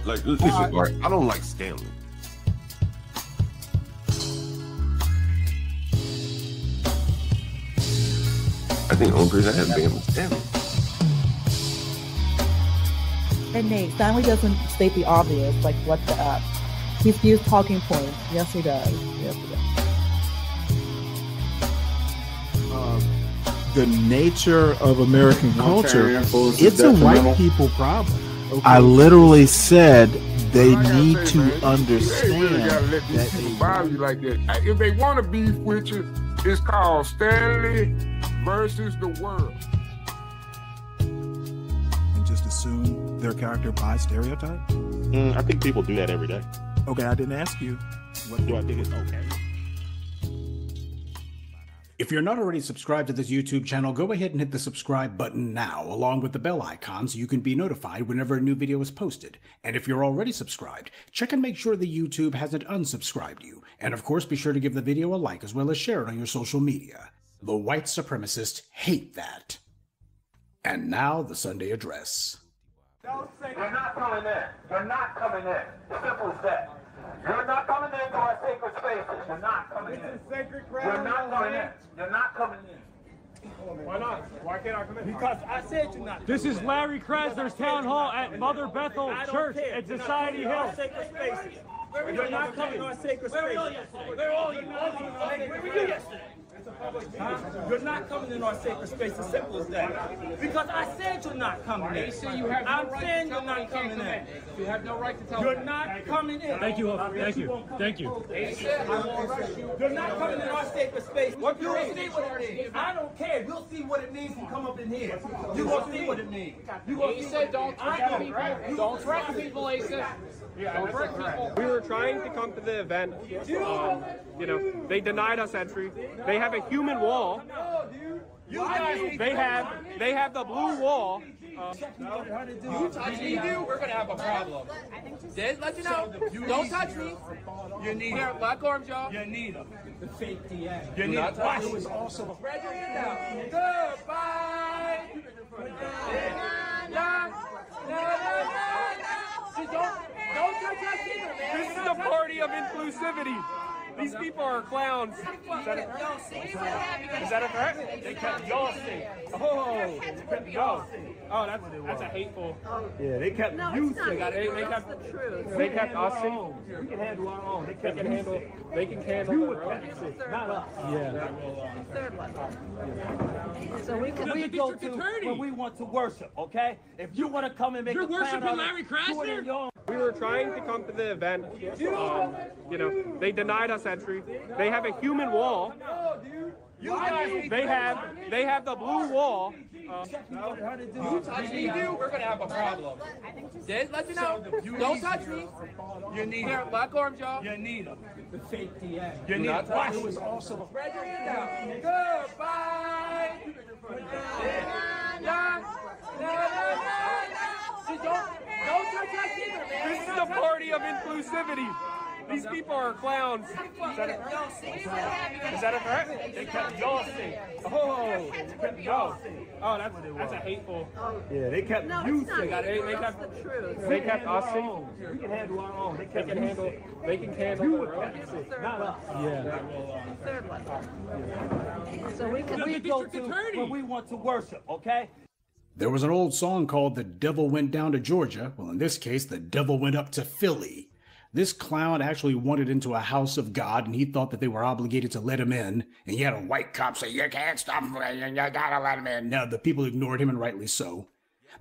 like listen, Art, I don't like Stanley. I think the only person I have been was Stanley. And Nate, Stanley doesn't state the obvious, like what the up. He's used talking points. Yes, he does. Yes, he does. The nature of American culture, it's a white people problem. Okay. I literally said they need to understand that people bother you like that. If they want to beef with you, it's called Stanley versus the world. And just assume their character by stereotype? I think people do that every day. Okay, I didn't ask you. What do I think is okay? If you're not already subscribed to this YouTube channel, go ahead and hit the subscribe button now, along with the bell icon, so you can be notified whenever a new video is posted. And if you're already subscribed, check and make sure the YouTube hasn't unsubscribed you. And of course, be sure to give the video a like, as well as share it on your social media. The white supremacists hate that. And now, the Sunday address. Don't say you're not coming in. You're not coming in. Simple as that. You're not coming into our sacred spaces. You're not coming in. This is sacred ground. You're not coming in. You're not coming in. Why not? Why can't I come in? Because I said you're not. This is Larry Krasner's town hall at Mother Bethel Church at Society Hill. Sacred spaces. You're not coming to our sacred spaces. Where were you yesterday? Where were you yesterday? You're not coming in our sacred space, as simple as that. Because I said you're not coming in. I'm saying you're not coming in. You have no right to tell me. You're not coming in. Thank you, thank you, thank you. You're not coming in our sacred space. What you will see what it is. I don't care. You'll see what it means when you come up in here. You will see what it means. He said don't threaten people. Don't threaten people, he said. Don't threaten people. We were trying to come to the event. You know, they denied us entry. They have a human wall. They have the blue wall. You touch me, dude, we're gonna have a problem. Just let you know. Don't touch me. You need Here, black arms, y'all. You need them. The fake DM. You need it. It was also Goodbye. Don't touch us either, man. This is the party of inclusivity. These people are clowns. Is that a threat? They kept y'all safe. Oh, they kept y'all safe. Oh, that's a hateful. Yeah, they kept you safe. They kept us safe. We can handle our own. They can handle their own. Not us. Yeah. So we go to where we want to worship, okay? If you want to come and make You're worshiping Larry Krasner? We were trying to come to the event. You know, they denied us entry. They have a human wall. They have the blue wall. You touch me, dude, we're gonna have a problem. Just let you know. Don't touch me. You need Here, black arms, y'all. You need them. The fake DM. You need it. it. It was also Goodbye. Don't touch us either, man. This is the party of inclusivity. These people are clowns. Is that a threat? they kept y'all safe. Oh, they kept y'all safe. Oh, that's a hateful. Yeah, they kept you safe. They kept us safe. We can handle our own. They can handle their own. Not us. Yeah. So we go to where we want to worship, okay? There was an old song called "The Devil Went Down to Georgia." Well, in this case, the devil went up to Philly. This clown actually wandered into a house of God, and he thought that they were obligated to let him in. And you had a white cop say, "You can't stop him, you gotta let him in." Now, the people ignored him, and rightly so.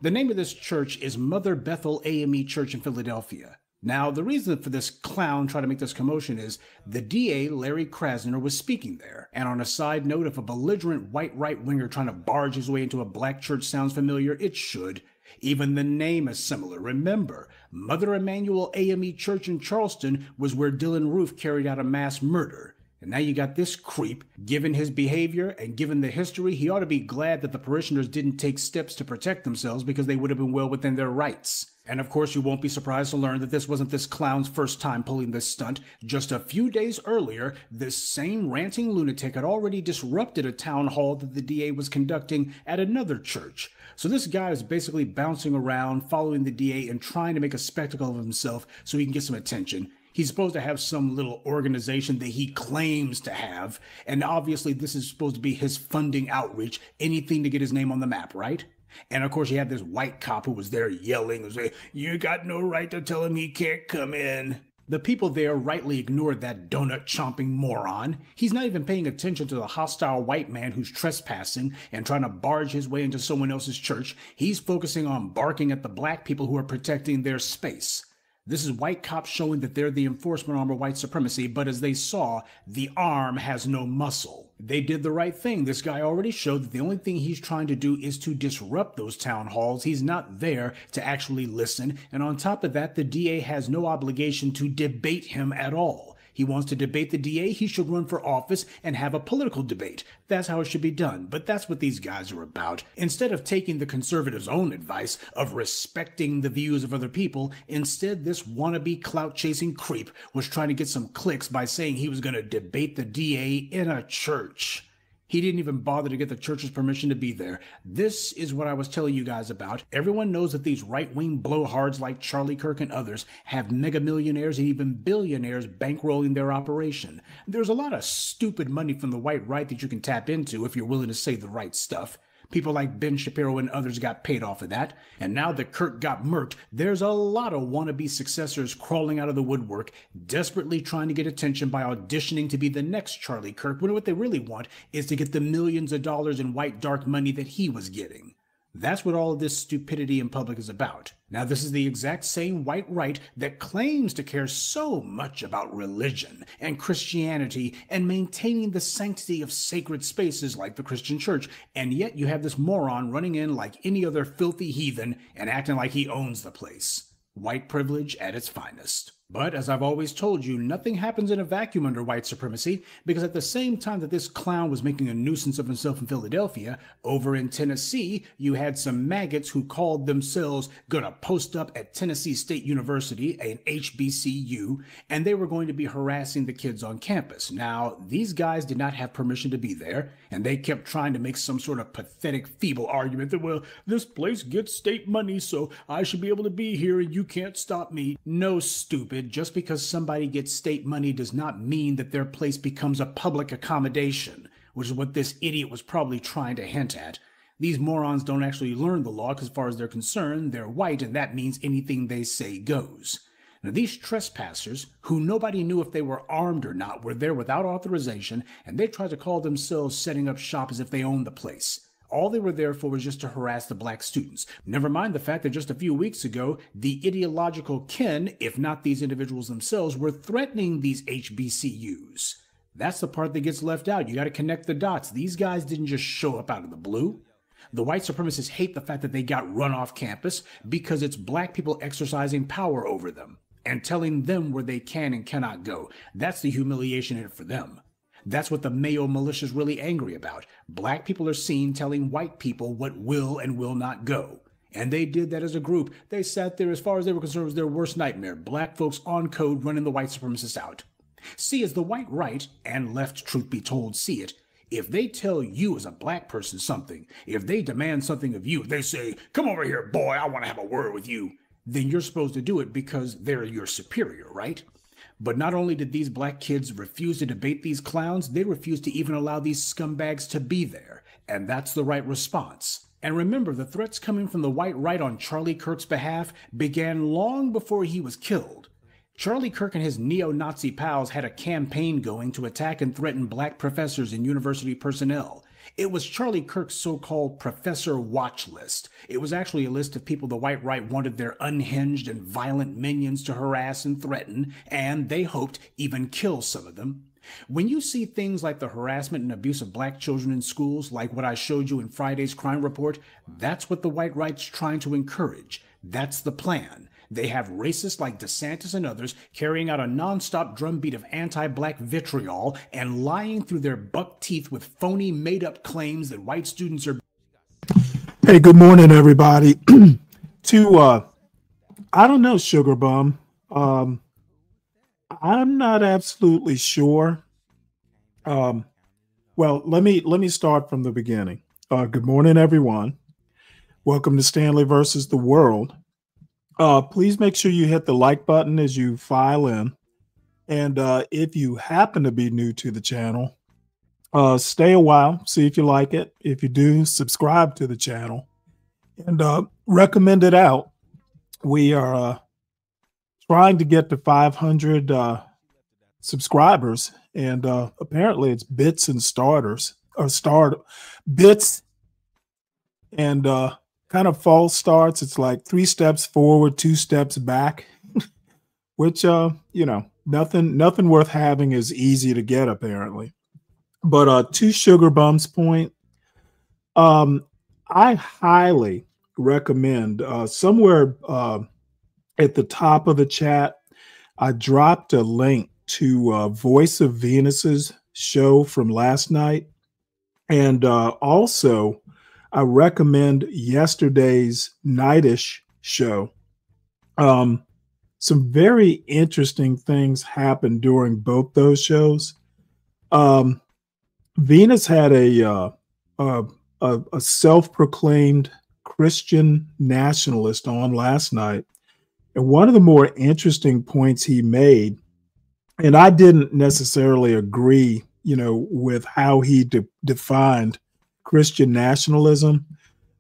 The name of this church is Mother Bethel AME Church in Philadelphia. Now, the reason for this clown trying to make this commotion is the DA, Larry Krasner, was speaking there. And on a side note, if a belligerent white right-winger trying to barge his way into a black church sounds familiar, it should. Even the name is similar. Remember, Mother Emanuel AME Church in Charleston was where Dylan Roof carried out a mass murder. And now you got this creep. Given his behavior and given the history, he ought to be glad that the parishioners didn't take steps to protect themselves, because they would have been well within their rights. And of course, you won't be surprised to learn that this wasn't this clown's first time pulling this stunt. Just a few days earlier, this same ranting lunatic had already disrupted a town hall that the DA was conducting at another church. So this guy is basically bouncing around, following the DA and trying to make a spectacle of himself so he can get some attention. He's supposed to have some little organization that he claims to have, and obviously this is supposed to be his funding outreach, anything to get his name on the map, right? And of course, you had this white cop who was there yelling and saying, "You got no right to tell him he can't come in." The people there rightly ignored that donut-chomping moron. He's not even paying attention to the hostile white man who's trespassing and trying to barge his way into someone else's church. He's focusing on barking at the black people who are protecting their space. This is white cops showing that they're the enforcement arm of white supremacy, but as they saw, the arm has no muscle. They did the right thing. This guy already showed that the only thing he's trying to do is to disrupt those town halls. He's not there to actually listen. And on top of that, the DA has no obligation to debate him at all. He wants to debate the DA, he should run for office and have a political debate. That's how it should be done. But that's what these guys are about. Instead of taking the conservatives' own advice of respecting the views of other people, instead this wannabe clout-chasing creep was trying to get some clicks by saying he was going to debate the DA in a church. He didn't even bother to get the church's permission to be there. This is what I was telling you guys about. Everyone knows that these right-wing blowhards like Charlie Kirk and others have mega millionaires and even billionaires bankrolling their operation. There's a lot of stupid money from the white right that you can tap into if you're willing to say the right stuff. People like Ben Shapiro and others got paid off of that. And now that Kirk got murked, there's a lot of wannabe successors crawling out of the woodwork, desperately trying to get attention by auditioning to be the next Charlie Kirk, when what they really want is to get the millions of dollars in white dark money that he was getting. That's what all of this stupidity in public is about. Now, this is the exact same white right that claims to care so much about religion and Christianity and maintaining the sanctity of sacred spaces like the Christian church, and yet you have this moron running in like any other filthy heathen and acting like he owns the place. White privilege at its finest. But as I've always told you, nothing happens in a vacuum under white supremacy, because at the same time that this clown was making a nuisance of himself in Philadelphia, over in Tennessee, you had some maggots who called themselves gonna post up at Tennessee State University, an HBCU, and they were going to be harassing the kids on campus. Now, these guys did not have permission to be there, and they kept trying to make some sort of pathetic, feeble argument that, well, this place gets state money, so I should be able to be here and you can't stop me. No, stupid. Just because somebody gets state money does not mean that their place becomes a public accommodation, which is what this idiot was probably trying to hint at. These morons don't actually learn the law because as far as they're concerned, they're white and that means anything they say goes. Now, these trespassers, who nobody knew if they were armed or not, were there without authorization, and they tried to call themselves setting up shop as if they owned the place. All they were there for was just to harass the black students. Never mind the fact that just a few weeks ago, the ideological kin, if not these individuals themselves, were threatening these HBCUs. That's the part that gets left out. You got to connect the dots. These guys didn't just show up out of the blue. The white supremacists hate the fact that they got run off campus because it's black people exercising power over them and telling them where they can and cannot go. That's the humiliation in it for them. That's what the Mayo militia is really angry about. Black people are seen telling white people what will and will not go. And they did that as a group. They sat there, as far as they were concerned, was their worst nightmare. Black folks on code running the white supremacists out. See, as the white right, and left, truth be told, see it, if they tell you as a black person something, if they demand something of you, they say, "Come over here, boy, I want to have a word with you," then you're supposed to do it because they're your superior, right? But not only did these black kids refuse to debate these clowns, they refused to even allow these scumbags to be there. And that's the right response. And remember, the threats coming from the white right on Charlie Kirk's behalf began long before he was killed. Charlie Kirk and his neo-Nazi pals had a campaign going to attack and threaten black professors and university personnel. It was Charlie Kirk's so-called professor watch list. It was actually a list of people the white right wanted their unhinged and violent minions to harass and threaten, and they hoped even kill some of them. When you see things like the harassment and abuse of black children in schools, like what I showed you in Friday's crime report, that's what the white right's trying to encourage. That's the plan. They have racists like DeSantis and others carrying out a nonstop drumbeat of anti-black vitriol and lying through their buck teeth with phony made-up claims that white students are... Hey, good morning, everybody. To I don't know, Sugar Bum. I'm not absolutely sure. Well, let me start from the beginning. Good morning, everyone. Welcome to Stanley versus the World. Please make sure you hit the like button as you file in. And if you happen to be new to the channel, stay a while, see if you like it. If you do, subscribe to the channel and recommend it out. We are trying to get to 500 subscribers, and apparently it's bits and starters, or bits and kind of false starts. It's like 3 steps forward, 2 steps back, which nothing worth having is easy to get apparently. But to Sugar Bum's point, I highly recommend somewhere at the top of the chat, I dropped a link to Voice of Venus's show from last night. And also, I recommend yesterday's Nightish show. Some very interesting things happened during both those shows. Venus had a self-proclaimed Christian nationalist on last night. And one of the more interesting points he made, and I didn't necessarily agree, with how he defined Christian nationalism,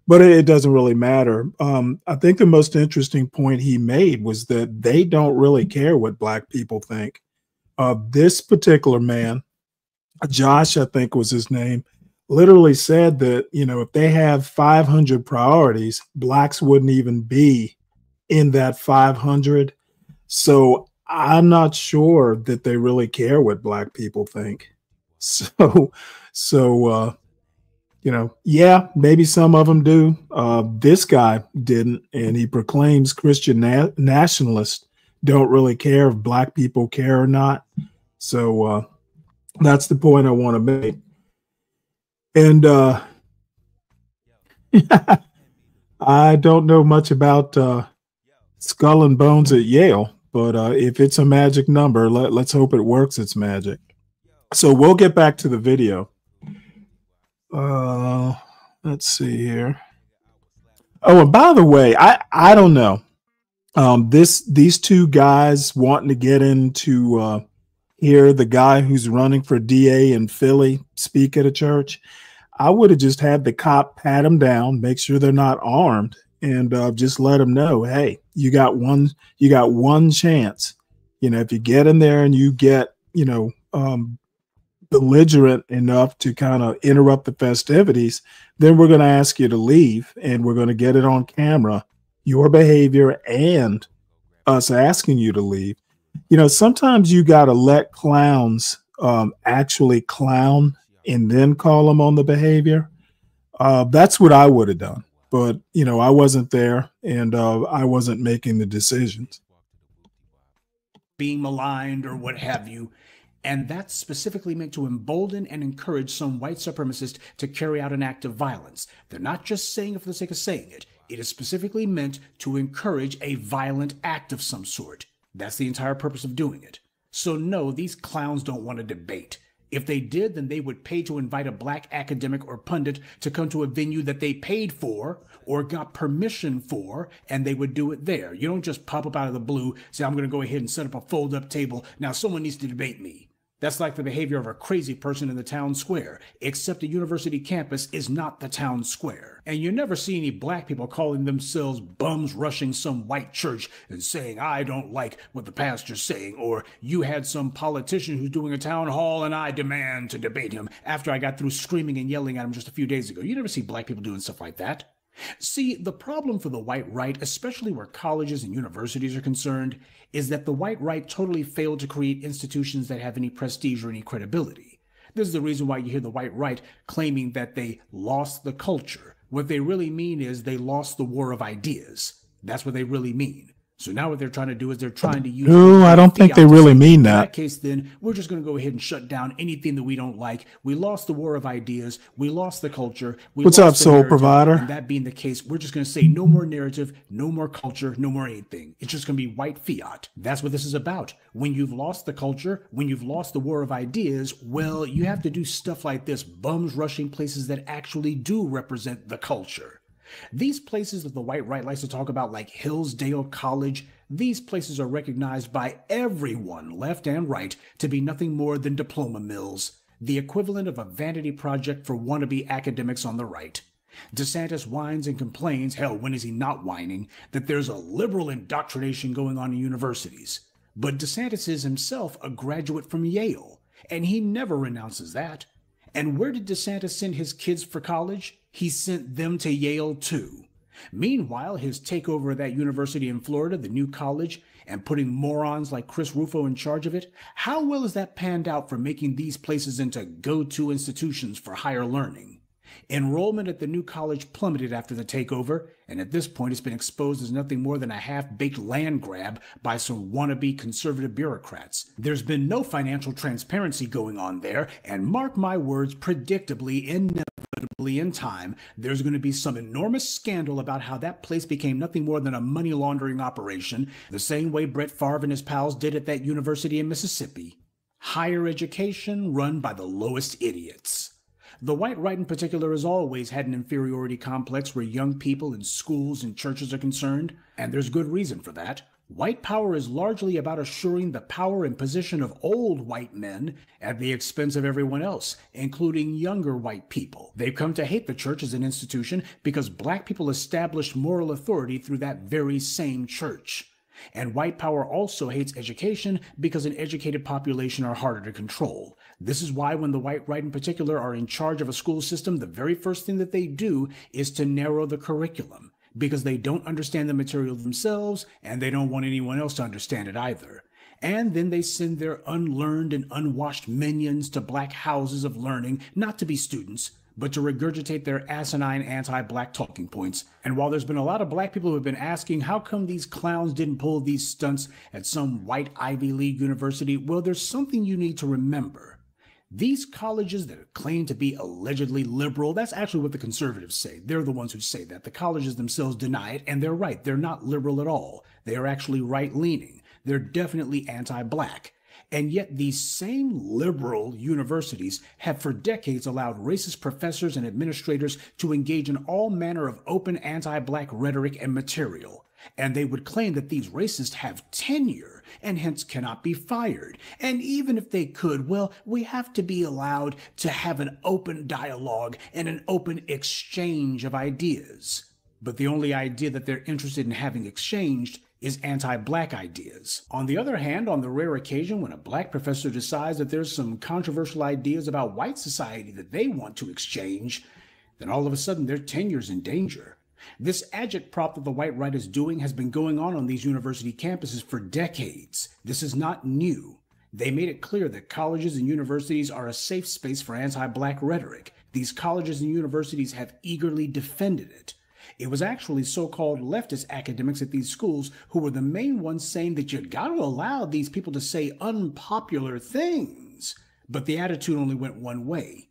but it doesn't really matter. I think the most interesting point he made was that they don't really care what Black people think. This particular man, Josh, I think was his name, literally said that, if they have 500 priorities, Blacks wouldn't even be in that 500. So I'm not sure that they really care what Black people think. So yeah, maybe some of them do. This guy didn't, and he proclaims Christian nationalists don't really care if Black people care or not. So that's the point I want to make. And I don't know much about Skull and Bones at Yale, but if it's a magic number, let's hope it works its magic. So we'll get back to the video. Let's see here. Oh, and by the way, I don't know. These two guys wanting to get into hear the guy who's running for DA in Philly speak at a church. I would have just had the cop pat them down, make sure they're not armed, and just let them know, hey, you got one chance. If you get in there and you get, belligerent enough to kind of interrupt the festivities, then we're going to ask you to leave, and we're going to get it on camera, your behavior and us asking you to leave. Sometimes you got to let clowns actually clown and then call them on the behavior. That's what I would have done. But, I wasn't there, and I wasn't making the decisions. Being maligned or what have you. And that's specifically meant to embolden and encourage some white supremacists to carry out an act of violence. They're not just saying it for the sake of saying it. It is specifically meant to encourage a violent act of some sort. That's the entire purpose of doing it. So no, these clowns don't want to debate. If they did, then they would pay to invite a Black academic or pundit to come to a venue that they paid for or got permission for, and they would do it there. You don't just pop up out of the blue, say, I'm going to go ahead and set up a fold-up table. Now someone needs to debate me. That's like the behavior of a crazy person in the town square, except the university campus is not the town square. And you never see any Black people calling themselves bums rushing some white church and saying, I don't like what the pastor's saying, or you had some politician who's doing a town hall and I demand to debate him after I got through screaming and yelling at him just a few days ago. You never see Black people doing stuff like that. See, the problem for the white right, especially where colleges and universities are concerned, is that the white right totally failed to create institutions that have any prestige or any credibility. This is the reason why you hear the white right claiming that they lost the culture. What they really mean is they lost the war of ideas. That's what they really mean. So now what they're trying to do is they're trying to use... No, I don't think they really mean that. In that case, then, we're just going to go ahead and shut down anything that we don't like. We lost the war of ideas. We lost the culture. What's up, Soul Provider? And that being the case, we're just going to say no more narrative, no more culture, no more anything. It's just going to be white fiat. That's what this is about. When you've lost the culture, when you've lost the war of ideas, well, you have to do stuff like this, bums rushing places that actually do represent the culture. These places that the white right likes to talk about, like Hillsdale College, these places are recognized by everyone, left and right, to be nothing more than diploma mills, the equivalent of a vanity project for wannabe academics on the right. DeSantis whines and complains, hell, when is he not whining, that there's a liberal indoctrination going on in universities. But DeSantis is himself a graduate from Yale, and he never renounces that. And where did DeSantis send his kids for college? He sent them to Yale too. Meanwhile, his takeover of that university in Florida, the new college, and putting morons like Chris Rufo in charge of it, how well has that panned out for making these places into go-to institutions for higher learning? Enrollment at the new college plummeted after the takeover, and at this point it's been exposed as nothing more than a half-baked land grab by some wannabe conservative bureaucrats. There's been no financial transparency going on there, and mark my words, predictably, inevitably in time, there's going to be some enormous scandal about how that place became nothing more than a money laundering operation, the same way Brett Favre and his pals did at that university in Mississippi. Higher education run by the lowest idiots. The white right in particular has always had an inferiority complex where young people in schools and churches are concerned, and there's good reason for that. White power is largely about assuring the power and position of old white men at the expense of everyone else, including younger white people. They've come to hate the church as an institution because black people established moral authority through that very same church. And white power also hates education because an educated population are harder to control. This is why when the white right in particular are in charge of a school system, the very first thing that they do is to narrow the curriculum, because they don't understand the material themselves and they don't want anyone else to understand it either. And then they send their unlearned and unwashed minions to black houses of learning, not to be students, but to regurgitate their asinine anti-black talking points. And while there's been a lot of black people who have been asking how come these clowns didn't pull these stunts at some white Ivy League university, well, there's something you need to remember. These colleges that claim to be allegedly liberal, that's actually what the conservatives say. They're the ones who say that. The colleges themselves deny it, and they're right. They're not liberal at all. They are actually right-leaning. They're definitely anti-black. And yet these same liberal universities have for decades allowed racist professors and administrators to engage in all manner of open anti-black rhetoric and material. And they would claim that these racists have tenure and hence cannot be fired. And even if they could, well, we have to be allowed to have an open dialogue and an open exchange of ideas. But the only idea that they're interested in having exchanged is anti-black ideas. On the other hand, on the rare occasion when a black professor decides that there's some controversial ideas about white society that they want to exchange, then all of a sudden their tenure's in danger. This agitprop that the white right is doing has been going on these university campuses for decades. This is not new. They made it clear that colleges and universities are a safe space for anti-black rhetoric. These colleges and universities have eagerly defended it. It was actually so-called leftist academics at these schools who were the main ones saying that you got to allow these people to say unpopular things. But the attitude only went one way.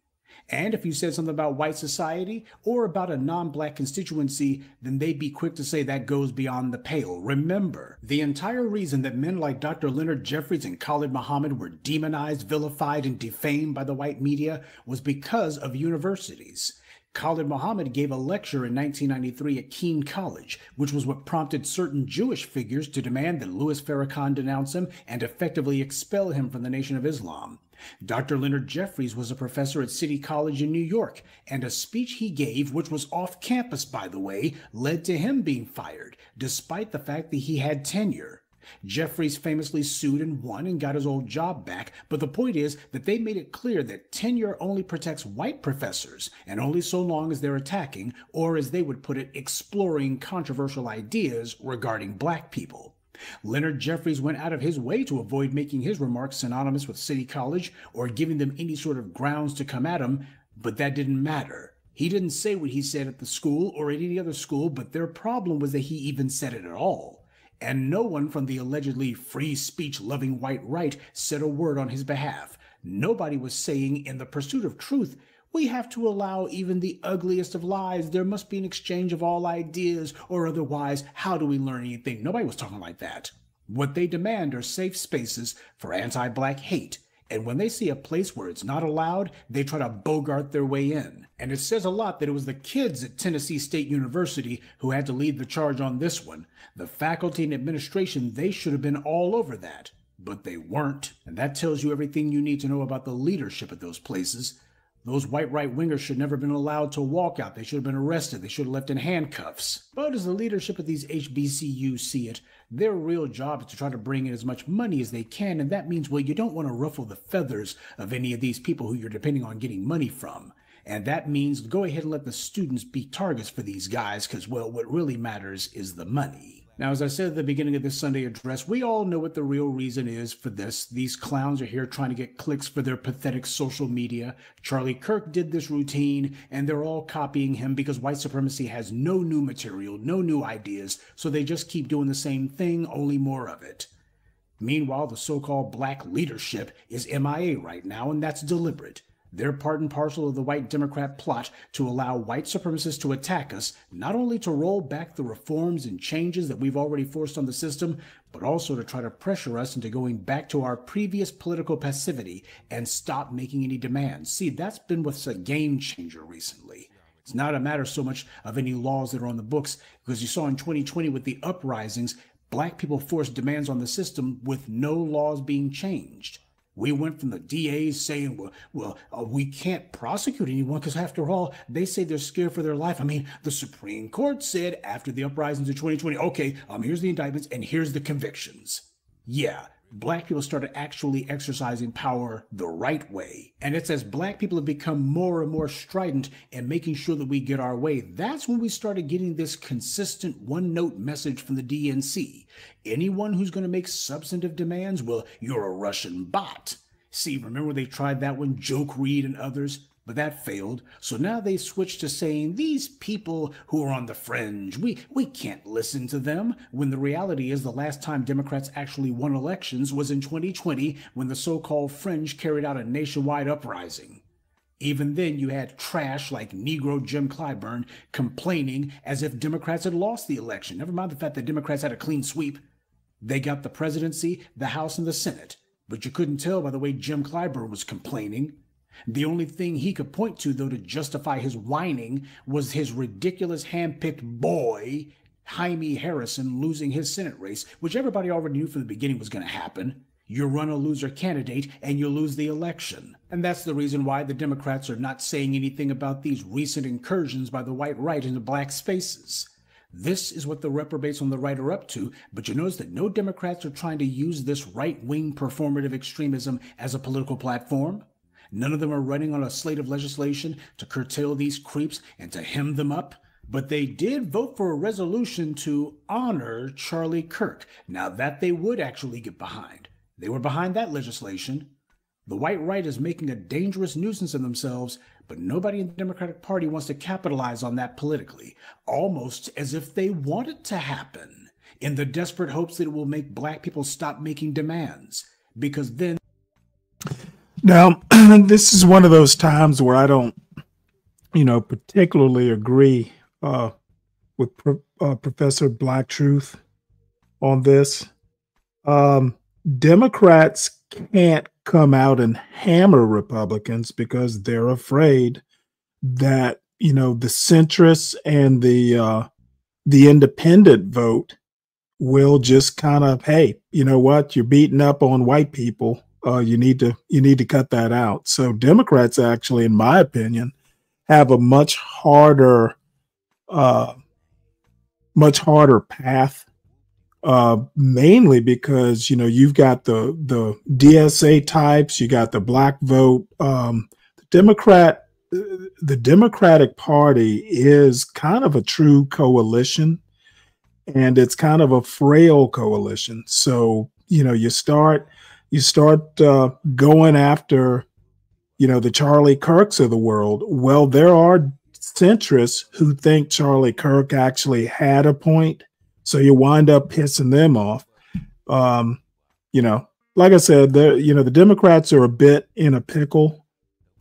And if you said something about white society or about a non-black constituency, then they'd be quick to say that goes beyond the pale. Remember, the entire reason that men like Dr. Leonard Jeffries and Khalid Muhammad were demonized, vilified, and defamed by the white media was because of universities. Khalid Muhammad gave a lecture in 1993 at Keene College, which was what prompted certain Jewish figures to demand that Louis Farrakhan denounce him and effectively expel him from the Nation of Islam. Dr. Leonard Jeffries was a professor at City College in New York, and a speech he gave, which was off campus, by the way, led to him being fired, despite the fact that he had tenure. Jeffries famously sued and won and got his old job back, but the point is that they made it clear that tenure only protects white professors, and only so long as they're attacking, or as they would put it, exploring controversial ideas regarding black people. Leonard Jeffries went out of his way to avoid making his remarks synonymous with City College or giving them any sort of grounds to come at him, but that didn't matter. He didn't say what he said at the school or at any other school, but their problem was that he even said it at all. and no one from the allegedly free speech loving white right said a word on his behalf. Nobody was saying, in the pursuit of truth, we have to allow even the ugliest of lies. There must be an exchange of all ideas, or otherwise, how do we learn anything? Nobody was talking like that. What they demand are safe spaces for anti-black hate. And when they see a place where it's not allowed, they try to bogart their way in. And it says a lot that it was the kids at Tennessee State University who had to lead the charge on this one. The faculty and administration, they should have been all over that. But they weren't. And that tells you everything you need to know about the leadership at those places. Those white right-wingers should never have been allowed to walk out. They should have been arrested. They should have left in handcuffs. But as the leadership of these HBCUs see it, their real job is to try to bring in as much money as they can. And that means, well, you don't want to ruffle the feathers of any of these people who you're depending on getting money from. And that means go ahead and let the students be targets for these guys because, well, what really matters is the money. Now, as I said at the beginning of this Sunday address, we all know what the real reason is for this. These clowns are here trying to get clicks for their pathetic social media. Charlie Kirk did this routine, and they're all copying him because white supremacy has no new material, no new ideas, so they just keep doing the same thing, only more of it. Meanwhile, the so-called black leadership is MIA right now, and that's deliberate. They're part and parcel of the white Democrat plot to allow white supremacists to attack us, not only to roll back the reforms and changes that we've already forced on the system, but also to try to pressure us into going back to our previous political passivity and stop making any demands. See, that's been what's a game changer recently. It's not a matter so much of any laws that are on the books, because you saw in 2020 with the uprisings, black people forced demands on the system with no laws being changed. We went from the DAs saying, we can't prosecute anyone because after all, they say they're scared for their life. I mean, the Supreme Court said after the uprisings of 2020, okay, here's the indictments and here's the convictions. Yeah, black people started actually exercising power the right way. And it's as black people have become more and more strident in making sure that we get our way, that's when we started getting this consistent one-note message from the DNC. Anyone who's going to make substantive demands, well, you're a Russian bot. See, remember they tried that one, Joke Reed and others? But that failed. So now they switched to saying these people who are on the fringe, we can't listen to them. When the reality is the last time Democrats actually won elections was in 2020 when the so-called fringe carried out a nationwide uprising. Even then you had trash like Negro Jim Clyburn complaining as if Democrats had lost the election. Never mind the fact that Democrats had a clean sweep. They got the presidency, the House, and the Senate. But you couldn't tell by the way Jim Clyburn was complaining. The only thing he could point to, though, to justify his whining was his ridiculous hand-picked boy, Jaime Harrison, losing his Senate race, which everybody already knew from the beginning was going to happen. You run a loser candidate and you lose the election. And that's the reason why the Democrats are not saying anything about these recent incursions by the white right into black spaces. This is what the reprobates on the right are up to, but you notice that no Democrats are trying to use this right-wing performative extremism as a political platform. None of them are running on a slate of legislation to curtail these creeps and to hem them up. But they did vote for a resolution to honor Charlie Kirk. Now that they would actually get behind. They were behind that legislation. The white right is making a dangerous nuisance of themselves, but nobody in the Democratic Party wants to capitalize on that politically, almost as if they want it to happen, in the desperate hopes that it will make black people stop making demands, because then... Now, this is one of those times where I don't, particularly agree with Professor Black Truth on this. Democrats can't come out and hammer Republicans because they're afraid that, the centrists and the independent vote will just kind of, hey, you know what, you're beating up on white people. You need to cut that out. So Democrats actually, in my opinion, have a much harder path, mainly because you've got the DSA types, you got the black vote. The Democratic Party is kind of a true coalition, and it's kind of a frail coalition. So you start going after, the Charlie Kirks of the world. Well, there are centrists who think Charlie Kirk actually had a point So you wind up pissing them off. You know, like I said, the Democrats are a bit in a pickle.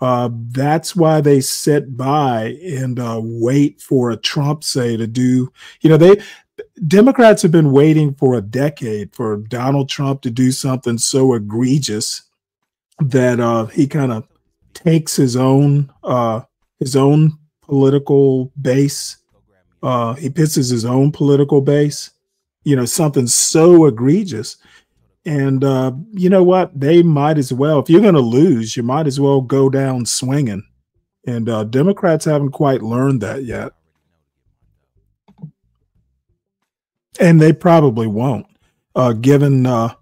That's why they sit by and wait for a Trump say to do, Democrats have been waiting for a decade for Donald Trump to do something so egregious that he kind of takes his own political base. He pisses his own political base, something so egregious. And you know what? They might as well, if you're going to lose, you might as well go down swinging. And Democrats haven't quite learned that yet. And they probably won't, given, too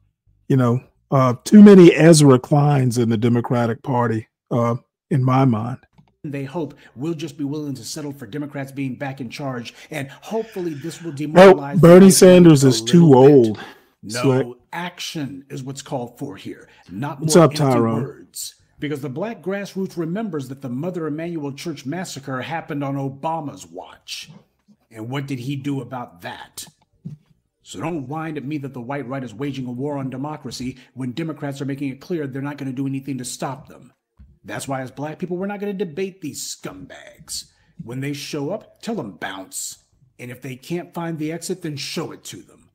many Ezra Kleins in the Democratic Party, in my mind. They hope we'll just be willing to settle for Democrats being back in charge, and hopefully this will demoralize. Well, Bernie Sanders is too old. No, action is what's called for here, not What's more up, empty Tyrone? words. Because the Black grassroots remembers that the Mother Emanuel Church massacre happened on Obama's watch. And what did he do about that? So don't whine at me that the white right is waging a war on democracy when Democrats are making it clear they're not going to do anything to stop them. That's why as black people, we're not going to debate these scumbags. When they show up, tell them bounce. And if they can't find the exit, then show it to them.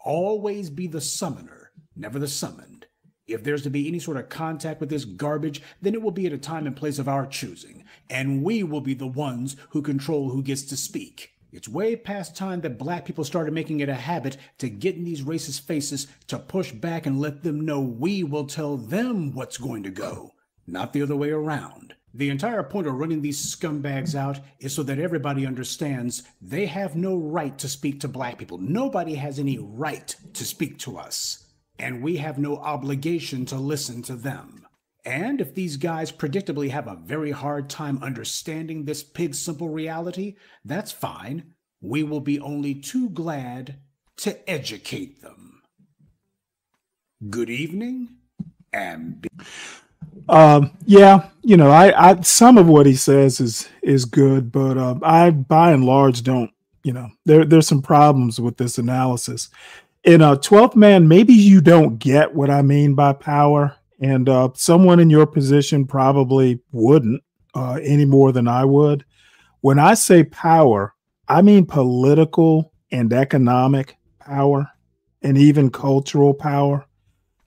Always be the summoner, never the summoned. If there's to be any sort of contact with this garbage, then it will be at a time and place of our choosing. And we will be the ones who control who gets to speak. It's way past time that black people started making it a habit to get in these racist faces, to push back and let them know we will tell them what's going to go, not the other way around. The entire point of running these scumbags out is so that everybody understands they have no right to speak to black people. Nobody has any right to speak to us, and we have no obligation to listen to them. And if these guys predictably have a very hard time understanding this pig simple reality, that's fine. We will be only too glad to educate them. Good evening, and yeah, I some of what he says is good, but I by and large don't, there's some problems with this analysis. In 12th Man, maybe you don't get what I mean by power. And someone in your position probably wouldn't any more than I would. When I say power, I mean political and economic power and even cultural power.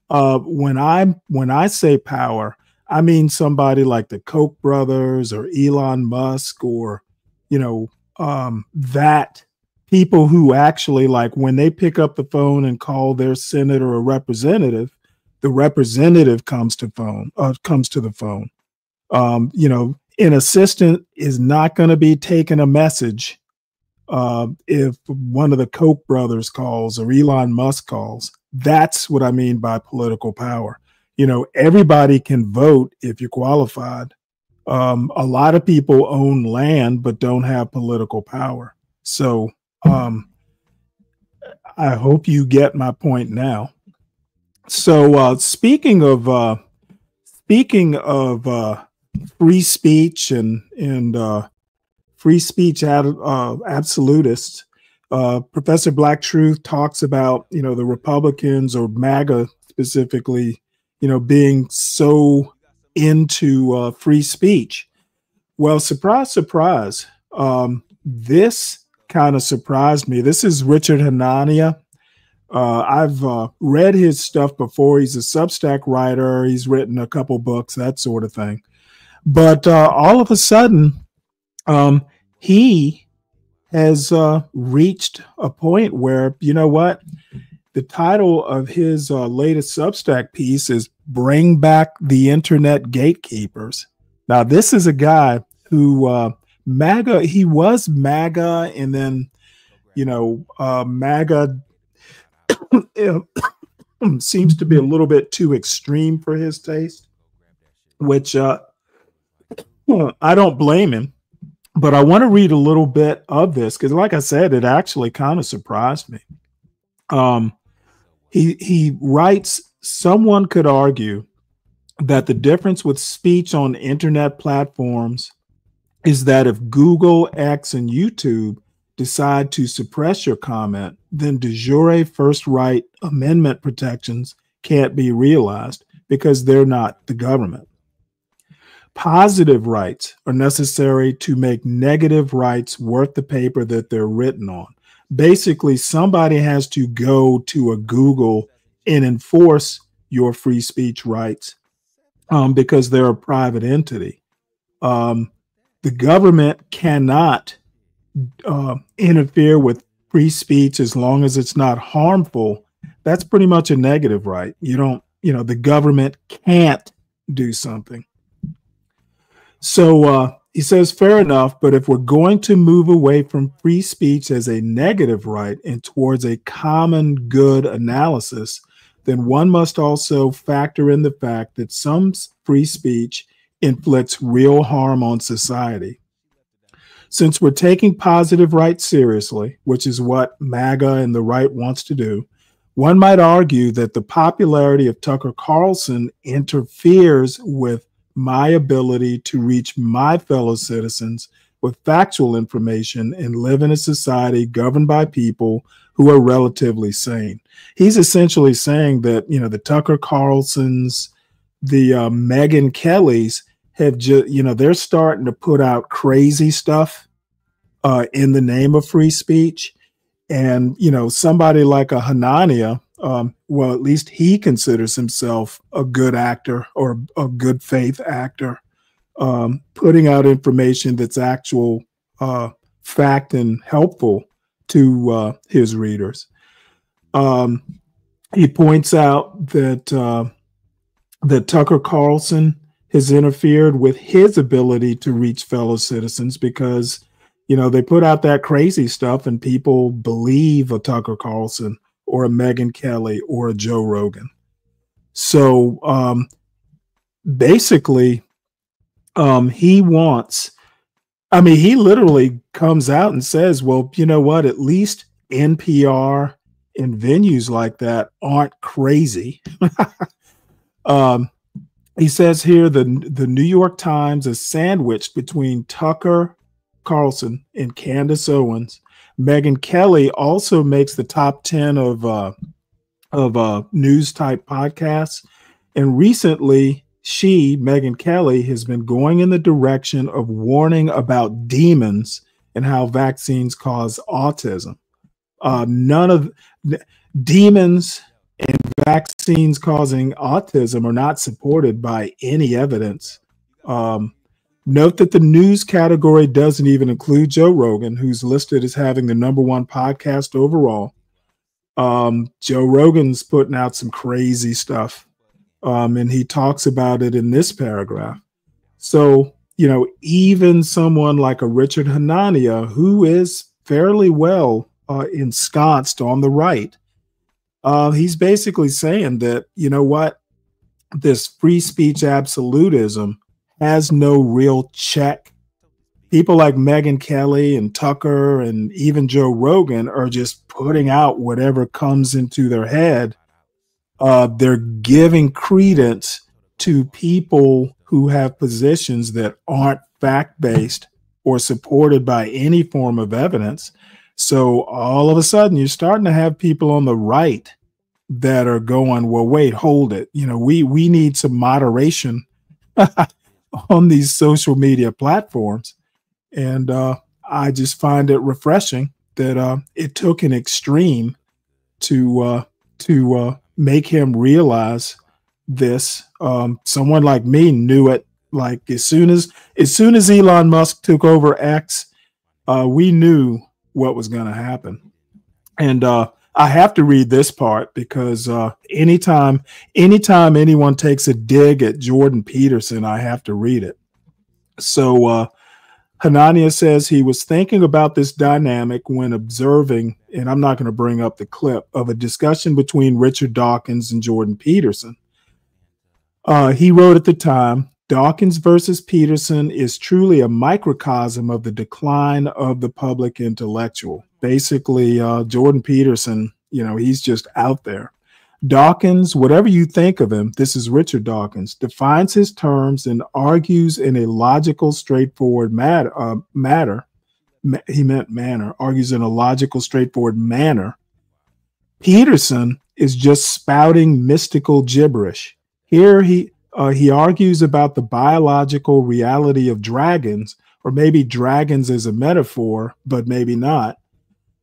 When I say power, I mean somebody like the Koch brothers or Elon Musk or, that people who actually, like, when they pick up the phone and call their senator or representative, the representative comes to the phone. An assistant is not going to be taking a message if one of the Koch brothers calls or Elon Musk calls. That's what I mean by political power. Everybody can vote if you're qualified. A lot of people own land but don't have political power. So I hope you get my point now. So speaking of free speech and free speech absolutists, Professor Black Truth talks about the Republicans or MAGA specifically, being so into free speech. Well, surprise, surprise. This kind of surprised me. This is Richard Hanania. I've read his stuff before. He's a Substack writer. He's written a couple books, that sort of thing. But all of a sudden, he has reached a point where, the title of his latest Substack piece is Bring Back the Internet Gatekeepers. Now, this is a guy who he was MAGA, and then, MAGA seems to be a little bit too extreme for his taste, which I don't blame him. But I want to read a little bit of this because, like I said, it actually kind of surprised me. He writes, someone could argue that the difference with speech on internet platforms is that if Google, X, and YouTube decide to suppress your comment, then de jure First Right Amendment protections can't be realized because they're not the government. Positive rights are necessary to make negative rights worth the paper that they're written on. Basically, somebody has to go to a Google and enforce your free speech rights because they're a private entity. The government cannot interfere with free speech as long as it's not harmful. That's pretty much a negative right. The government can't do something. So he says, fair enough, but if we're going to move away from free speech as a negative right and towards a common good analysis, then one must also factor in the fact that some free speech inflicts real harm on society. Since we're taking positive rights seriously, which is what MAGA and the right wants to do, one might argue that the popularity of Tucker Carlson interferes with my ability to reach my fellow citizens with factual information and live in a society governed by people who are relatively sane. He's essentially saying that, the Tucker Carlsons, the Megyn Kellys have just, they're starting to put out crazy stuff in the name of free speech. And, somebody like a Hanania, well, at least he considers himself a good actor or a good faith actor, putting out information that's actual fact and helpful to his readers. He points out that that Tucker Carlson has interfered with his ability to reach fellow citizens because, they put out that crazy stuff and people believe a Tucker Carlson or a Megyn Kelly or a Joe Rogan. So basically, he literally comes out and says, well, you know what, at least NPR and venues like that aren't crazy. He says here the New York Times is sandwiched between Tucker Carlson and Candace Owens. Megyn Kelly also makes the top 10 of news type podcasts. And recently, Megyn Kelly, has been going in the direction of warning about demons and how vaccines cause autism. None of demons and vaccines causing autism are not supported by any evidence. Note that the news category doesn't even include Joe Rogan, who's listed as having the #1 podcast overall. Joe Rogan's putting out some crazy stuff, and he talks about it in this paragraph. So, even someone like a Richard Hanania, who is fairly well ensconced on the right, he's basically saying that, this free speech absolutism has no real check. People like Megyn Kelly and Tucker and even Joe Rogan are just putting out whatever comes into their head. They're giving credence to people who have positions that aren't fact-based or supported by any form of evidence. So all of a sudden, you're starting to have people on the right that are going, well, wait, hold it. We need some moderation on these social media platforms. And I just find it refreshing that it took an extreme to make him realize this. Someone like me knew it. Like as soon as Elon Musk took over X, we knew what was going to happen. And I have to read this part because anytime anyone takes a dig at Jordan Peterson, I have to read it. So Hanania says he was thinking about this dynamic when observing, and I'm not going to bring up the clip, of a discussion between Richard Dawkins and Jordan Peterson. He wrote at the time, Dawkins versus Peterson is truly a microcosm of the decline of the public intellectual. Basically, Jordan Peterson, he's just out there. Dawkins, whatever you think of him, this is Richard Dawkins, defines his terms and argues in a logical, straightforward manner he meant manner, argues in a logical, straightforward manner. Peterson is just spouting mystical gibberish. Here he argues about the biological reality of dragons, or maybe dragons as a metaphor, but maybe not.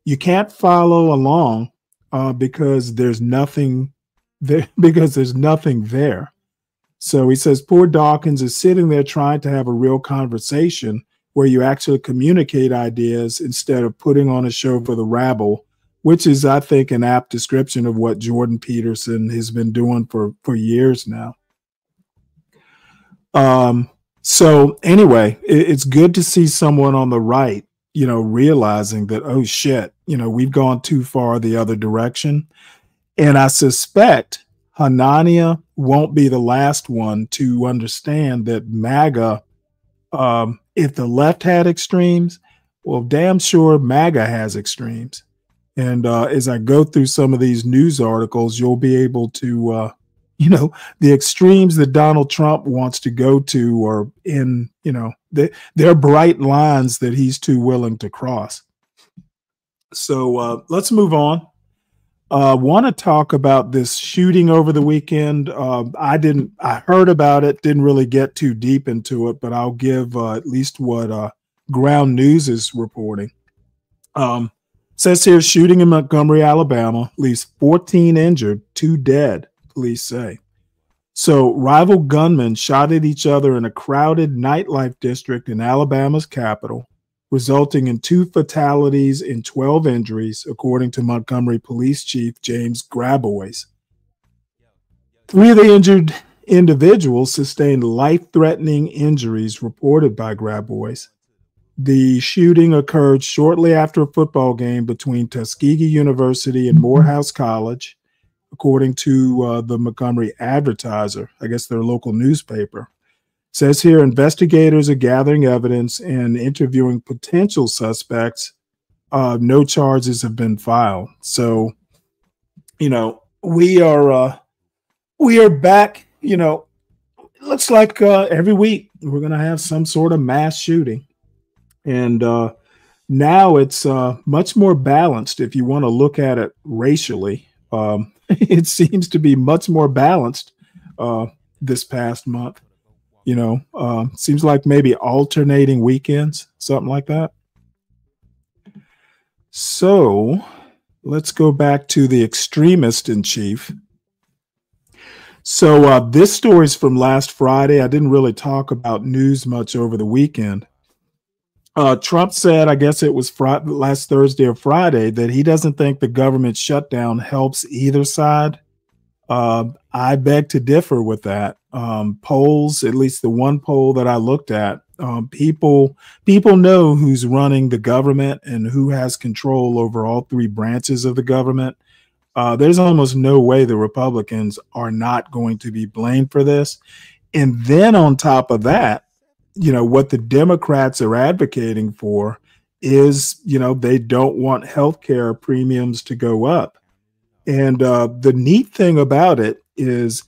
You can't follow along because there's nothing there. So he says poor Dawkins is sitting there trying to have a real conversation where you actually communicate ideas instead of putting on a show for the rabble, which is, I think, an apt description of what Jordan Peterson has been doing for years now. So anyway, it's good to see someone on the right, realizing that, oh shit, we've gone too far the other direction. And I suspect Hanania won't be the last one to understand that MAGA, if the left had extremes, well, damn sure MAGA has extremes. And as I go through some of these news articles, you'll be able to, the extremes that Donald Trump wants to go to are in, they're bright lines that he's too willing to cross. So let's move on. Want to talk about this shooting over the weekend. I heard about it, didn't really get too deep into it, but I'll give at least what Ground News is reporting. Says here, shooting in Montgomery, Alabama, leaves 14 injured, 2 dead, police say. So rival gunmen shot at each other in a crowded nightlife district in Alabama's capital, resulting in 2 fatalities and 12 injuries, according to Montgomery Police Chief James Grabois. 3 of the injured individuals sustained life-threatening injuries reported by Grabois. The shooting occurred shortly after a football game between Tuskegee University and Morehouse College, according to the Montgomery Advertiser, I guess their local newspaper. Says here, investigators are gathering evidence and interviewing potential suspects. No charges have been filed. So, we are back. Looks like every week we're going to have some sort of mass shooting. And now it's much more balanced if you want to look at it racially. It seems to be much more balanced this past month. Seems like maybe alternating weekends, something like that. So let's go back to the extremist in chief. So this story's from last Friday. I didn't really talk about news much over the weekend. Trump said, I guess it was last Thursday or Friday, that he doesn't think the government shutdown helps either side. I beg to differ with that. Polls, at least the one poll that I looked at, people know who's running the government and who has control over all 3 branches of the government. There's almost no way the Republicans are not going to be blamed for this. And then on top of that, what the Democrats are advocating for is, they don't want healthcare premiums to go up. And the neat thing about it is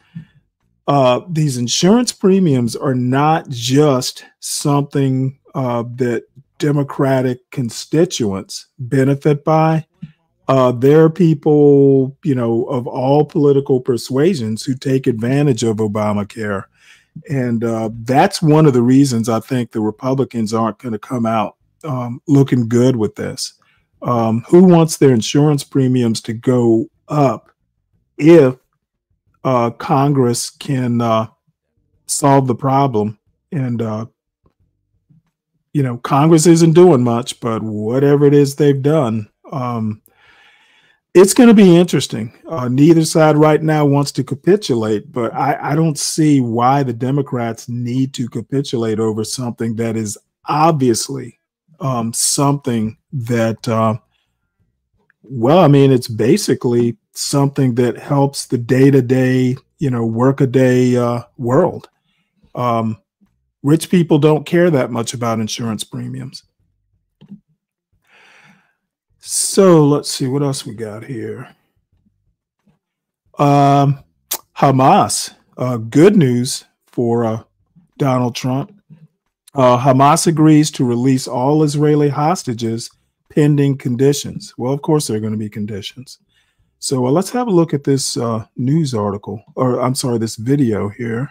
these insurance premiums are not just something that Democratic constituents benefit by. There are people, of all political persuasions who take advantage of Obamacare. And that's one of the reasons I think the Republicans aren't going to come out looking good with this. Who wants their insurance premiums to go up if Congress can solve the problem? And, Congress isn't doing much, but whatever it is they've done, it's going to be interesting. Neither side right now wants to capitulate, but I don't see why the Democrats need to capitulate over something that is obviously something that, it's basically something that helps the day-to-day, work-a-day world. Rich people don't care that much about insurance premiums. So let's see what else we got here. Hamas, good news for Donald Trump. Hamas agrees to release all Israeli hostages pending conditions. Well, of course, there are going to be conditions. So let's have a look at this news article, or I'm sorry, this video here.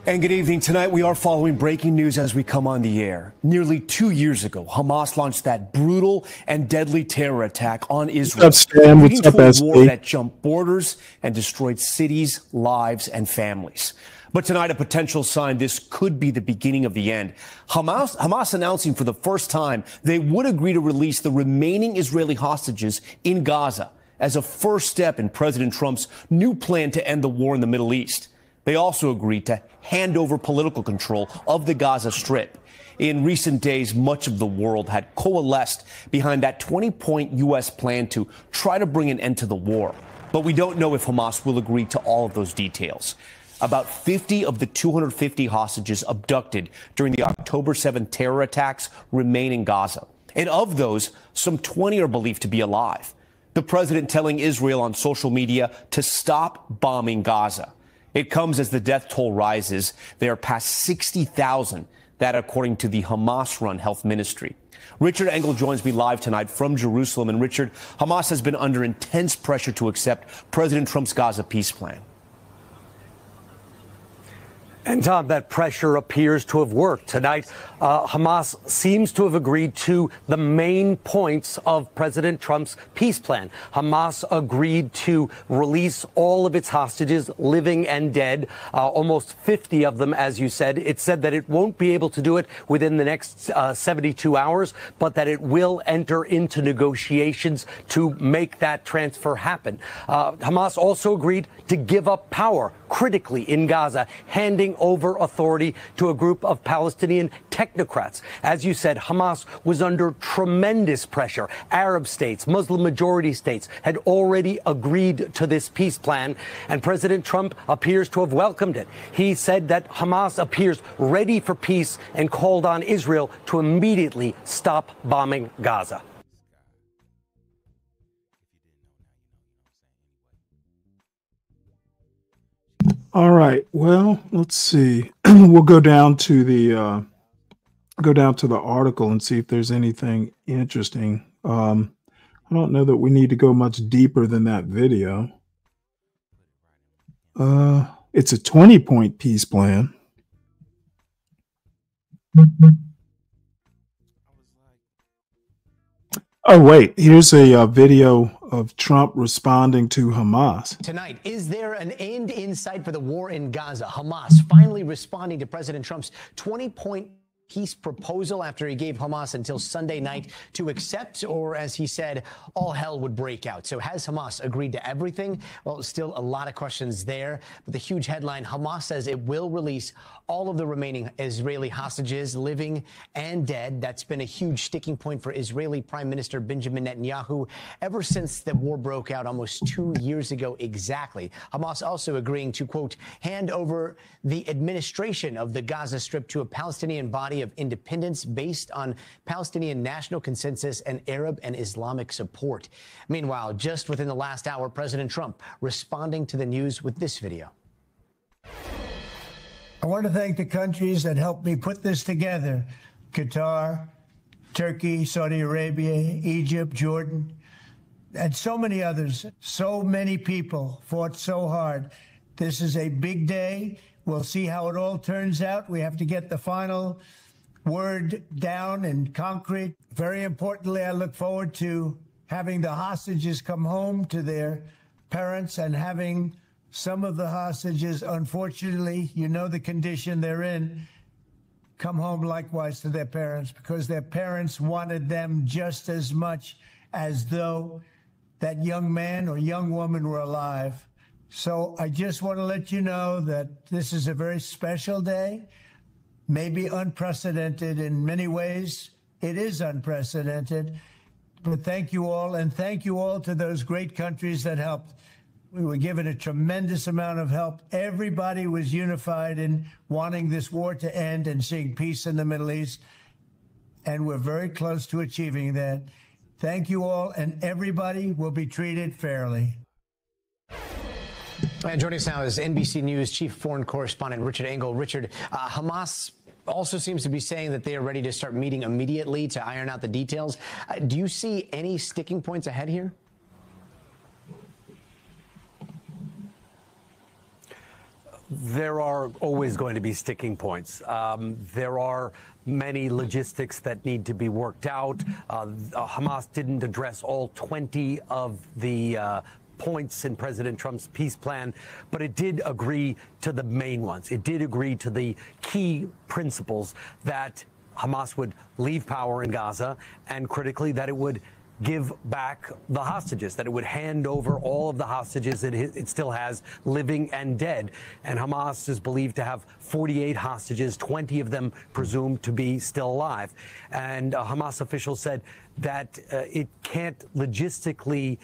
And good evening. Tonight, we are following breaking news as we come on the air. Nearly 2 years ago, Hamas launched that brutal and deadly terror attack on Israel, What's up, Stan? What's up, a SP? war that jumped borders and destroyed cities, lives, and families. But tonight, a potential sign this could be the beginning of the end. Hamas announcing for the first time they would agree to release the remaining Israeli hostages in Gaza as a first step in President Trump's new plan to end the war in the Middle East. They also agreed to hand over political control of the Gaza Strip. In recent days, much of the world had coalesced behind that 20-point U.S. plan to try to bring an end to the war. But we don't know if Hamas will agree to all of those details. About 50 of the 250 hostages abducted during the October 7th terror attacks remain in Gaza. And of those, some 20 are believed to be alive. The president telling Israel on social media to stop bombing Gaza. It comes as the death toll rises. They are past 60,000, that according to the Hamas-run health ministry. Richard Engel joins me live tonight from Jerusalem. And Richard, Hamas has been under intense pressure to accept President Trump's Gaza peace plan. And Tom, that pressure appears to have worked. Tonight, Hamas seems to have agreed to the main points of President Trump's peace plan. Hamas agreed to release all of its hostages, living and dead, almost 50 of them, as you said. It said that it won't be able to do it within the next 72 hours, but that it will enter into negotiations to make that transfer happen. Hamas also agreed to give up power critically in Gaza, handing over authority to a group of Palestinian technocrats. As you said, Hamas was under tremendous pressure. Arab states, Muslim majority states had already agreed to this peace plan, and President Trump appears to have welcomed it. He said that Hamas appears ready for peace and called on Israel to immediately stop bombing Gaza. All right. Well, let's see. We'll go down to the article and see if there's anything interesting. I don't know that we need to go much deeper than that video. It's a 20-point peace plan. Oh, wait. Here's a video of Trump responding to Hamas. Tonight, is there an end in sight for the war in Gaza? Hamas finally responding to President Trump's 20-point peace proposal after he gave Hamas until Sunday night to accept, or as he said, all hell would break out. So has Hamas agreed to everything? Well, still a lot of questions there. But the huge headline, Hamas says it will release all of the remaining Israeli hostages, living and dead. That's been a huge sticking point for Israeli Prime Minister Benjamin Netanyahu ever since the war broke out almost 2 years ago exactly. Hamas also agreeing to, quote, hand over the administration of the Gaza Strip to a Palestinian body of independence based on Palestinian national consensus and Arab and Islamic support. Meanwhile, just within the last hour, President Trump responding to the news with this video. I want to thank the countries that helped me put this together. Qatar, Turkey, Saudi Arabia, Egypt, Jordan, and so many others. So many people fought so hard. This is a big day. We'll see how it all turns out. We have to get the final word down and concrete. Very importantly, I look forward to having the hostages come home to their parents and having some of the hostages, unfortunately, you know the condition they're in, come home likewise to their parents, because their parents wanted them just as much as though that young man or young woman were alive. So I just want to let you know that this is a very special day, maybe unprecedented in many ways. It is unprecedented. But thank you all, and thank you all to those great countries that helped. We were given a tremendous amount of help. Everybody was unified in wanting this war to end and seeing peace in the Middle East. And we're very close to achieving that. Thank you all, and everybody will be treated fairly. And joining us now is NBC News chief foreign correspondent Richard Engel. Richard, Hamas also seems to be saying that they are ready to start meeting immediately to iron out the details. Do you see any sticking points ahead here? There are always going to be sticking points. There are many logistics that need to be worked out. Hamas didn't address all 20 of the points in President Trump's peace plan, but it did agree to the main ones. It did agree to the key principles that Hamas would leave power in Gaza, and critically that it would give back the hostages, that it would hand over all of the hostages that it still has, living and dead. And Hamas is believed to have 48 hostages, 20 of them presumed to be still alive. And Hamas officials said that it can't logistically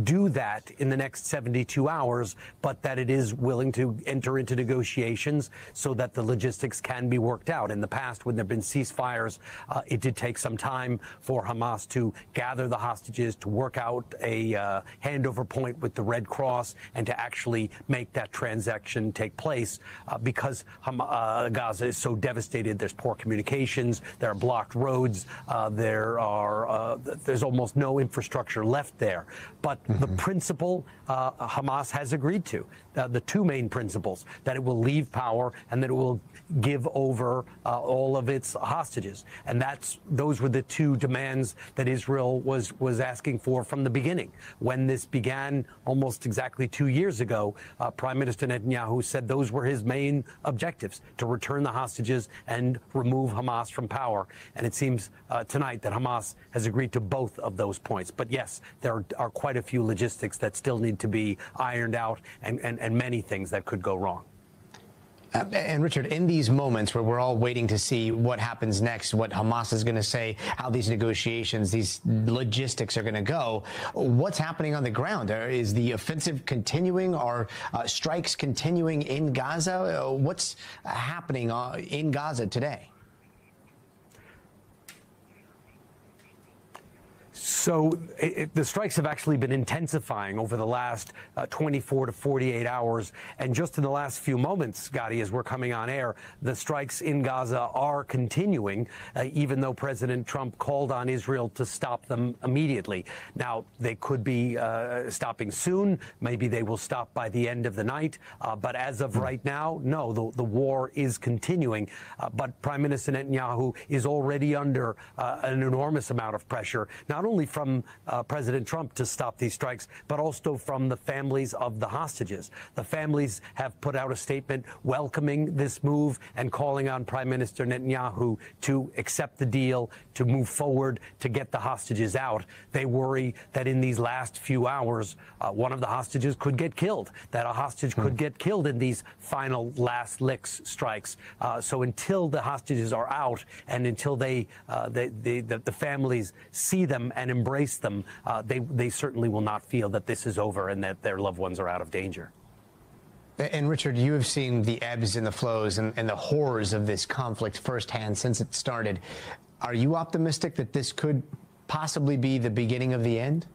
do that in the next 72 hours, but that it is willing to enter into negotiations so that the logistics can be worked out. In the past, when there have been ceasefires, it did take some time for Hamas to gather the hostages, to work out a handover point with the Red Cross, and to actually make that transaction take place because Gaza is so devastated. There's poor communications, there are blocked roads, there's almost no infrastructure left there. But the principle Hamas has agreed to, the two main principles, that it will leave power and that it will give over all of its hostages. And those were the two demands that Israel was asking for from the beginning. When this began almost exactly 2 years ago, Prime Minister Netanyahu said those were his main objectives, to return the hostages and remove Hamas from power. And it seems tonight that Hamas has agreed to both of those points. But yes, there are quite a few logistics that still need to be ironed out, and many things that could go wrong. And Richard, in these moments where we're all waiting to see what happens next, what Hamas is going to say, how these negotiations, these logistics are going to go, what's happening on the ground? Is the offensive continuing? Are strikes continuing in Gaza? What's happening in Gaza today? So the strikes have actually been intensifying over the last 24 to 48 hours. And just in the last few moments, Gotti, as we're coming on air, the strikes in Gaza are continuing, even though President Trump called on Israel to stop them immediately. Now, they could be stopping soon. Maybe they will stop by the end of the night. But as of right now, no, the war is continuing. But Prime Minister Netanyahu is already under an enormous amount of pressure, not only from President Trump to stop these strikes, but also from the families of the hostages. The families have put out a statement welcoming this move and calling on Prime Minister Netanyahu to accept the deal, to move forward, to get the hostages out. They worry that in these last few hours, one of the hostages could get killed, that a hostage could get killed in these final last licks strikes. So until the hostages are out and until the families see them and embrace them, they certainly will not feel that this is over and that their loved ones are out of danger. And Richard, you have seen the ebbs and the flows and the horrors of this conflict firsthand since it started. Are you optimistic that this could possibly be the beginning of the end?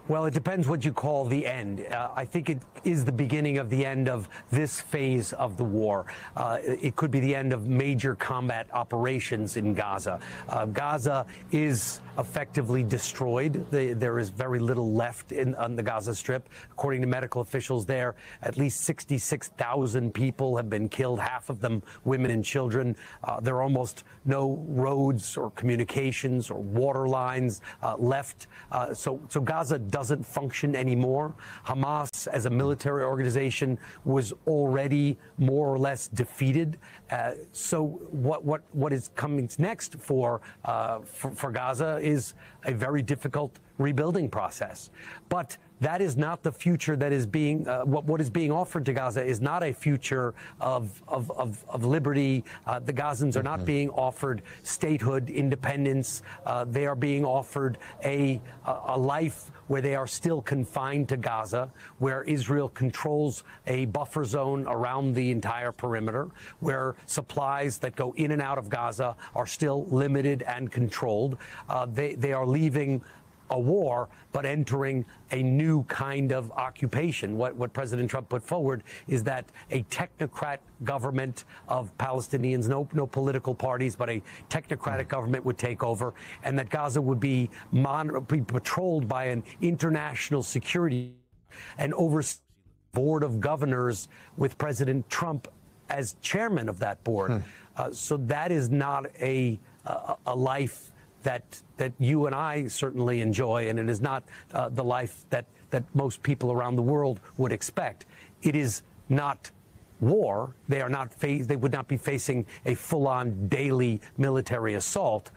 Well, it depends what you call the end. I think it is the beginning of the end of this phase of the war. It could be the end of major combat operations in Gaza. Gaza is effectively destroyed. There is very little left on the Gaza Strip. According to medical officials there, at least 66,000 people have been killed, half of them women and children. There are almost no roads or communications or water lines left. So Gaza doesn't function anymore. Hamas, as a military organization, was already more or less defeated. So what is coming next for Gaza is a very difficult rebuilding process. But that is not the future that is being, what is being offered to Gaza is not a future of liberty. The Gazans are not being offered statehood, independence. They are being offered a life where they are still confined to Gaza, where Israel controls a buffer zone around the entire perimeter, where supplies that go in and out of Gaza are still limited and controlled. They are leaving a war, but entering a new kind of occupation. What President Trump put forward is that a technocrat government of Palestinians, no political parties, but a technocratic government would take over, and that Gaza would be patrolled by an international security and overseen board of governors with President Trump as chairman of that board. So that is not a life that you and I certainly enjoy, and it is not the life that most people around the world would expect. It is not war. They would not be facing a full-on daily military assault,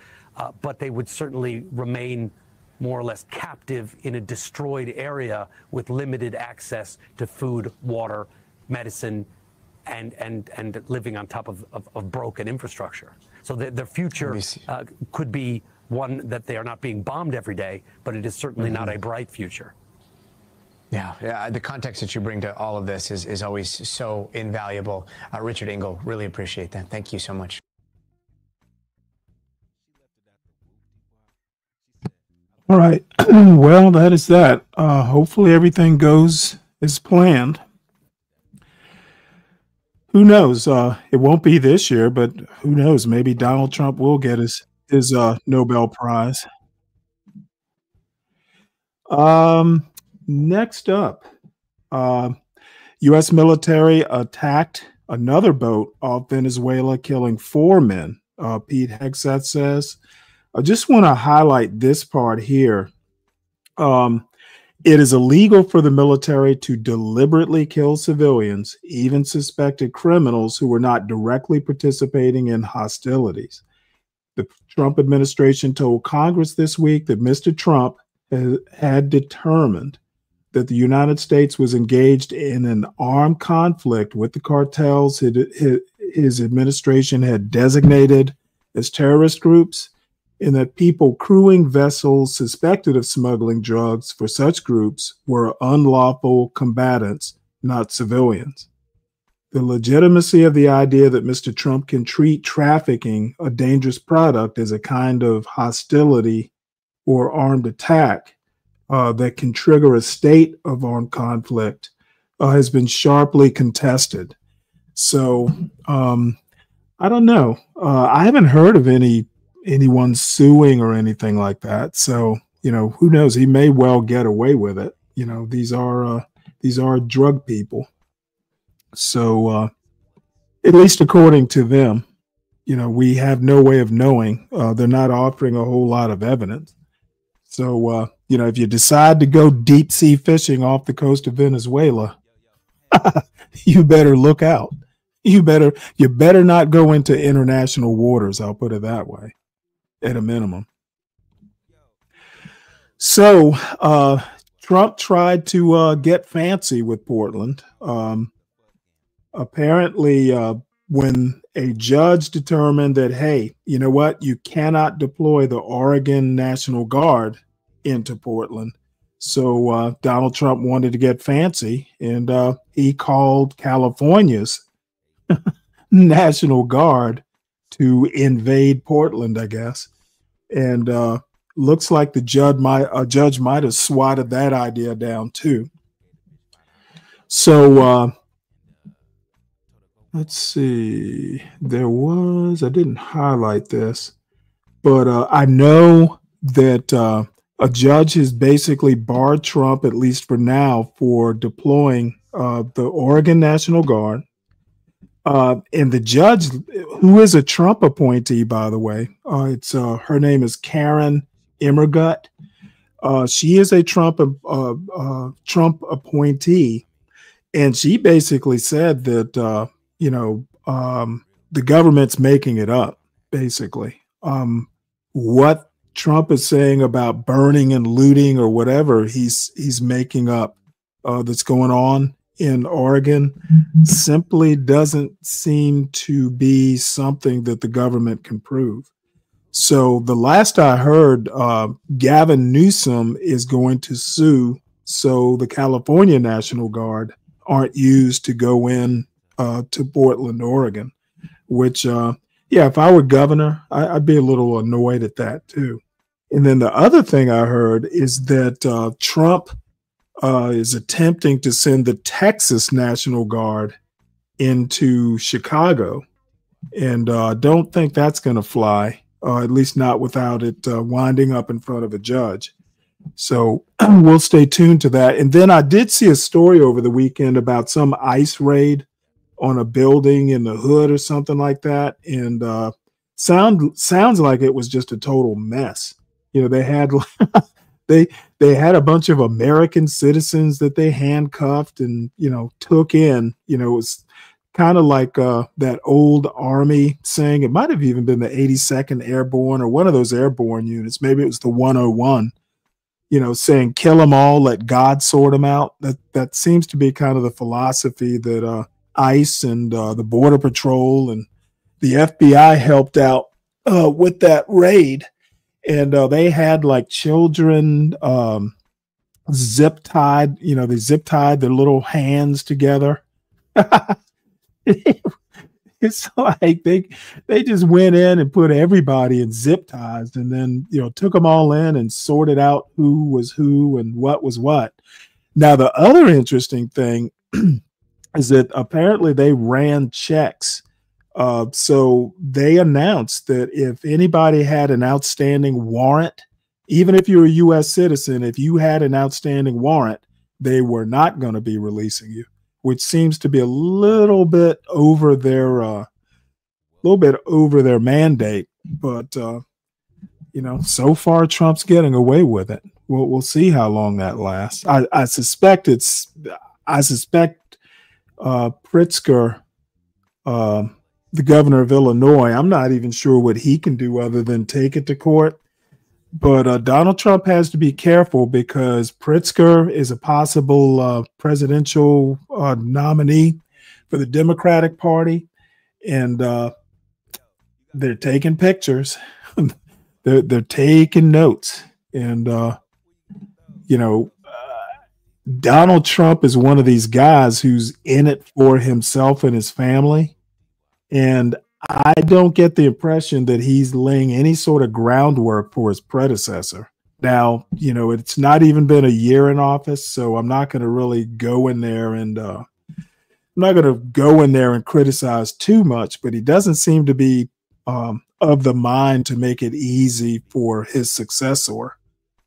but they would certainly remain more or less captive in a destroyed area with limited access to food, water, medicine, and living on top of broken infrastructure. So their future could be one that they are not being bombed every day, but it is certainly not a bright future. Yeah, the context that you bring to all of this is always so invaluable. Richard Engel, really appreciate that. Thank you so much. All right. Well, that is that. Hopefully everything goes as planned. Who knows? It won't be this year, but who knows? Maybe Donald Trump will get his Nobel Prize. Next up, U.S. military attacked another boat off Venezuela, killing 4 men. Pete Hegseth says. I just want to highlight this part here. It is illegal for the military to deliberately kill civilians, even suspected criminals who were not directly participating in hostilities. The Trump administration told Congress this week that Mr. Trump had determined that the United States was engaged in an armed conflict with the cartels his administration had designated as terrorist groups, and that people crewing vessels suspected of smuggling drugs for such groups were unlawful combatants, not civilians. The legitimacy of the idea that Mr. Trump can treat trafficking a dangerous product as a kind of hostility or armed attack that can trigger a state of armed conflict has been sharply contested. So I don't know. I haven't heard of anyone suing or anything like that. So, who knows? He may well get away with it. These are drug people. So, at least according to them, we have no way of knowing. They're not offering a whole lot of evidence. So, if you decide to go deep sea fishing off the coast of Venezuela, you better look out. You better not go into international waters. I'll put it that way. At a minimum. So Trump tried to get fancy with Portland. Apparently, when a judge determined that, hey, you know what, you cannot deploy the Oregon National Guard into Portland. So Donald Trump wanted to get fancy, and he called California's National Guard to invade Portland, I guess. And looks like the judge might have swatted that idea down too. So let's see. I didn't highlight this, but I know that a judge has basically barred Trump, at least for now, for deploying the Oregon National Guard. And the judge, who is a Trump appointee, by the way, her name is Karen Immergut. She is a Trump appointee, and she basically said that the government's making it up. Basically, what Trump is saying about burning and looting or whatever he's making up that's going on in Oregon simply doesn't seem to be something that the government can prove. So the last I heard, Gavin Newsom is going to sue so the California National Guard aren't used to go in to Portland, Oregon, which, if I were governor, I'd be a little annoyed at that too. And then the other thing I heard is that Trump is attempting to send the Texas National Guard into Chicago. And I don't think that's going to fly, at least not without it winding up in front of a judge. So we'll stay tuned to that. And then I did see a story over the weekend about some ICE raid on a building in the hood or something like that. And sounds like it was just a total mess. You know, they had they had a bunch of American citizens that they handcuffed and, you know, took in. You know, it was kind of like that old Army saying, it might have even been the 82nd Airborne or one of those airborne units. Maybe it was the 101, you know, saying, kill them all, let God sort them out. That seems to be kind of the philosophy that ICE and the Border Patrol and the FBI helped out with that raid. And they had like children zip tied, you know, they zip tied their little hands together. It's like they just went in and put everybody in zip ties and then, you know, took them all in and sorted out who was who and what was what. Now, the other interesting thing is that apparently they ran checks. So they announced that if anybody had an outstanding warrant, even if you're a U.S. citizen, if you had an outstanding warrant, they were not going to be releasing you, which seems to be a little bit over their mandate. But you know, so far Trump's getting away with it. We'll see how long that lasts. I suspect Pritzker, the governor of Illinois, I'm not even sure what he can do other than take it to court. But Donald Trump has to be careful because Pritzker is a possible presidential nominee for the Democratic Party. And they're taking pictures. they're taking notes. And, you know, Donald Trump is one of these guys who's in it for himself and his family. And I don't get the impression that he's laying any sort of groundwork for his predecessor. Now, you know, it's not even been a year in office, so I'm not going to really go in there and criticize too much, but he doesn't seem to be of the mind to make it easy for his successor,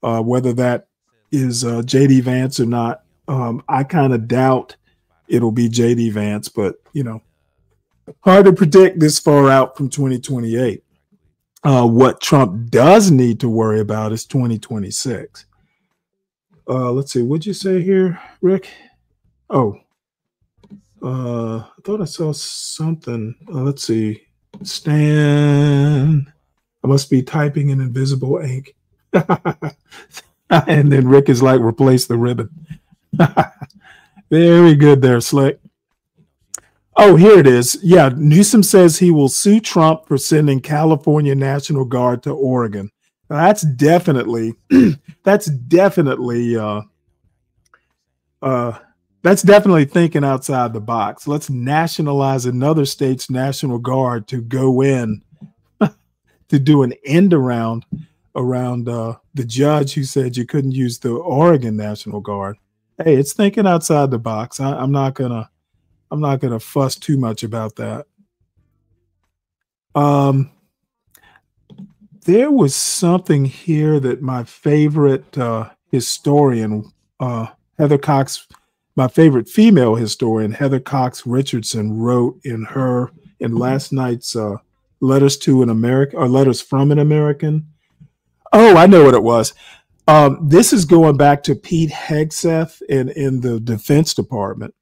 whether that is J.D. Vance or not. I kind of doubt it'll be J.D. Vance, but, you know, hard to predict this far out from 2028. What Trump does need to worry about is 2026. Let's see. What'd you say here, Rick? Oh, I thought I saw something. Let's see. Stan. I must be typing in invisible ink. And then Rick is like, replace the ribbon. Very good there, Slick. Oh, here it is. Yeah, Newsom says he will sue Trump for sending California National Guard to Oregon. Now, that's definitely thinking outside the box. Let's nationalize another state's National Guard to go in to do an end around the judge who said you couldn't use the Oregon National Guard. Hey, it's thinking outside the box. I'm not gonna fuss too much about that. There was something here that my favorite historian, Heather Cox, my favorite female historian, Heather Cox Richardson, wrote in last night's Letters from an American. Oh, I know what it was. This is going back to Pete Hegseth in the Defense Department.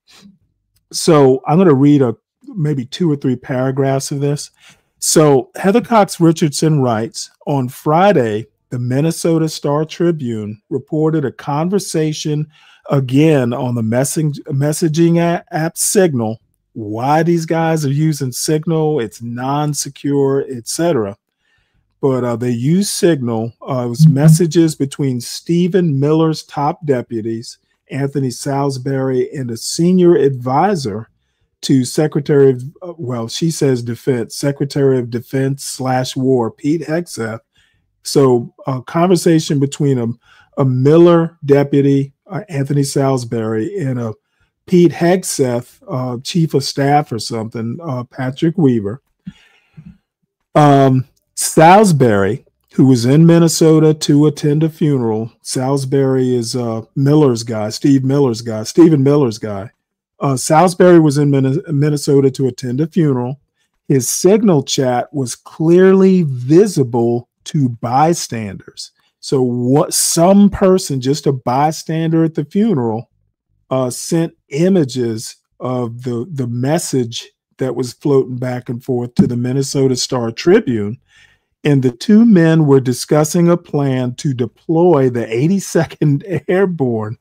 So I'm going to read maybe 2 or 3 paragraphs of this. So Heather Cox Richardson writes, on Friday, the Minnesota Star Tribune reported a conversation again on the messaging app Signal. Why these guys are using Signal, it's non-secure, etc. But they use Signal. It was messages between Stephen Miller's top deputies, Anthony Salisbury, and a senior advisor to Secretary of, Secretary of Defense /War, Pete Hegseth, So a conversation between a Miller deputy, Anthony Salisbury, and a Pete Hegseth, chief of staff or something, Patrick Weaver. Salisbury, who was in Minnesota to attend a funeral. Salisbury is Miller's guy, Stephen Miller's guy. Salisbury was in Minnesota to attend a funeral. His signal chat was clearly visible to bystanders. So what some person, just a bystander at the funeral, sent images of the message that was floating back and forth to the Minnesota Star Tribune. And the two men were discussing a plan to deploy the 82nd Airborne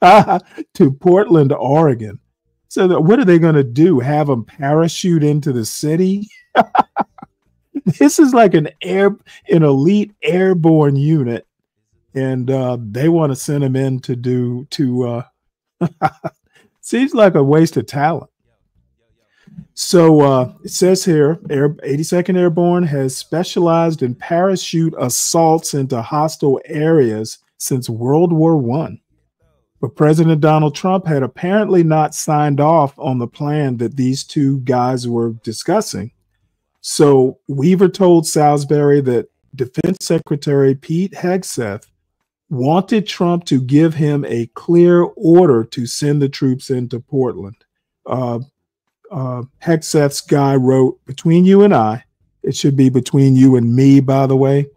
to Portland, Oregon. So what are they going to do? Have them parachute into the city? This is like an elite airborne unit, and they want to send them in to seems like a waste of talent. So it says here, 82nd Airborne has specialized in parachute assaults into hostile areas since World War I. But President Donald Trump had apparently not signed off on the plan that these two guys were discussing. So Weaver told Salisbury that Defense Secretary Pete Hegseth wanted Trump to give him a clear order to send the troops into Portland. Hegseth's guy wrote, "Between you and I," it should be between you and me, by the way,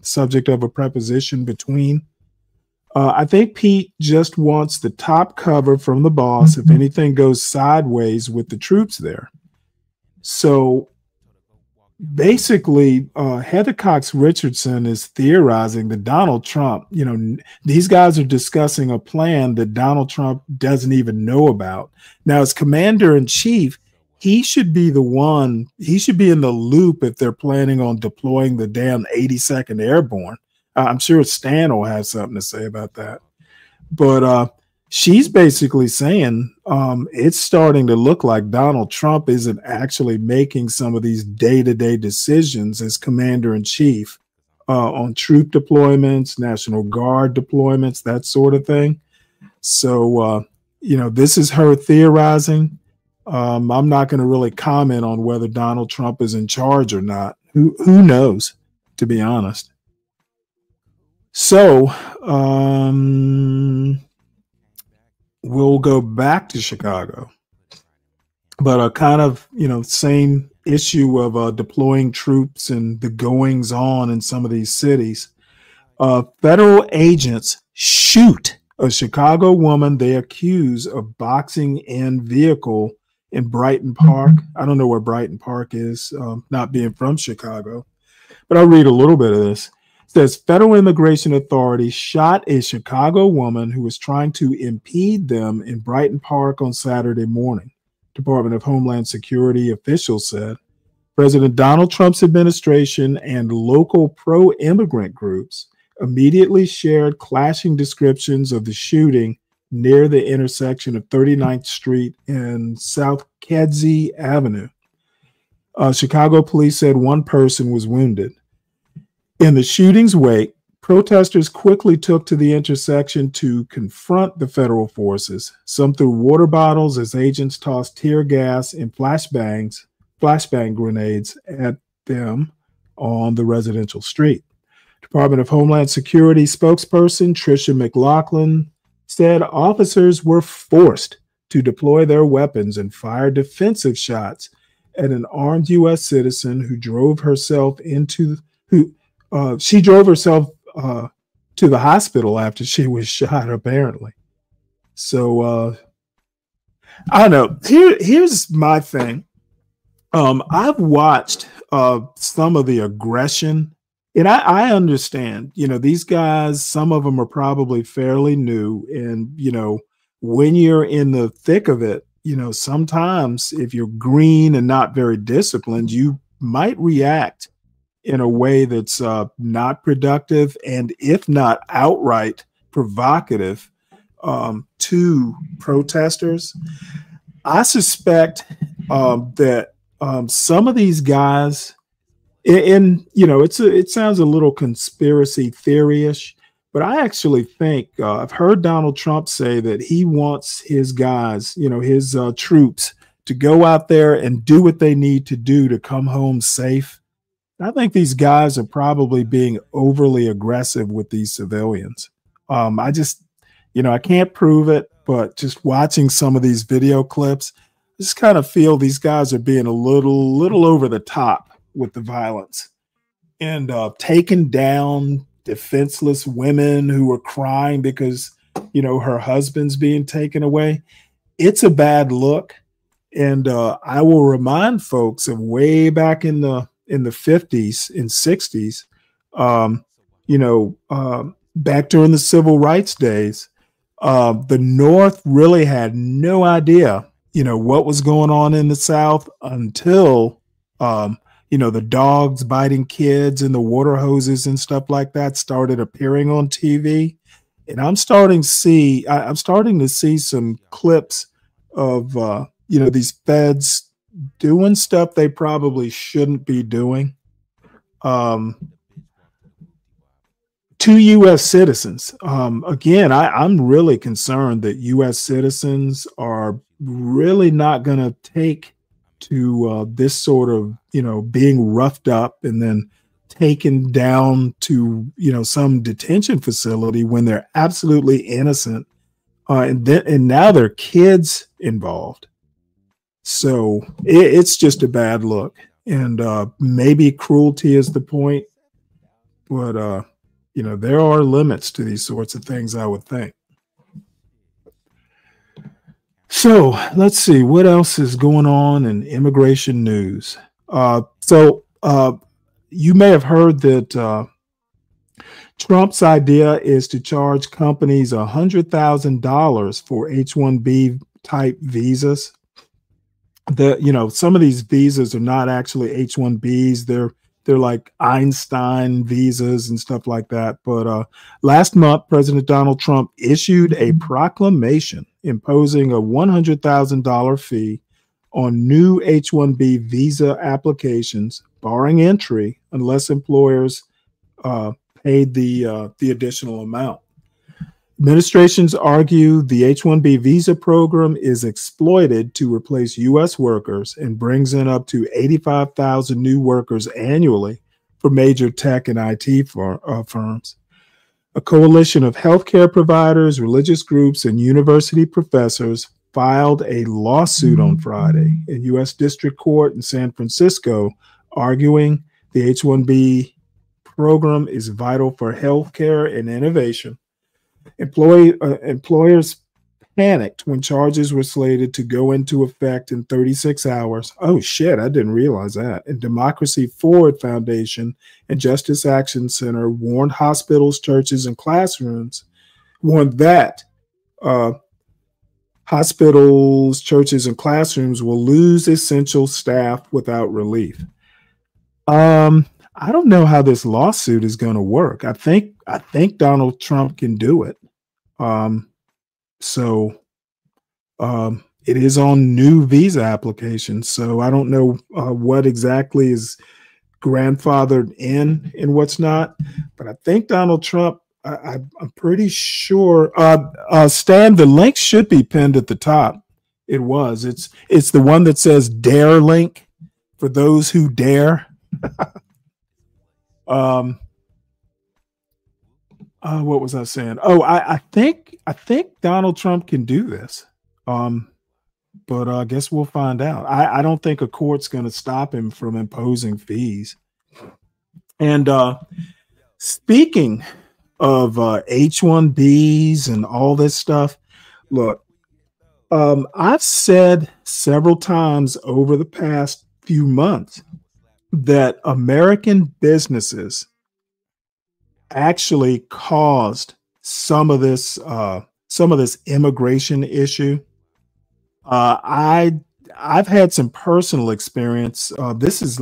subject of a preposition, between. I think Pete just wants the top cover from the boss if anything goes sideways with the troops there. So basically, Heather Cox Richardson is theorizing that Donald Trump, these guys are discussing a plan that Donald Trump doesn't even know about. Now, as commander in chief, he should be he should be in the loop if they're planning on deploying the damn 82nd Airborne. I'm sure Stan will have something to say about that. But she's basically saying it's starting to look like Donald Trump isn't actually making some of these day-to-day decisions as commander-in-chief on troop deployments, National Guard deployments, that sort of thing. So, this is her theorizing. I'm not going to really comment on whether Donald Trump is in charge or not. Who knows, to be honest. So, we'll go back to Chicago, but a kind of, same issue of deploying troops and the goings on in some of these cities. Federal agents shoot a Chicago woman they accuse of boxing in vehicle in Brighton Park. I don't know where Brighton Park is, not being from Chicago, but I'll read a little bit of this. Says federal immigration authorities shot a Chicago woman who was trying to impede them in Brighton Park on Saturday morning. Department of Homeland Security officials said President Donald Trump's administration and local pro-immigrant groups immediately shared clashing descriptions of the shooting near the intersection of 39th Street and South Kedzie Avenue. Chicago police said one person was wounded. In the shooting's wake, protesters quickly took to the intersection to confront the federal forces. Some threw water bottles as agents tossed tear gas and flashbang grenades at them on the residential street. Department of Homeland Security spokesperson Tricia McLaughlin said officers were forced to deploy their weapons and fire defensive shots at an armed U.S. citizen who drove herself she drove herself to the hospital after she was shot, apparently. So, I don't know. Here's my thing. I've watched some of the aggression, and I understand, these guys, some of them are probably fairly new. And, when you're in the thick of it, sometimes if you're green and not very disciplined, you might react in a way that's not productive and, if not outright provocative, to protesters. I suspect that some of these guys and you know, it sounds a little conspiracy theory-ish, but I actually think I've heard Donald Trump say that he wants his guys, you know, his troops to go out there and do what they need to do to come home safe. I think these guys are probably being overly aggressive with these civilians. I just, you know, I can't prove it, but just watching some of these video clips, I just kind of feel these guys are being a little over the top with the violence and taking down defenseless women who are crying because, you know, her husband's being taken away. It's a bad look. And I will remind folks of way back in the 50s and 60s, you know, back during the civil rights days, the North really had no idea, you know, what was going on in the South until, you know, the dogs biting kids and the water hoses and stuff like that started appearing on TV. And I'm starting to see some clips of, you know, these feds doing stuff they probably shouldn't be doing to U.S. citizens. Again, I'm really concerned that U.S. citizens are really not going to take to this sort of, you know, being roughed up and then taken down to, you know, some detention facility when they're absolutely innocent. And now there are kids involved. So it's just a bad look. And maybe cruelty is the point. But, you know, there are limits to these sorts of things, I would think. So let's see what else is going on in immigration news. So you may have heard that Trump's idea is to charge companies $100,000 for H-1B type visas. You know, some of these visas are not actually H-1Bs. They're like Einstein visas and stuff like that. But last month, President Donald Trump issued a proclamation imposing a $100,000 fee on new H-1B visa applications, barring entry, unless employers paid the additional amount. Administrations argue the H-1B visa program is exploited to replace U.S. workers and brings in up to 85,000 new workers annually for major tech and IT firms. A coalition of healthcare providers, religious groups, and university professors filed a lawsuit on Friday in U.S. District Court in San Francisco, arguing the H-1B program is vital for healthcare and innovation. Employers panicked when charges were slated to go into effect in 36 hours. Oh, shit, I didn't realize that. And Democracy Forward Foundation and Justice Action Center warned hospitals, churches, and classrooms, hospitals, churches, and classrooms will lose essential staff without relief. I don't know how this lawsuit is going to work. I think Donald Trump can do it. It is on new visa applications. So I don't know what exactly is grandfathered in and what's not. But I think Donald Trump, I'm pretty sure. Stan, the link should be pinned at the top. It was. It's the one that says "Dare" link for those who dare. What was I saying? Oh, I think Donald Trump can do this. But I guess we'll find out. I don't think a court's going to stop him from imposing fees. And speaking of H-1Bs and all this stuff, look, I've said several times over the past few months that American businesses actually caused some of this immigration issue. I've had some personal experience. This is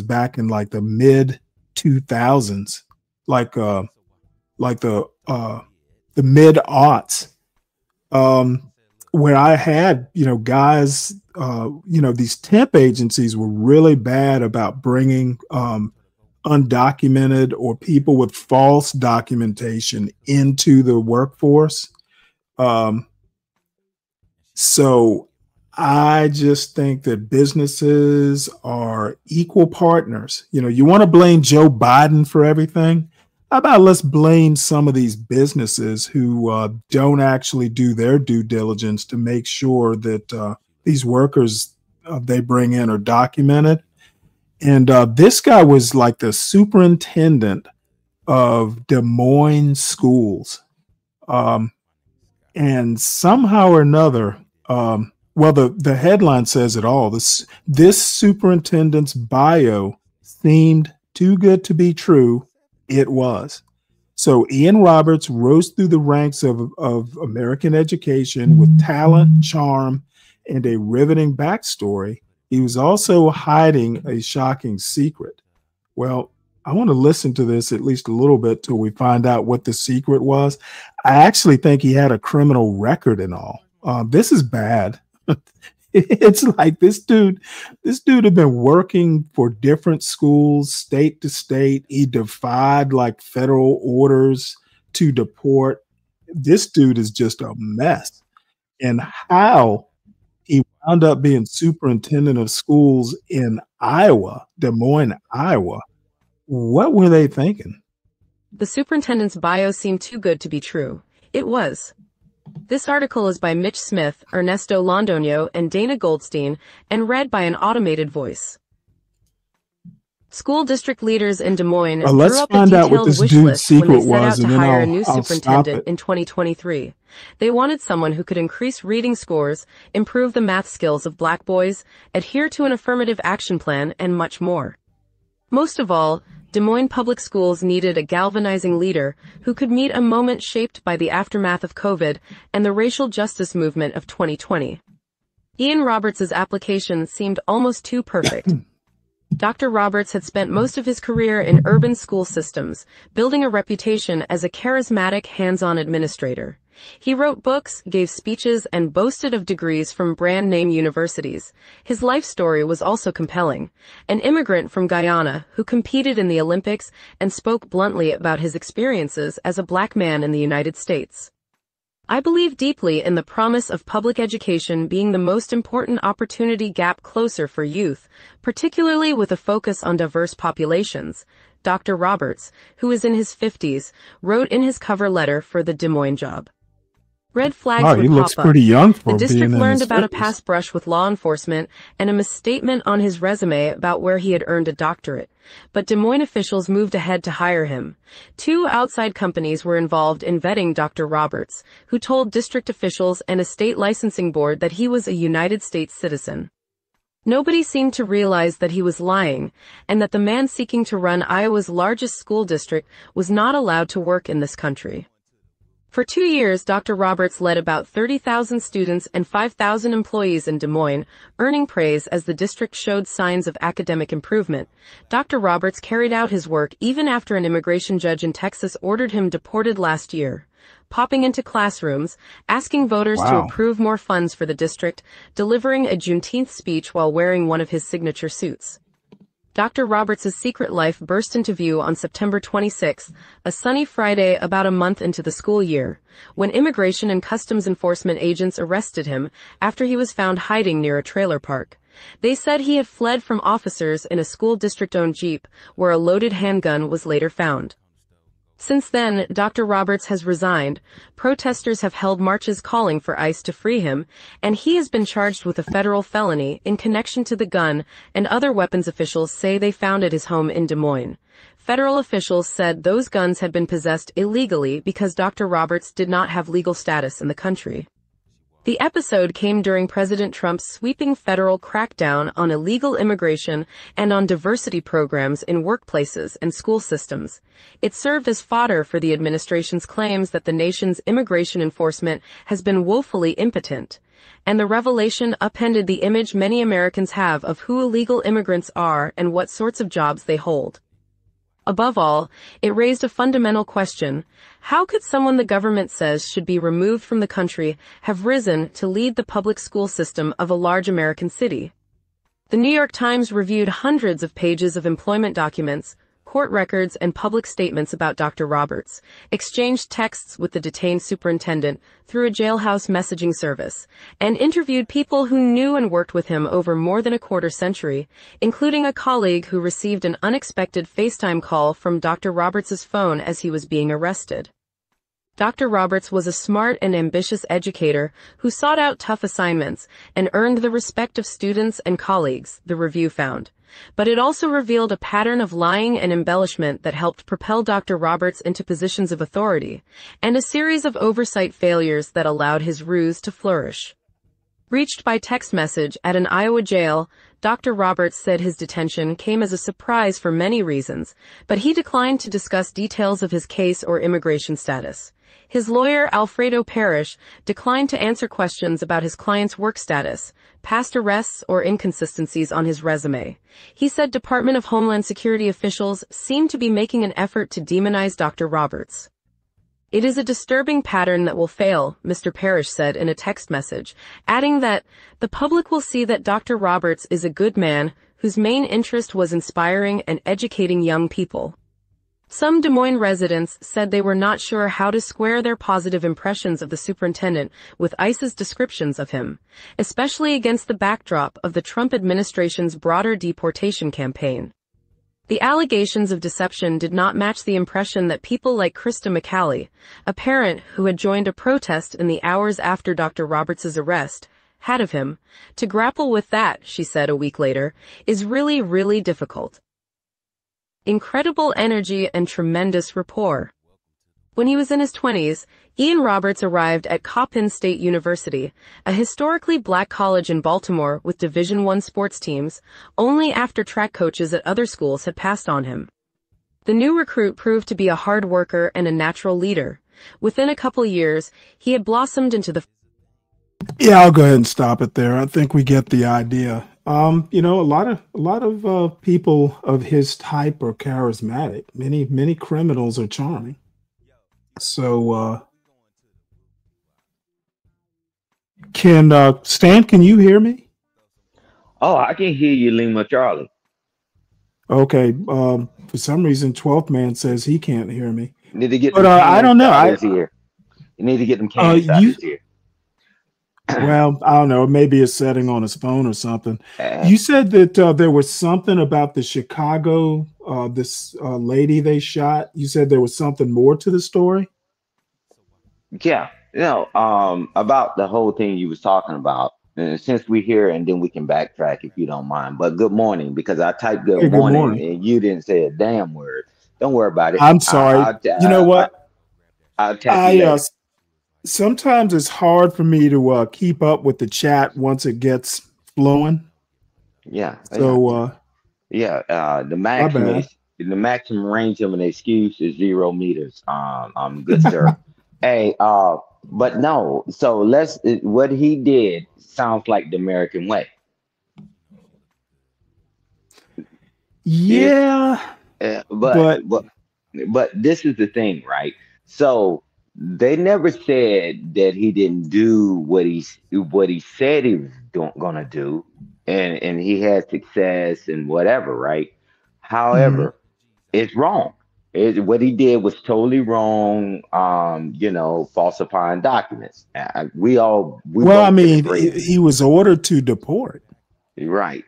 back in like the mid 2000s, like the mid aughts, where I had, guys these temp agencies were really bad about bringing undocumented or people with false documentation into the workforce. So I just think that businesses are equal partners. You want to blame Joe Biden for everything? How about let's blame some of these businesses who don't actually do their due diligence to make sure that these workers they bring in are documented. And this guy was like the superintendent of Des Moines schools. And somehow or another, the headline says it all. This superintendent's bio seemed too good to be true. It was. So Ian Roberts rose through the ranks of American education with talent, charm, and a riveting backstory. He was also hiding a shocking secret. Well, I want to listen to this at least a little bit till we find out what the secret was. I actually think he had a criminal record and all. This is bad. It's like this dude had been working for different schools, state to state. He defied like federal orders to deport. This dude is just a mess. And how he wound up being superintendent of schools in Iowa, Des Moines, Iowa. What were they thinking? The superintendent's bio seemed too good to be true. It was. This article is by Mitch Smith, Ernesto Londoño, and Dana Goldstein, and read by an automated voice. School district leaders in Des Moines drew up a detailed wish list when they set out to hire a new superintendent in 2023. They wanted someone who could increase reading scores, improve the math skills of Black boys, adhere to an affirmative action plan, and much more. Most of all, Des Moines Public Schools needed a galvanizing leader who could meet a moment shaped by the aftermath of COVID and the racial justice movement of 2020. Ian Roberts' application seemed almost too perfect. Dr. Roberts had spent most of his career in urban school systems, building a reputation as a charismatic, hands-on administrator. He wrote books, gave speeches, and boasted of degrees from brand-name universities. His life story was also compelling. An immigrant from Guyana who competed in the Olympics and spoke bluntly about his experiences as a Black man in the United States. I believe deeply in the promise of public education being the most important opportunity gap closer for youth, particularly with a focus on diverse populations. Dr. Roberts, who is in his 50s, wrote in his cover letter for the Des Moines job. Red flags would he looks pop pretty up. young for The district being in learned his about a 50s. past brush with law enforcement and a misstatement on his resume about where he had earned a doctorate. But Des Moines officials moved ahead to hire him. 2 outside companies were involved in vetting Dr. Roberts, who told district officials and a state licensing board that he was a United States citizen. Nobody seemed to realize that he was lying, and that the man seeking to run Iowa's largest school district was not allowed to work in this country. For 2 years, Dr. Roberts led about 30,000 students and 5,000 employees in Des Moines, earning praise as the district showed signs of academic improvement. Dr. Roberts carried out his work even after an immigration judge in Texas ordered him deported last year. Popping into classrooms, asking voters to approve more funds for the district, delivering a Juneteenth speech while wearing one of his signature suits. Dr. Roberts' secret life burst into view on September 26, a sunny Friday about a month into the school year, when Immigration and Customs Enforcement agents arrested him after he was found hiding near a trailer park. They said he had fled from officers in a school district-owned Jeep, where a loaded handgun was later found. Since then, Dr. Roberts has resigned. Protesters have held marches calling for ICE to free him, and he has been charged with a federal felony in connection to the gun and other weapons officials say they found at his home in Des Moines. Federal officials said those guns had been possessed illegally because Dr. Roberts did not have legal status in the country. The episode came during President Trump's sweeping federal crackdown on illegal immigration and on diversity programs in workplaces and school systems. It served as fodder for the administration's claims that the nation's immigration enforcement has been woefully impotent. And the revelation upended the image many Americans have of who illegal immigrants are and what sorts of jobs they hold. Above all, it raised a fundamental question. How could someone the government says should be removed from the country have risen to lead the public school system of a large American city? The New York Times reviewed hundreds of pages of employment documents, court records, and public statements about Dr. Roberts, exchanged texts with the detained superintendent through a jailhouse messaging service, and interviewed people who knew and worked with him over more than a quarter century, including a colleague who received an unexpected FaceTime call from Dr. Roberts' phone as he was being arrested. Dr. Roberts was a smart and ambitious educator who sought out tough assignments and earned the respect of students and colleagues, the review found. But it also revealed a pattern of lying and embellishment that helped propel Dr. Roberts into positions of authority, and a series of oversight failures that allowed his ruse to flourish. Reached by text message at an Iowa jail, Dr. Roberts said his detention came as a surprise for many reasons, but he declined to discuss details of his case or immigration status. His lawyer, Alfredo Parrish, declined to answer questions about his client's work status, past arrests, or inconsistencies on his resume. He said Department of Homeland Security officials seemed to be making an effort to demonize Dr. Roberts. It is a disturbing pattern that will fail, Mr. Parrish said in a text message, adding that the public will see that Dr. Roberts is a good man whose main interest was inspiring and educating young people. Some Des Moines residents said they were not sure how to square their positive impressions of the superintendent with ICE's descriptions of him, especially against the backdrop of the Trump administration's broader deportation campaign. The allegations of deception did not match the impression that people like Krista McCallie, a parent who had joined a protest in the hours after Dr. Roberts' arrest, had of him. To grapple with that, she said a week later, is really, really difficult. Incredible energy and tremendous rapport. When he was in his 20s, Ian Roberts arrived at Coppin State University, a historically black college in Baltimore with Division I sports teams, only after track coaches at other schools had passed on him. The new recruit proved to be a hard worker and a natural leader. Within a couple years, he had blossomed into the... Yeah, I'll go ahead and stop it there. I think we get the idea. A lot of people of his type are charismatic. Many criminals are charming. So, Stan, can you hear me? Oh, I can hear you, Lima Charlie. Okay. For some reason, 12th man says he can't hear me. You need to get but I don't know. You need to get them cans out of his ear. Well, I don't know. Maybe a setting on his phone or something. You said that there was something about the Chicago, this lady they shot. You said there was something more to the story? Yeah. About the whole thing you was talking about. Since we're here, and then we can backtrack if you don't mind. But good morning, because I typed good morning and you didn't say a damn word. Don't worry about it. I'm sorry. You know what? I'll text you later. Sometimes it's hard for me to keep up with the chat once it gets flowing. Yeah. So the maximum range of an excuse is 0 meters. Good sir. Hey, but no. So what he did sounds like the American way. Yeah. But this is the thing, right? So they never said that he didn't do what he said he was gonna do, and he had success and whatever, right? However, it's wrong. What he did was totally wrong. Falsifying documents. He was ordered to deport. Right.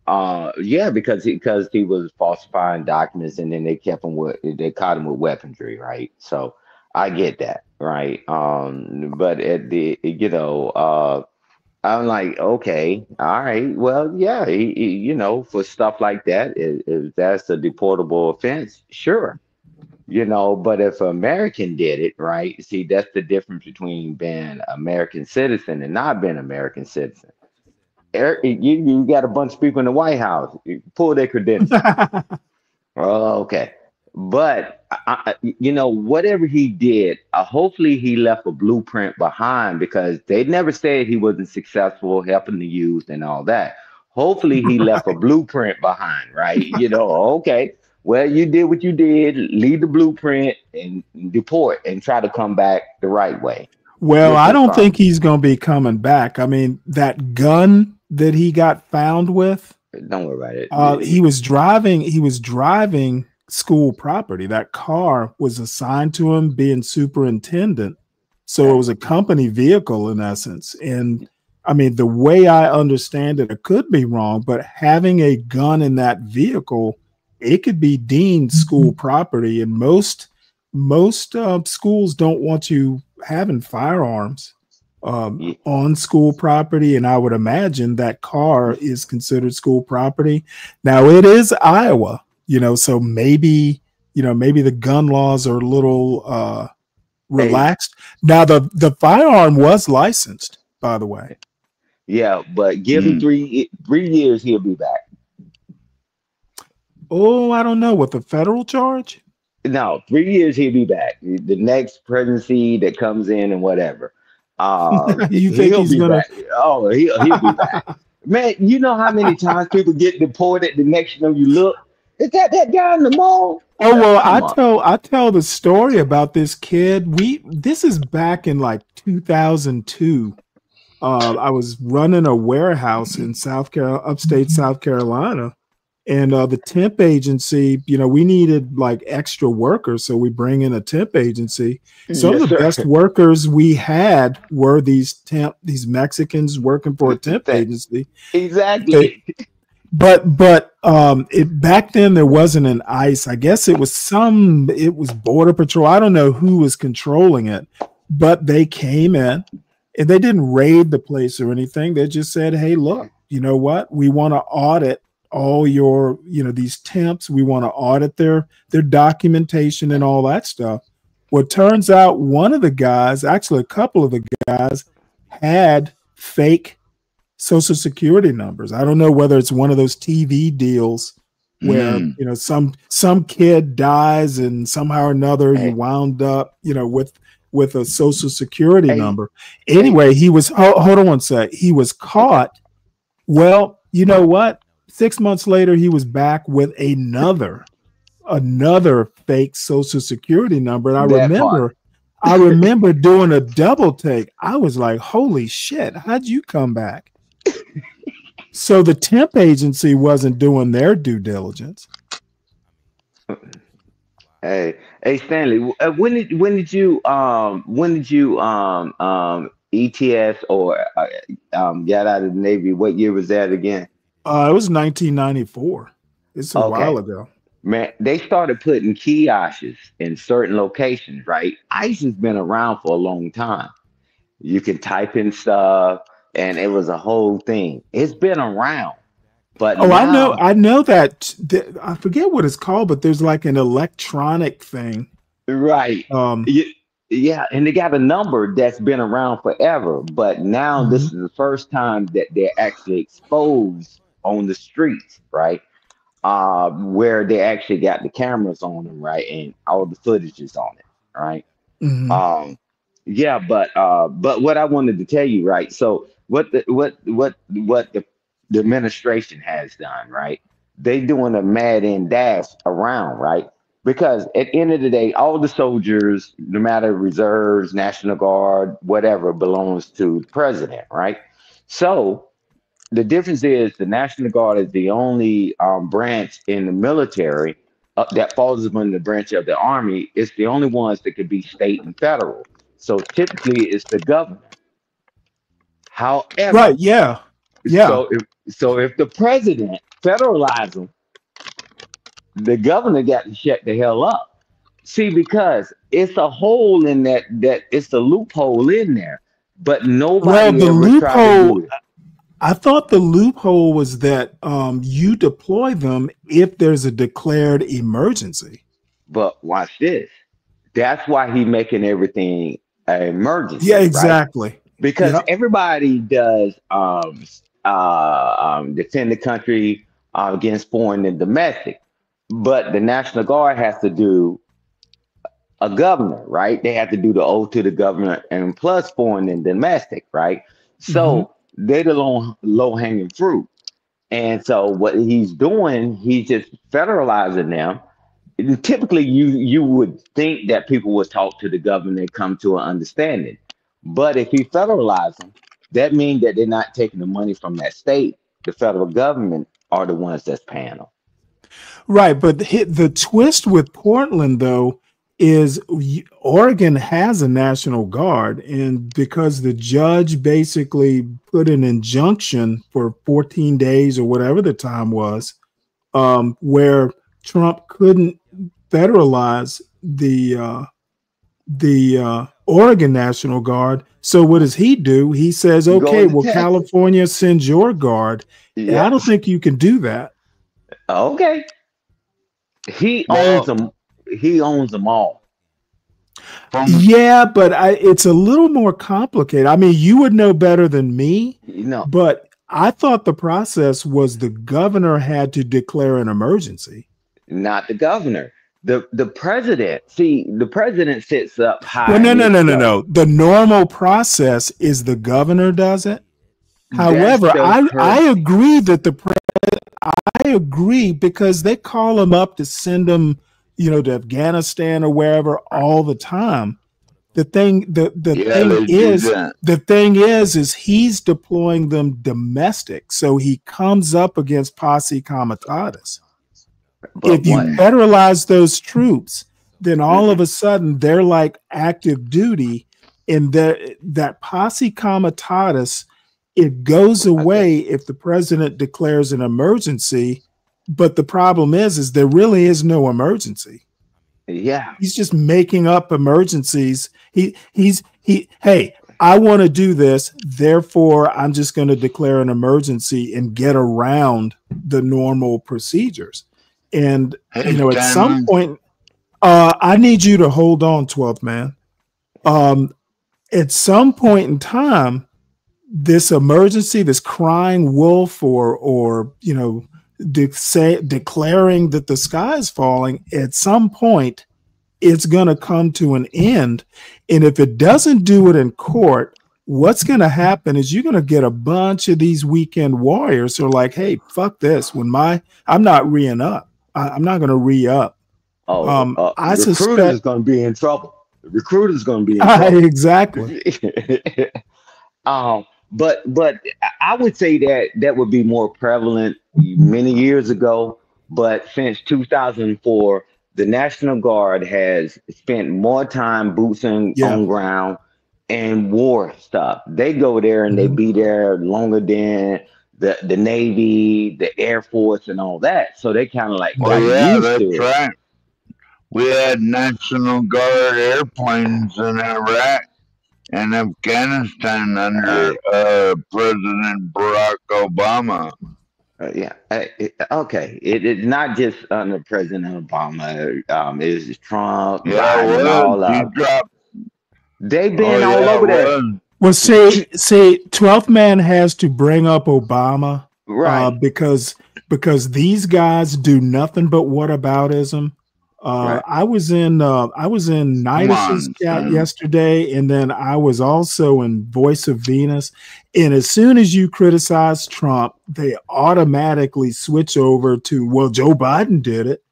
Because he was falsifying documents, and then they caught him with weaponry, right? So I get that, right? But at the I'm like, okay, all right, well, yeah, for stuff like that, if that's a deportable offense, sure, But if an American did it, right? See, that's the difference between being an American citizen and not being an American citizen. You got a bunch of people in the White House. Pull their credentials. Okay. But, whatever he did, hopefully he left a blueprint behind, because they never said he wasn't successful helping the youth and all that. Hopefully he left a blueprint behind, right? Okay. Well, you did what you did. Leave the blueprint and deport and try to come back the right way. Well, I don't think he's going to be coming back. I mean, that gun that he got found with. Don't worry about it. He was driving school property. That car was assigned to him being superintendent. So it was a company vehicle in essence. And I mean, the way I understand it, it could be wrong, but having a gun in that vehicle, it could be deemed school property. And most schools don't want you having firearms on school property. And I would imagine that car is considered school property. Now it is Iowa, so maybe the gun laws are a little relaxed. Now the firearm was licensed, by the way. Yeah, but give him 3 years, he'll be back. Oh, I don't know. With a federal charge? No, 3 years he'll be back. The next presidency that comes in and whatever. You think he's gonna? Back. Oh, he'll be back. Man, you know how many times people get deported? The next you look, is that guy in the mall? Oh well, I tell the story about this kid. This is back in like 2002. I was running a warehouse in upstate South Carolina, and the temp agency, we needed like extra workers, so we bring in a temp agency. Some of the best workers we had were these Mexicans working for a temp agency. Exactly. But back then there wasn't an ICE. I guess it was Border Patrol. I don't know who was controlling it, but they came in. And they didn't raid the place or anything. They just said, hey, look, you know what? We want to audit all your, these temps. We want to audit their documentation and all that stuff. Well, it turns out one of the guys, actually a couple of the guys, had fake Social Security numbers. I don't know whether it's one of those TV deals where, some kid dies and somehow or another you wound up, with a Social Security number. Anyway, he was, hold on one sec. He was caught. Well, you know what? 6 months later, he was back with another fake Social Security number. And I remember doing a double take. I was like, holy shit, how'd you come back? So the temp agency wasn't doing their due diligence. Hey, Stanley, when did you ETS or get out of the Navy? What year was that again? It was 1994. It's a while ago. Man, they started putting kiosks in certain locations, right? ICE has been around for a long time. You can type in stuff, and it was a whole thing. It's been around. But I know that I forget what it's called, but there's like an electronic thing. Right. Yeah, and they got a number that's been around forever, but now this is the first time that they're actually exposed on the streets, right? Where they actually got the cameras on them, right, and all the footage is on it, right? Yeah, but what I wanted to tell you, right? So what the administration has done, right? They doing a mad in dash around, right? Because at the end of the day, all the soldiers, no matter reserves, National Guard, whatever, belongs to the president, right? So the difference is the National Guard is the only branch in the military that falls under the branch of the Army. It's the only ones that could be state and federal. So typically it's the governor. However, right, yeah. So if the president federalizes them, the governor got to shut the hell up. See, because it's a hole in that it's a loophole in there, but nobody ever tried to do it. I thought the loophole was that you deploy them if there's a declared emergency. But watch this. That's why he's making everything an emergency. Yeah, exactly. Right? Because everybody does defend the country against foreign and domestic. But the National Guard has to do a governor, right? They have to do the oath to the governor and plus foreign and domestic, right? So they're the low hanging fruit. And so what he's doing, he's just federalizing them typically you would think that people would talk to the government and come to an understanding. But if he federalized them, that means that they're not taking the money from that state. The federal government are the ones that's paying them. Right, but the twist with Portland, though, is Oregon has a National Guard, and because the judge basically put an injunction for 14 days or whatever the time was, where Trump couldn't federalize the Oregon National Guard. So what does he do? He says, okay, well, Texas. California sends your guard. Yes. I don't think you can do that. Okay. He owns them. He owns them all. Yeah, but it's a little more complicated. I mean, you would know better than me. No. But I thought the process was the governor had to declare an emergency. Not the governor. The president. See, the president sits up high. Well, no. The normal process is the governor does it. However, I agree that I agree because they call him up to send him, to Afghanistan or wherever all the time. The thing is he's deploying them domestic, so he comes up against posse comitatus. But if you federalize those troops, then all of a sudden they're like active duty, and that posse comitatus, it goes away if the president declares an emergency. But the problem is there really is no emergency. Yeah. He's just making up emergencies. Hey, I want to do this, therefore I'm just going to declare an emergency and get around the normal procedures. And at some point, I need you to hold on, 12th man. At some point in time, this emergency, this crying wolf, or declaring that the sky is falling, at some point it's going to come to an end. And if it doesn't do it in court, what's going to happen is you're going to get a bunch of these weekend warriors who are like, hey, fuck this. I'm not re-ing up. I'm not going to re-up. I suspect is going to be in trouble. The recruiter's going to be in trouble. Exactly. But I would say that would be more prevalent many years ago. But since 2004, the National Guard has spent more time boots on ground and war stuff. They go there and they be there longer than the Navy, the Air Force, and all that. So they kind of like that's right. We had National Guard airplanes in Iraq and Afghanistan under President Barack Obama. Okay. It's not just under President Obama. It was Trump, Biden, all of they've been all over there. Well, see, 12th man has to bring up Obama, right? Because these guys do nothing but whataboutism. I was in Nidus's chat yesterday, and then I was also in Voice of Venus. And as soon as you criticize Trump, they automatically switch over to, well, Joe Biden did it.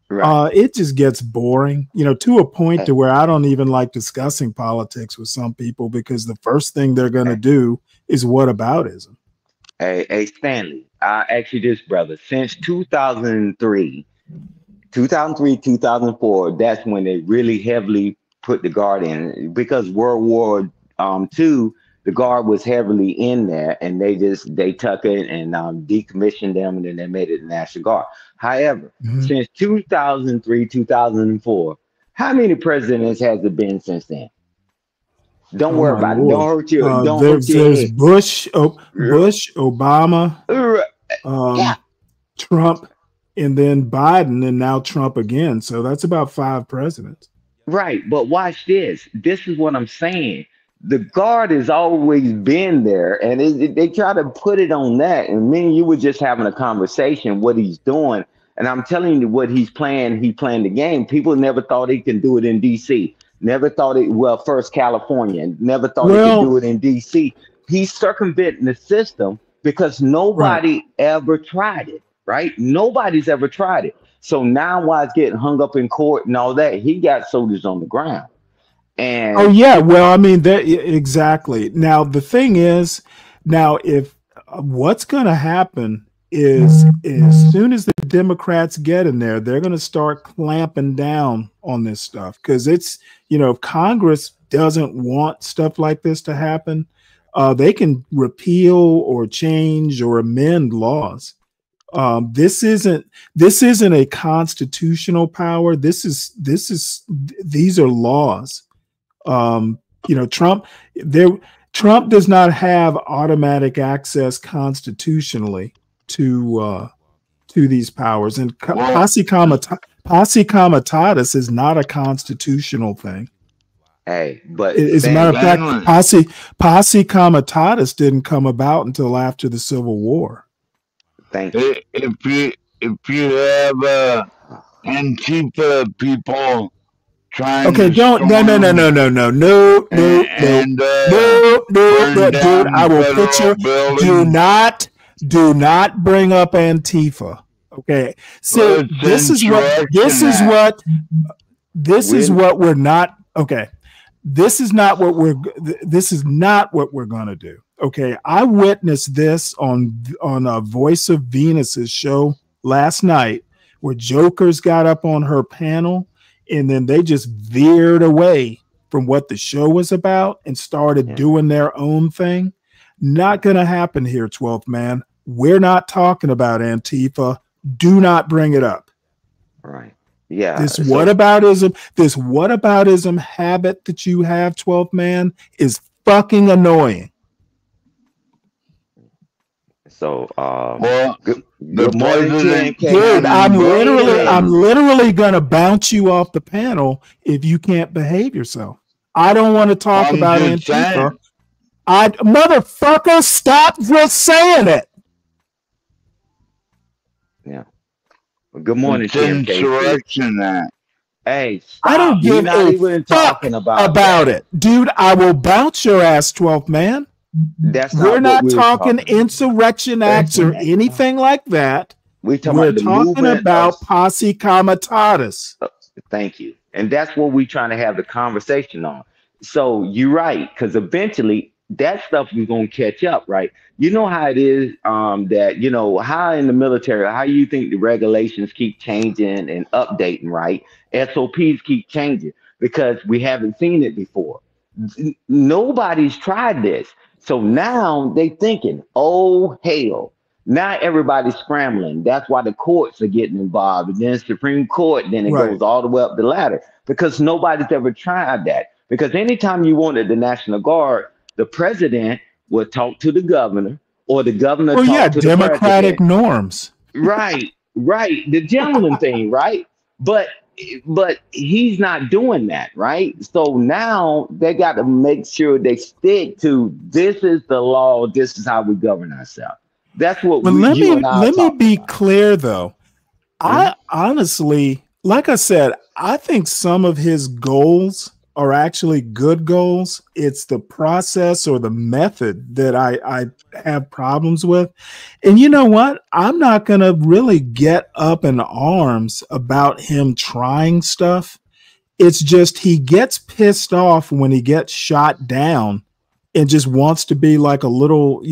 Right. It just gets boring, to a point to where I don't even like discussing politics with some people, because the first thing they're going to do is whataboutism. Hey, Stanley, I ask you this, brother. Since 2003, 2004, that's when they really heavily put the Guard in, because World War II, the Guard was heavily in there, and they took it and decommissioned them, and then they made it the National Guard. However, since 2003, 2004, how many presidents has it been since then? Don't worry about it. Don't hurt you. There's Bush, Obama, Trump, and then Biden, and now Trump again. So that's about 5 presidents. Right. But watch this. This is what I'm saying. The Guard has always been there, and they try to put it on that. And me and you were just having a conversation, what he's doing. And I'm telling you what he's playing. He playing the game. People never thought he can do it in D.C. Never thought it. Well, first California. Never thought he could do it in D.C. He's circumventing the system because nobody ever tried it. Right? Nobody's ever tried it. So now while it's getting hung up in court and all that, he got soldiers on the ground. And oh yeah, well, I mean that exactly. Now the thing is, now if what's going to happen is as soon as the Democrats get in there, they're going to start clamping down on this stuff because it's, you know, if Congress doesn't want stuff like this to happen, they can repeal or change or amend laws. This isn't a constitutional power. These are laws. You know, Trump does not have automatic access constitutionally to these powers, and posse comitatus is not a constitutional thing. Hey, but as a matter of fact, posse comitatus didn't come about until after the Civil War. Thank you. If you have Antifa people trying okay, to don't no, dude, I will put you. Do not bring up Antifa. Okay, so this is what we're not. Okay, this is not what we're going to do. Okay, I witnessed this on a Voice of Venus's show last night, where Jokers got up on her panel, and then they just veered away from what the show was about and started doing their own thing. Not going to happen here, 12th man. We're not talking about Antifa. Do not bring it up. Right. Yeah. This whataboutism habit that you have, 12th man, is fucking annoying. So, good morning, dude. I'm literally gonna bounce you off the panel if you can't behave yourself. I don't want to talk about Antifa. Motherfucker, stop just saying it. Yeah. Well, good morning, insurrection. Hey, stop. I don't give a fuck about it, dude. I will bounce your ass, 12th man. We're not talking insurrection acts or anything like that. We're talking about posse comitatus. Thank you. And that's what we're trying to have the conversation on. So you're right, because eventually that stuff is going to catch up, right? You know how it is that, you know, how in the military, how you think the regulations keep changing and updating, right? SOPs keep changing because we haven't seen it before. Nobody's tried this. So now they thinking, oh, hell, now everybody's scrambling. That's why the courts are getting involved. And then Supreme Court, then it goes all the way up the ladder because nobody's ever tried that. Because anytime you wanted the National Guard, the president would talk to the governor or the governor talk to the democratic president. norms. Right. The gentleman thing, right? But he's not doing that, right? So now they got to make sure they stick to this is the law, this is how we govern ourselves. That's what let me be clear though. I honestly, like I said, I think some of his goals are actually good goals. It's the process or the method that I have problems with. And you know what? I'm not going to really get up in arms about him trying stuff. It's just he gets pissed off when he gets shot down and just wants to be like a little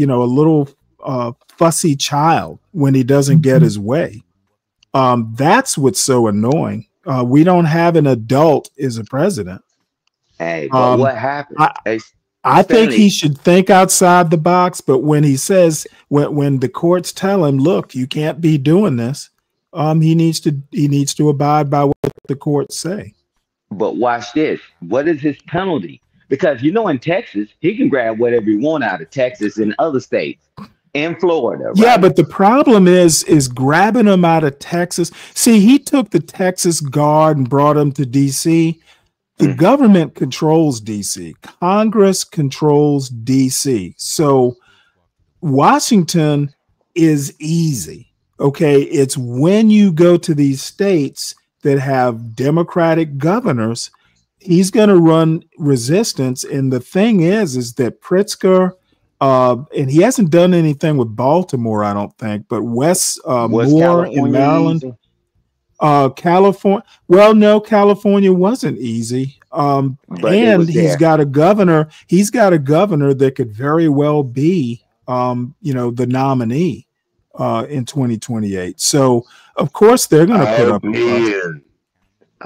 fussy child when he doesn't get his way. That's what's so annoying. We don't have an adult as a president. Hey, but what happened? I think he should think outside the box. But when he says, when the courts tell him, look, you can't be doing this, he needs to abide by what the courts say. But watch this. What is his penalty? Because you know, in Texas, he can grab whatever he wants out of Texas and other states. In Florida, right? Yeah, but the problem is grabbing them out of Texas. See, he took the Texas Guard and brought them to DC. The government controls DC. Congress controls DC. So Washington is easy. Okay. It's when you go to these states that have Democratic governors, he's going to run resistance. And the thing is that Pritzker, and he hasn't done anything with Baltimore, I don't think, but West Moore in Maryland. California. Well, no, California wasn't easy. But And he's got a governor. He's got a governor that could very well be, the nominee in 2028. So, of course, they're going to put up a fight.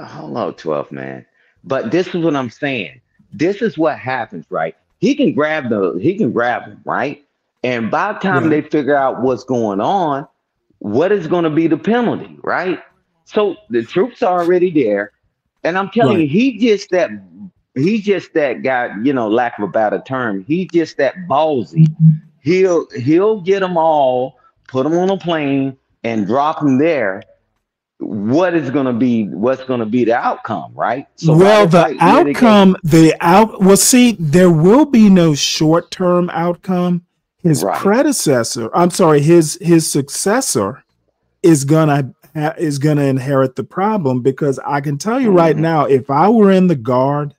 Hold on, 12 man. But this is what I'm saying. This is what happens, right? He can grab them, right? And by the time they figure out what's going on, what is going to be the penalty, right? So the troops are already there, and I'm telling you, he's just that guy. Lack of a better term, he's just that ballsy. He'll get them all, put them on a plane, and drop them there. What's going to be the outcome, right? So well, the outcome, see, there will be no short-term outcome. His predecessor, his successor is gonna inherit the problem, because I can tell you right now, if I were in the Guard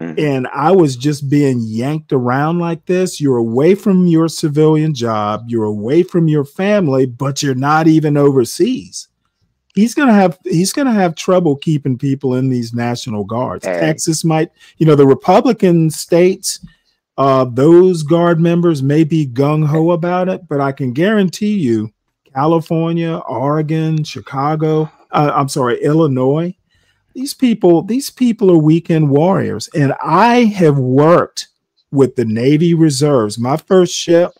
and I was just being yanked around like this, you're away from your civilian job, you're away from your family, but you're not even overseas. He's gonna have trouble keeping people in these National Guards. Texas might, the Republican states, those Guard members may be gung-ho about it, but I can guarantee you, California, Oregon, Chicago, Illinois, these people are weekend warriors. And I have worked with the Navy Reserves. My first ship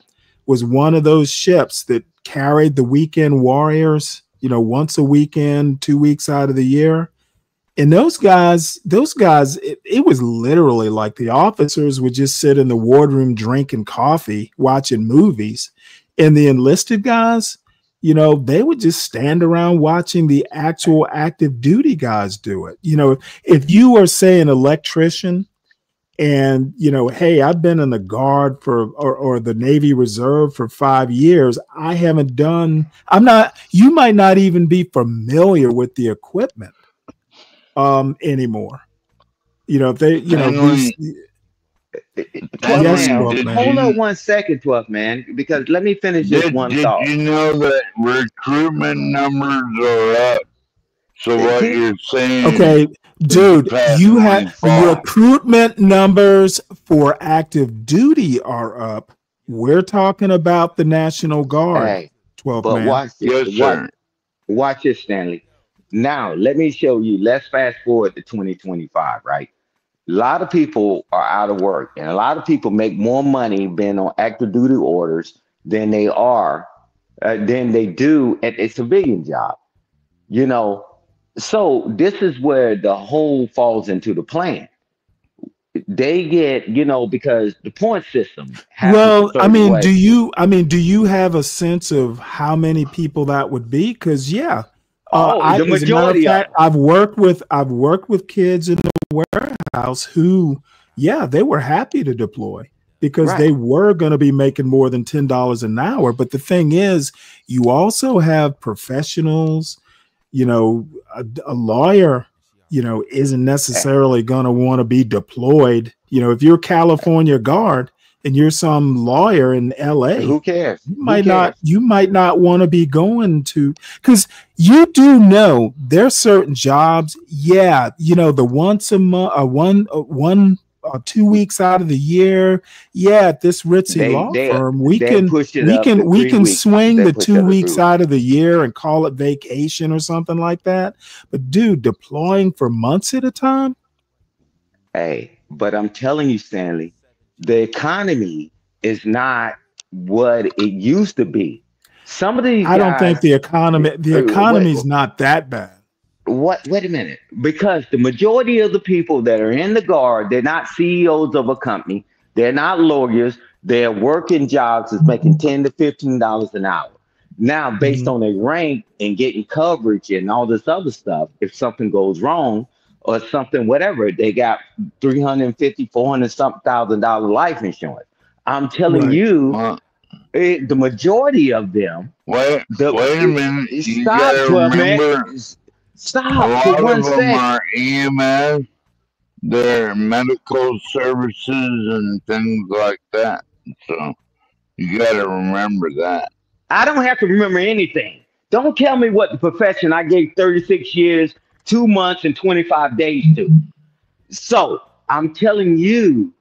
was one of those ships that carried the weekend warriors, once a weekend, 2 weeks out of the year. And those guys, it was literally like the officers would just sit in the wardroom drinking coffee, watching movies. And the enlisted guys, they would just stand around watching the actual active duty guys do it. If you are, say, an electrician and, hey, I've been in the Guard or the Navy Reserve for 5 years. You might not even be familiar with the equipment anymore. If they, hold on 1 second, 12 man, because let me finish this one thought. Did you know that recruitment numbers are up? So what you're saying? Okay, dude, you have recruitment numbers for active duty are up. We're talking about the National Guard. 12 but man. Watch this, Stanley. Now, let me show you. Let's fast forward to 2025, right? A lot of people are out of work, and a lot of people make more money being on active duty orders than they do at a civilian job. So this is where the whole falls into the plan. They get, because the point system. Well, do you have a sense of how many people that would be? Because the majority. I've worked with kids in the warehouse who, they were happy to deploy because they were going to be making more than $10 an hour. But the thing is, you also have professionals. A lawyer, isn't necessarily going to want to be deployed. If you're California Guard and you're some lawyer in LA, who cares? You might not want to be going to, because you do know there's certain jobs. The once a month, 2 weeks out of the year. At this ritzy law firm, we can swing the 2 weeks out of the year and call it vacation or something like that. But dude, deploying for months at a time. Hey, but I'm telling you, Stanley, the economy is not what it used to be. Some of these I don't think the economy is not that bad. Wait a minute, because the majority of the people that are in the Guard, they're not CEOs of a company, they're not lawyers, they're working jobs that's making $10 to $15 an hour. Now, based on their rank and getting coverage and all this other stuff, if something goes wrong or something, whatever, they got $350,000, $400,000 life insurance. I'm telling you, the majority of them. Wait a minute. You gotta remember. Stop. A lot of them are EMS, they're medical services and things like that. So you got to remember that. I don't have to remember anything. Don't tell me what the profession I gave 36 years, 2 months, and 25 days to. So I'm telling you,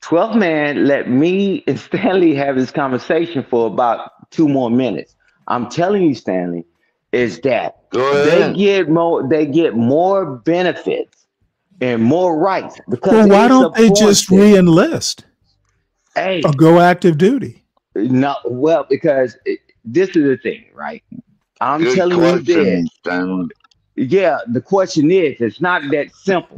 12 man, let me and Stanley have this conversation for about 2 more minutes. I'm telling you, Stanley, is that they get more benefits and more rights because well, why don't they just re-enlist or go active duty? No, well, because this is the thing, right? I'm telling you this. Yeah, the question is, it's not that simple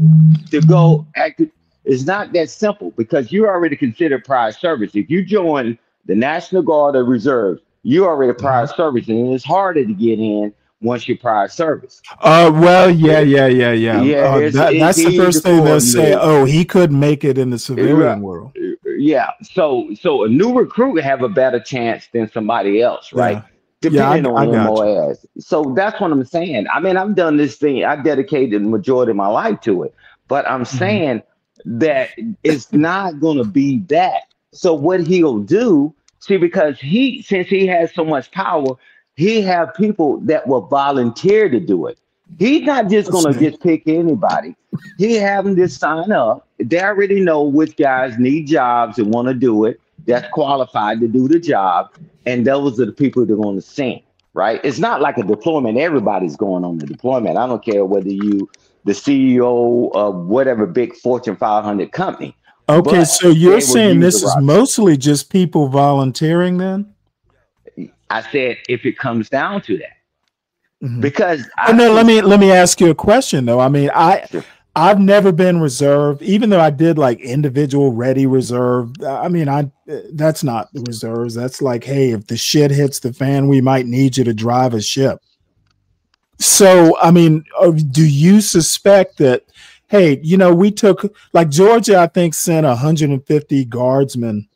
to go active. It's not that simple because you're already considered prior service. If you join the National Guard or Reserves, you're already prior service, and it's harder to get in once you're prior service. Well, yeah. That's the first thing they'll say. move. Oh, he couldn't make it in the civilian world. Yeah, so a new recruit have a better chance than somebody else, right? Yeah. Depending I on got MOS. So that's what I'm saying. I mean, I've done this thing. I dedicated the majority of my life to it, but I'm saying that it's not going to be that. So what he'll do, see, because since he has so much power, he have people that will volunteer to do it. He's not just going to just pick anybody. He have them just sign up. They already know which guys need jobs and want to do it. That's qualified to do the job. And those are the people that are going to send, right? It's not like a deployment. Everybody's going on the deployment. I don't care whether you the CEO of whatever big Fortune 500 company. Okay, But so you're they will saying use this the is roster. mostly just people volunteering then? I said if it comes down to that. Because let me ask you a question though. I mean, I've never been reserve, even though I did like individual ready reserve. I mean, that's not the reserves. That's like, hey, if the shit hits the fan, we might need you to drive a ship. So, I mean, do you suspect that, hey, we took like Georgia, I think sent 150 guardsmen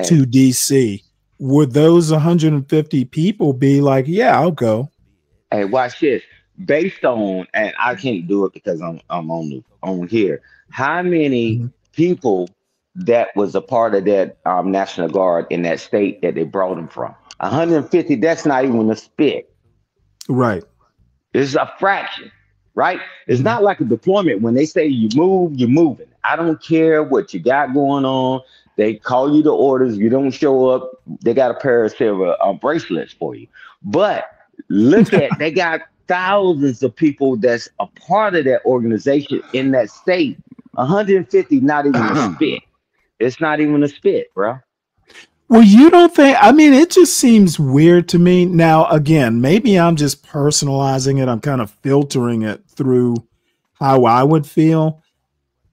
to DC. Would those 150 people be like, yeah, I'll go? Hey, watch this. Based on, and I can't do it because I'm on here. How many people that was a part of that National Guard in that state that they brought them from? 150. That's not even a spit. Right. It's a fraction, right? It's not like a deployment. When they say you move, you're moving. I don't care what you got going on. They call you the orders. You don't show up. They got a pair of silver bracelets for you. But look at, they got thousands of people that's a part of that organization in that state. 150, not even a spit. It's not even a spit, bro. Well, you don't think, I mean, it just seems weird to me. Now, again, maybe I'm just personalizing it. I'm kind of filtering it through how I would feel.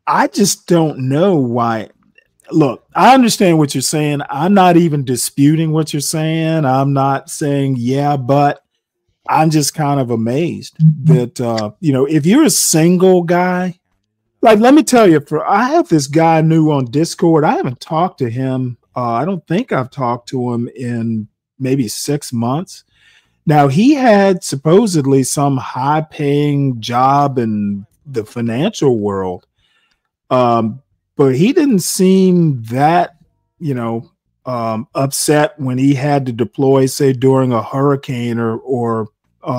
I just don't know why. Look, I understand what you're saying. I'm not even disputing what you're saying. I'm not saying, yeah, but I'm just kind of amazed that, if you're a single guy, like, let me tell you, I have this guy new on Discord. I haven't talked to him. I don't think I've talked to him in maybe 6 months. Now, he had supposedly some high paying job in the financial world. But he didn't seem that, upset when he had to deploy, say, during a hurricane or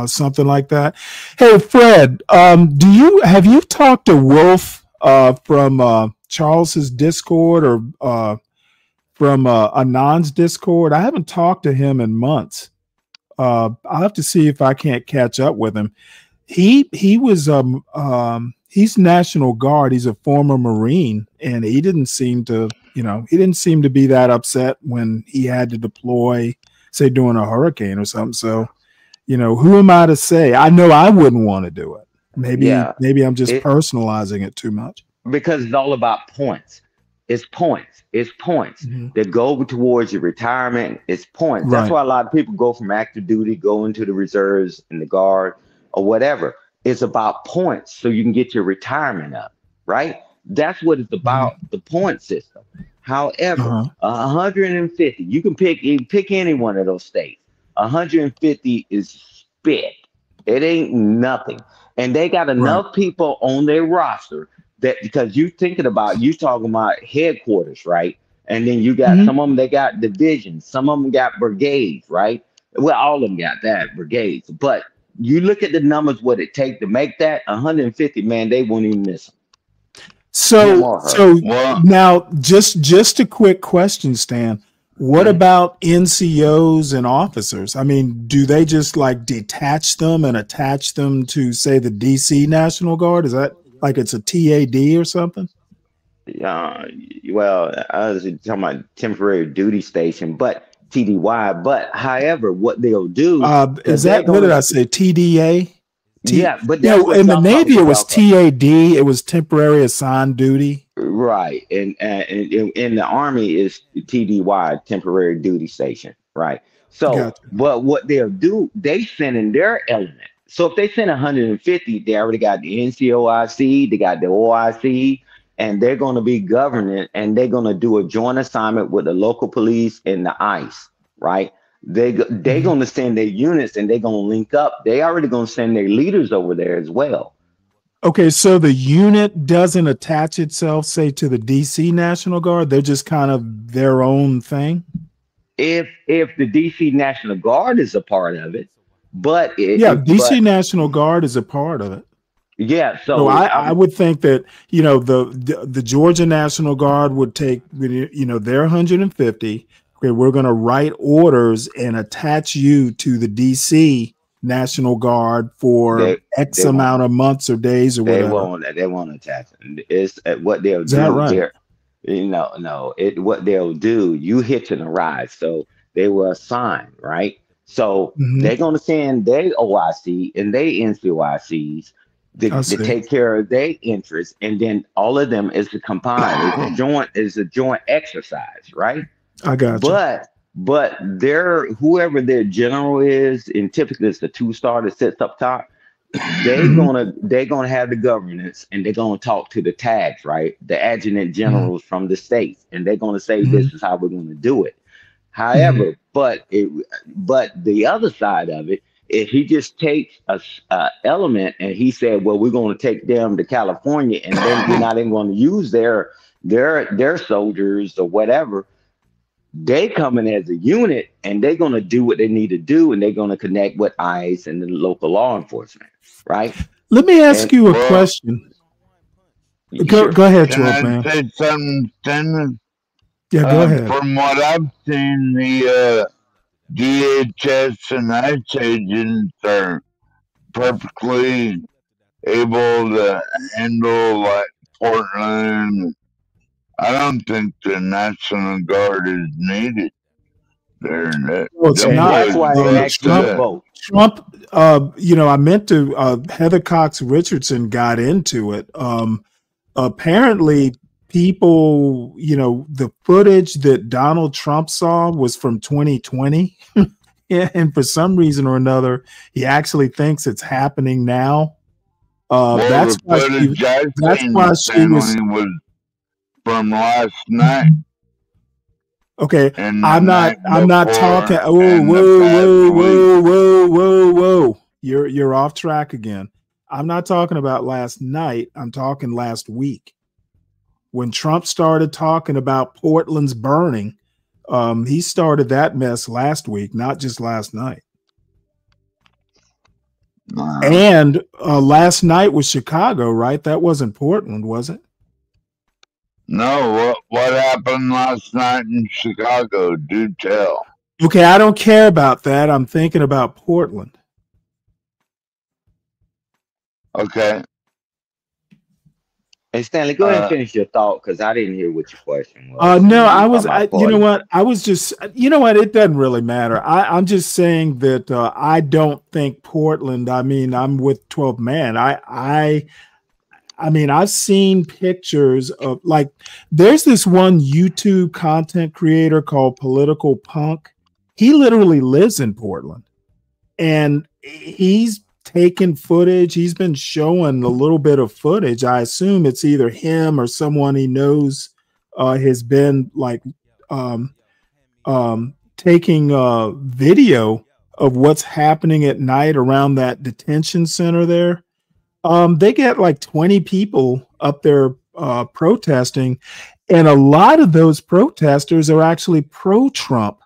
something like that. Hey, Fred, have you talked to Wolf from Charles's Discord or from Anand's Discord? I haven't talked to him in months. I'll have to see if I can't catch up with him. He was he's National Guard. He's a former Marine, and he didn't seem to be that upset when he had to deploy, say, during a hurricane or something. So, who am I to say? I know I wouldn't want to do it. Maybe I'm just personalizing it too much. Because it's all about points. It's points. It's points that go towards your retirement. It's points. That's why a lot of people go from active duty, go into the reserves and the guard or whatever. It's about points so you can get your retirement up, right? That's what it's about, the point system. However, 150, you can pick any one of those states. 150 is spit. It ain't nothing. And they got enough people on their roster that, because you talking about headquarters, right? And then you got some of them, they got divisions, some of them got brigades, right? Well, all of them got that brigades, but you look at the numbers, what it take to make that 150, man, they won't even miss them. So now just a quick question, Stan. What about NCOs and officers? I mean, do they just like detach them and attach them to, say, the DC National Guard? Is that like it's a TAD or something? Well, I was talking about temporary duty station, but TDY. But however, what they'll do is that what did I say? TDA? Yeah, but in the Navy it was TAD. It was temporary assigned duty. Right, and in the Army is TDY, temporary duty station. Right. So, but what they'll do, they send in their element. So if they send 150, they already got the NCOIC, they got the OIC, and they're going to be governing, and they're going to do a joint assignment with the local police and the ICE. Right. They're going to send their units, and they're going to link up. They already going to send their leaders over there as well. Okay, so the unit doesn't attach itself, say, to the DC National Guard. They're just kind of their own thing. If the DC National Guard is a part of it, but DC National Guard is a part of it. Yeah, so I would think that the Georgia National Guard would take their 150. Okay, we're going to write orders and attach you to the DC National Guard for X amount of months or days or whatever. They won't attach it. It's what they'll do. Is that right? What they'll do, you hitching a ride. So they were assigned, right? So they're going to send their OIC and their NCOICs to take care of their interests, and then all of them is combined. It's a joint exercise, right? I got you. But whoever their general is, and typically it's the 2-star that sits up top, they're gonna have the governance, and they're gonna talk to the tags, right? The adjutant generals from the states, and they're gonna say this is how we're gonna do it. However, but the other side of it, if he just takes a element and he said, well, we're gonna take them to California, and then we're not even gonna use their soldiers or whatever. They come in as a unit, and they're going to do what they need to do, and they're going to connect with ICE and the local law enforcement, right? Let me ask you a question. Go ahead, Can 12 I man. say something, Stanley? Yeah, go ahead. From what I've seen, the DHS and ICE agents are perfectly able to handle like Portland. I don't think the National Guard is needed there. It's not. That's why they actually vote. Trump, I meant to, Heather Cox Richardson got into it. Apparently, people, the footage that Donald Trump saw was from 2020. And for some reason or another, he actually thinks it's happening now. That's why she was from last night. Okay, I'm not talking. Whoa. You're off track again. I'm not talking about last night. I'm talking last week. When Trump started talking about Portland's burning, he started that mess last week, not just last night. And last night was Chicago, right? That wasn't Portland, was it? No, what happened last night in Chicago? Do tell. Okay, I don't care about that. I'm thinking about Portland. Okay. Hey, Stanley, go ahead and finish your thought, because I didn't hear what your question was. No, you know what? I was just, it doesn't really matter. I'm just saying that I don't think Portland, I'm with 12 man. I've seen pictures of, like, there's this one YouTube content creator called Political Punk. He literally lives in Portland, and he's taken footage. He's been showing a little bit of footage. I assume it's either him or someone he knows has been taking video of what's happening at night around that detention center there. They get like 20 people up there protesting, and a lot of those protesters are actually pro-Trump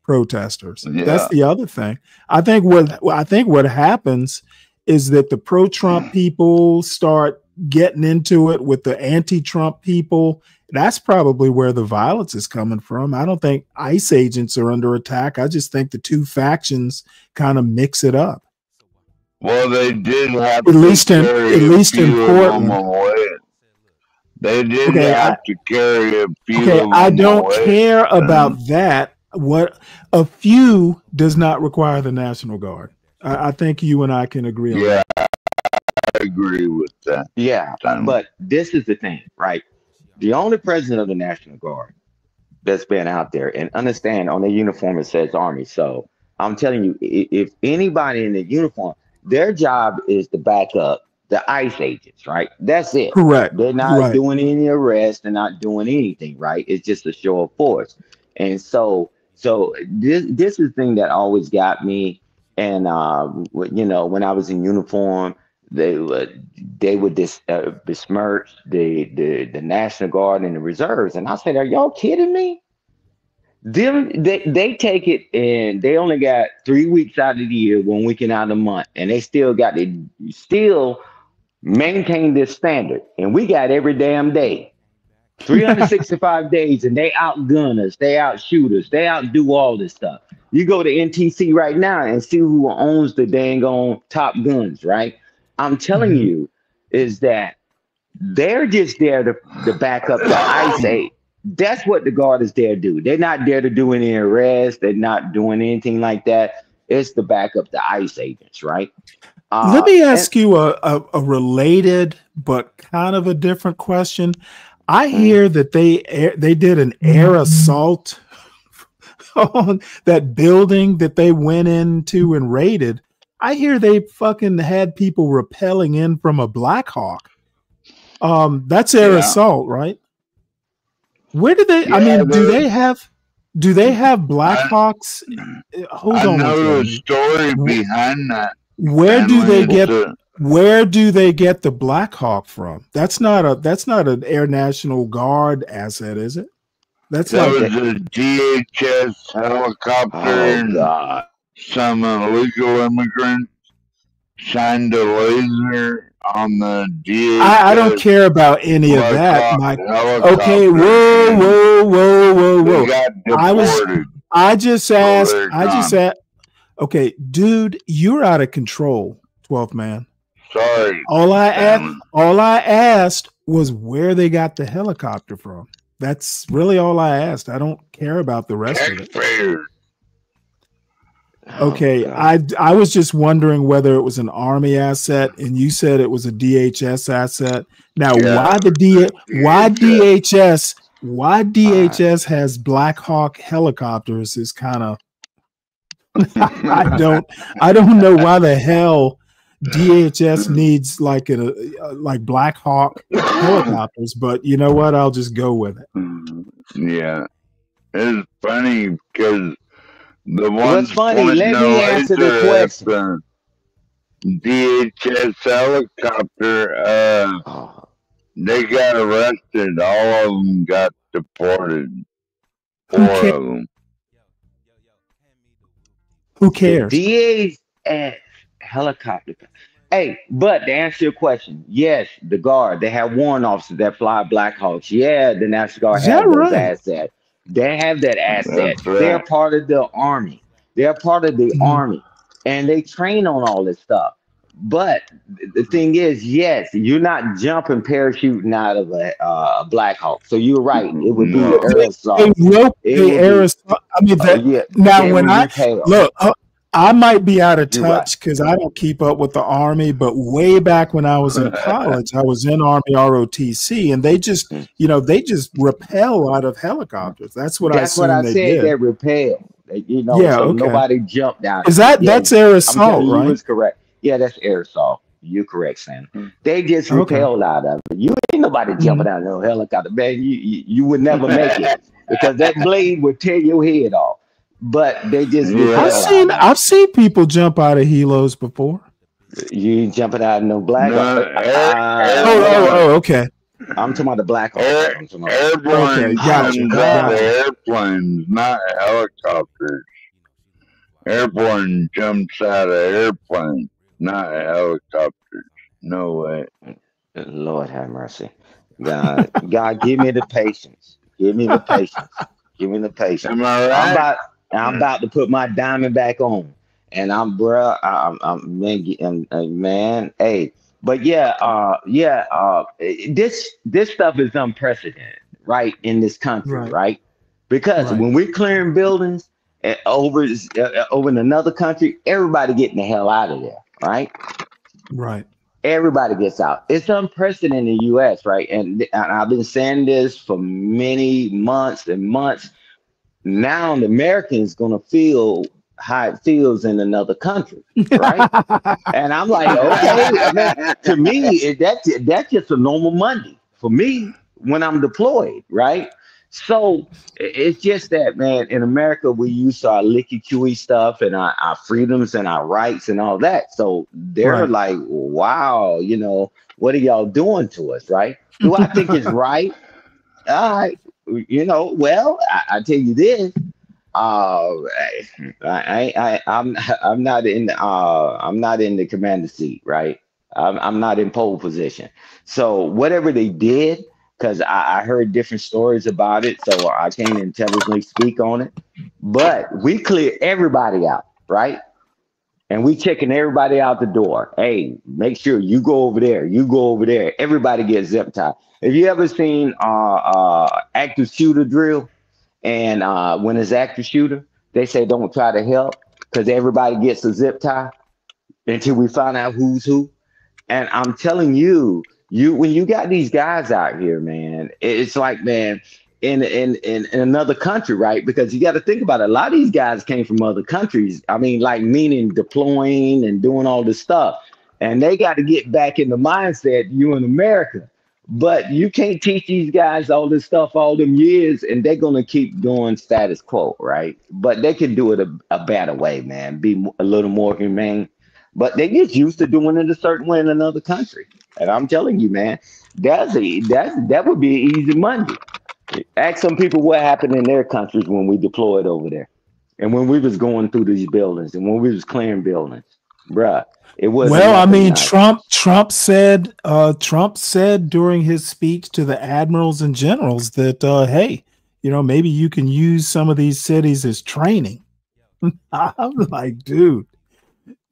protesters. Yeah. That's the other thing. I think what happens is that the pro-Trump people start getting into it with the anti-Trump people. That's probably where the violence is coming from. I don't think ICE agents are under attack. I just think the two factions kind of mix it up. Well, they did have at least in Portland. Portland. They did Okay, have to carry a few Okay, of I them don't away. care about that. What a few does not require the National Guard. I think you and I can agree on that. Yeah, I agree with that. Yeah, but this is the thing, right? The only president of the National Guard that's been out there, and understand on their uniform it says Army. So I'm telling you, if anybody in the uniform, their job is to back up the ICE agents, right? That's it. Correct. They're not Right. doing any arrests. They're not doing anything, right? It's just a show of force. And so this is the thing that always got me. And you know, when I was in uniform, they would besmirch the National Guard and the reserves, and I said, "Are y'all kidding me?" They take it, and they only got 3 weeks out of the year, 1 weekend out of the month, and they still maintain this standard, and we got every damn day. 365 days, and they outgun us, they outshoot us, they outdo all this stuff. You go to NTC right now and see who owns the dang on Top Guns, right? I'm telling you, is that they're just there to back up the ICE aid. That's what the Guard is there to do. They're not there to do any arrests. They're not doing anything like that. It's to back up the ICE agents, right? Let me ask you a related but kind of a different question. I hear that they did an air assault on that building that they went into and raided. I hear they fucking had people rappelling in from a Black Hawk. That's air assault, right? Where do they? I mean, do they have Black Hawks? Hold on. I know the story behind that. Where do they get the Black Hawk from? That's not an Air National Guard asset, is it? That was a DHS helicopter, and some illegal immigrants shined a laser on the DHS. I don't care about any of that, Mike. Okay, whoa. I just asked. Okay, dude, you're out of control, 12th man. Sorry. All I asked was where they got the helicopter from. That's really all I asked. I don't care about the rest of it. Okay, I was just wondering whether it was an Army asset, and you said it was a DHS asset. Now, why DHS has Black Hawk helicopters is kind of I don't know why the hell DHS needs like Black Hawk helicopters, but you know what? I'll just go with it. Yeah, it's funny because the one. What's funny? Let me answer the question. DHS helicopter. They got arrested. All of them got deported. 4 of them. Who cares? The DHS helicopter. Hey, but to answer your question, yes, the Guard, they have warrant officers that fly Black Hawks. Yeah, the National Guard has those assets. They have that asset. Right. They're part of the Army. They're part of the Army. And they train on all this stuff. But the thing is, yes, you're not jumping parachuting out of a Black Hawk. So you're right. It would be air assault. I mean, now when I look, I might be out of touch because I don't keep up with the Army. But way back when I was in college, I was in Army ROTC, and they just, rappel out of helicopters. That's what I said. They rappel. Nobody jumped out. That's air assault, right? That's correct. Yeah, that's air assault. You're correct, Sam. They just repelled out of it. You ain't nobody jumping out of no helicopter, man. You would never make it because that blade would tear your head off. But they just I've seen people jump out of helos before. You ain't jumping out of no Black Hawk. Okay. I'm talking about the Black Hawk. Airplanes, airplanes, not helicopters. Airborne jumps out of airplanes, not helicopters. No way. Lord have mercy. God, give me the patience. Give me the patience. Give me the patience. Am I I'm right? about I'm about to put my diamond back on, and man, hey, but this stuff is unprecedented, right, in this country, Right. right? Because Right. when we're clearing buildings over in another country, everybody getting the hell out of there, right? Right. Everybody gets out. It's unprecedented in the U.S., right? And I've been saying this for many months and months. Now the American's gonna feel how it feels in another country, right? And I'm like, okay, man. To me, that's just a normal Monday for me when I'm deployed, right? So it's just that, man. In America, we use our licky chewy stuff and our freedoms and our rights and all that. So they're Right. like, wow, what are y'all doing to us, right? Do I think it's right? All right, well, I tell you this. Uh, I'm not in the commander seat, right? I'm not in pole position. So whatever they did, because I heard different stories about it, so I can't intelligently speak on it. But we clear everybody out, right? And we checking everybody out the door. Hey, make sure you go over there. You go over there. Everybody gets zip tied. Have you ever seen active shooter drill? And when it's active shooter, they say don't try to help because everybody gets a zip tie until we find out who's who. And I'm telling you, when you got these guys out here, man, it's like, man, in another country, right? Because you got to think about it. A lot of these guys came from other countries. I mean, like meaning deploying and doing all this stuff. And they got to get back in the mindset, you in America. But you can't teach these guys all this stuff all them years, and they're gonna keep doing status quo, right? But they can do it a better way, man. Be a little more humane. But they get used to doing it a certain way in another country. And I'm telling you, man, that would be an easy Monday. Ask some people what happened in their countries when we deployed over there, and when we was going through these buildings, and when we was clearing buildings, bruh. It wasn't Well, I nothing mean, nice. Trump said during his speech to the admirals and generals that hey, maybe you can use some of these cities as training. I'm like, dude,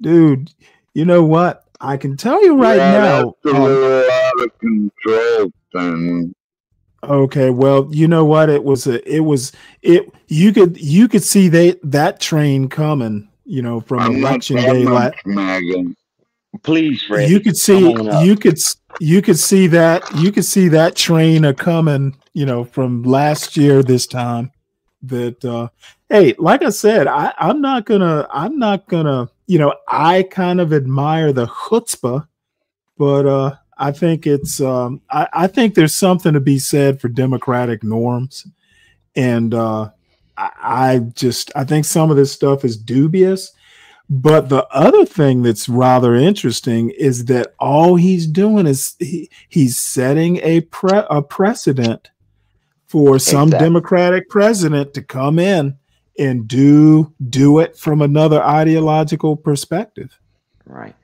you know what? I can tell you right now. That's a little out of control, Stanley. Okay, well, you know what? You could see that train coming, from I'm election not day. Megan. Please, Fred. You could see that train a coming, from last year this time. That hey, like I said, I'm not gonna, I kind of admire the chutzpah, but I think it's I think there's something to be said for democratic norms, and I think some of this stuff is dubious. But the other thing that's rather interesting is that all he's doing is he's setting a precedent for some Democratic president to come in and do it from another ideological perspective. Right.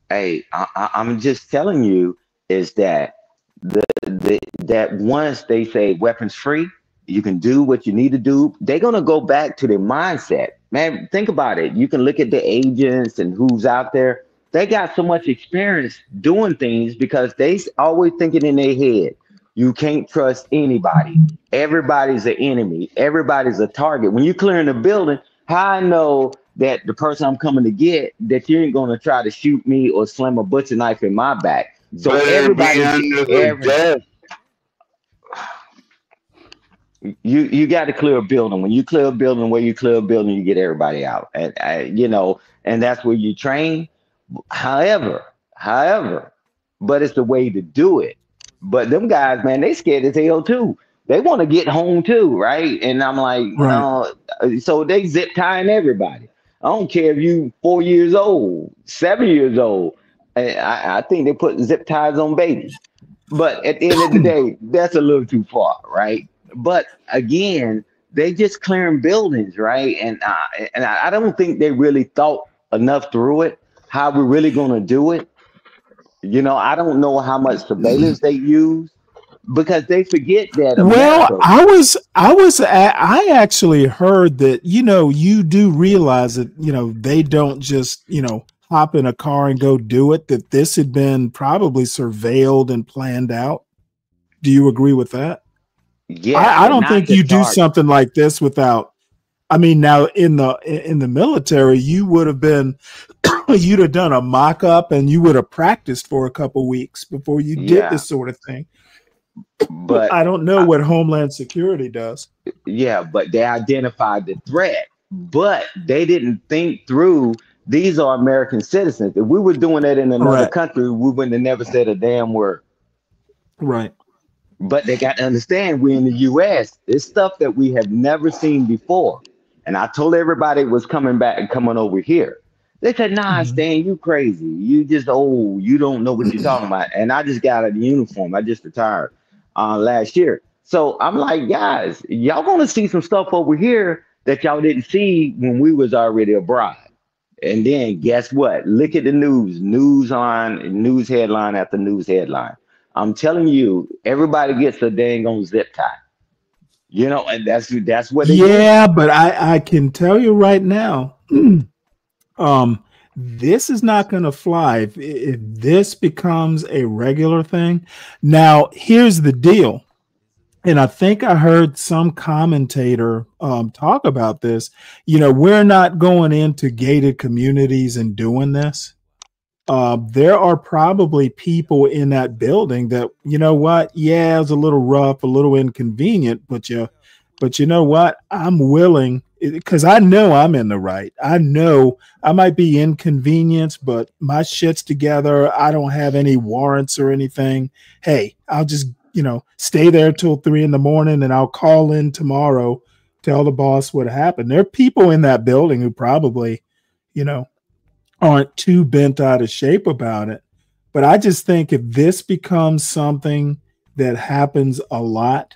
Hey, I'm just telling you is that that once they say weapons free, you can do what you need to do. They're gonna go back to their mindset. Man, think about it. You can look at the agents and who's out there. They got so much experience doing things because they always thinking in their head, you can't trust anybody. Everybody's an enemy. Everybody's a target. When you're clearing a building, how I know that the person I'm coming to get, that you ain't gonna try to shoot me or slam a butcher knife in my back. So you got to clear a building. When you clear a building, where you clear a building, you get everybody out, and and that's where you train. However, but it's the way to do it. But them guys, man, they scared as hell too. They want to get home too, right? And I'm like, right. So they zip tying everybody. I don't care if you 4 years old, 7 years old. I think they put zip ties on babies. But at the end of the day, that's a little too far, right? But again, they just clearing buildings, right? And I don't think they really thought enough through it, how we're really going to do it. I don't know how much surveillance they use, because they forget that Well, America. I actually heard that, you do realize that, they don't just, hop in a car and go do it, that this had been probably surveilled and planned out. Do you agree with that? Yeah, I don't think you do something like this without. I mean, now in the military, you would have been, you'd have done a mock up and you would have practiced for a couple weeks before you did this sort of thing. But I don't know what Homeland Security does. Yeah, but they identified the threat, but they didn't think through. These are American citizens. If we were doing that in another country, we wouldn't have never said a damn word. Right. But they got to understand we're in the U.S. It's stuff that we have never seen before. And I told everybody was coming back and coming over here. They said, nah, Stan, you crazy. You just old. You don't know what you're talking about. And I just got a uniform. I just retired last year. So I'm like, guys, y'all going to see some stuff over here that y'all didn't see when we was already abroad. And then guess what? Look at the news headline after news headline. I'm telling you, everybody gets a dang on zip tie. And that's what they do. Yeah, but I can tell you right now, this is not going to fly if this becomes a regular thing. Now, here's the deal. And I think I heard some commentator talk about this. We're not going into gated communities and doing this. There are probably people in that building that, yeah, it's a little rough, a little inconvenient, but you know what? I'm willing, because I know I'm in the right. I know I might be inconvenienced, but my shit's together. I don't have any warrants or anything. Hey, I'll just, stay there till 3 a.m. and I'll call in tomorrow, tell the boss what happened. There are people in that building who probably, aren't too bent out of shape about it. But I just think if this becomes something that happens a lot,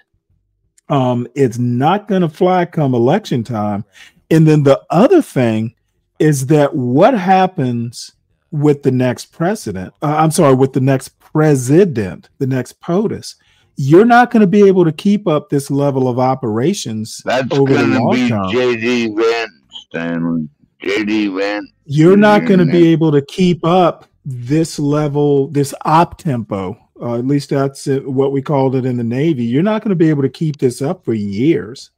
it's not going to fly come election time. And then the other thing is that what happens with the next president? With the next president, the next POTUS. You're not going to be able to keep up this level of operations over the long term. JD Vance, Stanley. JD Vance. You're not going to be able to keep up this level, this op tempo. At least that's what we called it in the Navy. You're not going to be able to keep this up for years.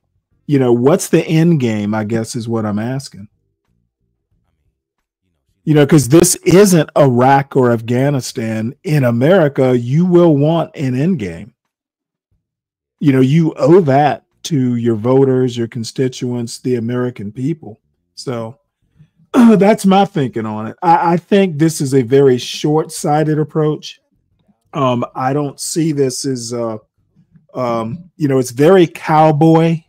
What's the end game, I guess, is what I'm asking. Because this isn't Iraq or Afghanistan. In America, you will want an end game. You owe that to your voters, your constituents, the American people. So that's my thinking on it. I think this is a very short-sighted approach. I don't see this as, it's very cowboy.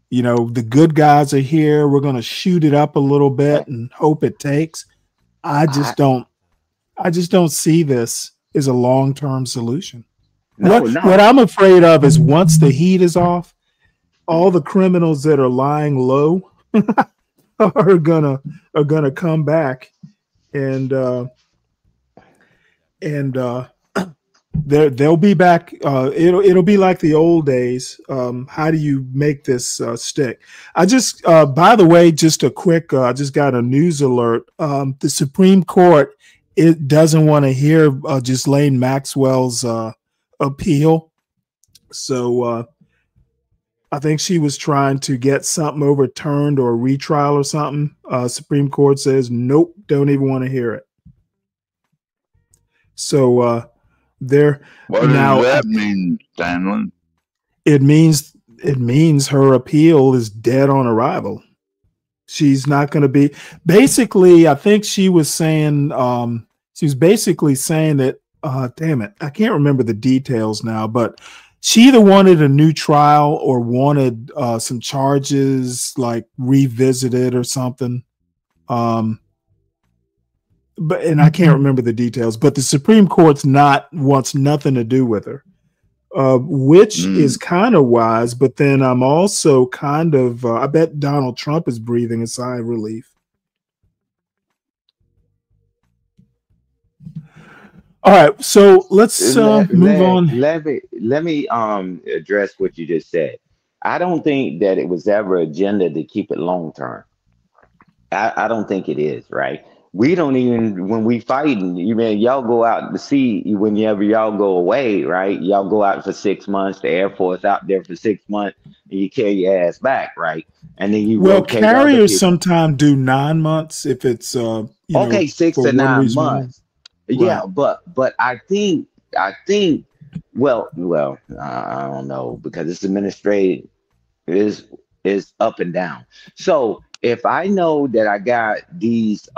The good guys are here. We're going to shoot it up a little bit and hope it takes. I just don't see this as a long-term solution. What I'm afraid of is once the heat is off, all the criminals that are lying low are gonna come back, and they'll be back. It'll be like the old days. How do you make this stick? I just, by the way, just a quick. I just got a news alert. The Supreme Court doesn't want to hear Ghislaine Maxwell's appeal. So I think she was trying to get something overturned or a retrial or something. Supreme Court says, nope, don't even want to hear it. So what does that mean, Stanley? It means her appeal is dead on arrival. She's not going to be. Basically, I think she was saying that. Damn it, I can't remember the details now, but she either wanted a new trial or wanted some charges like revisited or something. And I can't remember the details, but the Supreme Court's wants nothing to do with her. which is kind of wise. But then I'm also kind of, I bet Donald Trump is breathing a sigh of relief. All right, so let's move on. Let me address what you just said. I don't think that it was ever agenda to keep it long term. I don't think it is, right? We don't even, when we fighting, y'all go out to sea whenever y'all go away, right? Y'all go out for 6 months, the Air Force out there for 6 months, and you carry your ass back, right? And then you rotate carriers sometimes do 9 months if it's okay, 6 to 9 months. Yeah, right. but I think well, I don't know, because this administration is up and down. So if I know that I got these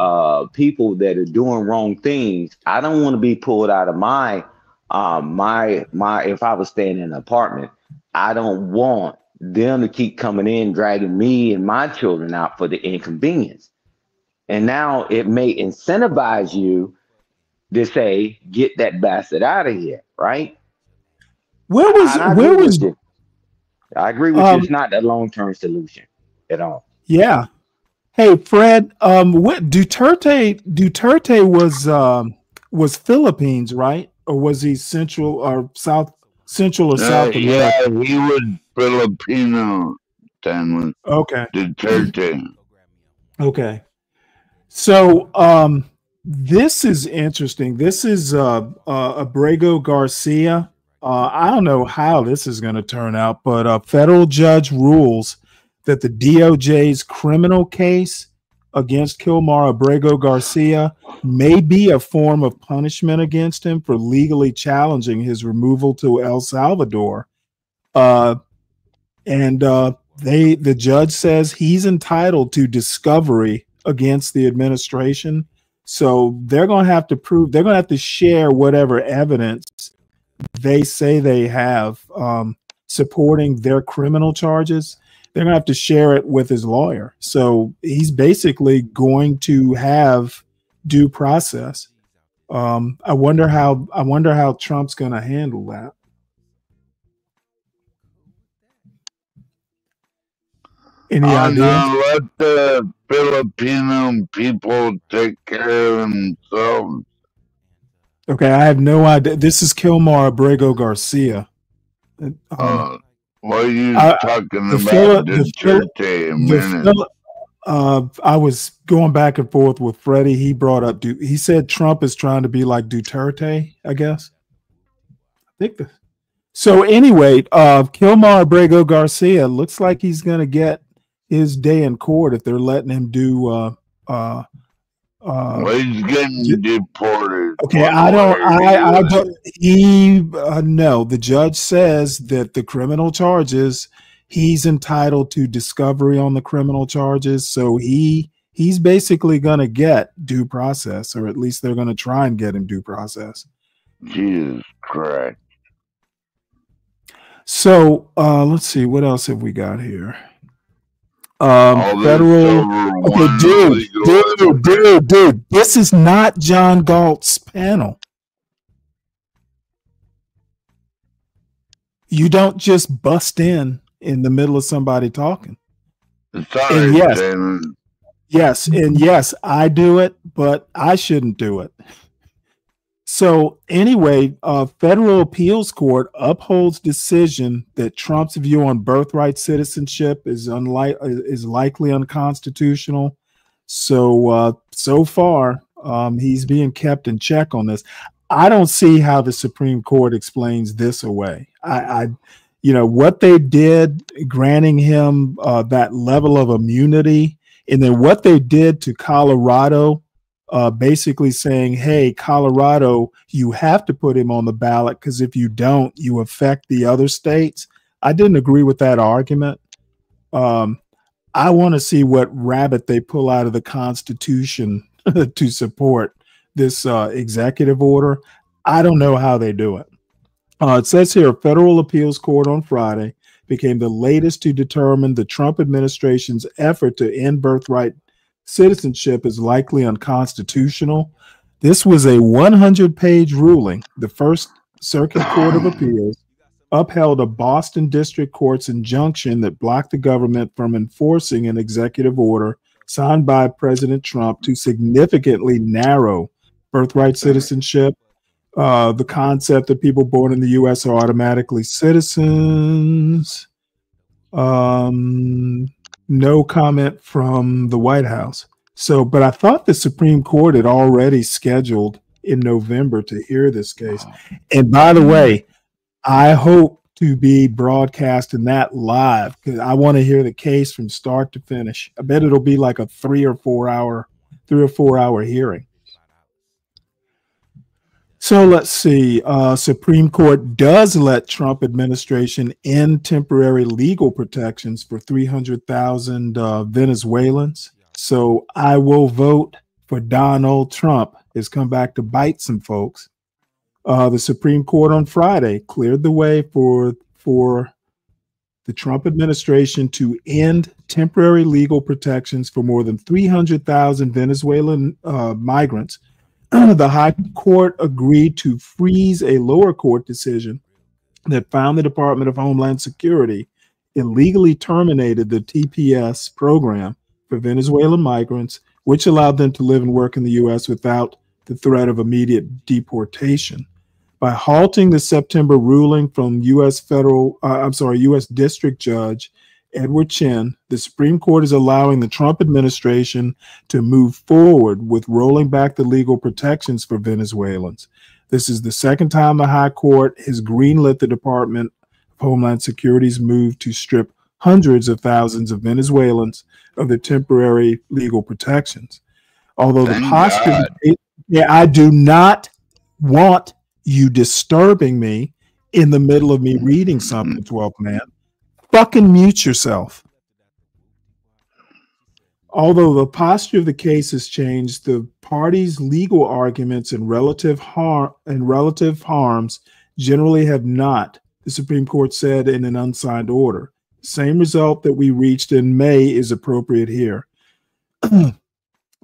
people that are doing wrong things, I don't want to be pulled out of my if I was staying in an apartment, I don't want them to keep coming in, dragging me and my children out for the inconvenience. And now it may incentivize you to say, get that bastard out of here, right? I agree with you. It's not a long-term solution at all. Yeah. Hey, Fred, what Duterte was Philippines, right? Or was he Central or South America? Yeah, he was Filipino, Stanley. Okay. Duterte. Okay. So this is interesting. This is Abrego Garcia. I don't know how this is going to turn out, but a federal judge rules that the DOJ's criminal case against Kilmar Abrego Garcia may be a form of punishment against him for legally challenging his removal to El Salvador. The judge says he's entitled to discovery against the administration. So they're going to have to share whatever evidence they say they have supporting their criminal charges. They're going to have to share it with his lawyer. So he's basically going to have due process. I wonder how Trump's going to handle that. Any idea? Let the Filipino people take care of themselves. Okay, I have no idea. This is Kilmar Abrego Garcia. What are you talking about? I was going back and forth with Freddie. He brought up, he said Trump is trying to be like Duterte, I guess. So anyway, Kilmar Abrego Garcia looks like he's going to get his day in court if they're letting him do. He's getting deported. Okay, no, the judge says that the criminal charges, he's entitled to discovery on the criminal charges. So he's basically going to get due process, or at least they're going to try and get him due process. Jesus Christ. So let's see, what else have we got here? Federal. Okay, dude, this is not John Galt's panel. You don't just bust in the middle of somebody talking. Sorry, yes, I do it, but I shouldn't do it. So anyway, federal appeals court upholds decision that Trump's view on birthright citizenship is likely unconstitutional. So far, he's being kept in check on this. I don't see how the Supreme Court explains this away. What they did, granting him that level of immunity, and then what they did to Colorado. Basically saying, hey, Colorado, you have to put him on the ballot because if you don't, you affect the other states. I didn't agree with that argument. I want to see what rabbit they pull out of the Constitution to support this executive order. I don't know how they do it. It says here, a federal appeals court on Friday became the latest to determine the Trump administration's effort to end birthright citizenship is likely unconstitutional. This was a 100-page ruling. The First Circuit Court of Appeals upheld a Boston District Court's injunction that blocked the government from enforcing an executive order signed by President Trump to significantly narrow birthright citizenship. The concept that people born in the U.S. are automatically citizens. No comment from the White House. So, but I thought the Supreme Court had already scheduled in November to hear this case. And by the way, I hope to be broadcasting that live because I want to hear the case from start to finish. I bet it'll be like a 3 or 4 hour hearing. So let's see. Supreme Court does let Trump administration end temporary legal protections for 300,000 Venezuelans. So I will vote for Donald Trump. Has come back to bite some folks. The Supreme Court on Friday cleared the way for the Trump administration to end temporary legal protections for more than 300,000 Venezuelan migrants. The High Court agreed to freeze a lower court decision that found the Department of Homeland Security illegally terminated the TPS program for Venezuelan migrants, which allowed them to live and work in the U.S. without the threat of immediate deportation. By halting the September ruling from U.S. District Judge Edward Chin, the Supreme Court is allowing the Trump administration to move forward with rolling back the legal protections for Venezuelans. This is the second time the High Court has greenlit the Department of Homeland Security's move to strip hundreds of thousands of Venezuelans of their temporary legal protections. Although the posture, I do not want you disturbing me in the middle of me reading something, 12th man. Fucking mute yourself. Although the posture of the case has changed, the parties' legal arguments and relative harms generally have not, the Supreme Court said in an unsigned order. Same result that we reached in May is appropriate here.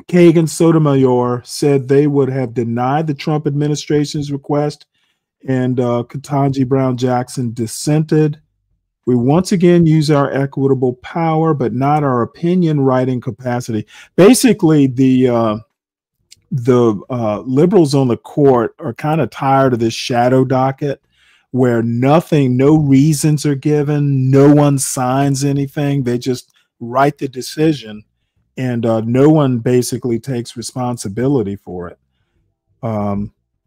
Kagan Sotomayor said they would have denied the Trump administration's request, and Ketanji Brown Jackson dissented. We once again use our equitable power, but not our opinion writing capacity. Basically, the liberals on the court are kind of tired of this shadow docket where no reasons are given, no one signs anything. They just write the decision, and no one basically takes responsibility for it.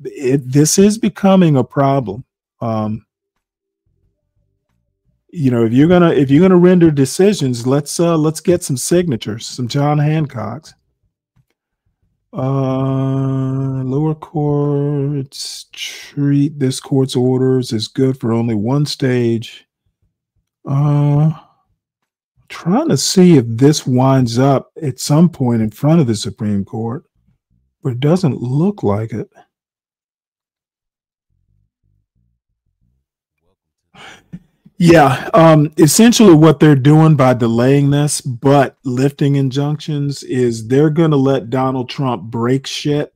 This is becoming a problem. You know, if you're gonna render decisions, let's get some signatures, some John Hancocks. Lower courts treat this court's orders as good for only one stage. Trying to see if this winds up at some point in front of the Supreme Court, but it doesn't look like it. Yeah, essentially what they're doing by delaying this, but lifting injunctions, is they're going to let Donald Trump break shit.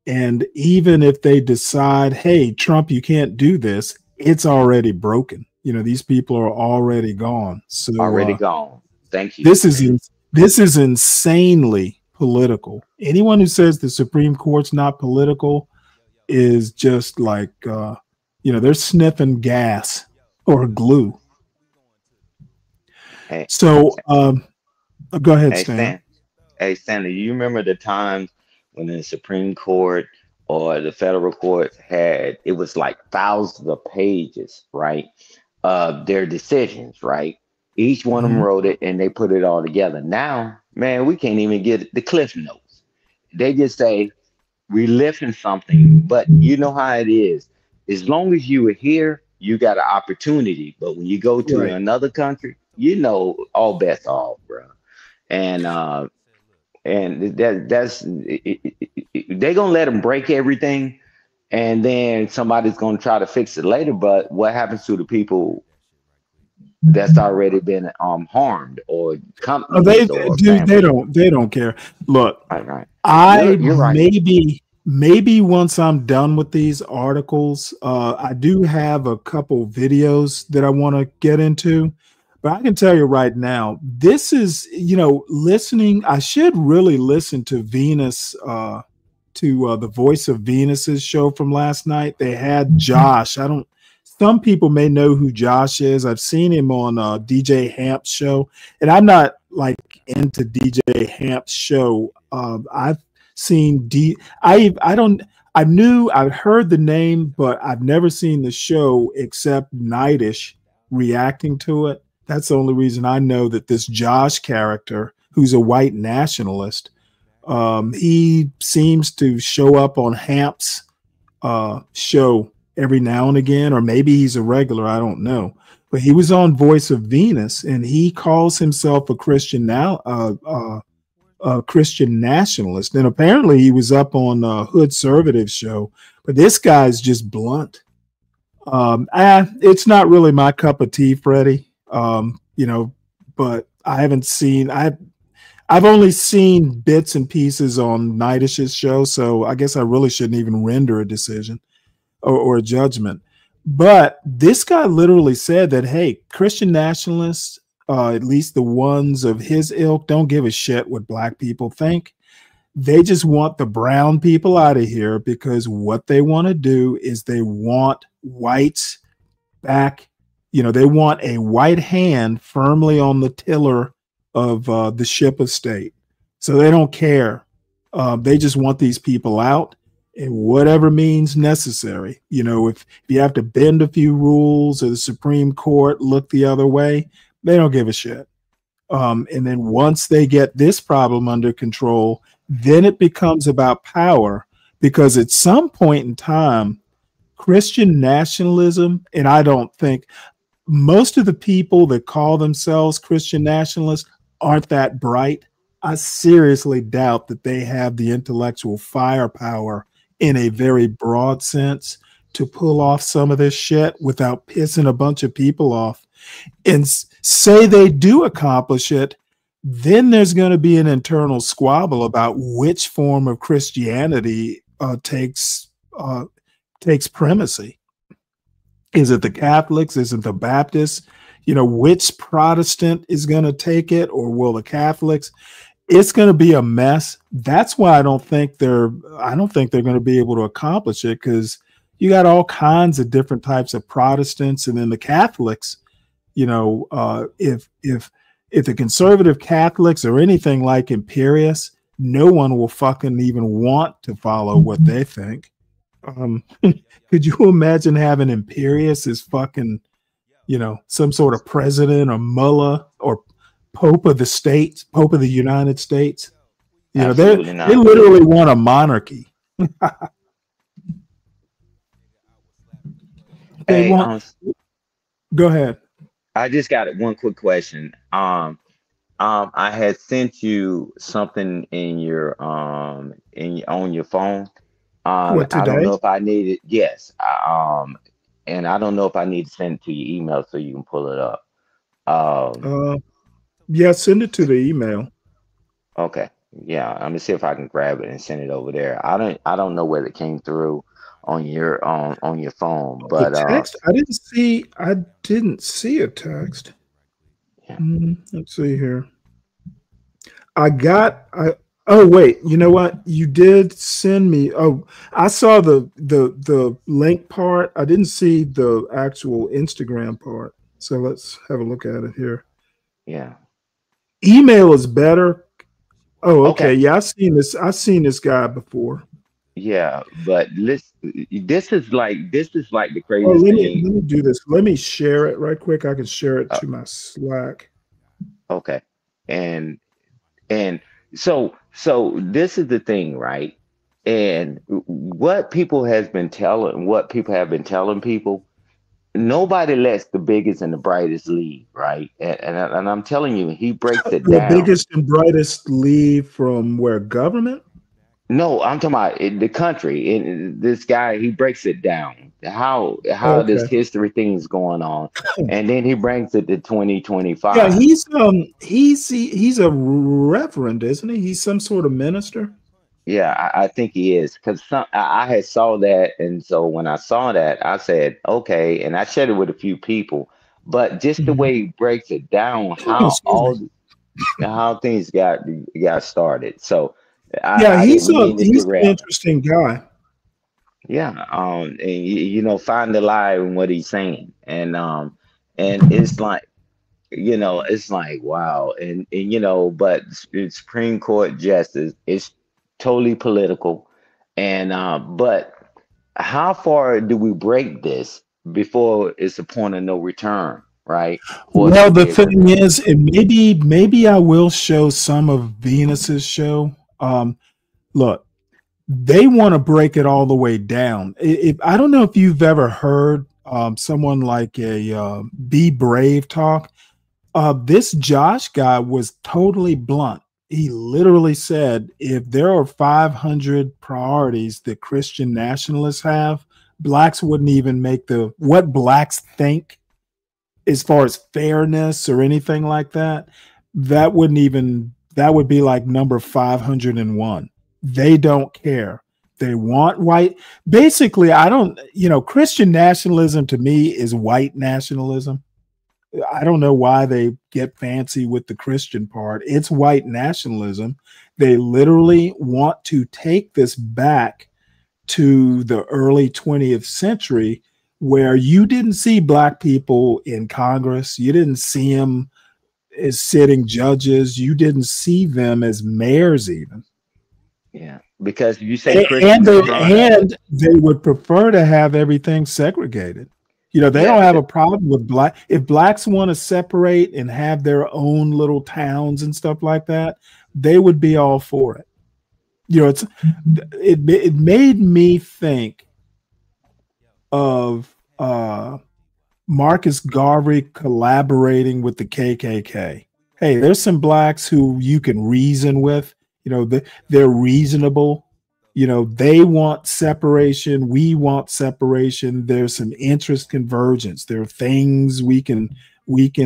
And even if they decide, hey, Trump, you can't do this, it's already broken. You know, these people are already gone. So already gone. Thank you. This is insanely political. Anyone who says the Supreme Court's not political is just like, they're sniffing gas or glue. Hey, so go ahead, Stan. Hey, Stanley, you remember the times when the Supreme Court or the federal court it was like thousands of pages, right? Their decisions, right? Each one of them wrote it and they put it all together. Now, man, we can't even get the Cliff Notes. They just say, we're lifting something, but you know how it is. As long as you are here, you got an opportunity, but when you go to another country, you know, all bets are off, bro. And that's they're gonna let them break everything, and then somebody's gonna try to fix it later. But what happens to the people that's already been harmed or companies? They don't care. Look, right. I maybe maybe once I'm done with these articles, I do have a couple videos that I want to get into. But I can tell you right now, this is, listening. I should really listen to Venus, the Voice of Venus's show from last night. They had Josh. Some people may know who Josh is. I've seen him on DJ Hamp's show, and I'm not like into DJ Hamp's show. I've seen I've heard the name, but I've never seen the show except Nightish reacting to it. That's the only reason I know that this Josh character, who's a white nationalist, he seems to show up on Hamp's show every now and again, or maybe he's a regular, I don't know. But he was on Voice of Venus, and he calls himself a Christian Christian nationalist. And apparently he was up on Hood Conservative show. But this guy's just blunt. It's not really my cup of tea, Freddie. But I haven't seen. I've only seen bits and pieces on Nightish's show, so I guess I really shouldn't even render a decision or a judgment. But this guy literally said that, hey, Christian nationalists, at least the ones of his ilk, don't give a shit what black people think. They just want the brown people out of here, because what they want to do is they want whites back. They want a white hand firmly on the tiller of the ship of state. So they don't care. They just want these people out, in whatever means necessary. If you have to bend a few rules, or the Supreme Court look the other way, they don't give a shit. And then once they get this problem under control, then it becomes about power, because at some point in time, Christian nationalism, and I don't think most of the people that call themselves Christian nationalists aren't that bright. I seriously doubt that they have the intellectual firepower in a very broad sense to pull off some of this shit without pissing a bunch of people off. And say they do accomplish it, then there's going to be an internal squabble about which form of Christianity takes primacy. Is it the Catholics? Is it the Baptists? Which Protestant is going to take it, or will the Catholics? It's going to be a mess. That's why I don't think they're going to be able to accomplish it, because you got all kinds of different types of Protestants, and then the Catholics. If the conservative Catholics are anything like imperious, no one will fucking even want to follow what they think. Could you imagine having imperious as fucking, some sort of president or mullah or Pope of the United States? They literally want a monarchy. Go ahead. I just got one quick question. I had sent you something in your on your phone. What, today? I don't know if I need it. Yes. And I don't know if I need to send it to your email so you can pull it up. Yeah, send it to the email. Okay. Yeah, I'm gonna see if I can grab it and send it over there. I don't know whether it came through on your phone, but text? I didn't see a text. Yeah. Let's see here. Oh wait, you know what? You did send me. Oh, I saw the link part. I didn't see the actual Instagram part. So let's have a look at it here. Yeah. Email is better. Oh, okay. Yeah, I've seen this guy before. Yeah, but this is like the craziest let thing. me do this. Let me share it right quick. I can share it to my Slack. Okay. And so this is the thing, right? And what people have been telling people, nobody lets the biggest and the brightest lead, right? And I'm telling you, he breaks it down. The biggest and brightest leave from where? Government? No, I'm talking about the country. And this guy, he breaks it down. How this history thing's going on, and then he brings it to 2025. Yeah, he's a reverend, isn't he? He's some sort of minister. Yeah, I think he is because I had saw that, and so when I saw that, I said, okay, and I shared it with a few people. But just the way he breaks it down, Oh, excuse me. how things got started. So Yeah, I didn't mean to he's an derail it. interesting guy. Yeah, and find the lie in what he's saying, and it's like, it's like wow, and but Supreme Court justice is totally political, and but how far do we break this before it's a point of no return, right? For us Well, to the be able thing to, is, and maybe I will show some of Venus's show. Look, they want to break it all the way down. If I don't know if you've ever heard someone like a Be Brave talk. This Josh guy was totally blunt. He literally said, if there are 500 priorities that Christian nationalists have, blacks wouldn't even make what blacks think as far as fairness or anything like that. That would be like number 501. They don't care. They want white. Basically, Christian nationalism to me is white nationalism. I don't know why they get fancy with the Christian part. It's white nationalism. They literally want to take this back to the early 20th century where you didn't see black people in Congress. You didn't see them as sitting judges. You didn't see them as mayors even. yeah, because you say Christian And they would prefer to have everything segregated. They don't have a problem with if blacks want to separate and have their own little towns and stuff like that, they would be all for it. It made me think of Marcus Garvey collaborating with the KKK. Hey, there's some blacks who you can reason with. They're reasonable. They want separation. We want separation. There's some interest convergence. There are things we can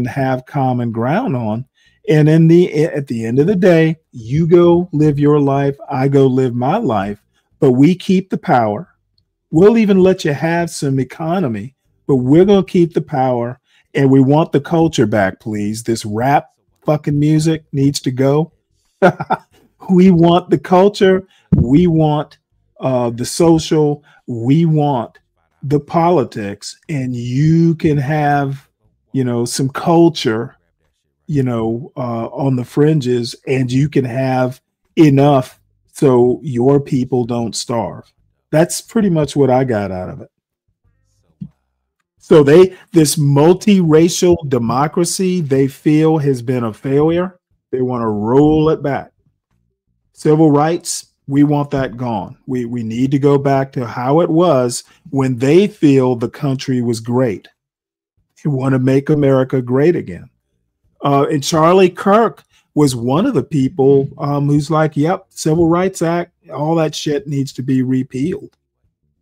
have common ground on. And at the end of the day, you go live your life. I go live my life. But we keep the power. We'll even let you have some economy, but we're going to keep the power. And we want the culture back, please. This rap fucking music needs to go. We want the culture. We want the social. We want the politics. And you can have, some culture, on the fringes, and you can have enough so your people don't starve. That's pretty much what I got out of it. So this multiracial democracy they feel has been a failure. They want to roll it back. Civil rights, we want that gone. We need to go back to how it was when they feel the country was great. They want to make America great again. And Charlie Kirk was one of the people who's like, yep, Civil Rights Act, all that shit needs to be repealed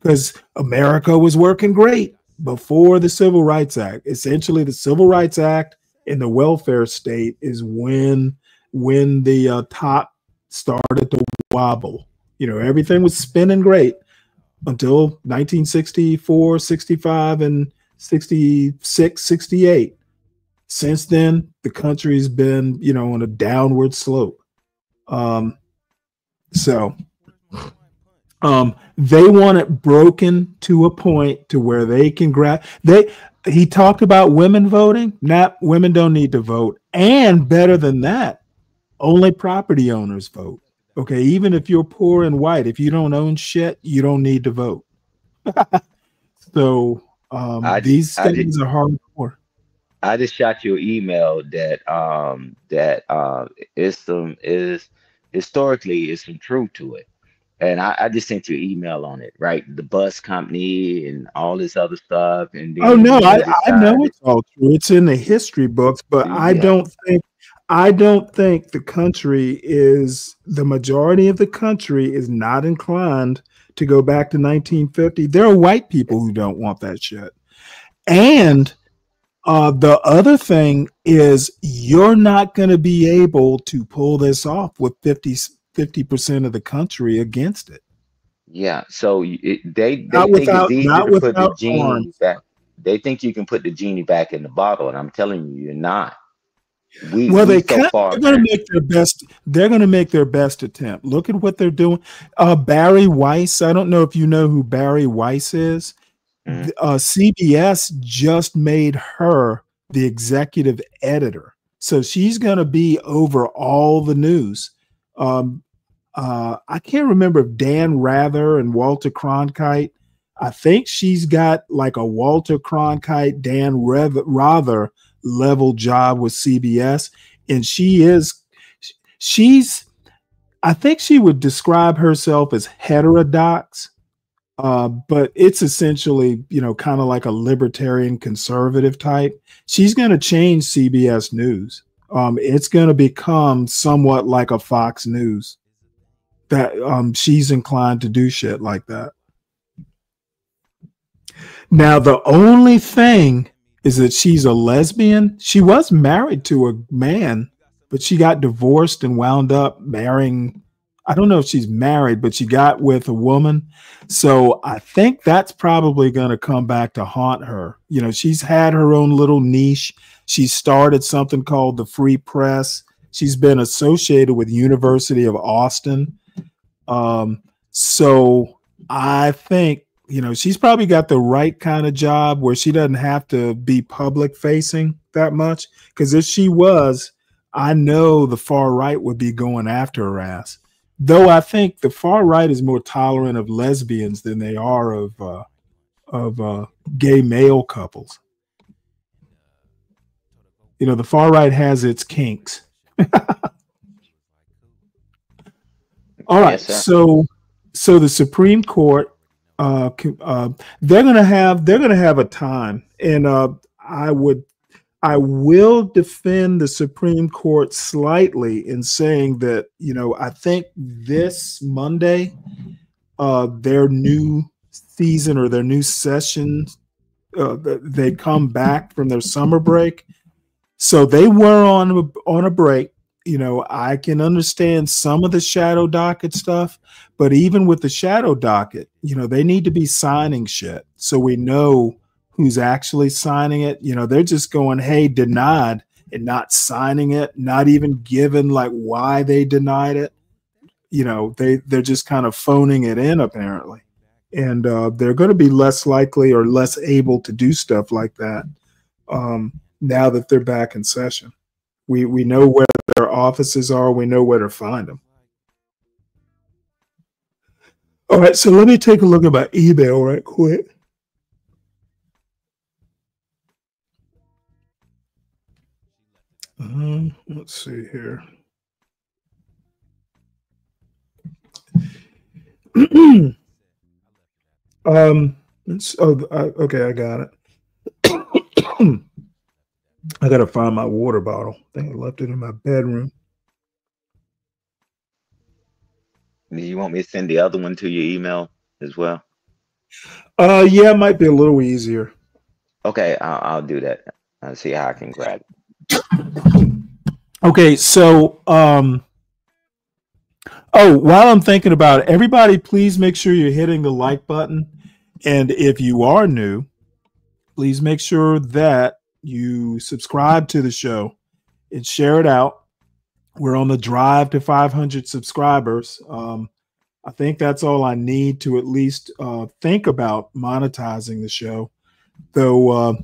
because America was working great before the Civil Rights Act. Essentially, the Civil Rights Act and the welfare state is when the top started to wobble. Everything was spinning great until 1964, 65, and 66, 68. Since then, the country's been, on a downward slope. They want it broken to a point to where they can he talked about women voting. Women don't need to vote. And better than that, only property owners vote. Okay, even if you're poor and white, if you don't own shit, you don't need to vote. So these things are hardcore. I just shot you an email that is historically is some truth to it. And I just sent you an email on it, right? The bus company and all this other stuff. And then I know it's all true. It's in the history books, but I don't think the majority of the country is not inclined to go back to 1950. There are white people who don't want that shit. And the other thing is you're not going to be able to pull this off with 50% of the country against it. Yeah. So they Not think it's without, easy not to put the without genie arms. back. They think you can put the genie back in the bottle, and I'm telling you, you're not. Well, We so far, they're going to man. make their best. They're going to make their best attempt. Look at what they're doing. Barry Weiss. I don't know if you know who Barry Weiss is. CBS just made her the executive editor, so she's going to be over all the news. I can't remember if Dan Rather and Walter Cronkite. I think she's got like a Walter Cronkite, Dan Rather level job with CBS, and she's I think she would describe herself as heterodox, but it's essentially, kind of like a libertarian conservative type. She's going to change CBS News. It's going to become somewhat like a Fox News, that she's inclined to do shit like that. Now, the only thing is that she's a lesbian. She was married to a man, but she got divorced and wound up marrying. I don't know if she's married, but she got with a woman. So I think that's probably going to come back to haunt her. She's had her own little niche. She started something called the Free Press. She's been associated with University of Austin. So I think, she's probably got the right kind of job where she doesn't have to be public facing that much. Because if she was, I know the far right would be going after her ass. Though I think the far right is more tolerant of lesbians than they are of gay male couples. The far right has its kinks. All right, Yes, so the Supreme Court, they're gonna have a time, and I will defend the Supreme Court slightly in saying that, I think this Monday, their new season or their new session, they come back from their summer break. So they were on a break. I can understand some of the shadow docket stuff, but even with the shadow docket, they need to be signing shit so we know who's actually signing it. They're just going, hey, denied, and not signing it, not even given like why they denied it. They're just kind of phoning it in apparently. And they're going to be less likely or less able to do stuff like that now that they're back in session. We know where their offices are. We know where to find them. All right, so let me take a look at my email right quick. Let's see here. Okay, I got it. I gotta find my water bottle. I think I left it in my bedroom. Do you want me to send the other one to your email as well? Yeah, it might be a little easier. Okay, I'll do that. I'll see how I can grab it. Okay, so while I'm thinking about it, everybody please make sure you're hitting the like button. And if you are new, please make sure that you subscribe to the show and share it out. We're on the drive to 500 subscribers. I think that's all I need to at least think about monetizing the show. Though,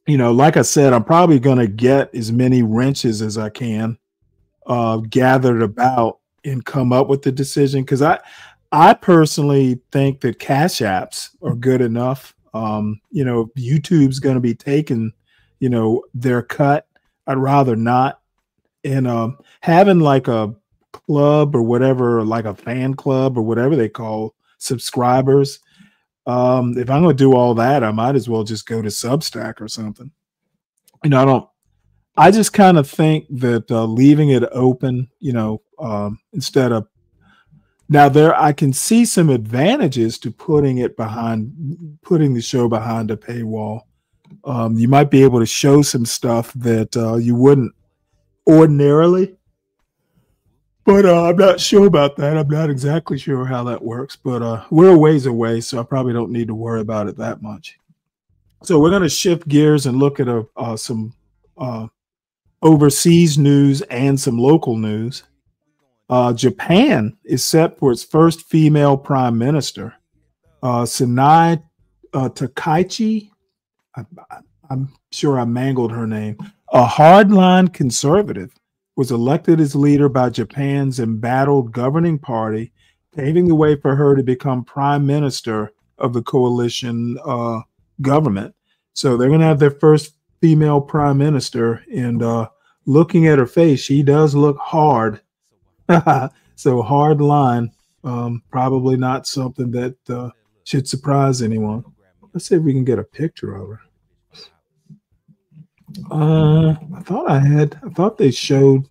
like I said, I'm probably going to get as many wrenches as I can gathered about and come up with the decision. Because I personally think that Cash Apps are good enough. YouTube's going to be taking, their cut. I'd rather not. And having like a club or whatever, like a fan club or whatever they call subscribers. If I'm going to do all that, I might as well just go to Substack or something. I just kind of think that leaving it open, instead of now I can see some advantages to putting the show behind a paywall. You might be able to show some stuff that you wouldn't ordinarily. But I'm not sure about that. I'm not exactly sure how that works, but we're a ways away, so I probably don't need to worry about it that much. So we're going to shift gears and look at some overseas news and some local news. Japan is set for its first female prime minister. Sanai Takaichi, I'm sure I mangled her name, a hardline conservative, was elected as leader by Japan's embattled governing party, paving the way for her to become prime minister of the coalition government. So they're going to have their first female prime minister, and looking at her face, she does look hard. So hard line, probably not something that should surprise anyone. Let's see if we can get a picture of her. I thought they showed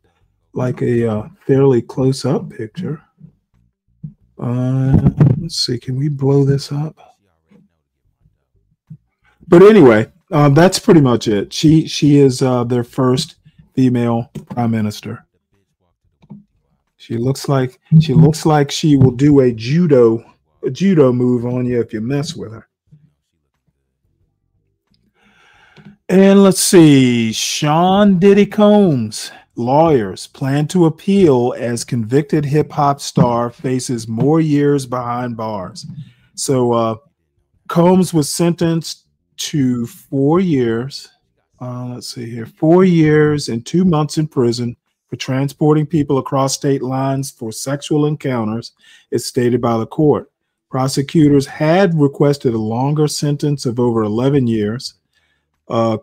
like a fairly close-up picture. Let's see, can we blow this up? But anyway, that's pretty much it. She is their first female prime minister. She looks like she will do a judo move on you if you mess with her. And let's see, Sean Diddy Combs' lawyers plan to appeal as convicted hip-hop star faces more years behind bars. So Combs was sentenced to 4 years. Let's see here, 4 years and 2 months in prison for transporting people across state lines for sexual encounters, as stated by the court. Prosecutors had requested a longer sentence of over 11 years.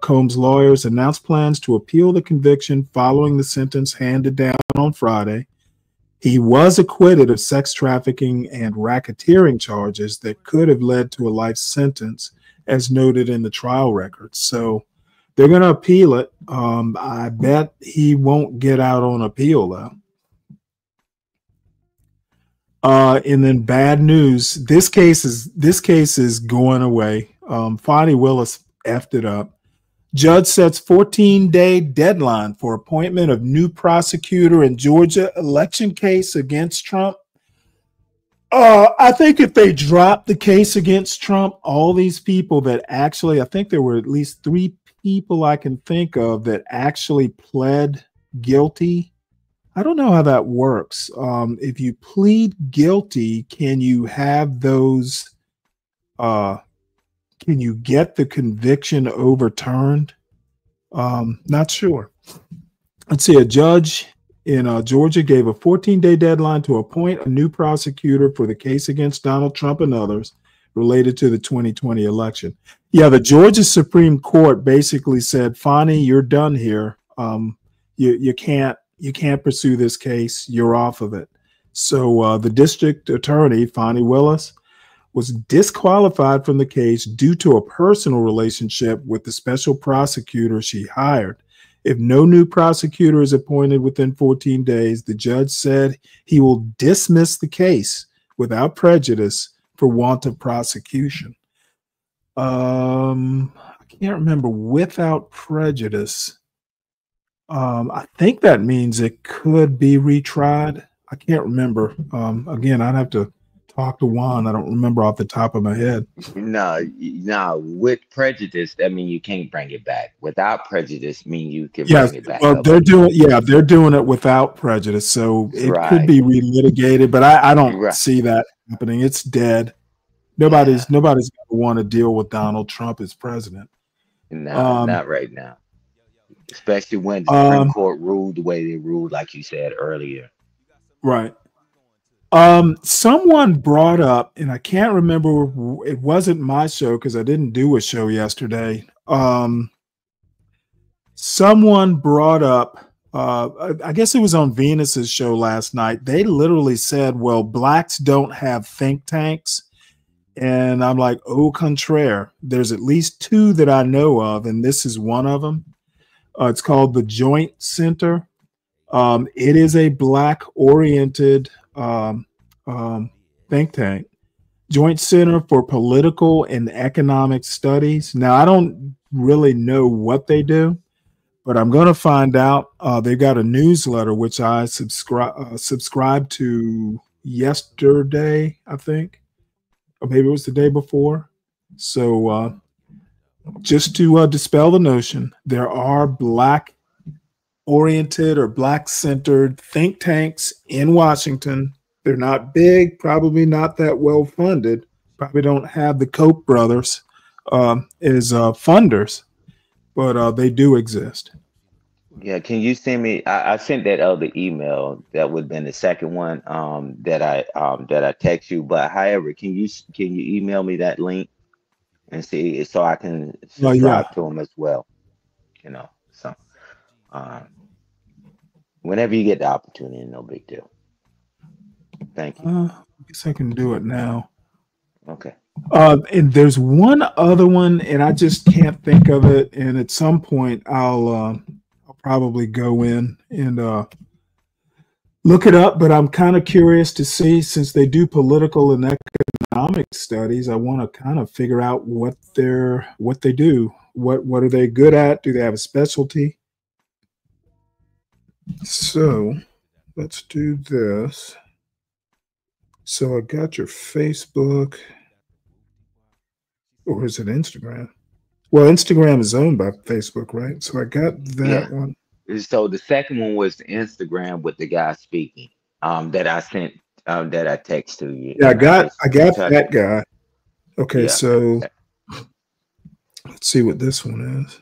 Combs' lawyers announced plans to appeal the conviction following the sentence handed down on Friday. He was acquitted of sex trafficking and racketeering charges that could have led to a life sentence, as noted in the trial records. So they're going to appeal it. I bet he won't get out on appeal, though. And then bad news. This case is going away. Fonnie Willis effed it up. Judge sets 14-day deadline for appointment of new prosecutor in Georgia election case against Trump. I think if they drop the case against Trump, all these people that actually, I think there were at least 3 people I can think of that actually pled guilty. I don't know how that works. If you plead guilty, can you have those can you get the conviction overturned? Not sure. Let's see. A judge in Georgia gave a 14-day deadline to appoint a new prosecutor for the case against Donald Trump and others related to the 2020 election. Yeah, the Georgia Supreme Court basically said, Fonnie, you're done here. You can't pursue this case. You're off of it. So the district attorney, Fonnie Willis, was disqualified from the case due to a personal relationship with the special prosecutor she hired. If no new prosecutor is appointed within 14 days, the judge said he will dismiss the case without prejudice for want of prosecution. I can't remember without prejudice. I think that means it could be retried. I can't remember. Again, I'd have to talk to Juan. I don't remember off the top of my head. No, with prejudice, that means you can't bring it back. Without prejudice, mean you can bring it back. Well, they're doing it without prejudice, so it could be relitigated, but I don't see that happening. It's dead. Nobody's going to want to deal with Donald Trump as president. No, not right now. Especially when the Supreme Court ruled the way they ruled, like you said earlier. Right. Someone brought up, and I can't remember, it wasn't my show because I didn't do a show yesterday. Someone brought up, I guess it was on Venus's show last night. They literally said, well, blacks don't have think tanks. And I'm like, au contraire. There's at least 2 that I know of, and this is one of them. It's called the Joint Center. It is a black-oriented think tank, Joint Center for Political and Economic Studies. Now, I don't really know what they do, but I'm going to find out. They've got a newsletter which I subscribed to yesterday, I think, or maybe it was the day before. So just to dispel the notion, there are Black-oriented or Black-centered think tanks in Washington. They're not big, probably not that well funded, probably don't have the Koch brothers as funders, but they do exist. Yeah, can you send me? I sent that other email. That would have been the second one that I text you. But however, can you email me that link and see so I can subscribe to them as well? You know, so whenever you get the opportunity, no big deal. Thank you. I guess I can do it now. Okay. And there's one other one, and I just can't think of it. And at some point, I'll probably go in and look it up. But I'm kind of curious to see, since they do political and economic studies, I want to kind of figure out what they do. What are they good at? Do they have a specialty? So let's do this. So I got your Facebook, or is it Instagram? Well, Instagram is owned by Facebook, right? So I got that one. So the second one was the Instagram with the guy speaking that I sent, that I text to you. Yeah, I got that guy. Okay, so let's see what this one is.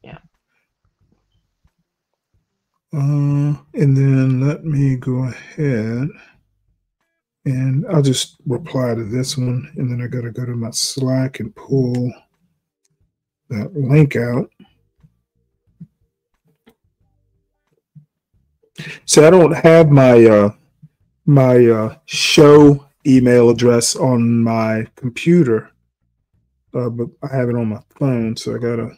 Yeah. And then let me go ahead and I'll just reply to this one, and then I got to go to my Slack and pull that link out. So I don't have my my show email address on my computer, but I have it on my phone. So I gotta.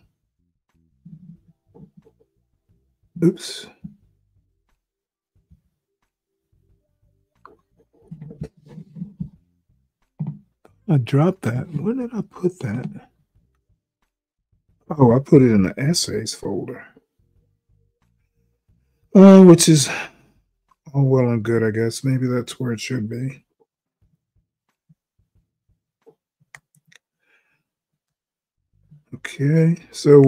Oops. I dropped that. Where did I put that? Oh, I put it in the essays folder. Which is all well and good, I guess. Maybe that's where it should be. Okay, so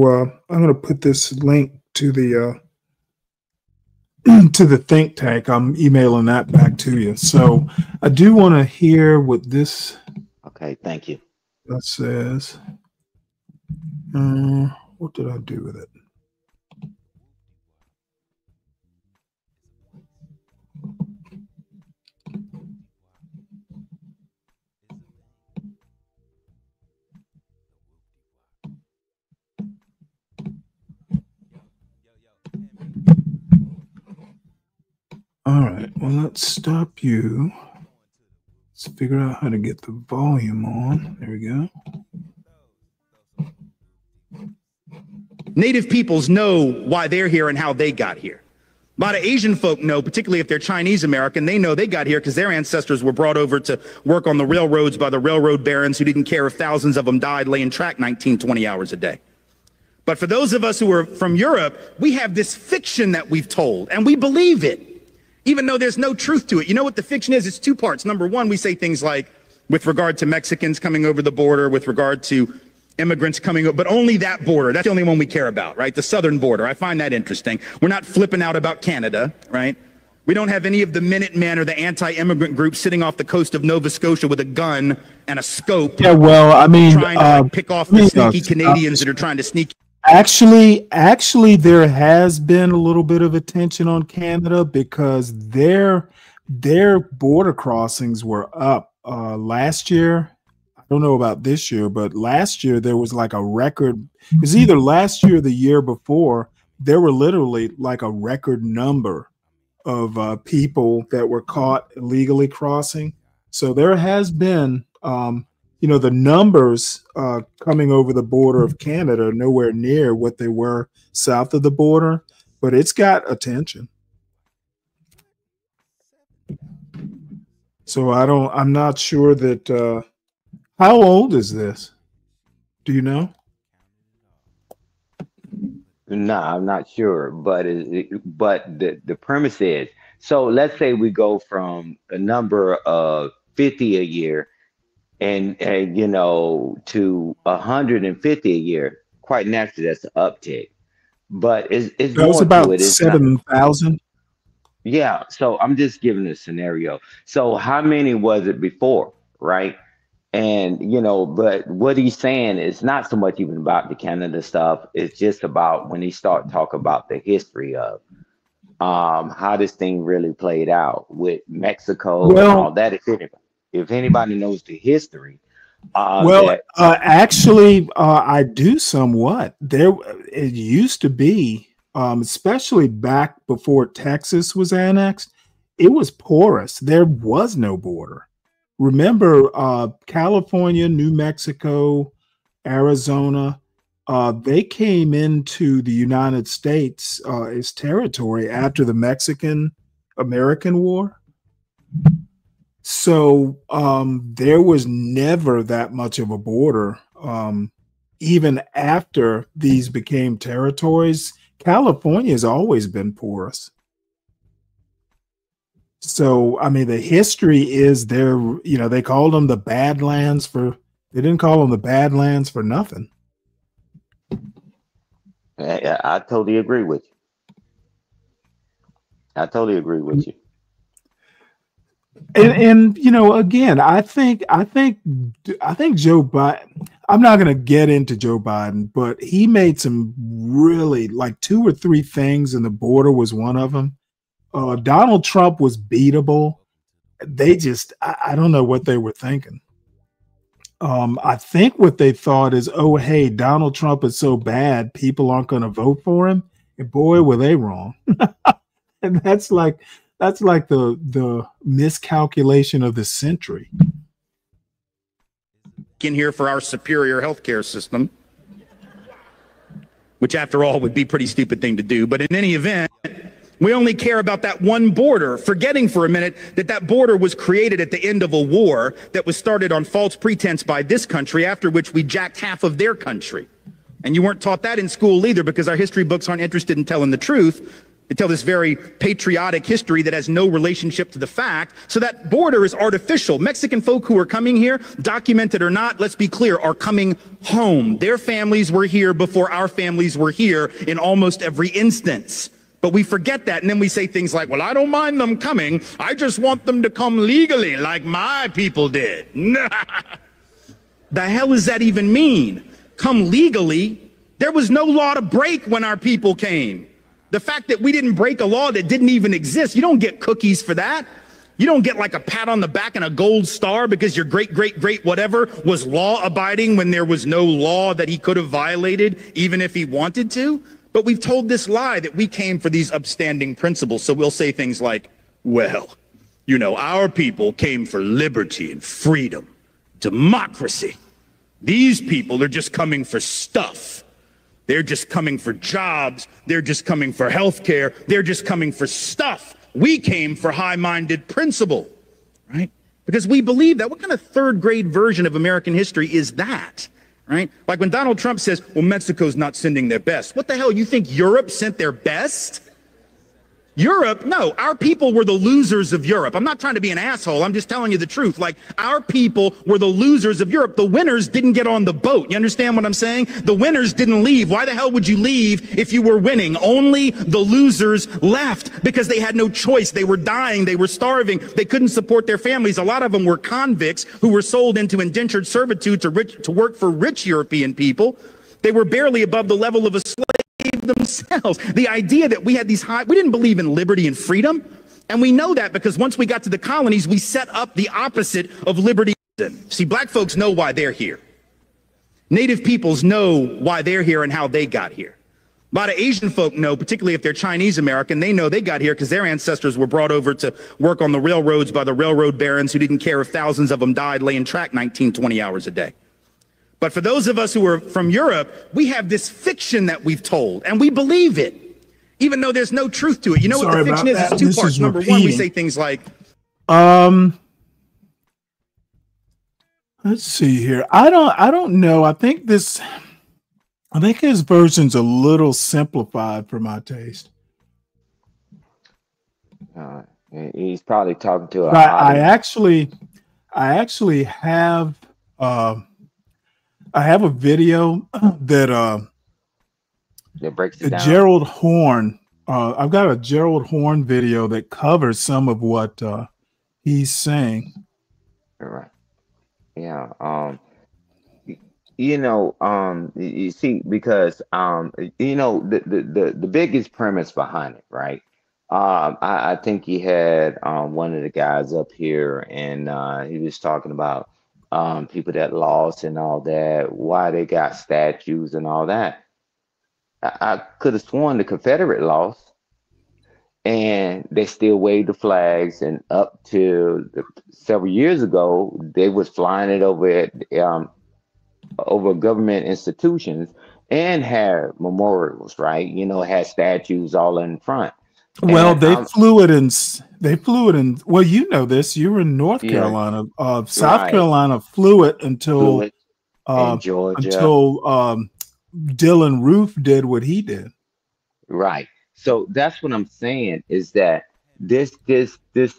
I'm going to put this link to the to the think tank. I'm emailing that back to you. So I do want to hear what this. Okay, thank you. That says. What did I do with it? All right, well, let's stop you. Let's figure out how to get the volume on. There we go. Native peoples know why they're here and how they got here. A lot of Asian folk know, particularly if they're Chinese American, they know they got here because their ancestors were brought over to work on the railroads by the railroad barons who didn't care if thousands of them died laying track 19, 20 hours a day. But for those of us who are from Europe, we have this fiction that we've told, and we believe it, even though there's no truth to it. You know what the fiction is? It's two parts. Number one, we say things like, with regard to Mexicans coming over the border, with regard to immigrants coming over, but only that border. That's the only one we care about, right? The southern border. I find that interesting. We're not flipping out about Canada, right? We don't have any of the Minutemen or the anti-immigrant groups sitting off the coast of Nova Scotia with a gun and a scope. Yeah, well, I mean, trying to like, pick off the sneaky Canadians that are trying to sneak. Actually, there has been a little bit of attention on Canada because their border crossings were up last year. I don't know about this year, but last year there was like a record. It was either last year or the year before. There were literally like a record number of people that were caught illegally crossing. So there has been, you know, the numbers coming over the border of Canada are nowhere near what they were south of the border, but it's got attention. So I'm not sure that, how old is this? Do you know? No, I'm not sure, but but the premise is, so let's say we go from a number of 50 a year and to 150 a year. Quite naturally, that's an uptick, but it's That was more to about it. It's not. 7,000. Yeah, so I'm just giving a scenario. So how many was it before, right? And but what he's saying is not so much even about the Canada stuff. It's just about when he start talking about the history of how this thing really played out with Mexico and all Well, that. If anybody knows the history, well, that actually, I do somewhat. It used to be, especially back before Texas was annexed, it was porous. There was no border. Remember, California, New Mexico, Arizona, they came into the United States as territory after the Mexican American War. So there was never that much of a border. Even after these became territories, California has always been porous. So, I mean, the history is there, they called them the Badlands they didn't call them the Badlands for nothing. I totally agree with you. I totally agree with you. And again, I think Joe Biden, I'm not going to get into Joe Biden, but he made some really, like, 2 or 3 things, and the border was one of them. Donald Trump was beatable. I don't know what they were thinking. I think what they thought is, oh, hey, Donald Trump is so bad, people aren't going to vote for him. And boy, were they wrong. And that's like the miscalculation of the century. In here for our superior healthcare system, which after all would be a pretty stupid thing to do. But in any event, we only care about that one border, forgetting for a minute that border was created at the end of a war that was started on false pretense by this country, after which we jacked half of their country. And you weren't taught that in school either, because our history books aren't interested in telling the truth. They tell this very patriotic history that has no relationship to the fact. So that border is artificial. Mexican folk who are coming here, documented or not, let's be clear, are coming home. Their families were here before our families were here in almost every instance. But we forget that, and then we say things like, well, I don't mind them coming. I just want them to come legally like my people did. The hell does that even mean? Come legally? There was no law to break when our people came. The fact that we didn't break a law that didn't even exist, you don't get cookies for that. You don't get like a pat on the back and a gold star because your great, great, great whatever was law abiding when there was no law that he could have violated, even if he wanted to. But we've told this lie that we came for these upstanding principles. So we'll say things like, well, our people came for liberty and freedom, democracy. These people are just coming for stuff. They're just coming for jobs. They're just coming for health care. They're just coming for stuff. We came for high-minded principle, right? Because we believe that. What kind of third-grade version of American history is that, right? Like when Donald Trump says, well, Mexico's not sending their best. What the hell? You think Europe sent their best? Europe, no, our people were the losers of Europe. I'm not trying to be an asshole. I'm just telling you the truth. Like, our people were the losers of Europe. The winners didn't get on the boat. You understand what I'm saying? The winners didn't leave. Why the hell would you leave if you were winning? Only the losers left because they had no choice. They were dying. They were starving. They couldn't support their families. A lot of them were convicts who were sold into indentured servitude to work for rich European people. They were barely above the level of a slave themselves. The idea that we had we didn't believe in liberty and freedom. And we know that because once we got to the colonies, we set up the opposite of liberty. See, black folks know why they're here. Native peoples know why they're here and how they got here. A lot of Asian folk know, particularly if they're Chinese American, they know they got here because their ancestors were brought over to work on the railroads by the railroad barons who didn't care if thousands of them died laying track 19, 20 hours a day. But for those of us who are from Europe, we have this fiction that we've told, and we believe it, even though there's no truth to it. You know what the fiction is? It's two parts. Number one, we say things like, let's see here. I don't know. I think this, I think his version's a little simplified for my taste. He's probably talking to I actually have I have a video that breaks it down. Gerald Horn. I've got a Gerald Horn video that covers some of what he's saying. Right. Yeah. You see, because the biggest premise behind it, right? I think he had one of the guys up here, and he was talking about people that lost and all that, why they got statues and all that. I could have sworn the Confederate lost, and they still waved the flags, and up to several years ago, they was flying it over over government institutions and had memorials, right? Had statues all in front. Well, they flew it in. Well, you know this. You were in North Carolina. South Carolina flew it until in Georgia. Until Dylan Roof did what he did. Right. So that's what I'm saying is that this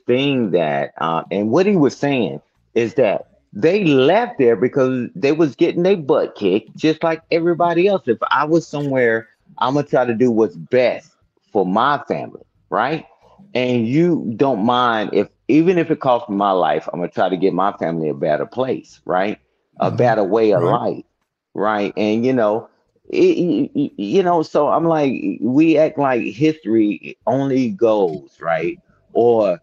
thing that and what he was saying is that they left there because they was getting their butt kicked just like everybody else. If I was somewhere, I'm gonna try to do what's best for my family, right? And you don't mind even if it costs me my life, I'm gonna try to get my family a better place, right? A better way of life, right? And so I'm like, we act like history only goes, right? Or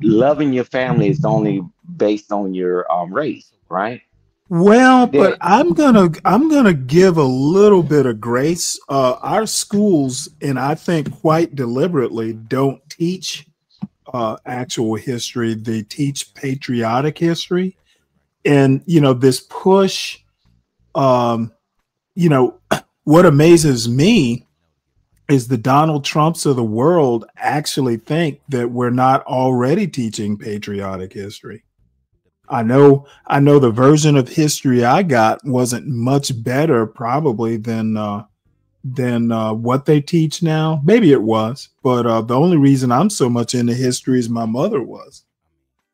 loving your family is only based on your race, right? Well, but I'm gonna give a little bit of grace. Our schools, and I think quite deliberately, don't teach actual history. They teach patriotic history, and this push. What amazes me is the Donald Trumps of the world actually think that we're not already teaching patriotic history. I know the version of history I got wasn't much better probably than what they teach now. Maybe it was, but the only reason I'm so much into history is my mother was.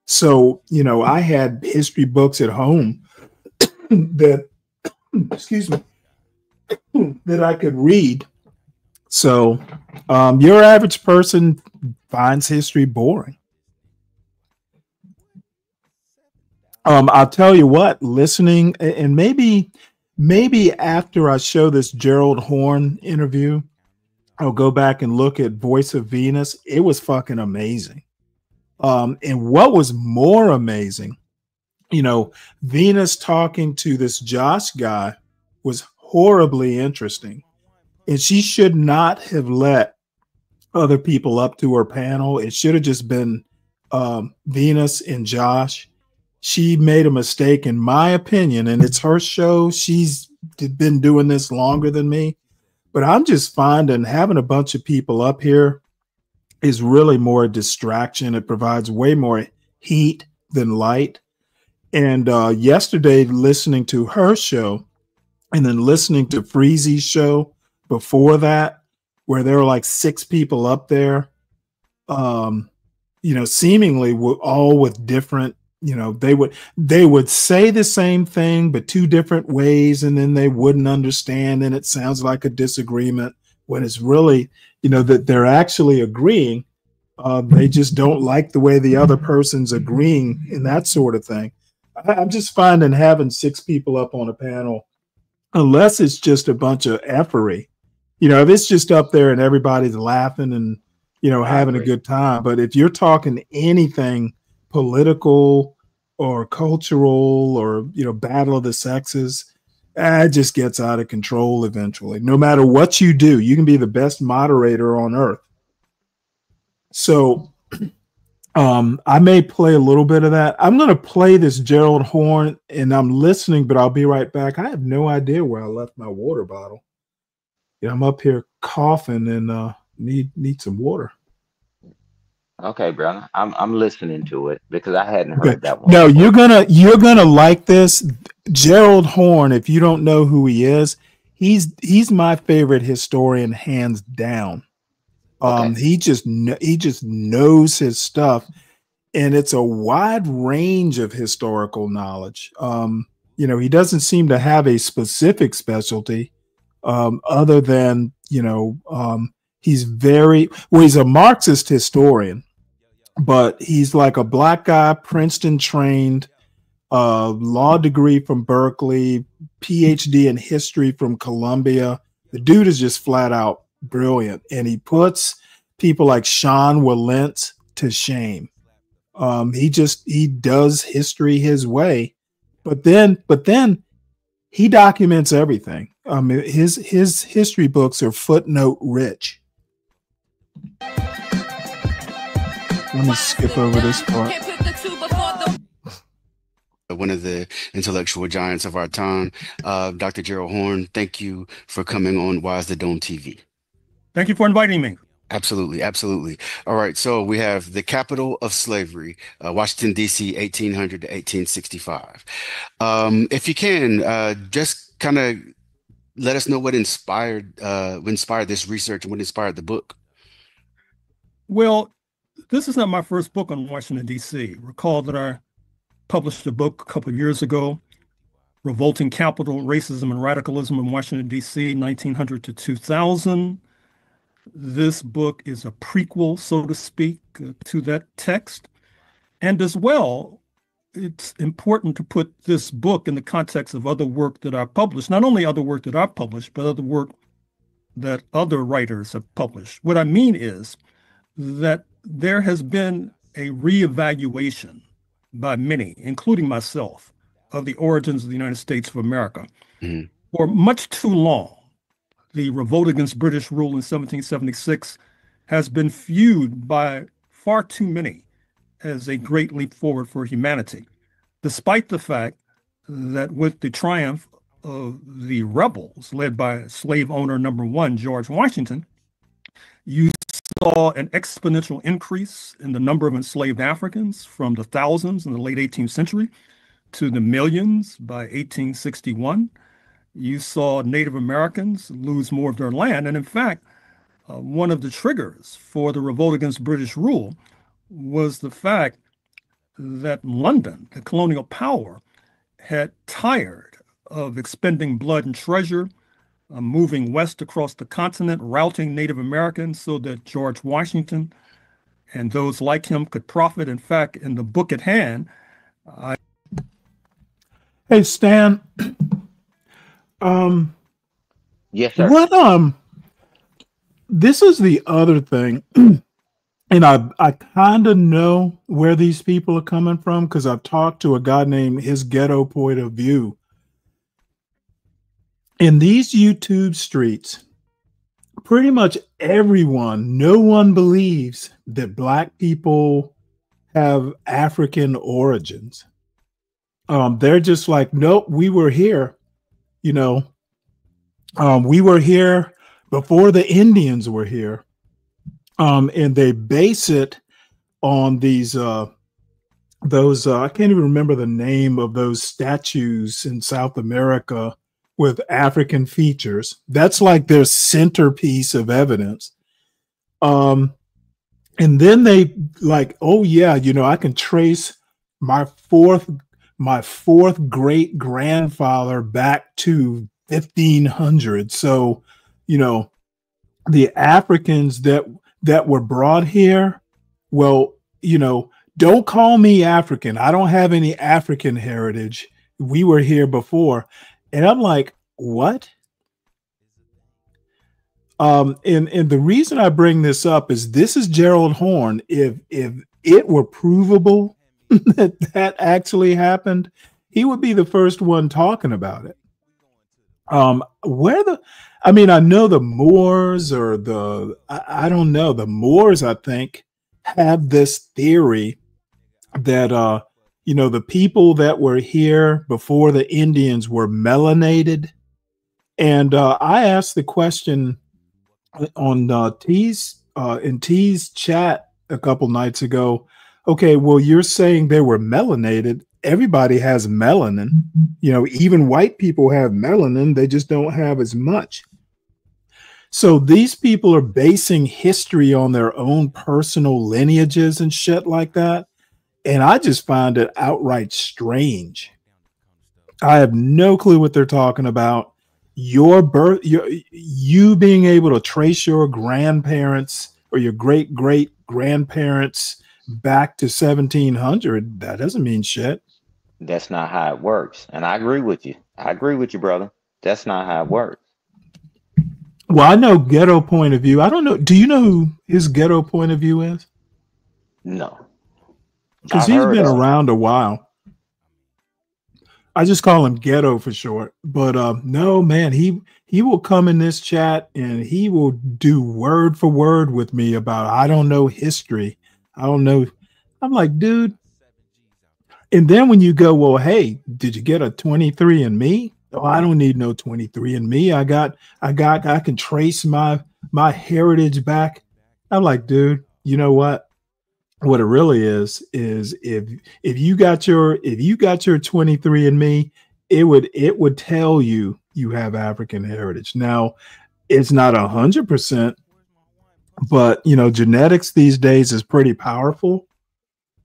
So, I had history books at home that, excuse me, that I could read. So your average person finds history boring. I'll tell you what, listening, and maybe after I show this Gerald Horn interview, I'll go back and look at Voice of Venus. It was fucking amazing. And what was more amazing, Venus talking to this Josh guy was horribly interesting. And she should not have let other people up to her panel. It should have just been Venus and Josh. She made a mistake, in my opinion, and it's her show. She's been doing this longer than me. But I'm just finding having a bunch of people up here is really more a distraction. It provides way more heat than light. And yesterday, listening to her show and then listening to Freezy's show before that, where there were like 6 people up there, seemingly all with different, they would say the same thing, but 2 different ways, and then they wouldn't understand. And it sounds like a disagreement when it's really, that they're actually agreeing. They just don't like the way the other person's agreeing and that sort of thing. I'm just finding having 6 people up on a panel, unless it's just a bunch of effery, if it's just up there and everybody's laughing and, having a good time. But if you're talking anything political or cultural or, battle of the sexes, it just gets out of control eventually. No matter what you do, you can be the best moderator on earth. So I may play a little bit of that. I'm going to play this Gerald Horn, and I'm listening, but I'll be right back. I have no idea where I left my water bottle. I'm up here coughing and need some water. Okay, brother. I'm listening to it because I hadn't heard that one. No, you're gonna like this. Gerald Horn, if you don't know who he is, he's my favorite historian, hands down. He just knows his stuff, and it's a wide range of historical knowledge. He doesn't seem to have a specific specialty, other than he's a Marxist historian, but he's like a black guy, Princeton trained, law degree from Berkeley, PhD in history from Columbia. The dude is just flat out brilliant, and he puts people like Sean Willent to shame. He does history his way, but then he documents everything. His history books are footnote rich. Let me skip over this part. One of the intellectual giants of our time, Dr. Gerald Horne, thank you for coming on Why is the Dome TV. Thank you for inviting me. Absolutely, absolutely. All right, so we have the capital of slavery, Washington, D.C., 1800 to 1865. If you can, just kind of let us know what inspired this research and what inspired the book. Well, this is not my first book on Washington, D.C. Recall that I published a book a couple of years ago, Revolting Capital, Racism and Radicalism in Washington, D.C., 1900 to 2000. This book is a prequel, so to speak, to that text. And as well, it's important to put this book in the context of other work that I published, not only other work that I published, but other work that other writers have published. What I mean is that there has been a reevaluation by many, including myself, of the origins of the United States of America. Mm-hmm. For much too long, the revolt against British rule in 1776 has been viewed by far too many as a great leap forward for humanity, despite the fact that with the triumph of the rebels led by slave owner number one, George Washington, you saw an exponential increase in the number of enslaved Africans from the thousands in the late 18th century to the millions by 1861. You saw Native Americans lose more of their land. And in fact, one of the triggers for the revolt against British rule was the fact that London, the colonial power, had tired of expending blood and treasure, moving west across the continent, routing Native Americans so that George Washington and those like him could profit. In fact, in the book at hand, Hey, Stan. Yes, sir. What this is the other thing, and I kind of know where these people are coming from because I've talked to a guy named His Ghetto Point of View. In these YouTube streets, pretty much everyone, no one believes that Black people have African origins. They're just like, nope, we were here. We were here before the Indians were here. And they base it on these, I can't even remember the name of those statues in South America with African features. That's like their centerpiece of evidence. And then they like, oh yeah, I can trace my fourth great grandfather back to 1500. So, the Africans that were brought here, well, don't call me African. I don't have any African heritage. We were here before. And I'm like, what? And the reason I bring this up is this is Gerald Horne. If it were provable that actually happened, he would be the first one talking about it. I know the Moors or I don't know, the Moors, I think, have this theory that, the people that were here before the Indians were melanated. And I asked the question on T's chat a couple nights ago. Okay, well, you're saying they were melanated, everybody has melanin. You know, even white people have melanin. They just don't have as much. So these people are basing history on their own personal lineages and shit like that. And I just find it outright strange. I have no clue what they're talking about. Your birth, you being able to trace your grandparents or your great great grandparents back to 1700, that doesn't mean shit. That's not how it works. And I agree with you. I agree with you, brother. That's not how it works. Well, I know Ghetto point of view. I don't know. Do you know who his Ghetto point of view is? No. Because he's been around a while. I just call him Ghetto for short. But no, man, he will come in this chat and he will do word for word with me about, I don't know history. I don't know. I'm like, dude. And then when you go, well, hey, did you get a 23andMe? Oh, I don't need no 23andMe. I can trace my heritage back. I'm like, dude, you know what? What it really is if you got your 23andMe, it would tell you have African heritage. Now, it's not 100%, but you know, genetics these days is pretty powerful.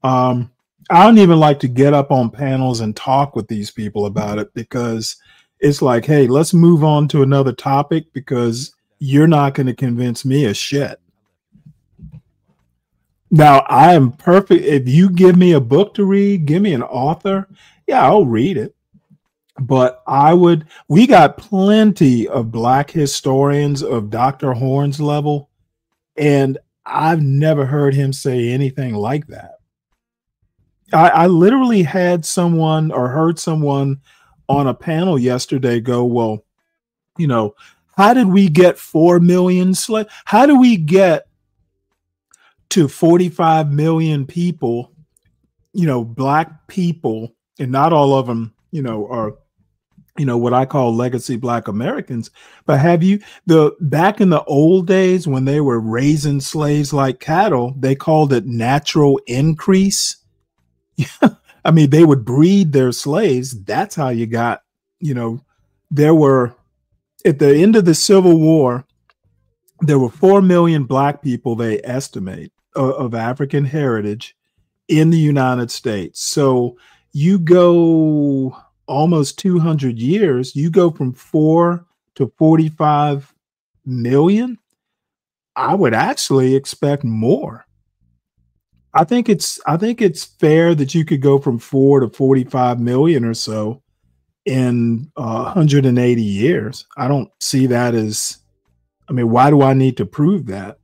I don't even like to get up on panels and talk with these people about it because it's like, hey, let's move on to another topic because you're not going to convince me of shit. Now, I am perfect. If you give me a book to read, give me an author, yeah, I'll read it. But we got plenty of Black historians of Dr. Horn's level, and I've never heard him say anything like that. I literally had someone or heard someone on a panel yesterday go, well, you know, how did we get 4 million slaves? How do we get to 45 million people, you know, Black people, and not all of them, you know, are, you know, what I call legacy Black Americans. But back in the old days when they were raising slaves like cattle, they called it natural increase. I mean, they would breed their slaves. That's how you got, you know, there were, at the end of the Civil War, there were 4 million Black people, they estimate, of African heritage in the United States. So you go almost 200 years, you go from 4 to 45 million. I would actually expect more. I think it's fair that you could go from 4 to 45 million or so in 180 years. I don't see that as, I mean, why do I need to prove that?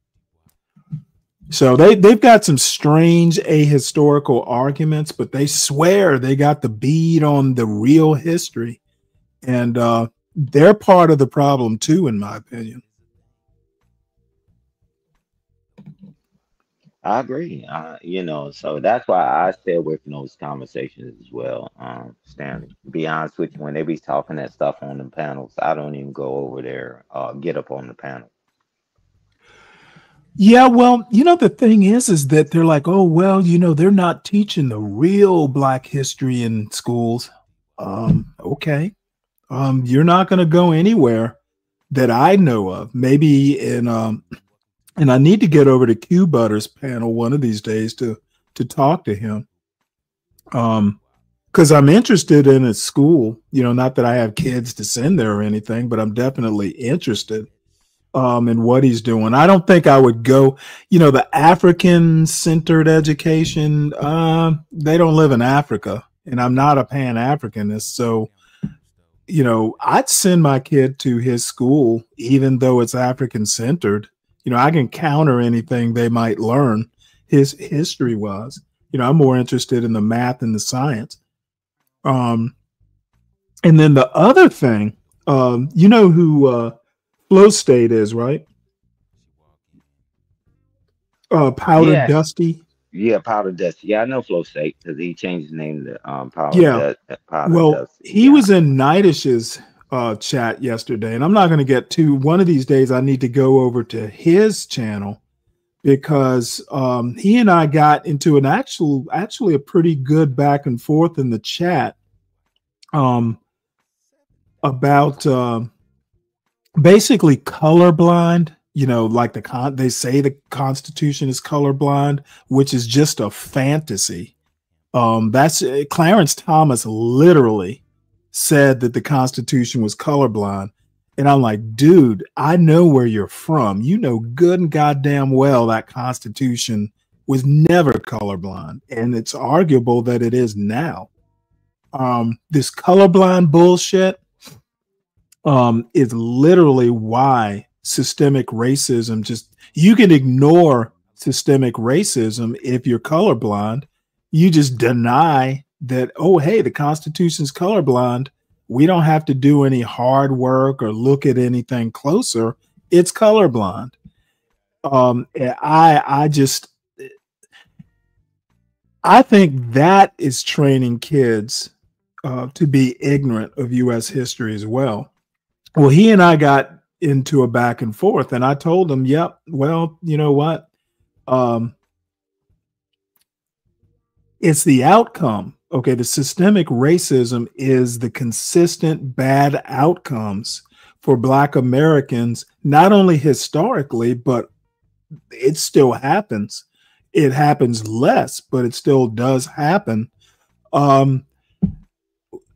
So they've got some strange ahistorical arguments, but they swear they got the bead on the real history. And they're part of the problem too, in my opinion. I agree. You know, so that's why I stay away from those conversations as well, Stanley. To be honest with you, when they be talking that stuff on the panels, I don't even go over there, get up on the panel. Yeah, well, you know, the thing is that they're like, oh, well, you know, they're not teaching the real Black history in schools. Okay. You're not going to go anywhere that I know of. Maybe in, and I need to get over to Q Butter's panel one of these days to talk to him. Because I'm interested in his school, you know, not that I have kids to send there or anything, but I'm definitely interested in what he's doing. I don't think I would go, you know, the African-centered education, they don't live in Africa, and I'm not a Pan-Africanist. So, you know, I'd send my kid to his school, even though it's African-centered. You know, I can counter anything they might learn his history was. You know, I'm more interested in the math and the science. And then the other thing, you know who Flow State is, right? Powder Dusty. Yeah, Powder Dusty. Yeah, I know Flow State because he changed his name to Powder Dusty. He was in Nightish's chat yesterday, and I'm not going to get to one of these days. I need to go over to his channel because he and I got into an actually a pretty good back and forth in the chat about basically colorblind. You know, like they say the Constitution is colorblind, which is just a fantasy. That's Clarence Thomas literally said that the Constitution was colorblind. And I'm like, dude, I know where you're from. You know good and goddamn well that Constitution was never colorblind. And it's arguable that it is now. This colorblind bullshit is literally why systemic racism you can ignore systemic racism if you're colorblind. You just deny that, oh, hey, the Constitution's colorblind. We don't have to do any hard work or look at anything closer. It's colorblind. I think that is training kids to be ignorant of U.S. history as well. Well, he and I got into a back and forth, and I told him, yep, well, you know what? It's the outcome. Okay, the systemic racism is the consistent bad outcomes for Black Americans, not only historically, but it still happens. It happens less, but it still does happen. You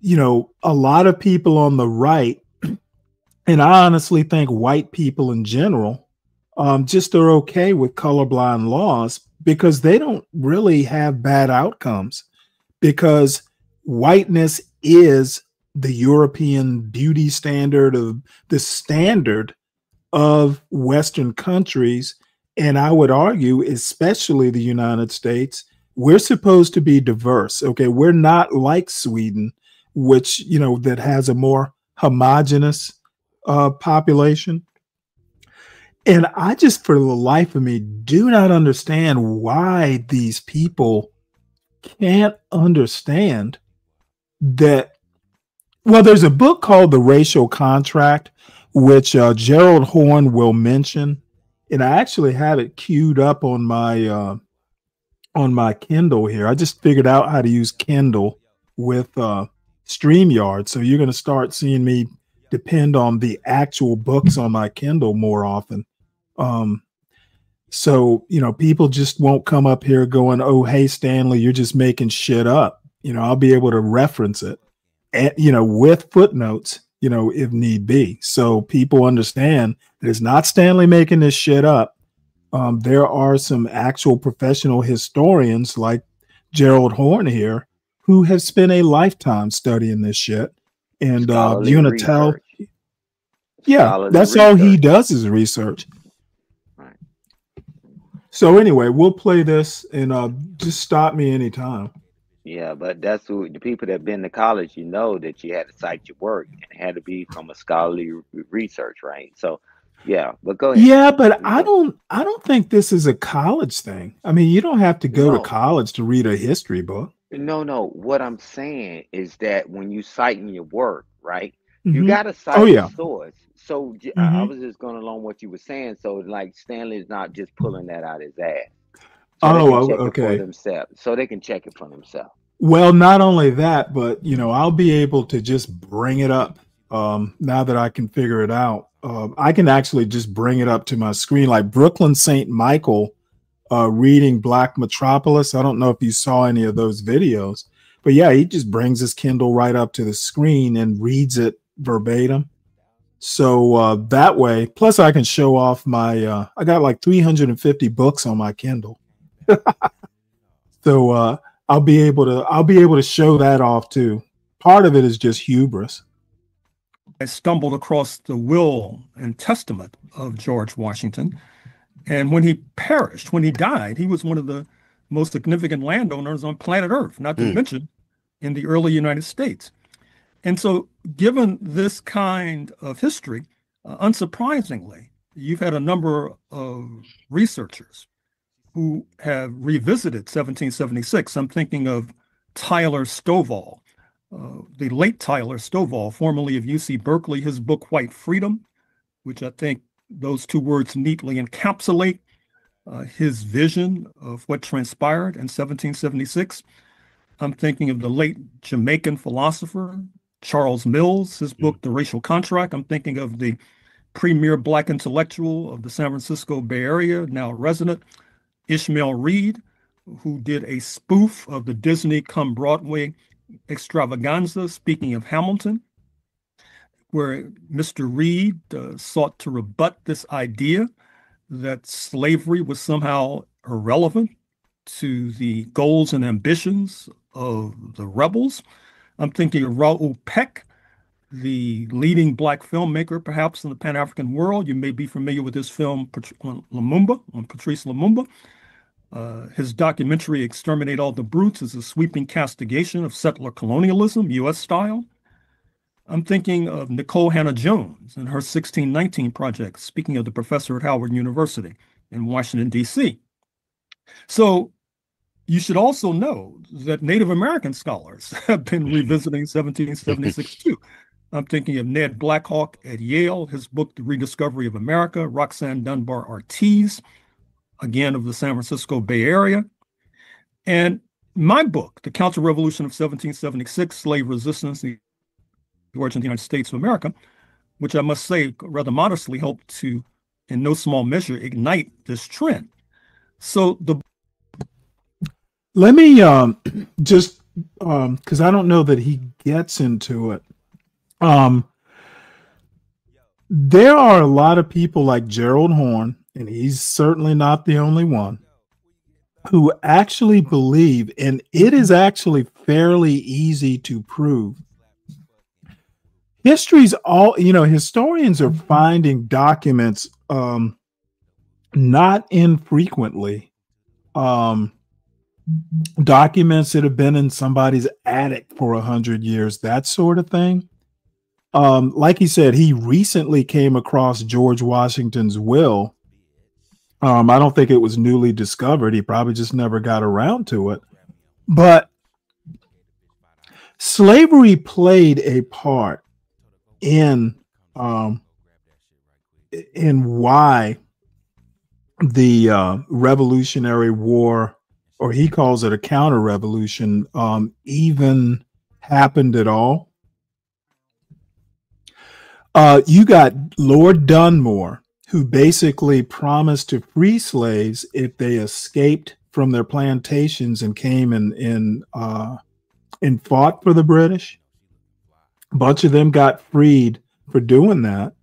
know, a lot of people on the right, and I honestly think white people in general, just are okay with colorblind laws because they don't really have bad outcomes. Because whiteness is the European beauty standard, of the standard of Western countries. And I would argue, especially the United States, we're supposed to be diverse. Okay, we're not like Sweden, which, you know, that has a more homogenous population. And I just, for the life of me, do not understand why these people can't understand that. Well, there's a book called The Racial Contract, which Gerald Horne will mention, and I actually have it queued up on my Kindle here. I just figured out how to use Kindle with StreamYard, so you're going to start seeing me depend on the actual books on my Kindle more often. So, you know, people just won't come up here going, oh, hey, Stanley, you're just making shit up. You know, I'll be able to reference it, and, you know, with footnotes, you know, if need be. So people understand that it's not Stanley making this shit up. There are some actual professional historians like Gerald Horne here who have spent a lifetime studying this shit. And you're going to tell, yeah, that's all he does is research. So anyway, we'll play this, and just stop me anytime. Yeah, but that's who, the people that have been to college, you know that you had to cite your work and it had to be from a scholarly research, right? So yeah, but go ahead. Yeah, but I don't think this is a college thing. I mean, you don't have to go to college to read a history book. No. What I'm saying is that when you citing your work, right, you got to cite the source. So I was just going along what you were saying. So like Stanley's not just pulling that out his ass. So okay. For themselves, so they can check it for themselves. Well, not only that, but you know, I'll be able to just bring it up now that I can figure it out. I can actually just bring it up to my screen, like Brooklyn St. Michael reading Black Metropolis. I don't know if you saw any of those videos, but yeah, he just brings his Kindle right up to the screen and reads it verbatim. So that way, plus I can show off my, I got like 350 books on my Kindle. So I'll be able to show that off too. Part of it is just hubris. I stumbled across the will and testament of George Washington. And when he perished, when he died, he was one of the most significant landowners on planet Earth, not to mention in the early United States. And so given this kind of history, unsurprisingly, you've had a number of researchers who have revisited 1776. I'm thinking of Tyler Stovall, the late Tyler Stovall, formerly of UC Berkeley, his book, White Freedom, which I think those two words neatly encapsulate his vision of what transpired in 1776. I'm thinking of the late Jamaican philosopher Charles Mills, his book, The Racial Contract. I'm thinking of the premier Black intellectual of the San Francisco Bay Area, now resident, Ishmael Reed, who did a spoof of the Disney come Broadway extravaganza, speaking of Hamilton, where Mr. Reed sought to rebut this idea that slavery was somehow irrelevant to the goals and ambitions of the rebels. I'm thinking of Raoul Peck, the leading Black filmmaker, perhaps in the Pan-African world. You may be familiar with his film Lumumba, on Patrice Lumumba. His documentary, Exterminate All the Brutes, is a sweeping castigation of settler colonialism, U.S. style. I'm thinking of Nicole Hannah-Jones and her 1619 project, speaking of the professor at Howard University in Washington, D.C. So you should also know that Native American scholars have been revisiting 1776 too. I'm thinking of Ned Blackhawk at Yale, his book, The Rediscovery of America, Roxanne Dunbar Ortiz, again of the San Francisco Bay Area. And my book, The Counter-Revolution of 1776, Slave Resistance, the Origin of the United States of America, which I must say rather modestly helped to, in no small measure, ignite this trend. So let me just, because I don't know that he gets into it. There are a lot of people like Gerald Horne, and he's certainly not the only one, who actually believe, and it is actually fairly easy to prove. History's all, historians are finding documents not infrequently, documents that have been in somebody's attic for 100 years, that sort of thing. Like he said, he recently came across George Washington's will. I don't think it was newly discovered. He probably just never got around to it. But slavery played a part in why the Revolutionary War, or he calls it a counter-revolution, even happened at all. You got Lord Dunmore, who basically promised to free slaves if they escaped from their plantations and came and fought for the British. A bunch of them got freed for doing that.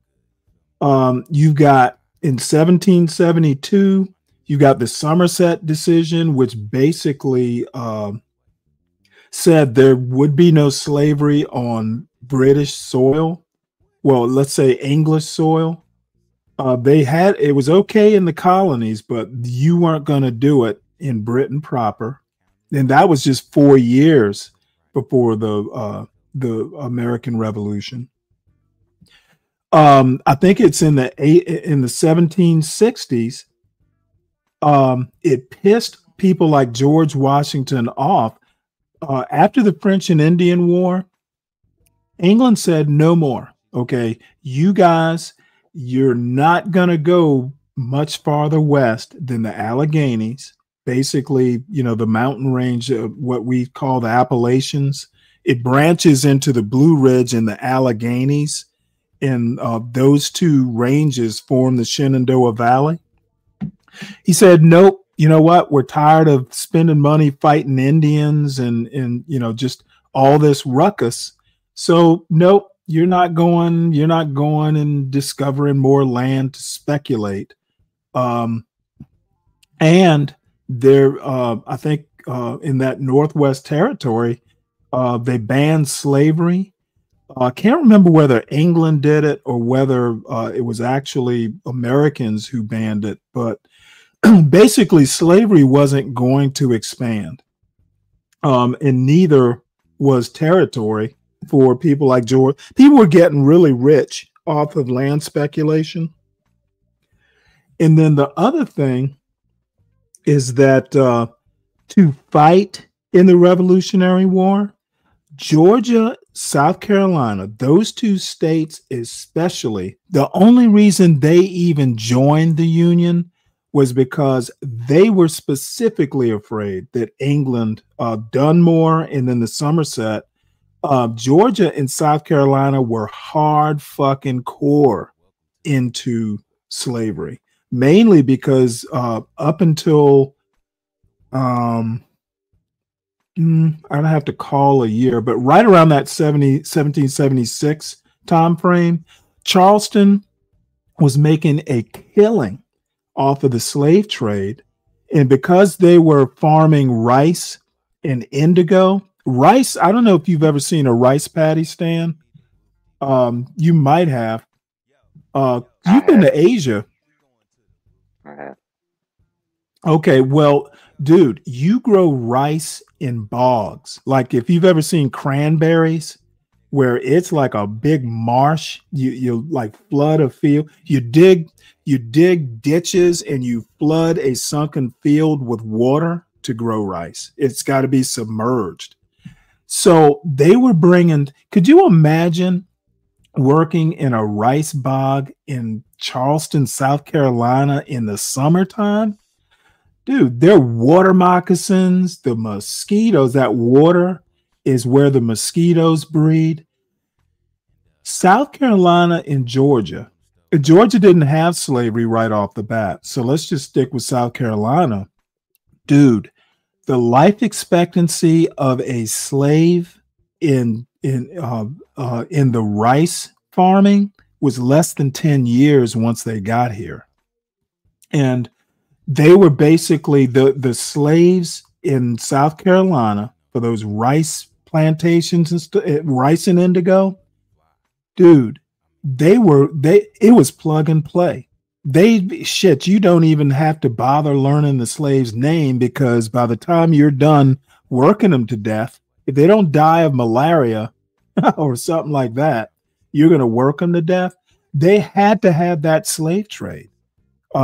You've got in 1772, you got the Somerset decision, which basically said there would be no slavery on British soil. Well, let's say English soil. It was okay in the colonies, but you weren't going to do it in Britain proper. And that was just 4 years before the American Revolution. I think it's in the 1760s. It pissed people like George Washington off. After the French and Indian War, England said no more. Okay, you guys, you're not going to go much farther west than the Alleghenies. Basically, the mountain range of what we call the Appalachians. It branches into the Blue Ridge and the Alleghenies, and those two ranges form the Shenandoah Valley. He said, nope, you know what? We're tired of spending money fighting Indians and just all this ruckus. So nope, you're not going and discovering more land to speculate. And there, I think in that Northwest Territory, they banned slavery. I can't remember whether England did it or whether it was actually Americans who banned it, but basically slavery wasn't going to expand. And neither was territory for people like George. People were getting really rich off of land speculation. And then the other thing is that to fight in the Revolutionary War, Georgia, South Carolina, those two states especially, the only reason they even joined the Union was because they were specifically afraid that England, Dunmore, and then the Somerset, Georgia and South Carolina were hard fucking core into slavery, mainly because up until I'd have to call a year, but right around that 1776 time frame, Charleston was making a killing off of the slave trade. And because they were farming rice and indigo, rice, I don't know if you've ever seen a rice paddy, Stan. You might have. You've been to Asia. Okay, well, dude, you grow rice in bogs. Like if you've ever seen cranberries, where it's like a big marsh, you like flood a field. You dig ditches and you flood a sunken field with water to grow rice. It's got to be submerged. So they were bringing. Could you imagine working in a rice bog in Charleston, South Carolina in the summertime? Dude, they're water moccasins, the mosquitoes, that water is where the mosquitoes breed. South Carolina and Georgia. Georgia didn't have slavery right off the bat. So let's just stick with South Carolina. Dude, the life expectancy of a slave in the rice farming was less than 10 years once they got here. And they were basically the slaves in South Carolina for those rice plantations and rice and indigo. Dude, it was plug and play. You don't even have to bother learning the slave's name, because by the time you're done working them to death, if they don't die of malaria or something like that, you're going to work them to death. They had to have that slave trade.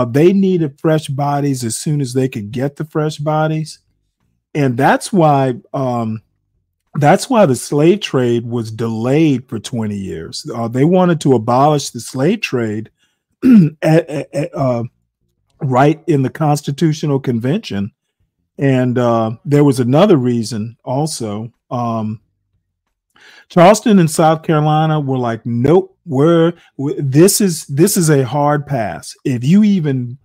They needed fresh bodies as soon as they could get the fresh bodies. And that's why the slave trade was delayed for 20 years. They wanted to abolish the slave trade right in the Constitutional Convention. And there was another reason also. Charleston and South Carolina were like, nope, this is a hard pass. If you even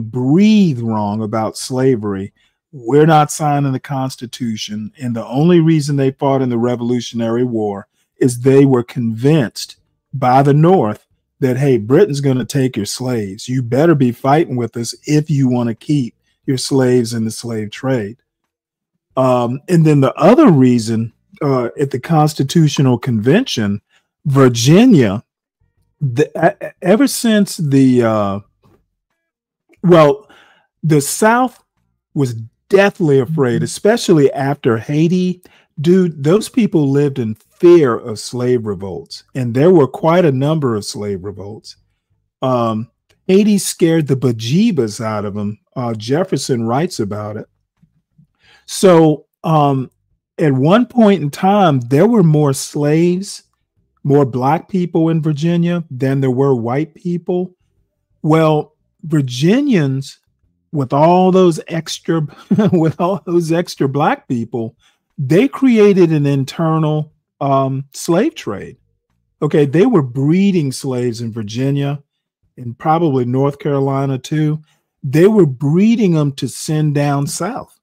breathe wrong about slavery, we're not signing the Constitution. And the only reason they fought in the Revolutionary War is they were convinced by the North that, hey, Britain's going to take your slaves. You better be fighting with us if you want to keep your slaves in the slave trade. And then the other reason, at the Constitutional Convention, Virginia, ever since the South was deathly afraid, especially after Haiti. Dude, those people lived in fear of slave revolts, and there were quite a number of slave revolts. Haiti scared the bejeebus out of them. Jefferson writes about it. So at one point in time, there were more slaves, more black people in Virginia than there were white people. Well, Virginians, with all those extra black people, they created an internal slave trade. Okay, they were breeding slaves in Virginia and probably North Carolina too. They were breeding them to send down south.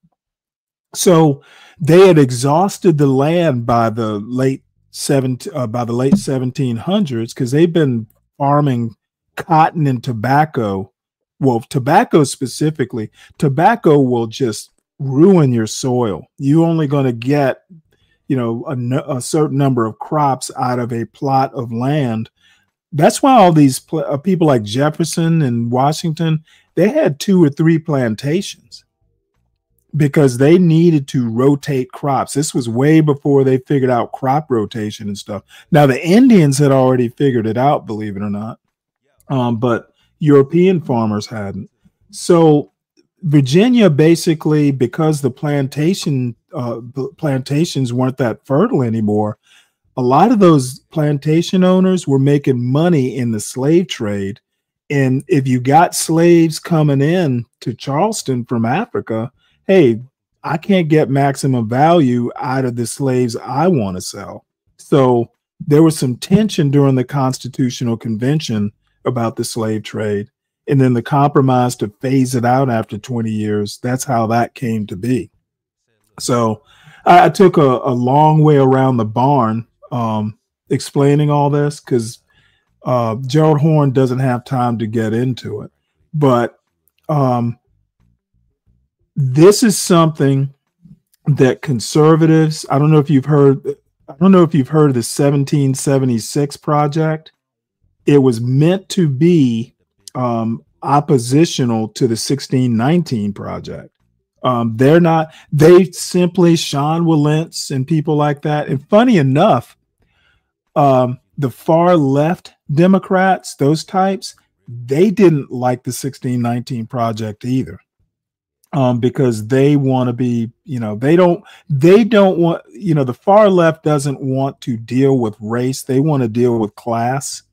So they had exhausted the land by the late 1700s, because they've been farming cotton and tobacco. Well, tobacco specifically, tobacco will just ruin your soil. You're only going to get, a certain number of crops out of a plot of land. That's why all these people like Jefferson and Washington, they had 2 or 3 plantations, because they needed to rotate crops. This was way before they figured out crop rotation and stuff. Now, the Indians had already figured it out, believe it or not, but European farmers hadn't. So Virginia, basically, because the plantations weren't that fertile anymore, a lot of those plantation owners were making money in the slave trade, And if you got slaves coming in to Charleston from Africa, hey, I can't get maximum value out of the slaves I want to sell. So there was some tension during the Constitutional Convention about the slave trade. And then the compromise to phase it out after 20 years, that's how that came to be. So I took a long way around the barn explaining all this because Gerald Horne doesn't have time to get into it. But this is something that conservatives, I don't know if you've heard of the 1776 Project. It was meant to be oppositional to the 1619 Project. They simply, Sean Willentz and people like that. And funny enough, the far left Democrats, those types, they didn't like the 1619 Project either. Because they want to be, they don't want, the far left doesn't want to deal with race. They want to deal with class.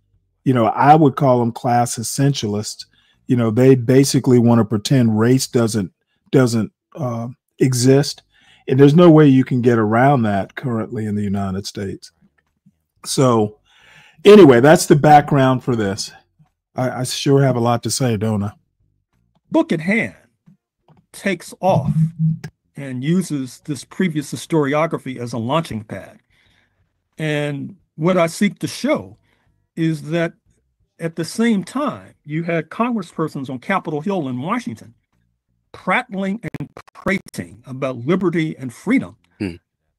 I would call them class essentialists. They basically want to pretend race doesn't exist. And there's no way you can get around that currently in the United States. So anyway, that's the background for this. I sure have a lot to say, don't I? Book at hand takes off and uses this previous historiography as a launching pad. And what I seek to show is that at the same time, you had congresspersons on Capitol Hill in Washington prattling and prating about liberty and freedom.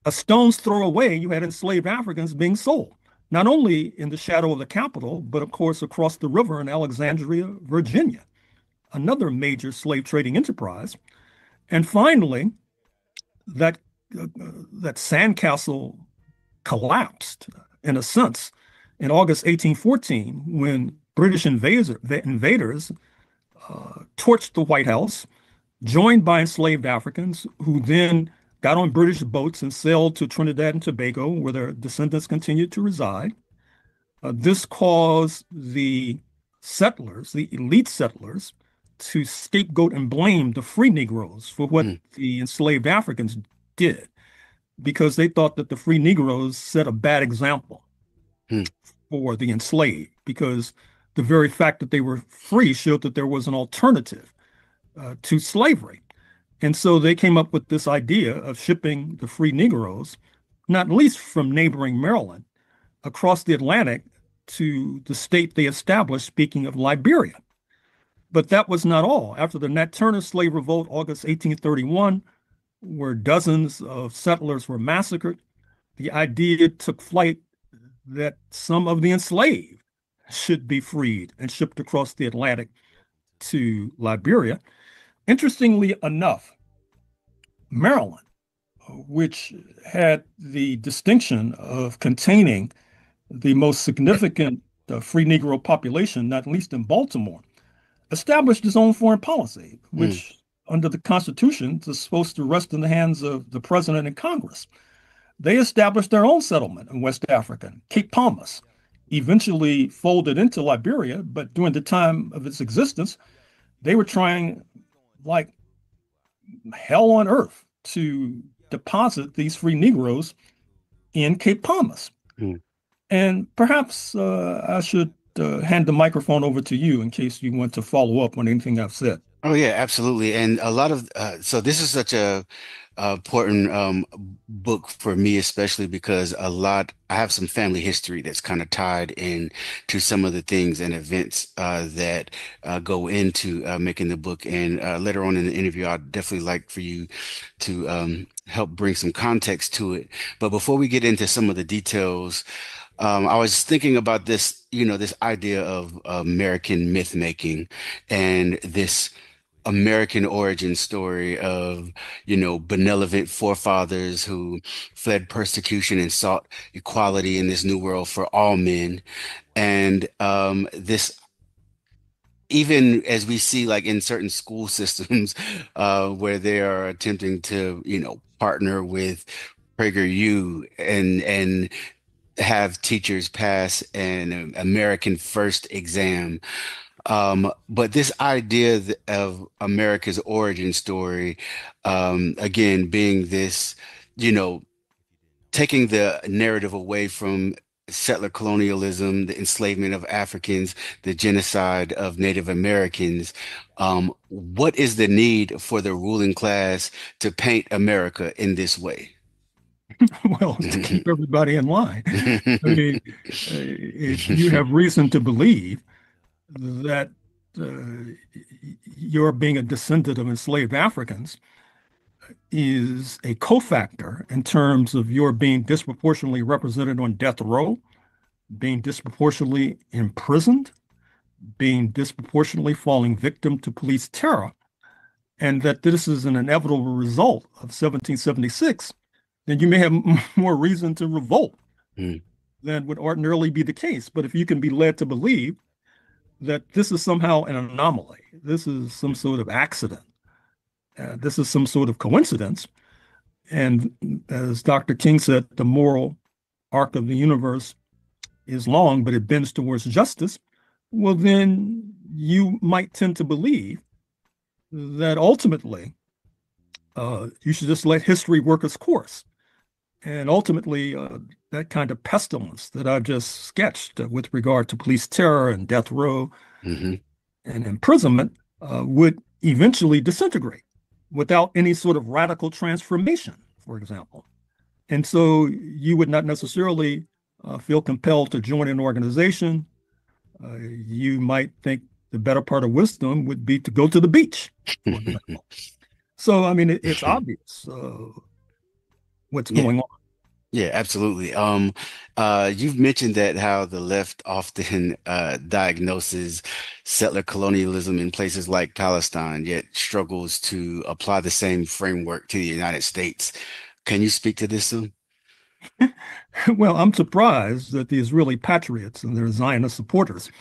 A stone's throw away, you had enslaved Africans being sold, not only in the shadow of the Capitol, but of course across the river in Alexandria, Virginia, another major slave trading enterprise. And finally, that sandcastle collapsed, in a sense, in August 1814, when British invaders torched the White House, joined by enslaved Africans, who then got on British boats and sailed to Trinidad and Tobago, where their descendants continued to reside. This caused the settlers, the elite settlers, to scapegoat and blame the free Negroes for what the enslaved Africans did, because they thought that the free Negroes set a bad example for the enslaved, because the very fact that they were free showed that there was an alternative to slavery. And so they came up with this idea of shipping the free Negroes, not least from neighboring Maryland, across the Atlantic to the state they established, speaking of Liberia. But that was not all. After the Nat Turner slave revolt, August 1831, where dozens of settlers were massacred, the idea took flight that some of the enslaved should be freed and shipped across the Atlantic to Liberia. Interestingly enough, Maryland, which had the distinction of containing the most significant free Negro population, not least in Baltimore, established its own foreign policy, which under the Constitution is supposed to rest in the hands of the president and Congress. They established their own settlement in West Africa, Cape Palmas, eventually folded into Liberia, but during the time of its existence, they were trying like hell on earth to deposit these free Negroes in Cape Palmas. And perhaps I should hand the microphone over to you in case you want to follow up on anything I've said. Oh yeah, absolutely. And a lot of so this is such a important book for me, especially because I have some family history that's kind of tied in to some of the things and events that go into making the book. And later on in the interview, I'd definitely like for you to help bring some context to it. But before we get into some of the details, I was thinking about this, this idea of American myth making and this American origin story of, benevolent forefathers who fled persecution and sought equality in this new world for all men. And this, even as we see like in certain school systems where they are attempting to, partner with PragerU and have teachers pass an American First exam. But this idea of America's origin story, again, being this, you know, taking the narrative away from settler colonialism, the enslavement of Africans, the genocide of Native Americans. What is the need for the ruling class to paint America in this way? Well, to keep everybody in line. I mean, if you have reason to believe that your being a descendant of enslaved Africans is a cofactor in terms of your being disproportionately represented on death row, being disproportionately imprisoned, being disproportionately falling victim to police terror, and that this is an inevitable result of 1776, then you may have more reason to revolt than would ordinarily be the case. But if you can be led to believe that this is somehow an anomaly, this is some sort of accident, this is some sort of coincidence, and as Dr. King said, the moral arc of the universe is long, but it bends towards justice, well, then you might tend to believe that ultimately you should just let history work its course. And ultimately, that kind of pestilence that I've just sketched with regard to police terror and death row and imprisonment would eventually disintegrate without any sort of radical transformation, for example. And so you would not necessarily feel compelled to join an organization. You might think the better part of wisdom would be to go to the beach, for example. So, I mean, it's obvious what's going on. Yeah, absolutely. You've mentioned that how the left often diagnoses settler colonialism in places like Palestine, yet struggles to apply the same framework to the United States. Can you speak to this soon? Well, I'm surprised that the Israeli patriots and their Zionist supporters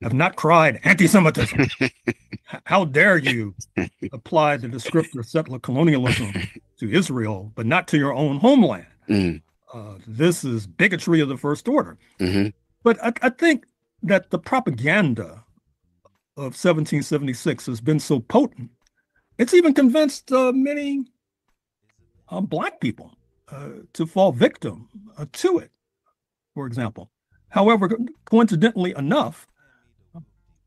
have not cried anti-Semitism. How dare you apply the descriptor settler colonialism to Israel, but not to your own homeland? This is bigotry of the first order. But I think that the propaganda of 1776 has been so potent, it's even convinced many Black people to fall victim to it, for example. However, coincidentally enough,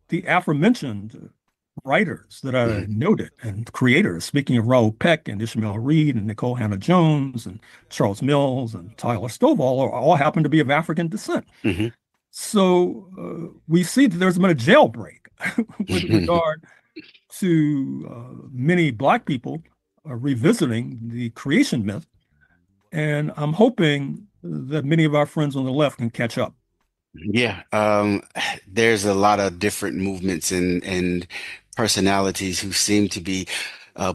the aforementioned writers that I noted and creators, speaking of Raoul Peck and Ishmael Reed and Nicole Hannah-Jones and Charles Mills and Tyler Stovall all happen to be of African descent. So we see that there's been a jailbreak with regard to many Black people revisiting the creation myth. And I'm hoping that many of our friends on the left can catch up. Yeah, there's a lot of different movements and personalities who seem to be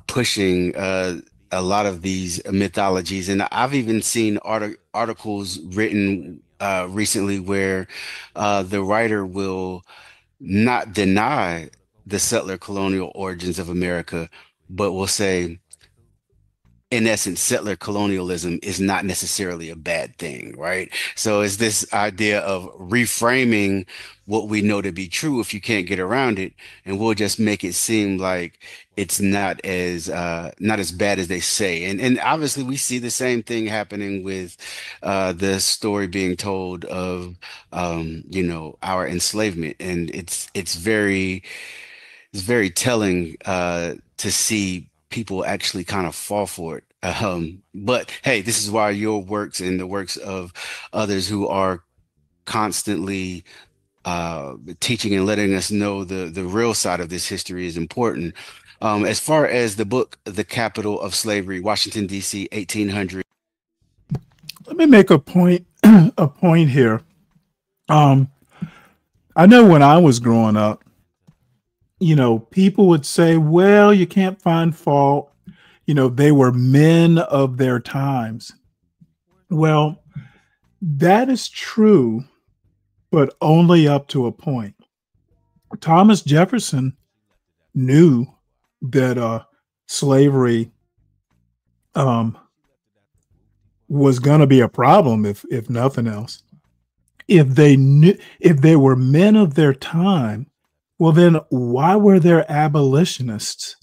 pushing a lot of these mythologies. And I've even seen articles written recently where the writer will not deny the settler colonial origins of America, but will say, in essence, settler colonialism is not necessarily a bad thing, right? So it's this idea of reframing what we know to be true if you can't get around it, and we'll just make it seem like it's not as bad as they say. And obviously we see the same thing happening with the story being told of our enslavement, and it's very telling to see people actually kind of fall for it. But hey, this is why your works and the works of others who are constantly teaching and letting us know the real side of this history is important. As far as the book, The Capital of Slavery, Washington, D.C., 1800. Let me make a point here. I know when I was growing up, people would say, well, you can't find fault. They were men of their times. Well, that is true, but only up to a point. Thomas Jefferson knew that slavery was going to be a problem, if nothing else. If they were men of their time, Well, then why were there abolitionists?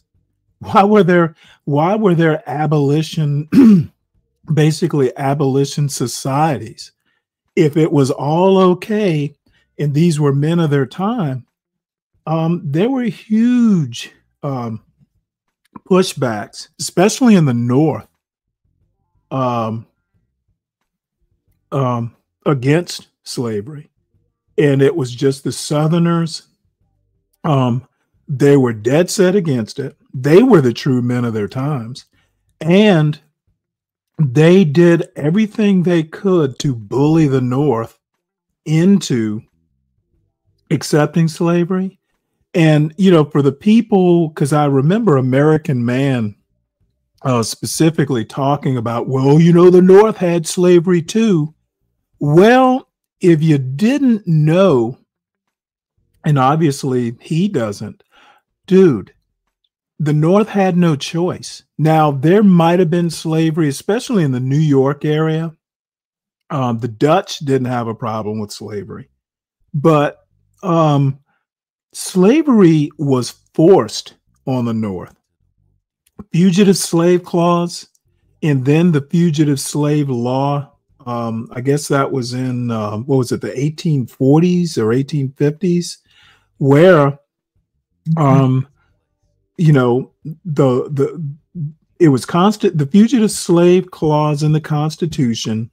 Why were there abolition, basically abolition societies? If it was all okay and these were men of their time, there were huge pushbacks, especially in the North, against slavery. And it was just the Southerners. They were dead set against it. They were the true men of their times. And they did everything they could to bully the North into accepting slavery. And, you know, for the people, because I remember American Man specifically talking about, well, you know, the North had slavery too. Well, if you didn't know, and obviously he doesn't, dude, the North had no choice. Now, there might have been slavery, especially in the New York area. The Dutch didn't have a problem with slavery, but slavery was forced on the North. Fugitive slave clause, and then the fugitive slave law. I guess that was in, what was it, the 1840s or 1850s, where, you know, it was constant. The fugitive slave clause in the Constitution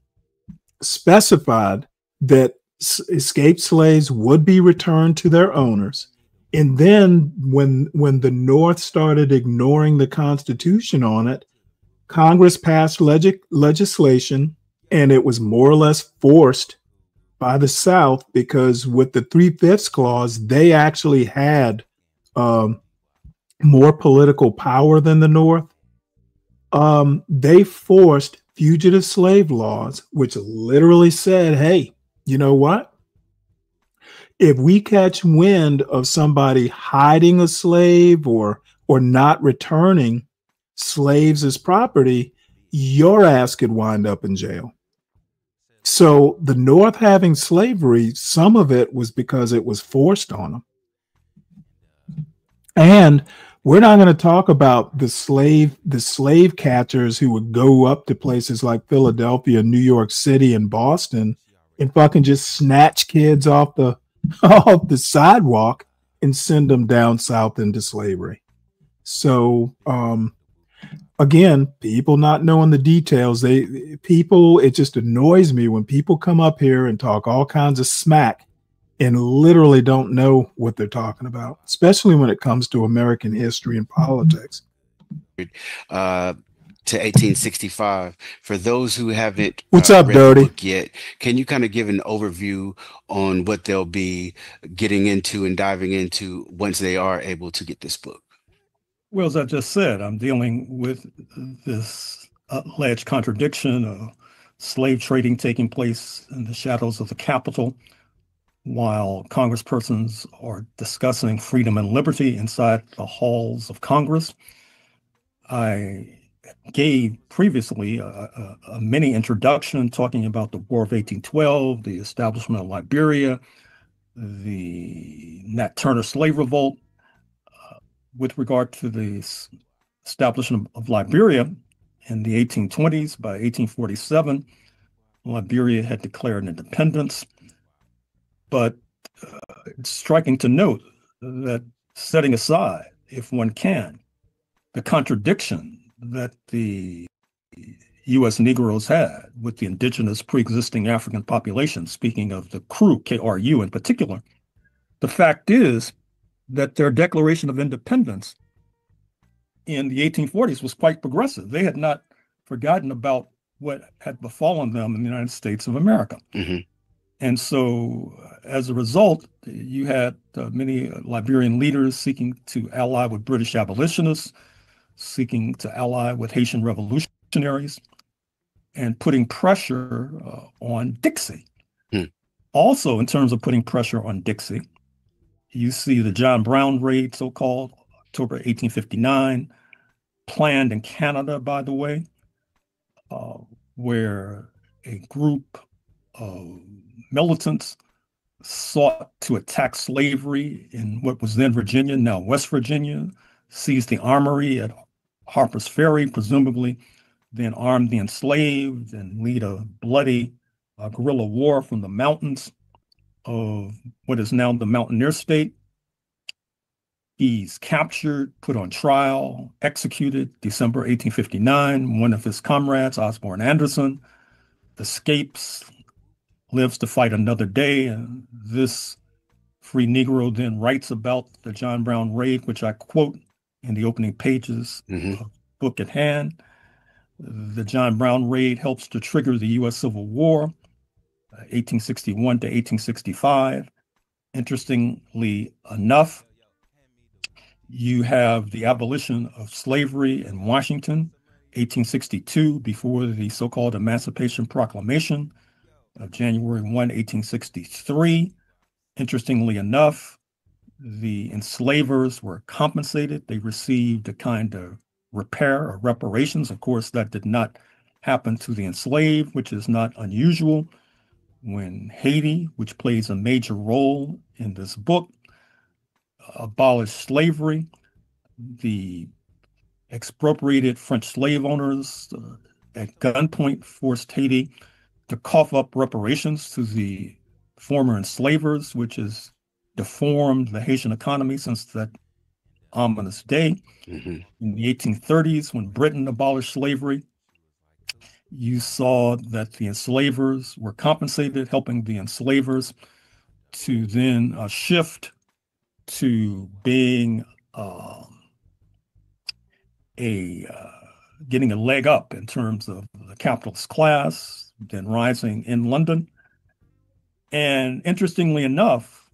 specified that escaped slaves would be returned to their owners. And then when the North started ignoring the Constitution on it, Congress passed legislation, and it was more or less forced by the South, because with the 3/5 clause, they actually had more political power than the North. They forced fugitive slave laws, which literally said, hey, you know what? If we catch wind of somebody hiding a slave or not returning slaves as property, your ass could wind up in jail. So the North having slavery, some of it was because it was forced on them. And we're not going to talk about the slave catchers who would go up to places like Philadelphia, New York City, and Boston and fucking just snatch kids off the sidewalk and send them down south into slavery. So again, people not knowing the details, it just annoys me when people come up here and talk all kinds of smack and literally don't know what they're talking about, especially when it comes to American history and politics. To 1865. For those who haven't What's up, read Dirty? the book yet, can you kind of give an overview on what they'll be getting into and diving into once they are able to get this book? Well, as I just said, I'm dealing with this alleged contradiction of slave trading taking place in the shadows of the Capitol, while congresspersons are discussing freedom and liberty inside the halls of Congress. I gave previously a mini introduction talking about the War of 1812, the establishment of Liberia, the Nat Turner slave revolt. With regard to the establishment of Liberia in the 1820s, by 1847, Liberia had declared independence. But it's striking to note that, setting aside, if one can, the contradiction that the U.S. Negroes had with the indigenous pre-existing African population, speaking of the KRU, K-R-U in particular, the fact is that their Declaration of Independence in the 1840s was quite progressive. They had not forgotten about what had befallen them in the United States of America. Mm-hmm. And so, as a result, you had many Liberian leaders seeking to ally with British abolitionists, seeking to ally with Haitian revolutionaries, and putting pressure on Dixie. Also, in terms of putting pressure on Dixie, you see the John Brown raid, so-called, October 1859, planned in Canada, by the way, where a group of militants sought to attack slavery in what was then Virginia, now West Virginia, seized the armory at Harper's Ferry, presumably, then armed the enslaved and lead a bloody guerrilla war from the mountains of what is now the Mountaineer State. He's captured, put on trial, executed December 1859. One of his comrades, Osborne Anderson, escapes, lives to fight another day. And this free Negro then writes about the John Brown raid, which I quote in the opening pages of the book at hand. The John Brown raid helps to trigger the U.S. Civil War, 1861 to 1865. Interestingly enough, you have the abolition of slavery in Washington, 1862, before the so-called Emancipation Proclamation of January 1, 1863. Interestingly enough, the enslavers were compensated. They received a kind of repair or reparations. Of course, that did not happen to the enslaved, which is not unusual. When Haiti, which plays a major role in this book, abolished slavery, the expropriated French slave owners at gunpoint forced Haiti to cough up reparations to the former enslavers, which has deformed the Haitian economy since that ominous day. In the 1830s, when Britain abolished slavery, you saw that the enslavers were compensated, helping the enslavers to then shift to being getting a leg up in terms of the capitalist class, then rising in London. And interestingly enough,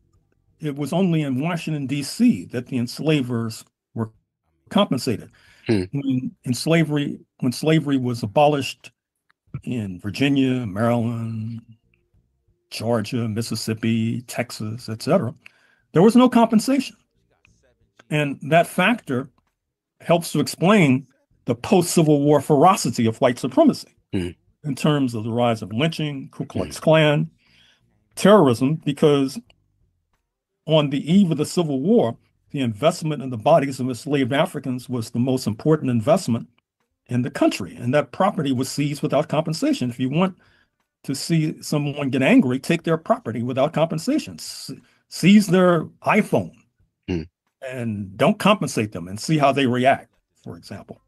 it was only in Washington, D.C. that the enslavers were compensated. When slavery was abolished in Virginia, Maryland, Georgia, Mississippi, Texas, etc., there was no compensation. And that factor helps to explain the post-Civil War ferocity of white supremacy in terms of the rise of lynching, Ku Klux Klan, terrorism, because on the eve of the Civil War, the investment in the bodies of enslaved Africans was the most important investment in the country. And that property was seized without compensation. If you want to see someone get angry, take their property without compensation. Seize their iPhone and don't compensate them and see how they react, for example.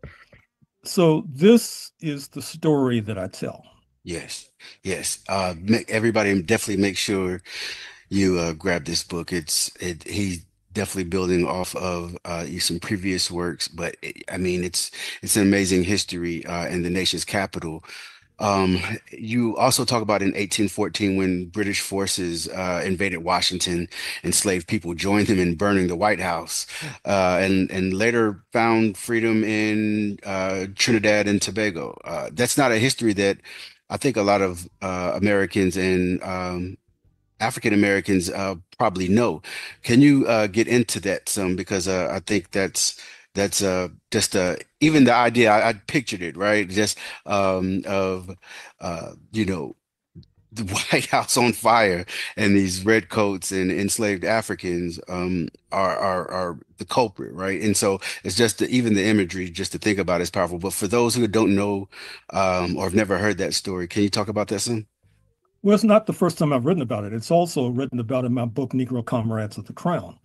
So this is the story that I tell. Yes. Everybody definitely make sure you grab this book. He's definitely building off of some previous works, but it's an amazing history in the nation's capital. You also talk about in 1814 when British forces invaded Washington, enslaved people joined them in burning the White House, and later found freedom in Trinidad and Tobago. That's not a history that I think a lot of Americans and African Americans probably know. Can you get into that some? Because I think that's just even the idea, I pictured it, right? Just of the White House on fire and these red coats and enslaved Africans are the culprit, right? And so it's just even the imagery just to think about is powerful. But for those who don't know or have never heard that story, can you talk about that some? Well, it's not the first time I've written about it. It's also written about in my book, Negro Comrades of the Crown.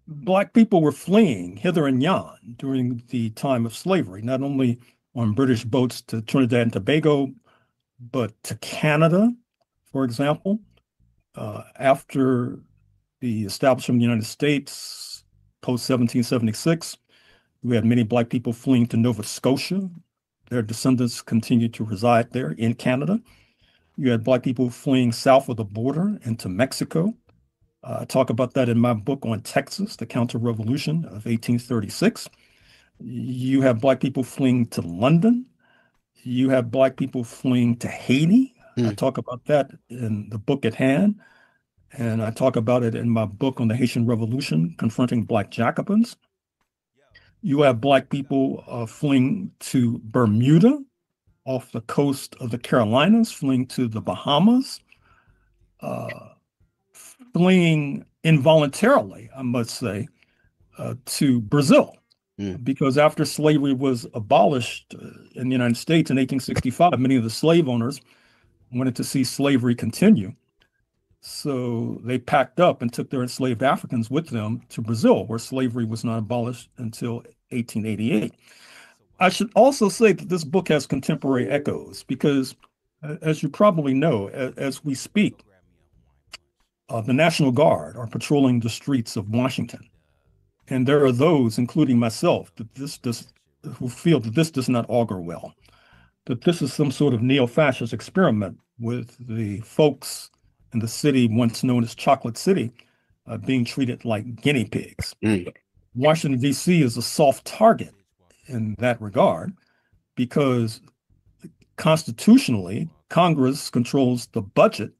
Black people were fleeing hither and yon during the time of slavery, not only on British boats to Trinidad and Tobago, but to Canada, for example. After the establishment of the United States, post-1776, we had many Black people fleeing to Nova Scotia. Their descendants continued to reside there in Canada. You had Black people fleeing south of the border into Mexico. I talk about that in my book on Texas, the Counter-Revolution of 1836. You have Black people fleeing to London. You have Black people fleeing to Haiti. I talk about that in the book at hand. And I talk about it in my book on the Haitian Revolution, Confronting Black Jacobins. You have Black people fleeing to Bermuda, off the coast of the Carolinas, fleeing to the Bahamas. fleeing involuntarily, I must say, to Brazil. Because after slavery was abolished in the United States in 1865, many of the slave owners wanted to see slavery continue. So they packed up and took their enslaved Africans with them to Brazil, where slavery was not abolished until 1888. I should also say that this book has contemporary echoes because, as you probably know, as we speak, the National Guard are patrolling the streets of Washington. And there are those, including myself, who feel that this does not augur well, that this is some sort of neo-fascist experiment with the folks in the city once known as Chocolate City being treated like guinea pigs. Washington, D.C. is a soft target in that regard because constitutionally, Congress controls the budget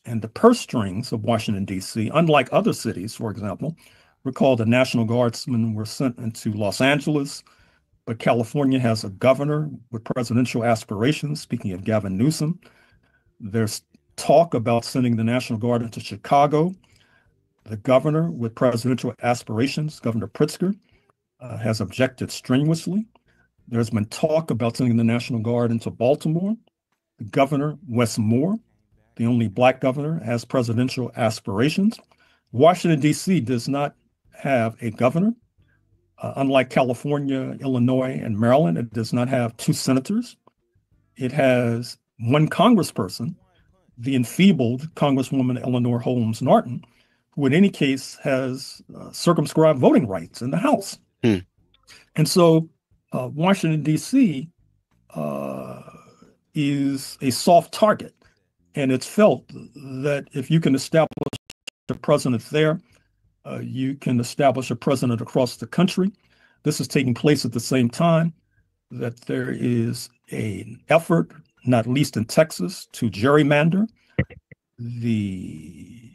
and the purse strings of Washington, D.C., unlike other cities, for example. Recall the National Guardsmen were sent into Los Angeles, but California has a governor with presidential aspirations. Speaking of Gavin Newsom, there's talk about sending the National Guard into Chicago. The governor with presidential aspirations, Governor Pritzker, has objected strenuously. There's been talk about sending the National Guard into Baltimore. The governor, Wes Moore, the only Black governor, has presidential aspirations. Washington, D.C. does not have a governor. Unlike California, Illinois, and Maryland, it does not have two senators. It has one congressperson, the enfeebled Congresswoman Eleanor Holmes Norton, who in any case has circumscribed voting rights in the House. And so Washington, D.C. Is a soft target. And it's felt that if you can establish a president there, you can establish a president across the country. This is taking place at the same time that there is an effort, not least in Texas, to gerrymander the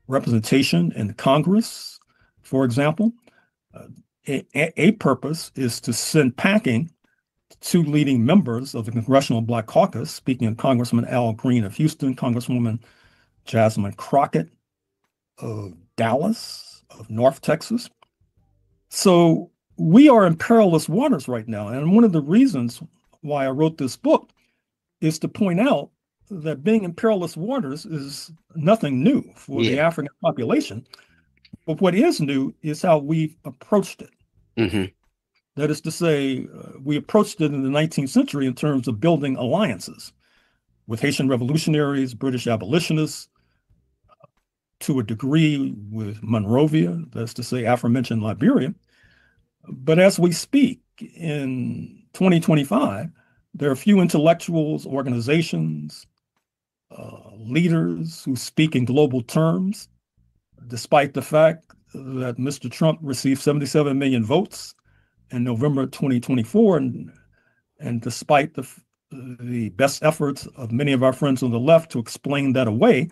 representation in Congress, for example. A purpose is to send packing two leading members of the Congressional Black Caucus, speaking of Congressman Al Green of Houston, Congresswoman Jasmine Crockett of Dallas, of North Texas. So we are in perilous waters right now. And one of the reasons why I wrote this book is to point out that being in perilous waters is nothing new for the African population. But what is new is how we've approached it. That is to say, we approached it in the 19th century in terms of building alliances with Haitian revolutionaries, British abolitionists, to a degree with Monrovia, that's to say, aforementioned Liberia. But as we speak in 2025, there are a few intellectuals, organizations, leaders who speak in global terms, despite the fact that Mr. Trump received 77 million votes in November 2024, and despite the best efforts of many of our friends on the left to explain that away,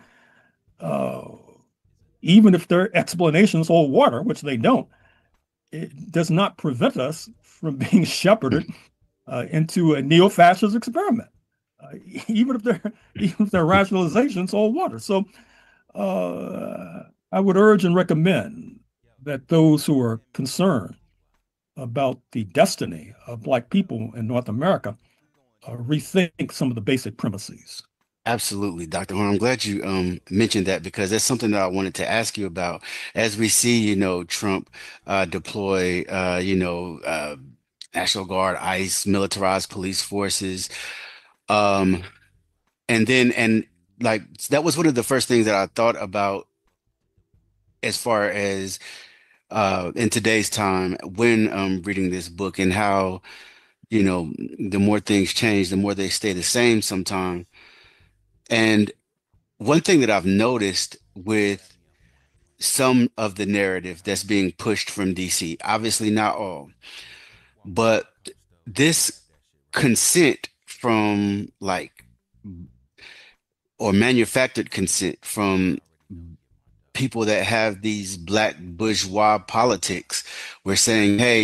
even if their explanations hold water, which they don't, it does not prevent us from being shepherded into a neo-fascist experiment, even if their rationalizations hold water. So I would urge and recommend that those who are concerned about the destiny of Black people in North America rethink some of the basic premises. Absolutely, Dr. Horn. I'm glad you mentioned that because that's something that I wanted to ask you about. As we see, Trump deploy, National Guard, ICE, militarized police forces, and that was one of the first things that I thought about as far as in today's time when reading this book, and how the more things change, the more they stay the same sometimes. And one thing that I've noticed with some of the narrative that's being pushed from DC, obviously not all, but this consent from or manufactured consent from people that have these Black bourgeois politics, we're saying, hey,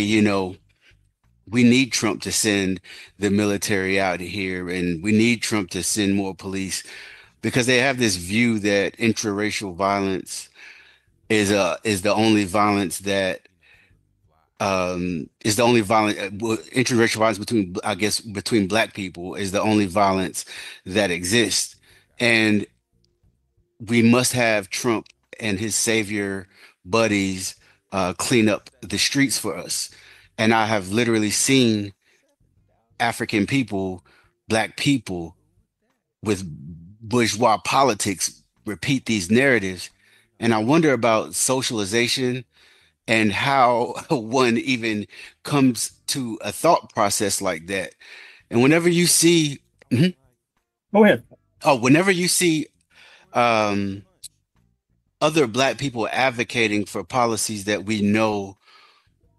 we need Trump to send the military out here, and we need Trump to send more police. because they have this view that intraracial violence is the only violence that is the only violence interracial violence between, I guess, between black people is the only violence that exists. And we must have Trump and his savior buddies clean up the streets for us. And I have literally seen African people, black people with bourgeois politics repeat these narratives. And I wonder about socialization and how one even comes to a thought process like that. And whenever you see, Go ahead. Oh, whenever you see other black people advocating for policies that we know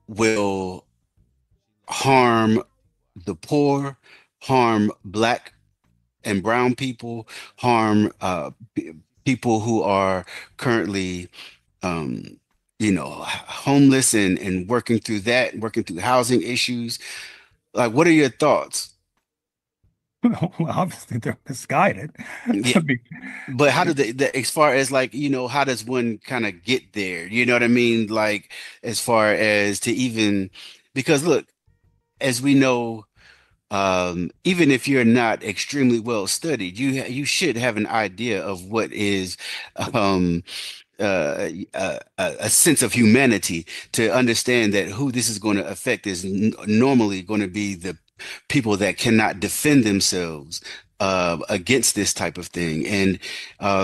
will harm the poor, harm black and brown people, harm people who are currently homeless and working through that, working through housing issues. Like, what are your thoughts? Well, obviously they're misguided. Yeah. But how do they, as far as like, how does one kind of get there? You know what I mean? Like, as far as to even, because look, as we know, even if you're not extremely well studied, you should have an idea of what is a sense of humanity to understand that who this is going to affect is normally going to be the people that cannot defend themselves against this type of thing. And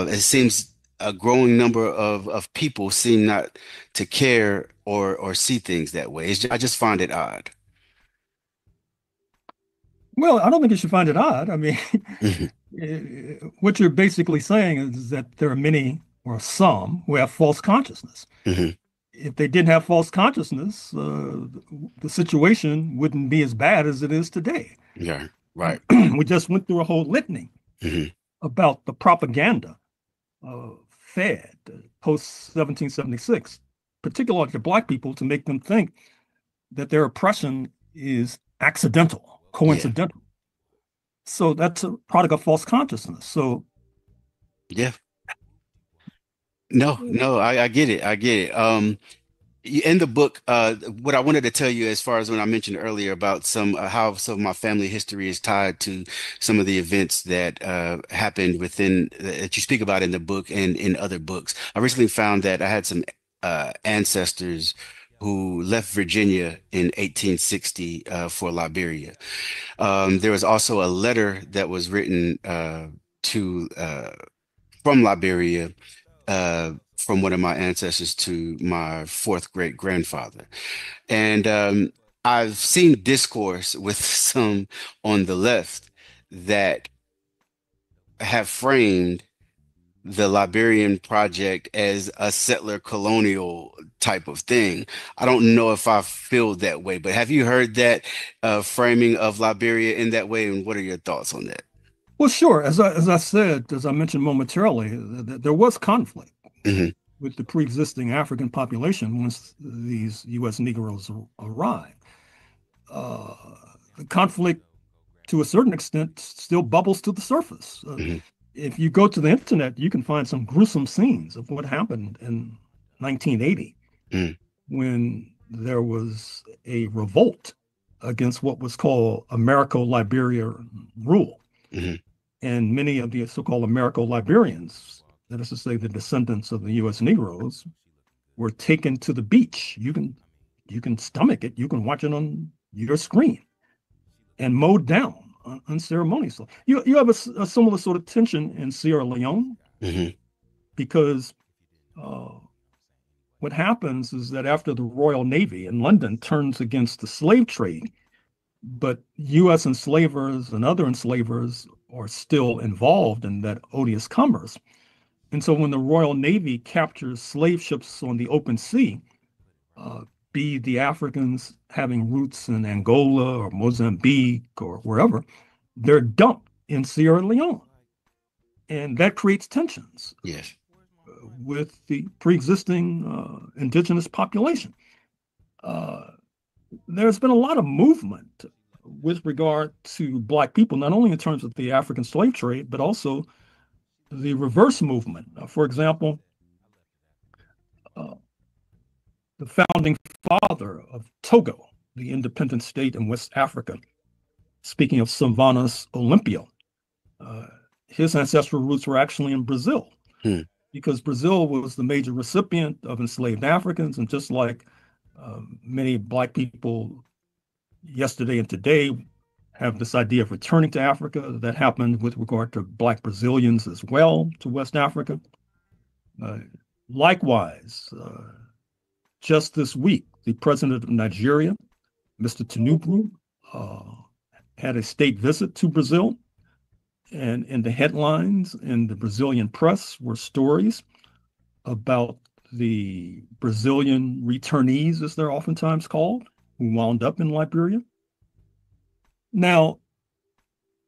it seems a growing number of people seem not to care or see things that way. I just find it odd. Well, I don't think you should find it odd. I mean, what you're basically saying is that there are many or some who have false consciousness. If they didn't have false consciousness, the situation wouldn't be as bad as it is today. Yeah, right. We just went through a whole litany about the propaganda fed post 1776, particularly to black people, to make them think that their oppression is accidental, coincidental. Yeah. So that's a product of false consciousness. So, yeah. No, I get it. I get it. In the book, what I wanted to tell you, as far as when I mentioned earlier about how some of my family history is tied to some of the events that happened that you speak about in the book and in other books. I recently found that I had some ancestors who left Virginia in 1860 for Liberia. There was also a letter that was written from Liberia from one of my ancestors to my fourth great grandfather. And I've seen discourse with some on the left that have framed the Liberian project as a settler colonial type of thing. I don't know if I feel that way, but have you heard that framing of Liberia in that way? And what are your thoughts on that? Well, sure. As I mentioned momentarily, there was conflict with the pre-existing African population once these U.S. Negroes arrived. The conflict, to a certain extent, still bubbles to the surface. If you go to the internet, you can find some gruesome scenes of what happened in 1980 when there was a revolt against what was called Americo-Liberia rule. And many of the so-called Americo-Liberians, that is to say the descendants of the U.S. Negroes, were taken to the beach. You can stomach it. You can watch it on your screen and mowed down unceremoniously. You have a similar sort of tension in Sierra Leone because what happens is that after the Royal Navy in London turns against the slave trade, but U.S. enslavers and other enslavers are still involved in that odious commerce. And so when the Royal Navy captures slave ships on the open sea, be the Africans having roots in Angola or Mozambique or wherever, they're dumped in Sierra Leone. And that creates tensions with the pre-existing indigenous population. There's been a lot of movement with regard to Black people, not only in terms of the African slave trade, but also the reverse movement. For example, the founding father of Togo, the independent state in West Africa, speaking of Sylvanus Olympio, his ancestral roots were actually in Brazil, because Brazil was the major recipient of enslaved Africans. And just like many Black people yesterday and today have this idea of returning to Africa, that happened with regard to Black Brazilians as well to West Africa. Likewise, just this week, the president of Nigeria, Mr. Tinubu, had a state visit to Brazil. And in the headlines in the Brazilian press were stories about the Brazilian returnees, as they're oftentimes called, who wound up in Liberia. Now,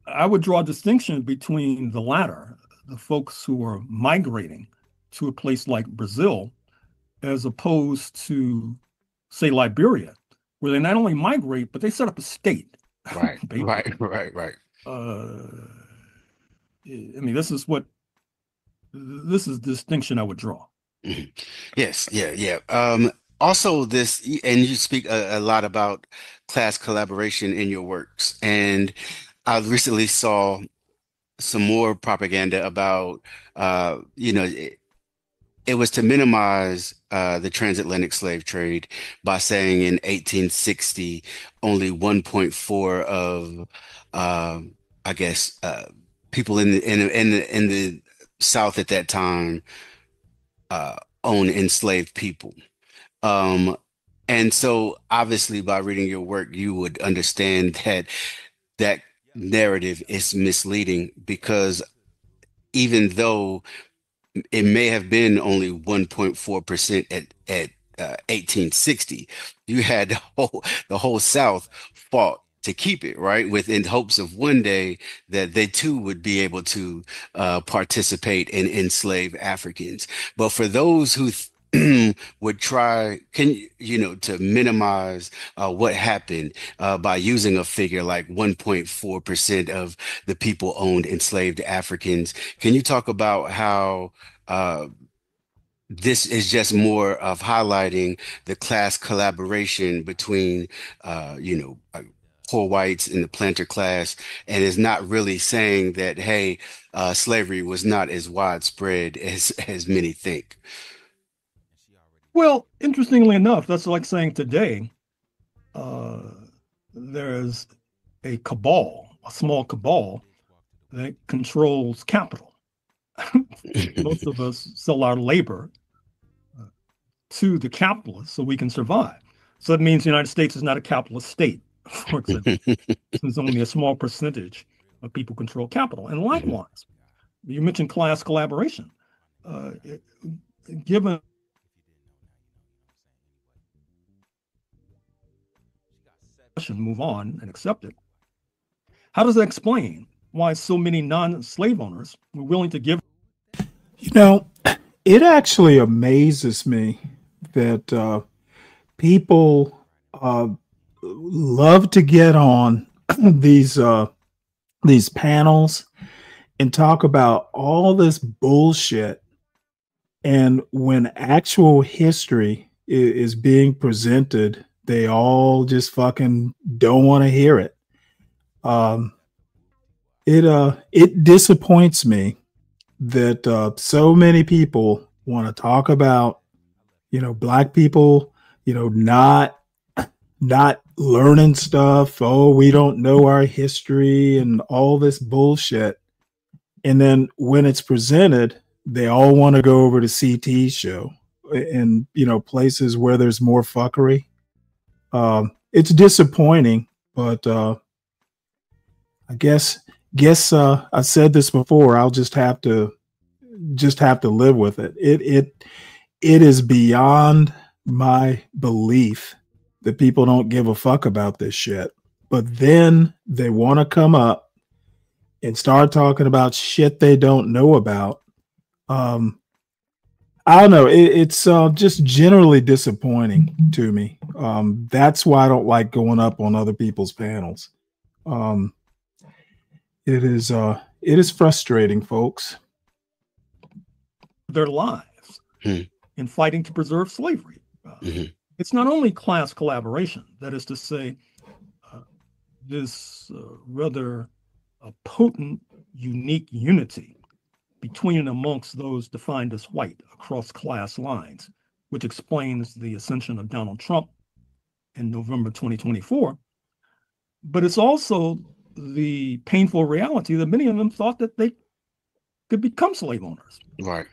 I would draw a distinction between the latter, the folks who are migrating to a place like Brazil, as opposed to, say, Liberia, where they not only migrate, but they set up a state. Right, right. I mean, this is the distinction I would draw. Yes, yeah. Also, this, and you speak a lot about class collaboration in your works. And I recently saw some more propaganda about, it was to minimize the transatlantic slave trade by saying in 1860, only 1.4 of, people in the South at that time owned enslaved people. And so obviously by reading your work, you would understand that that narrative is misleading, because even though it may have been only 1.4% at 1860, you had the whole South fought to keep it, right? Within hopes of one day that they too would be able to participate in enslaved Africans. But for those who would try, to minimize what happened by using a figure like 1.4% of the people owned enslaved Africans, can you talk about how this is just more of highlighting the class collaboration between, poor whites in the planter class, and is not really saying that, hey, slavery was not as widespread as many think? Well, interestingly enough, that's like saying today, there's a small cabal that controls capital. Most of us sell our labor to the capitalists so we can survive. So that means the United States is not a capitalist state, for example, since only a small percentage of people control capital. And likewise, you mentioned class collaboration. Given move on and accept it, how does that explain why so many non-slave owners were willing to give? It actually amazes me that people love to get on these panels and talk about all this bullshit, and when actual history is being presented, they all just fucking don't want to hear it. It disappoints me that so many people want to talk about, Black people, not learning stuff. Oh, we don't know our history and all this bullshit. And then when it's presented, they all want to go over to CT's show and, places where there's more fuckery. It's disappointing, but I guess I've said this before. I'll just have to live with it. It is beyond my belief that people don't give a fuck about this shit. But then they want to come up and start talking about shit they don't know about. I don't know. It's just generally disappointing to me. That's why I don't like going up on other people's panels. It is frustrating, folks. their lives in fighting to preserve slavery. Mm-hmm. It's not only class collaboration, that is to say, this rather potent, unique unity between and amongst those defined as white across class lines, which explains the ascension of Donald Trump in November 2024. But it's also the painful reality that many of them thought that they could become slave owners. Right.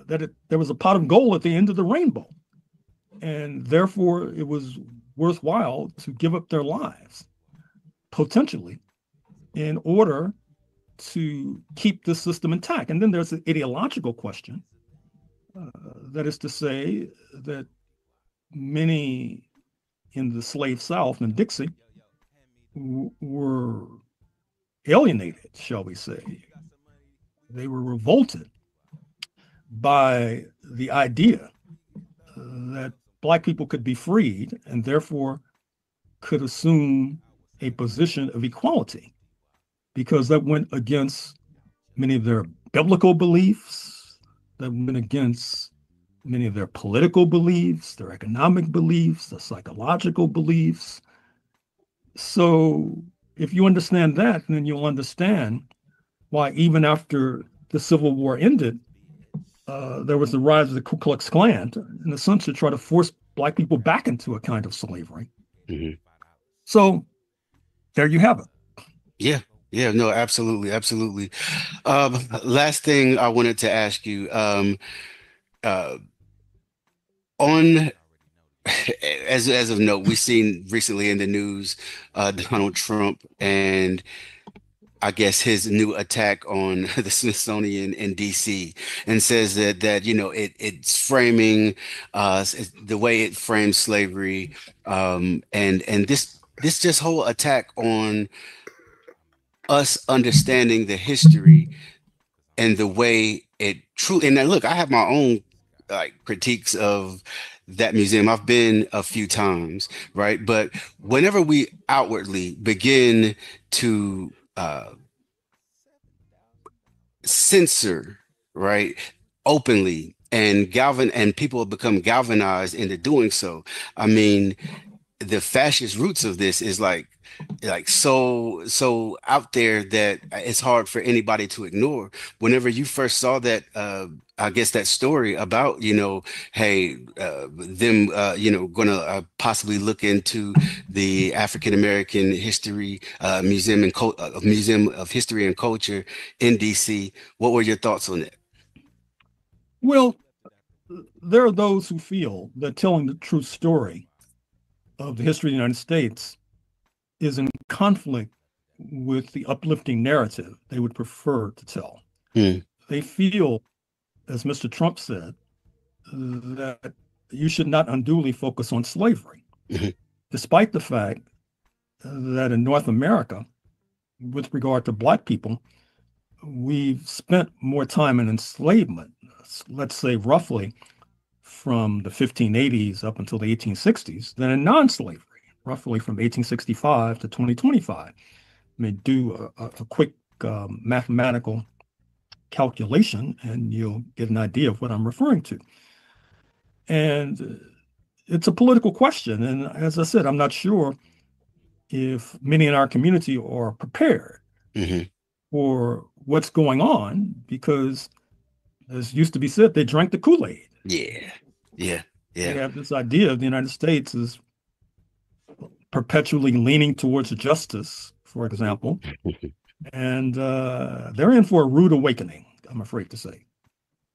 There was a pot of gold at the end of the rainbow. And therefore, it was worthwhile to give up their lives, potentially, in order to keep this system intact. And then there's the ideological question. That is to say that many in the slave South and Dixie were alienated, shall we say. They were revolted by the idea that Black people could be freed and therefore could assume a position of equality, because that went against many of their biblical beliefs, that went against many of their political beliefs, their economic beliefs, their psychological beliefs. So if you understand that, then you'll understand why even after the Civil War ended, there was the rise of the Ku Klux Klan, in a sense, to try to force Black people back into a kind of slavery. Mm-hmm. So there you have it. Yeah. Yeah, no, absolutely. Absolutely. Last thing I wanted to ask you, on as of note, we've seen recently in the news, Donald Trump and I guess his new attack on the Smithsonian in DC, and says that it's framing the way it frames slavery, and this just whole attack on us understanding the history and the way it truly. And now, look, I have my own critiques of that museum. I've been a few times, right? But whenever we outwardly begin to censor, right, openly, and people have become galvanized into doing so. I mean, the fascist roots of this is like so out there that it's hard for anybody to ignore. Whenever you first saw that, I guess that story about, hey, them, gonna possibly look into the African American History Museum of History and Culture in DC. What were your thoughts on that? Well, there are those who feel that telling the true story of the history of the United States is in conflict with the uplifting narrative they would prefer to tell. They feel, as Mr. Trump said, that you should not unduly focus on slavery, despite the fact that in North America, with regard to Black people, we've spent more time in enslavement, let's say roughly from the 1580s up until the 1860s, than in non-slavery, roughly from 1865 to 2025. I mean, do a quick mathematical calculation and you'll get an idea of what I'm referring to. And it's a political question. And as I said, I'm not sure if many in our community are prepared for what's going on, because, as used to be said, they drank the Kool-Aid. Yeah. They have this idea of the United States as perpetually leaning towards justice, for example. And they're in for a rude awakening, I'm afraid to say.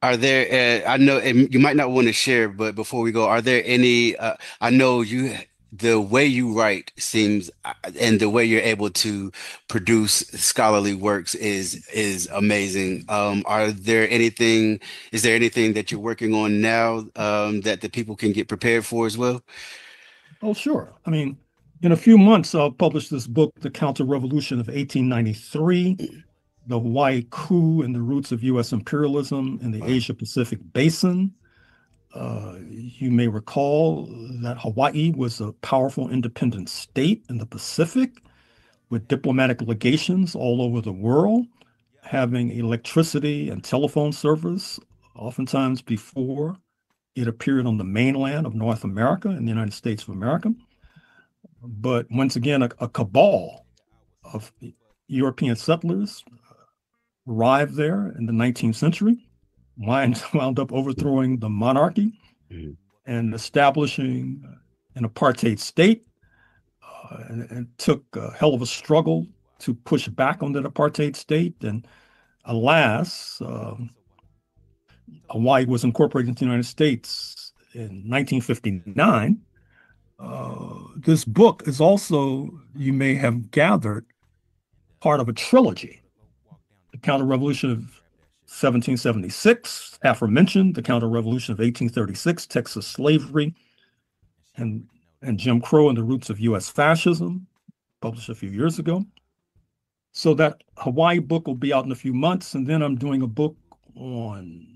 Are there, I know you might not want to share, but before we go, are there any, I know the way you write seems, and the way you're able to produce scholarly works is amazing. Is there anything that you're working on now that the people can get prepared for as well? Oh, sure. I mean, in a few months, I'll publish this book, The Counter-Revolution of 1893, The Hawaii Coup and the Roots of U.S. Imperialism in the Asia-Pacific Basin. You may recall that Hawaii was a powerful independent state in the Pacific with diplomatic legations all over the world, having electricity and telephone service oftentimes before it appeared on the mainland of North America in the United States of America. But once again, a cabal of European settlers arrived there in the 19th century, wound up overthrowing the monarchy and establishing an apartheid state, and took a hell of a struggle to push back on that apartheid state. And alas, Hawaii was incorporated into the United States in 1959. This book is also, you may have gathered, part of a trilogy. The Counter-Revolution of 1776, aforementioned, the Counter-Revolution of 1836, Texas slavery, and Jim Crow and the Roots of U.S. Fascism, published a few years ago. So that Hawaii book will be out in a few months, and then I'm doing a book on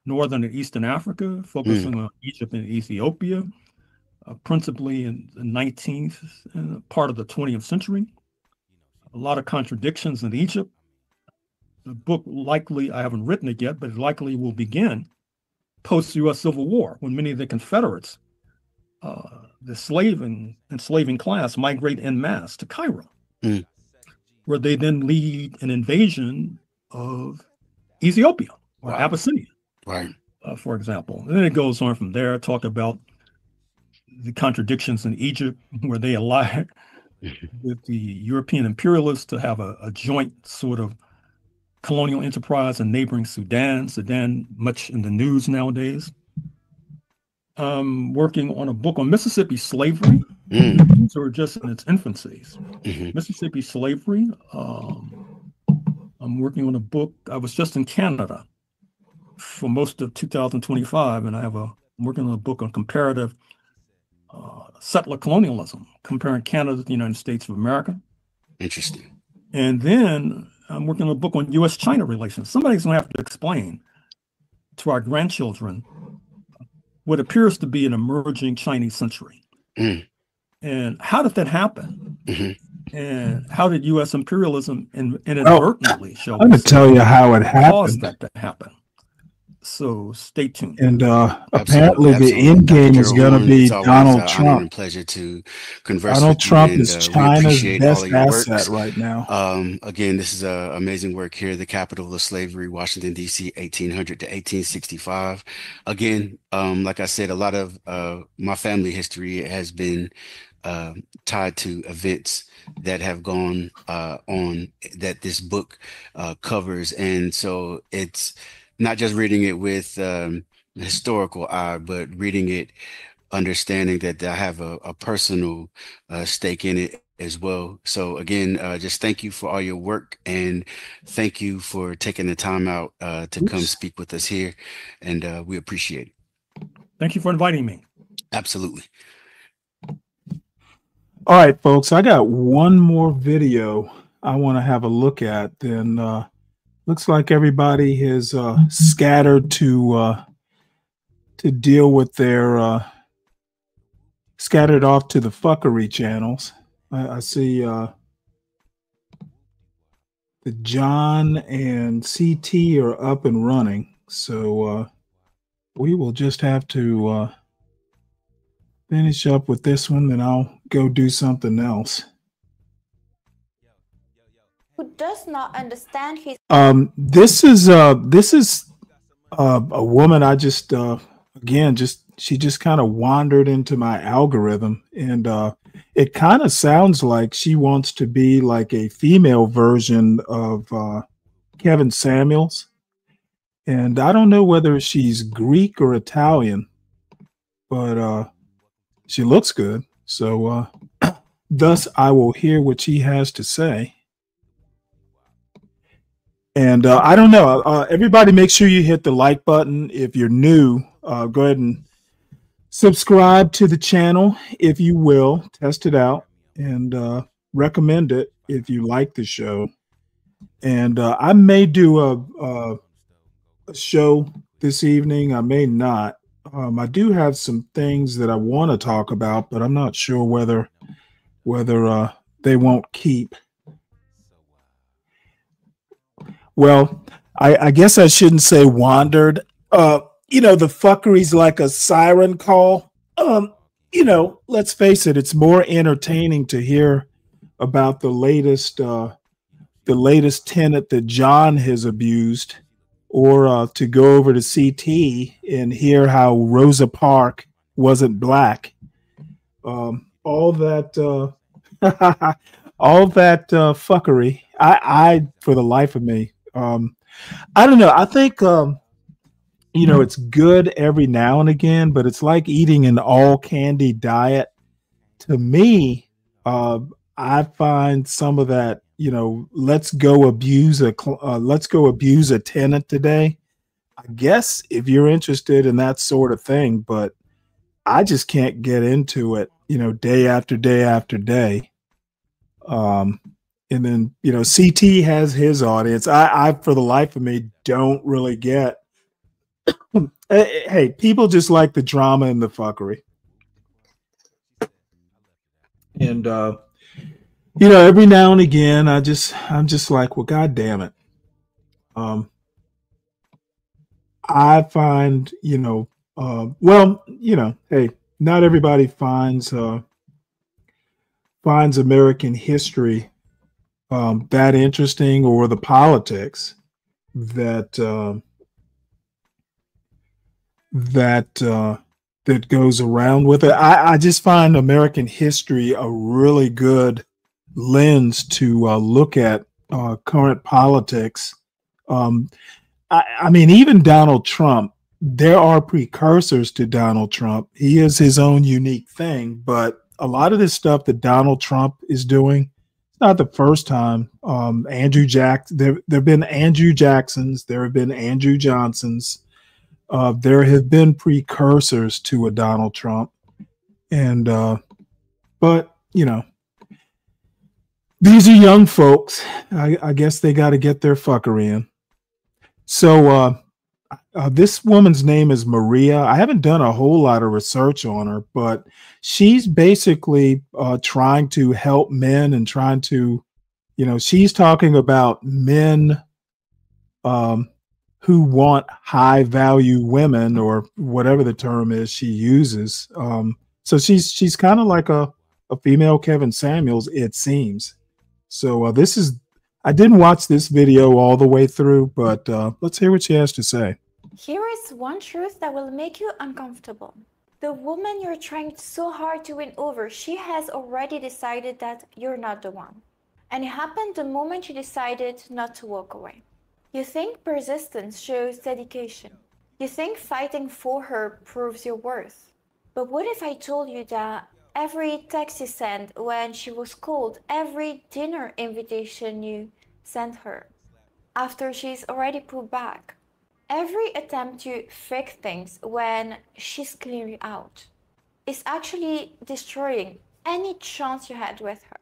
Northern and Eastern Africa, focusing on Egypt and Ethiopia, principally in the 19th and part of the 20th century. A lot of contradictions in Egypt. The book likely, I haven't written it yet, but it likely will begin post-U.S. Civil War, when many of the Confederates, the enslaving class, migrate en masse to Cairo, where they then lead an invasion of Ethiopia or Abyssinia, for example. And then it goes on from there, talk about the contradictions in Egypt, where they allied with the European imperialists to have a joint sort of colonial enterprise in neighboring Sudan. Sudan, much in the news nowadays. I'm working on a book on Mississippi slavery. These are just in its infancies. Mississippi slavery. I'm working on a book. I was just in Canada for most of 2025, and I'm working on a book on comparative settler colonialism, comparing Canada to the United States of America. Interesting. And then I'm working on a book on U.S.-China relations. Somebody's going to have to explain to our grandchildren what appears to be an emerging Chinese century. And how did that happen? And how did U.S. imperialism inadvertently, I'm going to tell you how it happened. Caused that to happen. So stay tuned. And apparently the end game is going to be Donald Trump. Honor and pleasure to converse Donald with Trump you, is and China's we best appreciate all of your asset works. right now. Again, this is amazing work here. The capital of slavery, Washington, D.C., 1800 to 1865. Again, like I said, a lot of my family history has been tied to events that have gone on that this book covers. And so it's not just reading it with historical eye, but reading it, understanding that I have a personal stake in it as well. So again, just thank you for all your work, and thank you for taking the time out to come speak with us here. And we appreciate it. Thank you for inviting me. Absolutely. All right, folks, I got one more video I want to have a look at. Then looks like everybody has scattered to deal with their scattered off to the fuckery channels. I see the John and CT are up and running, so we will just have to finish up with this one, then I'll go do something else. Who does not understand his This is a woman I just she just kind of wandered into my algorithm, and it kind of sounds like she wants to be like a female version of Kevin Samuels, and I don't know whether she's Greek or Italian, but she looks good, so thus I will hear what she has to say. And I don't know. Everybody, make sure you hit the like button. If you're new, go ahead and subscribe to the channel, if you will. Test it out and recommend it if you like the show. And I may do a show this evening. I may not. I do have some things that I want to talk about, but I'm not sure whether they won't keep. Well, I guess I shouldn't say wandered. The fuckery's like a siren call. Let's face it, it's more entertaining to hear about the latest tenant that John has abused, or to go over to CT and hear how Rosa Parks wasn't black. All that fuckery. I for the life of me, I don't know. I think it's good every now and again, but it's like eating an all candy diet. To me, I find some of that, let's go abuse a tenant today. I guess if you're interested in that sort of thing, but I just can't get into it, day after day after day. And then, CT has his audience. I for the life of me, don't really get. Hey, people just like the drama and the fuckery. And, every now and again, I'm just like, well, God damn it. I find, hey, not everybody finds American history that interesting, or the politics that goes around with it. I just find American history a really good lens to look at current politics. I mean, even Donald Trump, there are precursors to Donald Trump. He is his own unique thing, but a lot of this stuff that Donald Trump is doing, it's not the first time. Andrew Jackson, there have been Andrew Jacksons, there have been Andrew Johnsons. There have been precursors to a Donald Trump, and but these are young folks. I guess they got to get their fuckery in. So this woman's name is Maria. I haven't done a whole lot of research on her, but she's basically trying to help men and trying to, she's talking about men who want high value women, or whatever the term is she uses. So she's kind of like a female Kevin Samuels, it seems. So I didn't watch this video all the way through, but let's hear what she has to say. Here is one truth that will make you uncomfortable. The woman you're trying so hard to win over, she has already decided that you're not the one. And it happened the moment you decided not to walk away. You think persistence shows dedication. You think fighting for her proves your worth. But what if I told you that every text you sent when she was cold, every dinner invitation you sent her after she's already pulled back, every attempt to fix things when she's clearly out, is actually destroying any chance you had with her?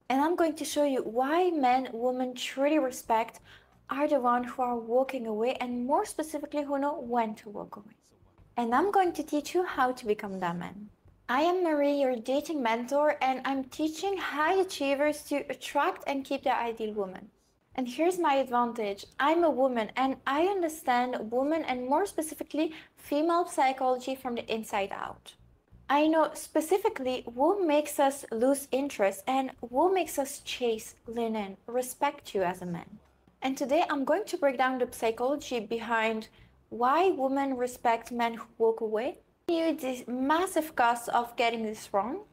And I'm going to show you why men women truly respect are the ones who are walking away, and more specifically who know when to walk away. And I'm going to teach you how to become that man. I am Marie, your dating mentor, and I'm teaching high achievers to attract and keep their ideal woman. And here's my advantage. I'm a woman and I understand women, and more specifically female psychology, from the inside out. I know specifically what makes us lose interest and what makes us chase, lean in, respect you as a man. And today I'm going to break down the psychology behind why women respect men who walk away, give you the massive cost of getting this wrong,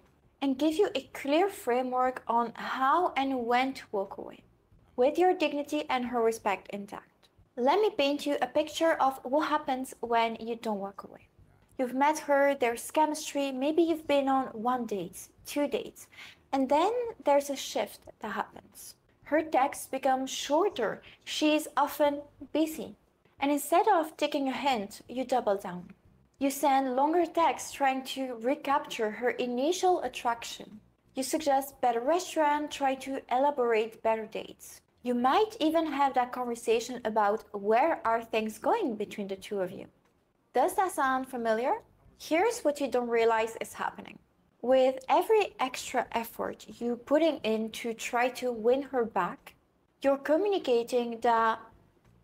and give you a clear framework on how and when to walk away, with your dignity and her respect intact. Let me paint you a picture of what happens when you don't walk away. You've met her, there's chemistry, maybe you've been on 1 date, 2 dates, and then there's a shift that happens. Her texts become shorter, she's often busy. And instead of taking a hint, you double down. You send longer texts trying to recapture her initial attraction. You suggest better restaurant, try to elaborate better dates. You might even have that conversation about where are things going between the two of you. Does that sound familiar? Here's what you don't realize is happening. With every extra effort you putting in to try to win her back, you're communicating that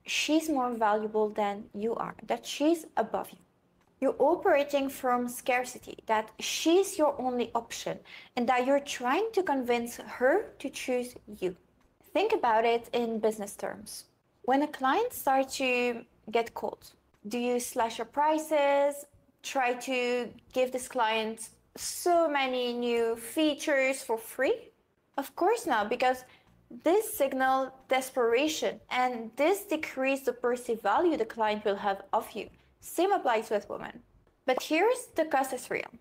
she's more valuable than you are, that she's above you. You're operating from scarcity, that she's your only option, and that you're trying to convince her to choose you. Think about it in business terms. When a client starts to get cold, do you slash your prices, try to give this client so many new features for free? Of course not, because this signals desperation, and this decreases the perceived value the client will have of you. Same applies with women. But here's the cost is real.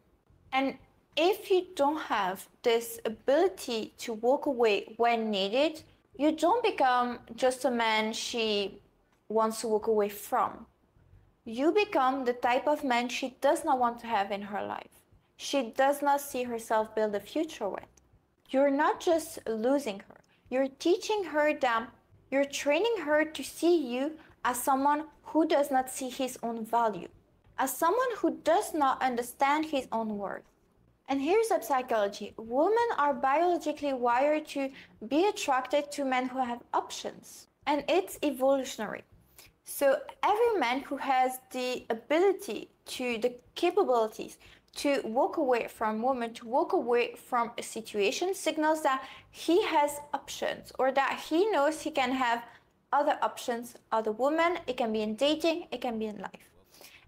And if you don't have this ability to walk away when needed, you don't become just a man she wants to walk away from. You become the type of man she does not want to have in her life. She does not see herself build a future with. You're not just losing her. You're teaching her that you're training her to see you as someone who does not see his own value, as someone who does not understand his own worth. And here's the psychology. Women are biologically wired to be attracted to men who have options, and it's evolutionary. So every man who has the ability the capabilities to walk away from women, to walk away from a situation, signals that he has options, or that he knows he can have other options, other women. It can be in dating, it can be in life.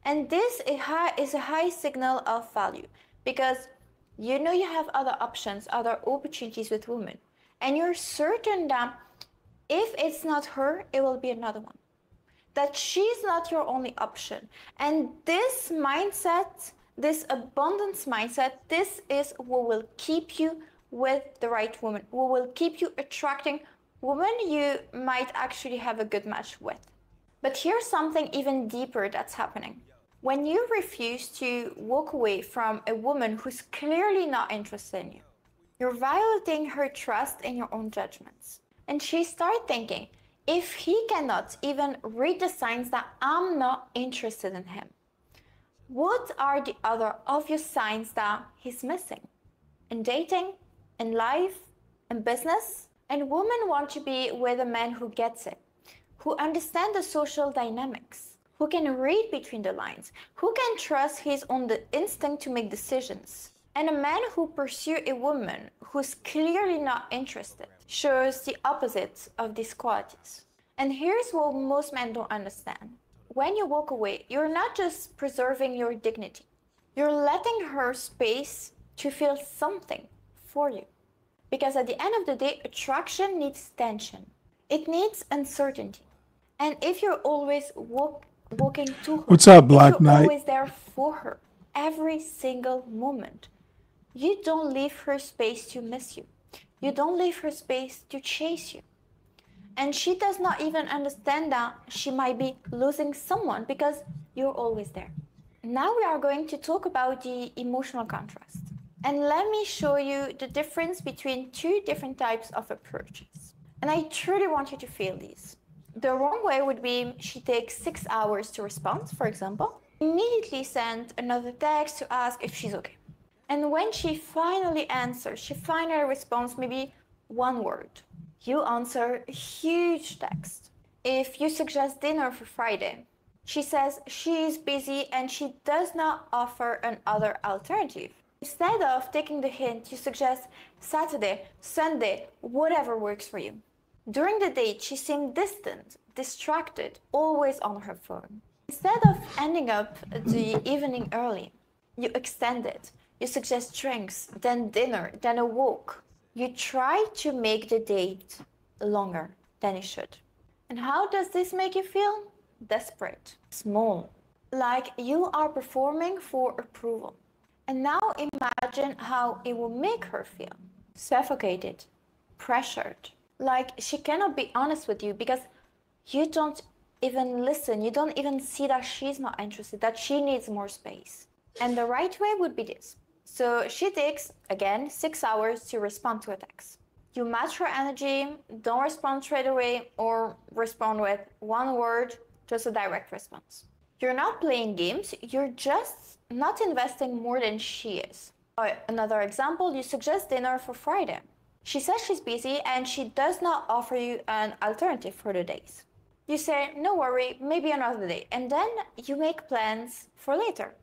And this is a high signal of value, because you know you have other options, other opportunities with women, and you're certain that if it's not her, it will be another one, that she's not your only option. And this mindset, this abundance mindset, this is what will keep you with the right woman, what will keep you attracting women you might actually have a good match with. But here's something even deeper that's happening. When you refuse to walk away from a woman who's clearly not interested in you, you're violating her trust in your own judgments. And she starts thinking, if he cannot even read the signs that I'm not interested in him, what are the other obvious signs that he's missing? In dating, in life, in business? And women want to be with a man who gets it, who understands the social dynamics, who can read between the lines, who can trust his own instinct to make decisions. And a man who pursues a woman who's clearly not interested shows the opposite of these qualities. And here's what most men don't understand. When you walk away, you're not just preserving your dignity. You're letting her space to feel something for you. Because at the end of the day, attraction needs tension. It needs uncertainty. And if you're always walking to her, what's up, Black if you're Knight? always there for her, every single moment, you don't leave her space to miss you. You don't leave her space to chase you. And she does not even understand that she might be losing someone because you're always there. Now we are going to talk about the emotional contrast. And let me show you the difference between two different types of approaches. And I truly want you to feel these. The wrong way would be she takes 6 hours to respond, for example. Immediately send another text to ask if she's okay. And when she finally answers, she finally responds maybe one word. You answer a huge text. If you suggest dinner for Friday, she says she is busy and she does not offer another alternative. Instead of taking the hint, you suggest Saturday, Sunday, whatever works for you. During the date, she seemed distant, distracted, always on her phone. Instead of ending up the evening early, you extend it. You suggest drinks, then dinner, then a walk. You try to make the date longer than it should. And how does this make you feel? Desperate, small, like you are performing for approval. And now imagine how it will make her feel. Suffocated, pressured, like she cannot be honest with you because you don't even listen. You don't even see that she's not interested, that she needs more space. And the right way would be this. So she takes, again, 6 hours to respond to a text. You match her energy, don't respond straight away, or respond with one word, just a direct response. You're not playing games, you're just not investing more than she is. Another example, you suggest dinner for Friday. She says she's busy and she does not offer you an alternative for the days. You say, no worry, maybe another day. And then you make plans for later,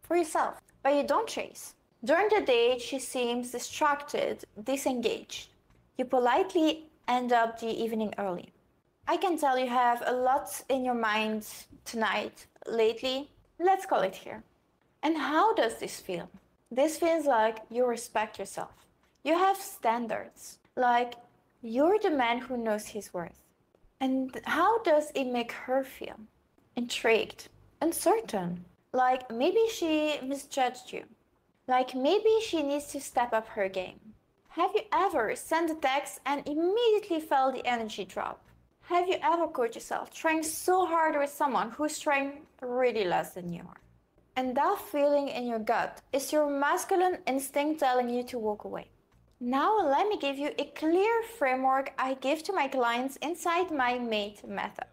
for yourself, but you don't chase. During the date, she seems distracted, disengaged. You politely end up the evening early. I can tell you have a lot in your mind tonight, lately. Let's call it here. And how does this feel? This feels like you respect yourself. You have standards, like you're the man who knows his worth. And how does it make her feel? Intrigued, uncertain, like maybe she misjudged you. Like maybe she needs to step up her game. Have you ever sent a text and immediately felt the energy drop? Have you ever caught yourself trying so hard with someone who's trying really less than you are? And that feeling in your gut is your masculine instinct telling you to walk away. Now let me give you a clear framework I give to my clients inside my MATE method.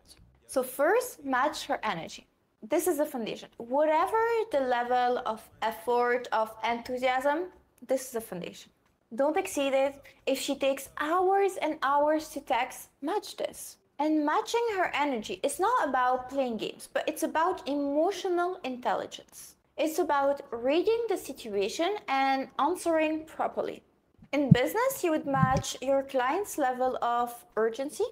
So first, match her energy. This is the foundation. Whatever the level of effort, of enthusiasm, this is the foundation. Don't exceed it. If she takes hours and hours to text, match this. And matching her energy is not about playing games, but it's about emotional intelligence. It's about reading the situation and answering properly. In business, you would match your client's level of urgency.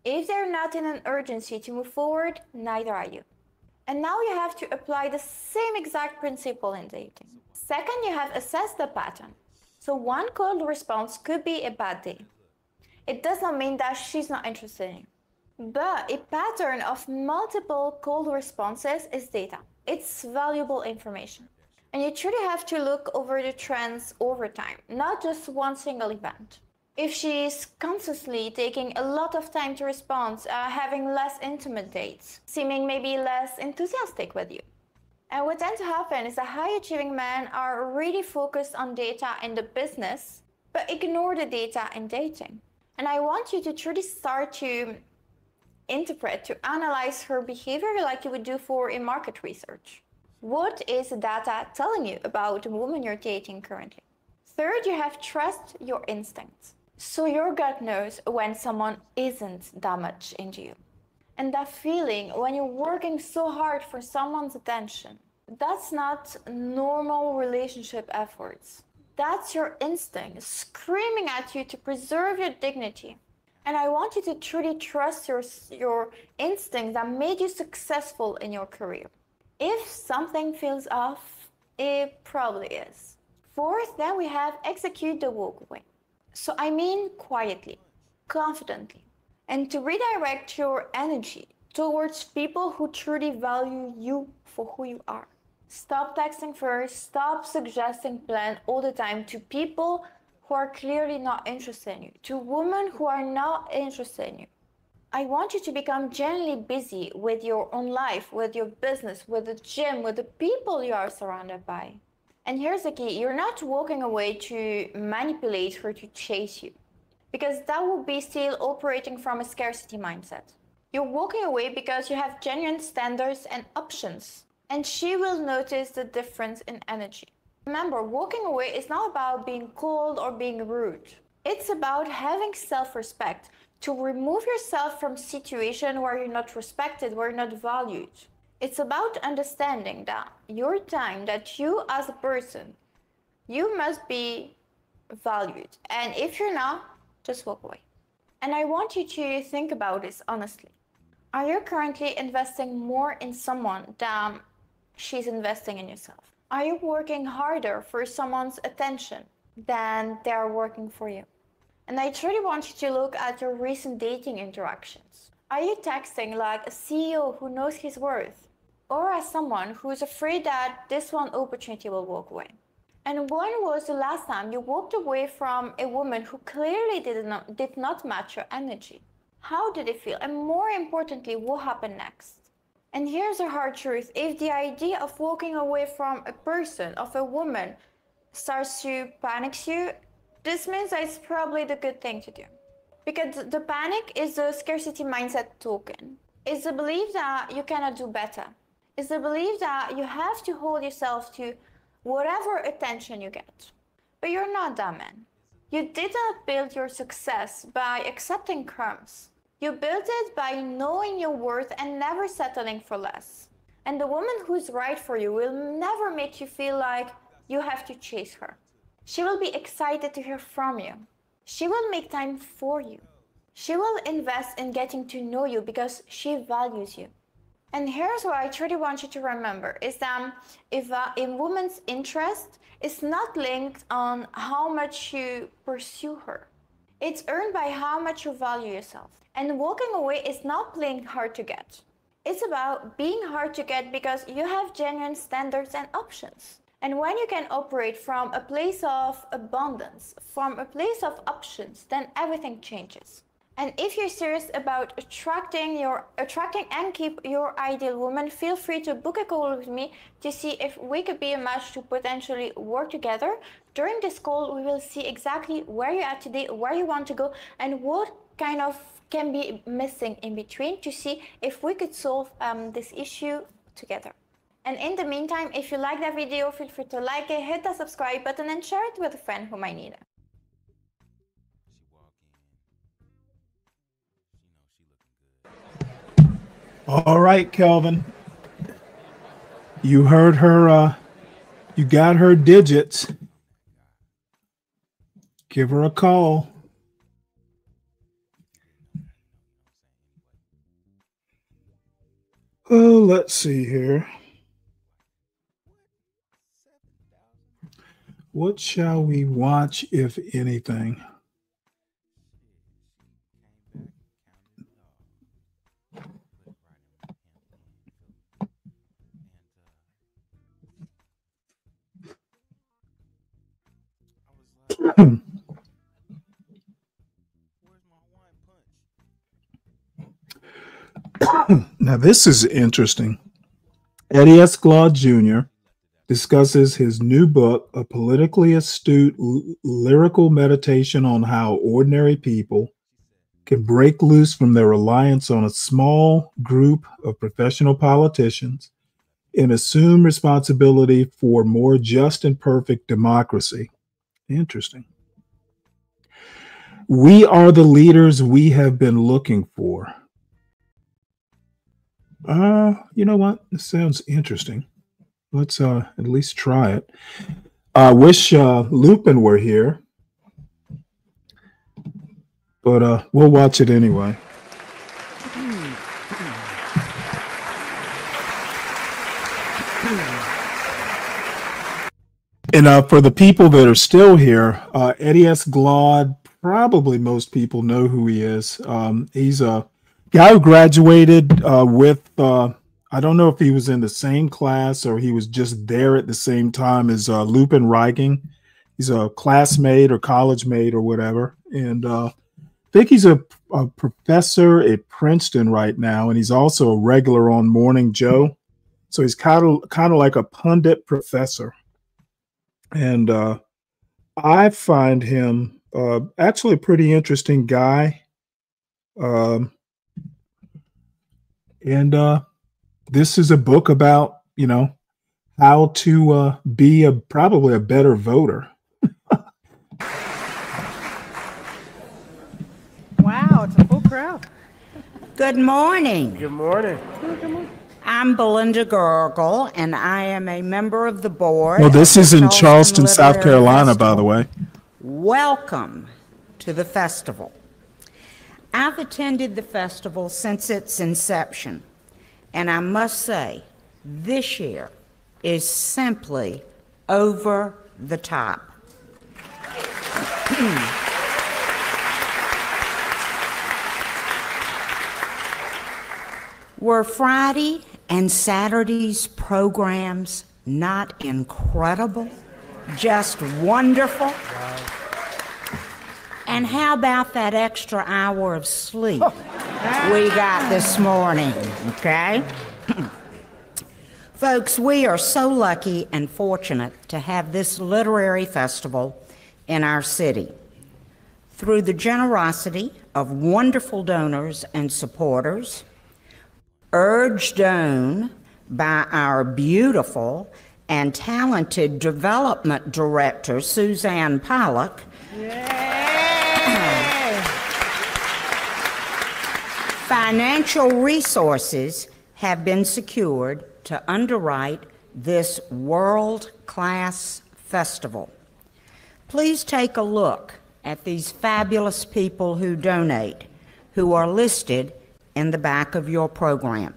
If they're not in an urgency to move forward, neither are you. And now you have to apply the same exact principle in dating. Second, you have assessed the pattern. So one cold response could be a bad day. It does not mean that she's not interested in you. But a pattern of multiple cold responses is data. It's valuable information. And you truly have to look over the trends over time, not just one single event. If she's constantly taking a lot of time to respond, having less intimate dates, seeming maybe less enthusiastic with you. And what tends to happen is that high-achieving men are really focused on data in the business, but ignore the data in dating. And I want you to truly start to interpret, to analyze her behavior like you would do for a market research. What is the data telling you about the woman you're dating currently? Third, you have trust your instincts. So your gut knows when someone isn't that much into you. And that feeling when you're working so hard for someone's attention, that's not normal relationship efforts. That's your instinct screaming at you to preserve your dignity. And I want you to truly trust your instinct that made you successful in your career. If something feels off, it probably is. Fourth, then we have execute the walk away. So I mean quietly, confidently, and to redirect your energy towards people who truly value you for who you are. Stop texting first, stop suggesting plans all the time to people who are clearly not interested in you, to women who are not interested in you. I want you to become genuinely busy with your own life, with your business, with the gym, with the people you are surrounded by. And here's the key, you're not walking away to manipulate her to chase you, because that would be still operating from a scarcity mindset. You're walking away because you have genuine standards and options, and she will notice the difference in energy. Remember, walking away is not about being cold or being rude. It's about having self-respect, to remove yourself from a situation where you're not respected, where you're not valued. It's about understanding that your time, that you as a person, you must be valued. And if you're not, just walk away. And I want you to think about this honestly. Are you currently investing more in someone than she's investing in yourself? Are you working harder for someone's attention than they are working for you? And I truly want you to look at your recent dating interactions. Are you texting like a CEO who knows his worth? Or as someone who is afraid that this one opportunity will walk away? And when was the last time you walked away from a woman who clearly did not match your energy? How did it feel? And more importantly, what happened next? And here's the hard truth. If the idea of walking away from a person, of a woman, starts to panic you, this means that it's probably the good thing to do. Because the panic is the scarcity mindset token. It's the belief that you cannot do better. It's the belief that you have to hold yourself to whatever attention you get. But you're not that man. You did not build your success by accepting crumbs. You build it by knowing your worth and never settling for less. And the woman who's right for you will never make you feel like you have to chase her. She will be excited to hear from you. She will make time for you. She will invest in getting to know you because she values you. And here's what I truly want you to remember is that if a woman's interest is not linked on how much you pursue her, it's earned by how much you value yourself. And walking away is not playing hard to get. It's about being hard to get because you have genuine standards and options. And when you can operate from a place of abundance, from a place of options, then everything changes. And if you're serious about attracting and keep your ideal woman, feel free to book a call with me to see if we could be a match to potentially work together. During this call, we will see exactly where you're at today, where you want to go, and what kind of can be missing in between to see if we could solve this issue together. And in the meantime, if you like that video, feel free to like it, hit the subscribe button, and share it with a friend who might need it. All right, Kelvin. You heard her. You got her digits. Give her a call. Oh, let's see here. What shall we watch, if anything? Now, this is interesting. Eddie S. Glaude Jr. discusses his new book, A Politically Astute Lyrical Meditation on How Ordinary People Can Break Loose from Their Reliance on a Small Group of Professional Politicians and Assume Responsibility for More Just and Perfect Democracy. Interesting. We are the leaders we have been looking for. You know what? This sounds interesting. Let's at least try it. I wish Lupin were here, but we'll watch it anyway. And for the people that are still here, Eddie S. Glaude, probably most people know who he is. He's a guy who graduated with, I don't know if he was in the same class or he was just there at the same time as Lupin Reiking. He's a classmate or college mate or whatever. And I think he's a professor at Princeton right now. And he's also a regular on Morning Joe. So he's kind of like a pundit professor. And I find him actually a pretty interesting guy. And this is a book about, you know, how to be probably a better voter. Wow, it's a full crowd. Good morning. Good morning. I'm Belinda Gurgle, and I am a member of the board. Well, this is in Charleston, South Literary Carolina, Festival. by the way. Welcome to the festival. I've attended the festival since its inception, and I must say, this year is simply over the top. Were Friday and Saturday's programs not incredible? Just wonderful? And how about that extra hour of sleep we got this morning, okay? Folks, we are so lucky and fortunate to have this literary festival in our city. Through the generosity of wonderful donors and supporters, urged on by our beautiful and talented development director, Suzanne Pollock, Financial resources have been secured to underwrite this world-class festival. Please take a look at these fabulous people who donate, who are listed in the back of your program.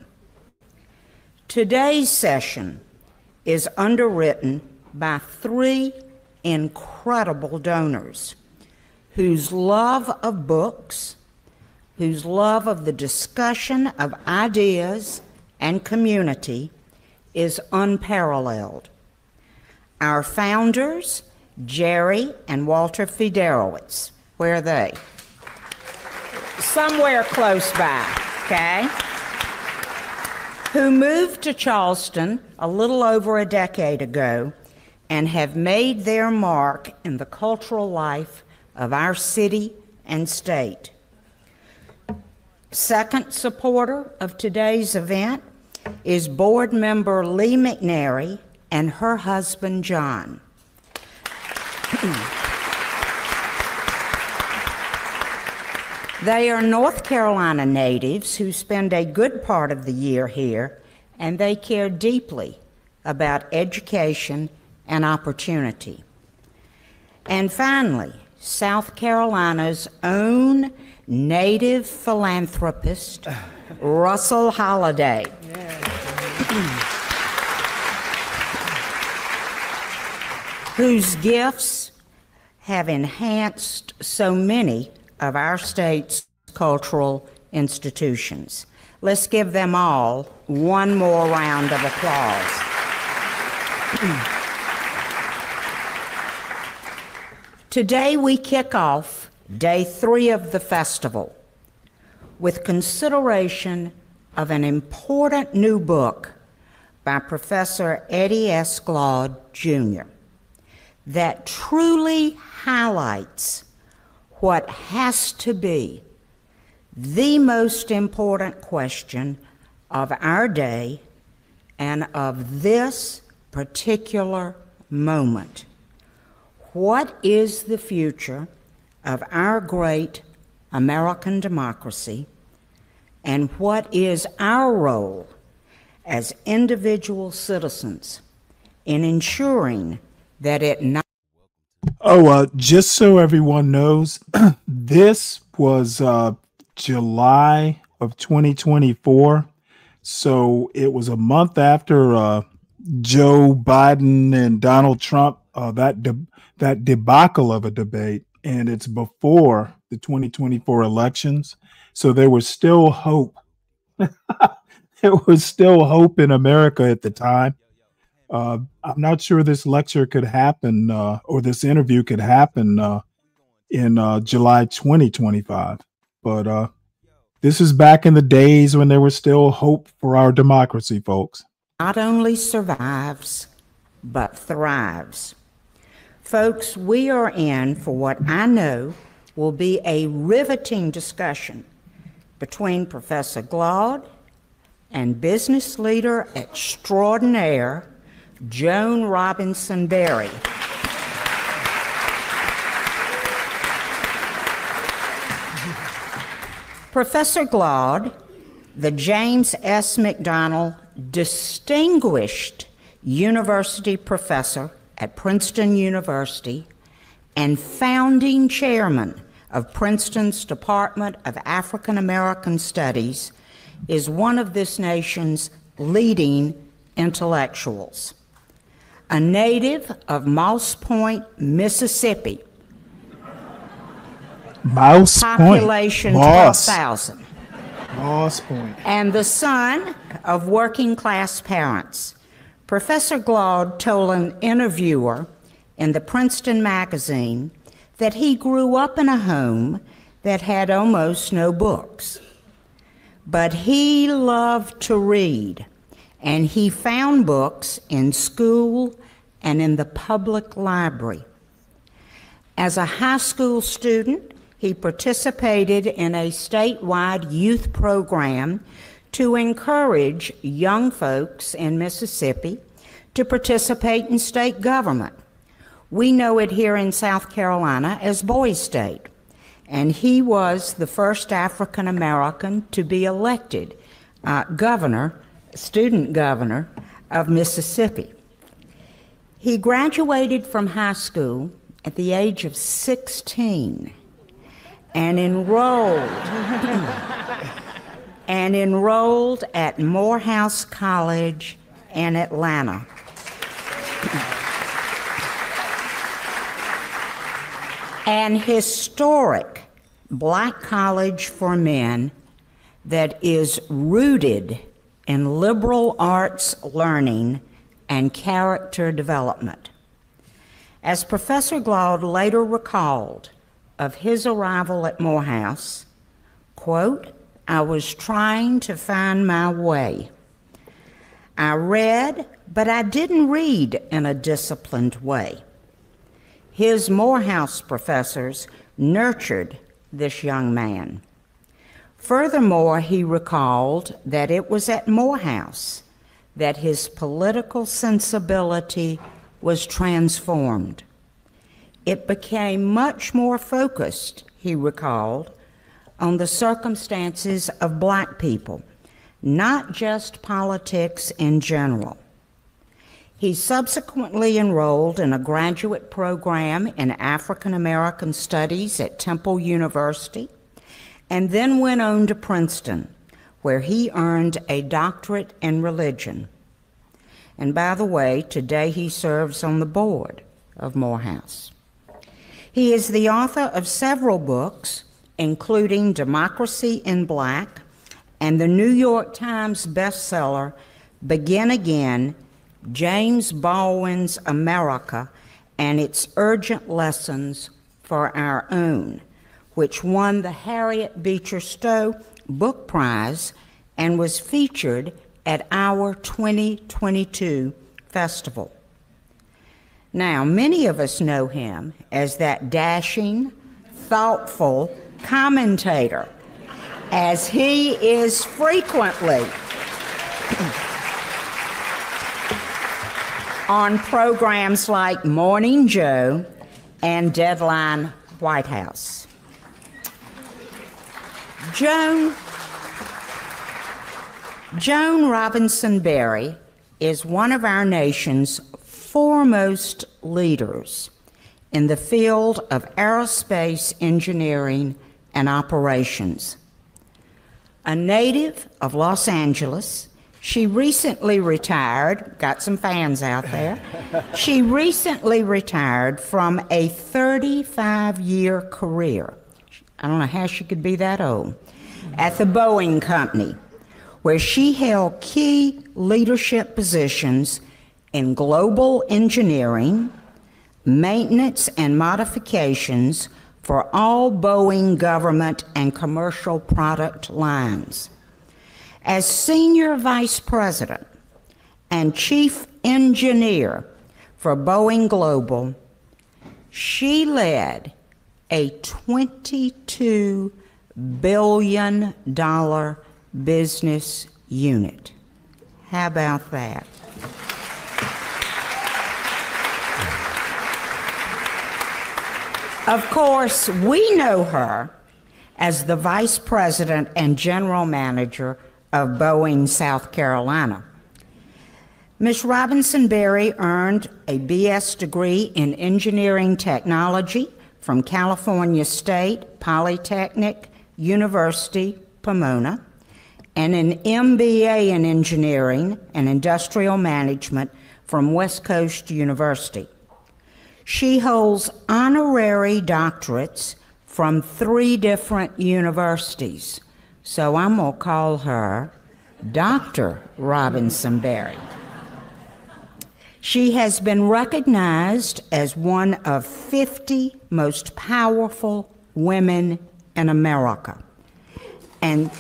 Today's session is underwritten by 3 incredible donors whose love of books, whose love of the discussion of ideas and community is unparalleled. Our founders, Jerry and Walter Fiederowitz, where are they? Somewhere close by, okay? Who moved to Charleston a little over a decade ago and have made their mark in the cultural life of our city and state. Second supporter of today's event is board member Lee McNary and her husband, John. They are North Carolina natives who spend a good part of the year here, and they care deeply about education and opportunity. And finally, South Carolina's own native philanthropist, Russell Holliday. Whose gifts have enhanced so many of our state's cultural institutions. Let's give them all one more round of applause. Today we kick off day 3 of the festival with consideration of an important new book by Professor Eddie S. Glaude, Jr. that truly highlights what has to be the most important question of our day and of this particular moment. What is the future of our great American democracy, and what is our role as individual citizens in ensuring that it not just so everyone knows, this was July of 2024. So it was a month after Joe Biden and Donald Trump, that debacle of a debate, and it's before the 2024 elections. So there was still hope. There was still hope in America at the time. I'm not sure this lecture could happen or this interview could happen in July 2025. But this is back in the days when there was still hope for our democracy, folks. not only survives, but thrives. Folks, we are in for what I know will be a riveting discussion between Professor Glaude and business leader extraordinaire Joan Robinson Berry. Professor Glaude, the James S. McDonnell Distinguished University Professor at Princeton University and founding chairman of Princeton's Department of African American Studies, is one of this nation's leading intellectuals. A native of Moss Point, Mississippi. Mouse Population Point. 12,000. Moss Point. And the son of working class parents. Professor Glaude told an interviewer in the Princeton magazine that he grew up in a home that had almost no books. But he loved to read, and he found books in school and in the public library. As a high school student, he participated in a statewide youth program to encourage young folks in Mississippi to participate in state government. We know it here in South Carolina as Boys State. and he was the first African American to be elected student governor of Mississippi. He graduated from high school at the age of 16 and enrolled at Morehouse College in Atlanta. An historic black college for men that is rooted in liberal arts learning and character development. As Professor Glaude later recalled of his arrival at Morehouse, quote, "I was trying to find my way. I read, but I didn't read in a disciplined way." His Morehouse professors nurtured this young man. Furthermore, he recalled that it was at Morehouse that his political sensibility was transformed. It became much more focused, he recalled, on the circumstances of black people, not just politics in general. He subsequently enrolled in a graduate program in African American Studies at Temple University, and then went on to Princeton, where he earned a doctorate in religion. And by the way, today he serves on the board of Morehouse. He is the author of several books, including Democracy in Black and the New York Times bestseller, Begin Again, James Baldwin's America and Its Urgent Lessons for Our Own, which won the Harriet Beecher Stowe Book Prize and was featured at our 2022 festival. Now, many of us know him as that dashing, thoughtful commentator, as he is frequently on programs like Morning Joe and Deadline White House. Joan Robinson Berry is one of our nation's foremost leaders in the field of aerospace engineering and operations. A native of Los Angeles, she recently retired, got some fans out there, she recently retired from a 35-year career, I don't know how she could be that old, at the Boeing Company, where she held key leadership positions in global engineering, maintenance and modifications for all Boeing government and commercial product lines. As Senior Vice President and Chief Engineer for Boeing Global, she led a $22 billion business unit. How about that? Of course, we know her as the Vice President and General Manager of Boeing South Carolina. Ms. Robinson Berry earned a BS degree in engineering technology from California State Polytechnic University, Pomona, and an MBA in engineering and industrial management from West Coast University. She holds honorary doctorates from 3 different universities, so I'm going to call her Dr. Robinson Berry. She has been recognized as one of 50 most powerful women in America. And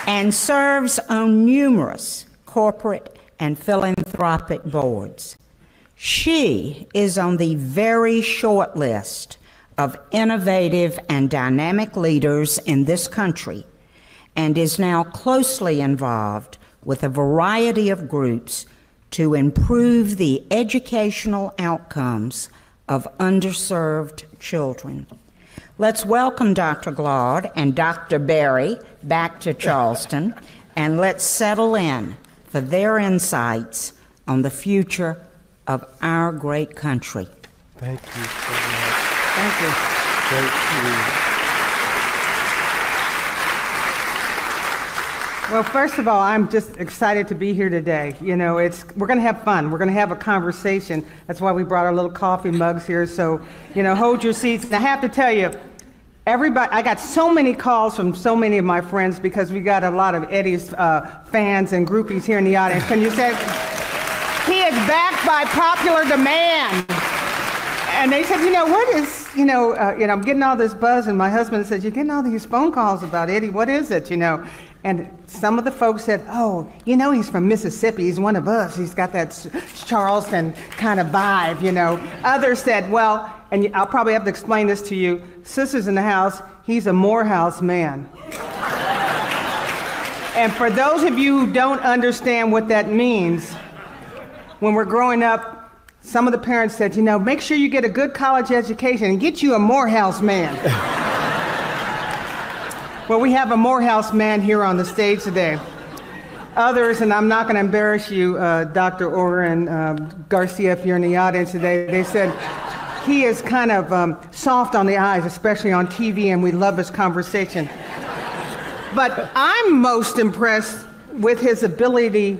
and serves on numerous corporate and philanthropic boards. She is on the very short list of innovative and dynamic leaders in this country and is now closely involved with a variety of groups to improve the educational outcomes of underserved children. Let's welcome Dr. Glaude and Dr. Berry back to Charleston, and let's settle in for their insights on the future of our great country. Thank you so much. Thank you. Thank you. Well, first of all, I'm just excited to be here today. You know, we're going to have fun. We're going to have a conversation. That's why we brought our little coffee mugs here. So, you know, hold your seats. And I have to tell you, I got so many calls from so many of my friends because we got a lot of Eddie's fans and groupies here in the audience. Can you say, he is back by popular demand. And they said, you know, what is, I'm getting all this buzz. And my husband said, you're getting all these phone calls about Eddie. What is it, And some of the folks said, oh, he's from Mississippi. He's one of us. He's got that Charleston kind of vibe, Others said, well, and I'll probably have to explain this to you, sisters in the house, he's a Morehouse man. And for those of you who don't understand what that means, when we're growing up, some of the parents said, make sure you get a good college education and get you a Morehouse man. Well, we have a Morehouse man here on the stage today. Others, and I'm not going to embarrass you, Dr. Oren Garcia, if you're in the audience today, they said he is kind of soft on the eyes, especially on TV, and we love his conversation. But I'm most impressed with his ability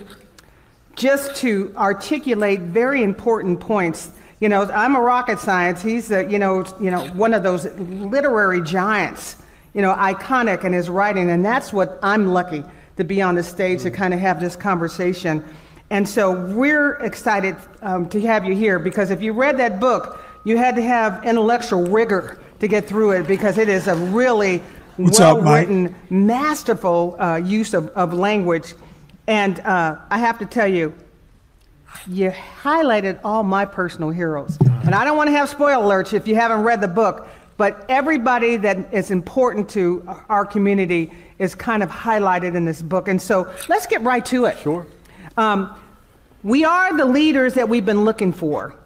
just to articulate very important points. I'm a rocket science. He's one of those literary giants. Iconic in his writing, and that's what I'm lucky to be on the stage to kind of have this conversation. And so we're excited to have you here, because if you read that book, you had to have intellectual rigor to get through it, because it is a really well-written, masterful use of language. And I have to tell you, you highlighted all my personal heroes. And I don't want to have spoiler alerts if you haven't read the book, but everybody that is important to our community is kind of highlighted in this book. And so let's get right to it. Sure. We are the leaders that we've been looking for.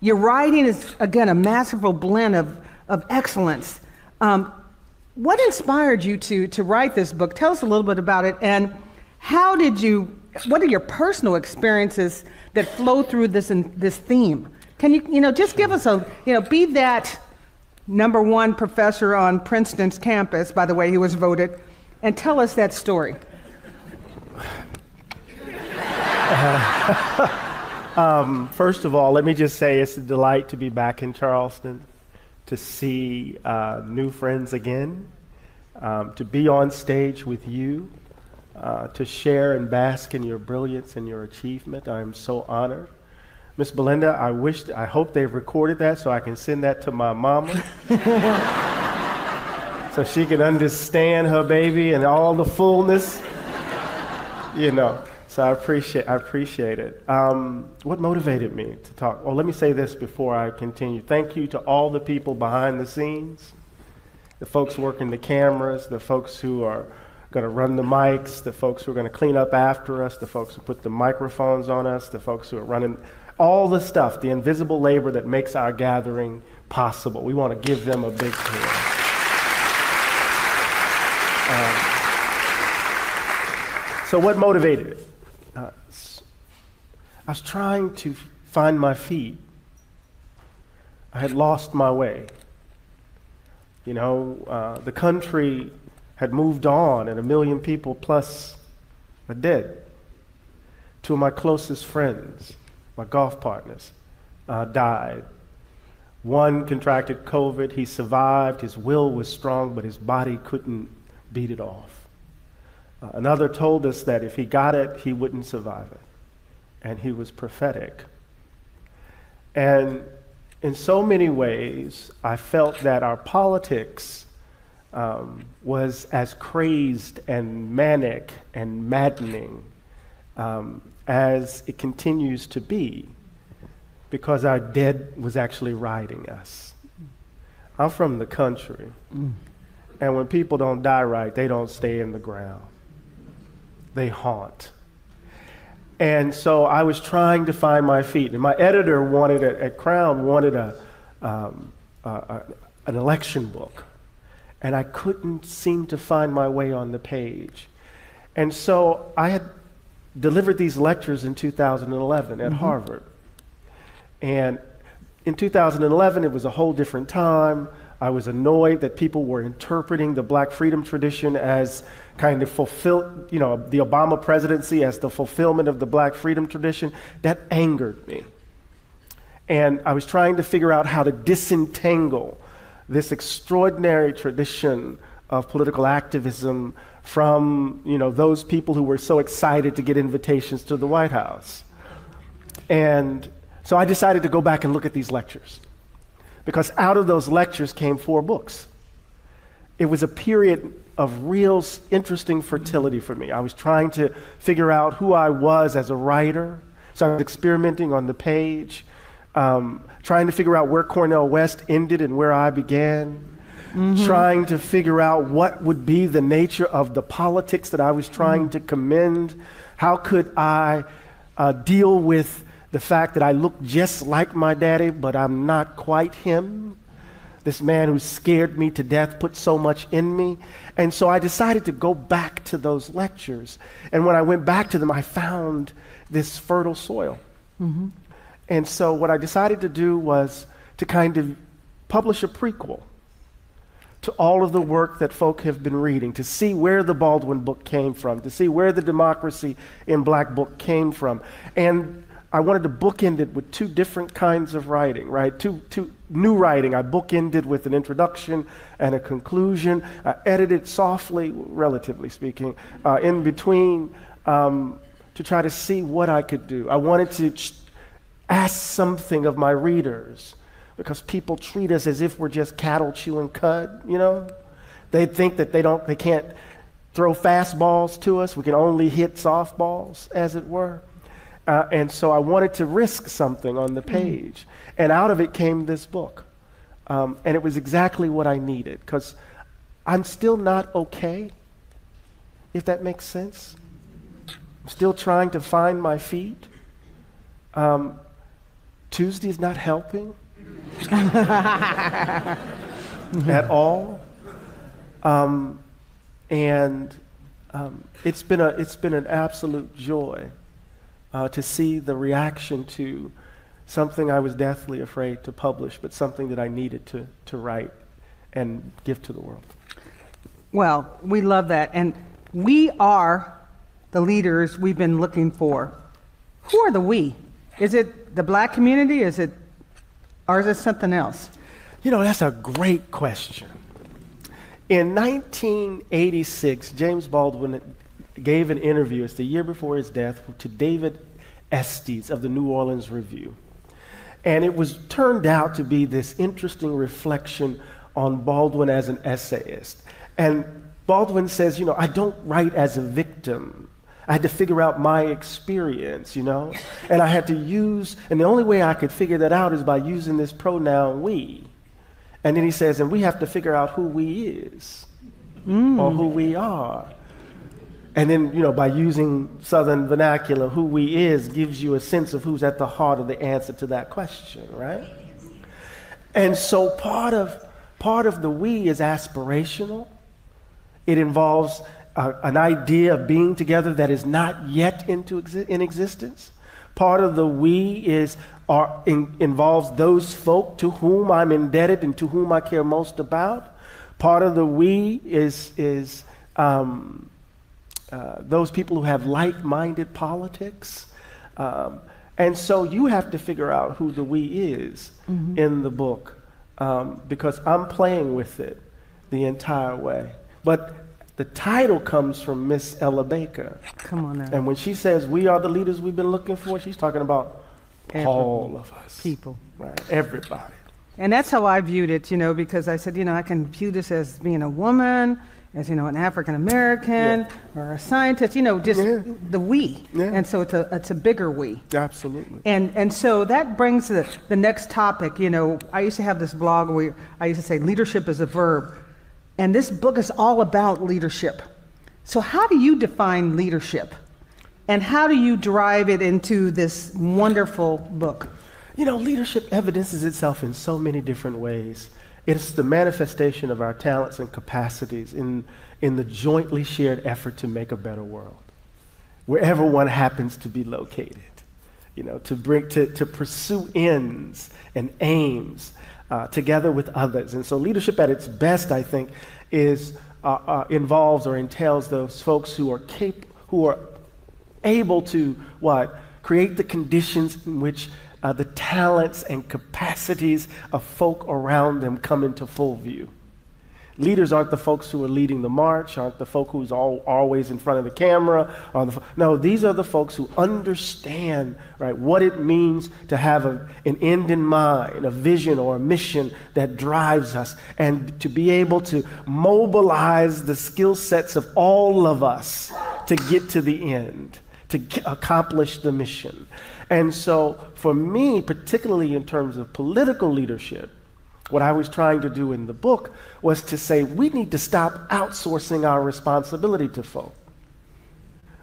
Your writing is, again, a masterful blend of excellence. What inspired you to write this book? Tell us a little bit about it. And what are your personal experiences that flow through this theme? Can you just give us be that #1 professor on Princeton's campus, by the way, he was voted, and tell us that story. First of all, let me just say it's a delight to be back in Charleston, to see new friends again, to be on stage with you, to share and bask in your brilliance and your achievement. I am so honored. Miss Belinda, I hope they've recorded that so I can send that to my mama so she can understand her baby and all the fullness, So I appreciate it. What motivated me to talk? Well, let me say this before I continue. Thank you to all the people behind the scenes, the folks working the cameras, the folks who are going to run the mics, the folks who are going to clean up after us, the folks who put the microphones on us, the folks who are running all the stuff, the invisible labor that makes our gathering possible. We want to give them a big hand. So what motivated it? I was trying to find my feet. I had lost my way. The country had moved on, and 1 million people plus are dead. 2 of my closest friends, my golf partners, died. One contracted COVID. He survived. His will was strong, but his body couldn't beat it off. Another told us that if he got it, he wouldn't survive it. And he was prophetic. And in so many ways, I felt that our politics was as crazed and manic and maddening as it continues to be, because our dead was actually riding us. I'm from the country, and when people don't die right, they don't stay in the ground. They haunt. And so I was trying to find my feet. And my editor wanted, at Crown, wanted an election book. And I couldn't seem to find my way on the page. And so I had delivered these lectures in 2011 at Harvard. And in 2011, it was a whole different time. I was annoyed that people were interpreting the Black freedom tradition as kind of fulfill, the Obama presidency as the fulfillment of the Black freedom tradition. That angered me. And I was trying to figure out how to disentangle this extraordinary tradition of political activism from, those people who were so excited to get invitations to the White House. And so I decided to go back and look at these lectures, because out of those lectures came 4 books. It was a period of real interesting fertility for me. I was trying to figure out who I was as a writer, so I was experimenting on the page, trying to figure out where Cornel West ended and where I began, trying to figure out what would be the nature of the politics that I was trying to commend. How could I deal with the fact that I look just like my daddy, but I'm not quite him? This man who scared me to death, put so much in me. And so I decided to go back to those lectures. And when I went back to them, I found this fertile soil. And so what I decided to do was to kind of publish a prequel to all of the work that folk have been reading, to see where the Baldwin book came from, to see where the Democracy in Black book came from. And I wanted to bookend it with 2 different kinds of writing, right? Two new writing. I bookended with an introduction and a conclusion. I edited softly, relatively speaking, in between to try to see what I could do. I wanted to ask something of my readers, because people treat us as if we're just cattle chewing cud, They think that they can't throw fastballs to us. We can only hit softballs, as it were. And so I wanted to risk something on the page. And out of it came this book. And it was exactly what I needed, because I'm still not okay, if that makes sense. I'm still trying to find my feet. Tuesday's not helping at all. It's been an absolute joy to see the reaction to something I was deathly afraid to publish, but something that I needed to write and give to the world. Well, we love that. And we are the leaders we've been looking for. Who are the we? Is it the Black community? Or is it something else? That's a great question. In 1986, James Baldwin gave an interview, it's the year before his death, to David Estes of the New Orleans Review. And it was turned out to be this interesting reflection on Baldwin as an essayist. And Baldwin says, I don't write as a victim. I had to figure out my experience, and I had to use, and the only way I could figure that out is by using this pronoun we. And then he says, and we have to figure out who we is, or who we are. And then, by using Southern vernacular, who we is gives you a sense of who's at the heart of the answer to that question, right? And so part of the we is aspirational. It involves an idea of being together that is not yet in existence. Part of the we involves those folk to whom I'm indebted and to whom I care most about. Part of the we is those people who have like-minded politics. And so you have to figure out who the we is in the book, because I'm playing with it the entire way. But the title comes from Miss Ella Baker. Come on now. And when she says, we are the leaders we've been looking for, she's talking about all of us. People. Right? Everybody. And that's how I viewed it, because I said, I can view this as being a woman, as, an African American, or a scientist, just the we. Yeah. And so it's a bigger we. Absolutely. And so that brings the next topic. I used to have this blog where I used to say leadership is a verb. And this book is all about leadership. So how do you define leadership? And how do you drive it into this wonderful book? You know, leadership evidences itself in so many different ways. It's the manifestation of our talents and capacities in the jointly shared effort to make a better world, wherever one happens to be located. You know, to pursue ends and aims together with others. And so leadership at its best, I think, involves or entails those folks who are able to create the conditions in which the talents and capacities of folk around them come into full view. Leaders aren't the folks who are leading the march, aren't the folk who's always in front of the camera. No, these are the folks who understand, right, what it means to have an end in mind, a vision or a mission that drives us, and to be able to mobilize the skill sets of all of us to get to the end, to accomplish the mission. And so for me, particularly in terms of political leadership, what I was trying to do in the book was to say we need to stop outsourcing our responsibility to folk.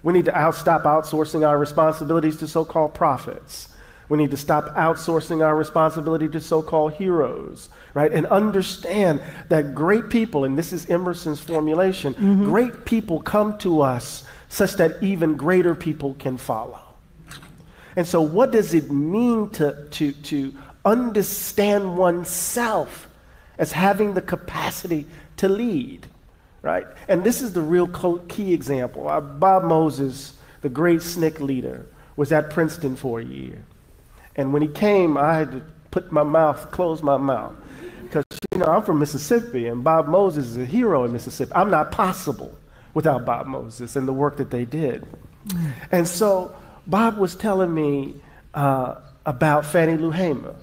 We need to stop outsourcing our responsibilities to so-called prophets. We need to stop outsourcing our responsibility to so-called heroes, right? And understand that great people, and this is Emerson's formulation, great people come to us such that even greater people can follow. And so what does it mean to understand oneself as having the capacity to lead, right? And this is the real key example. Bob Moses, the great SNCC leader, was at Princeton for a year. And when he came, I had to close my mouth. Because, you know, I'm from Mississippi, and Bob Moses is a hero in Mississippi. I'm not possible without Bob Moses and the work that they did. And so Bob was telling me about Fannie Lou Hamer.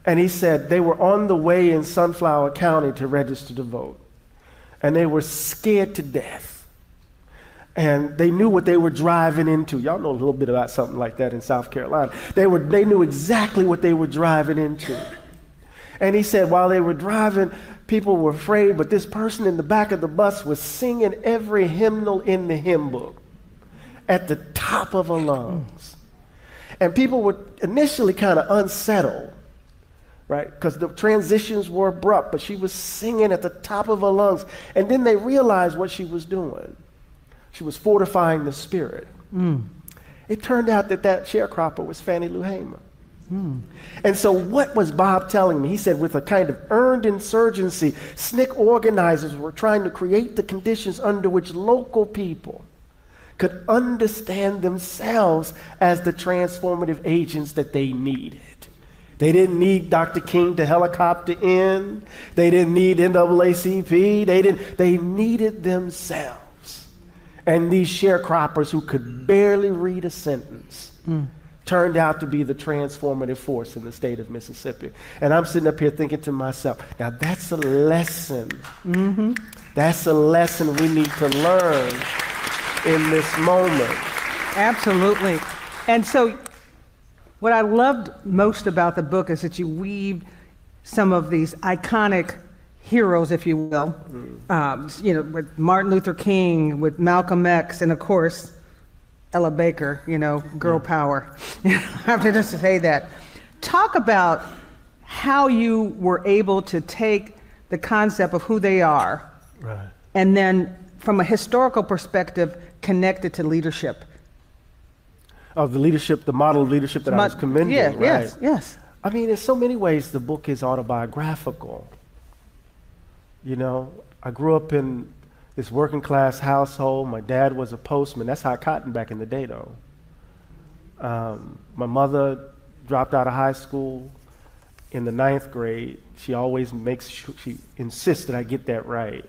And he said they were on the way in Sunflower County to register to vote. And they were scared to death. And they knew what they were driving into. Y'all know a little bit about something like that in South Carolina. They knew exactly what they were driving into. And he said while they were driving, people were afraid, but this person in the back of the bus was singing every hymnal in the hymn book at the top of her lungs. And people were initially kind of unsettled, right? Because the transitions were abrupt, but she was singing at the top of her lungs. And then they realized what she was doing. She was fortifying the spirit. It turned out that sharecropper was Fannie Lou Hamer. And so what was Bob telling me? He said with a kind of earned insurgency, SNCC organizers were trying to create the conditions under which local people could understand themselves as the transformative agents that they needed. They didn't need Dr. King to helicopter in. They didn't need NAACP. They needed themselves. And these sharecroppers who could barely read a sentence turned out to be the transformative force in the state of Mississippi. And I'm sitting up here thinking to myself, now that's a lesson. That's a lesson we need to learn in this moment. Absolutely. And so what I loved most about the book is that you weave some of these iconic heroes, if you will, you know, with Martin Luther King, with Malcolm X, and of course, Ella Baker, you know, girl power. I have to just say that. Talk about how you were able to take the concept of who they are, right, and then from a historical perspective, connect it to leadership. Of the leadership, the model of leadership that I was commending, right? Yes. I mean, in so many ways, the book is autobiographical. You know, I grew up in this working class household. My dad was a postman. That's how cotton back in the day, though. My mother dropped out of high school in the 9th grade. She always makes sure, she insists that I get that right.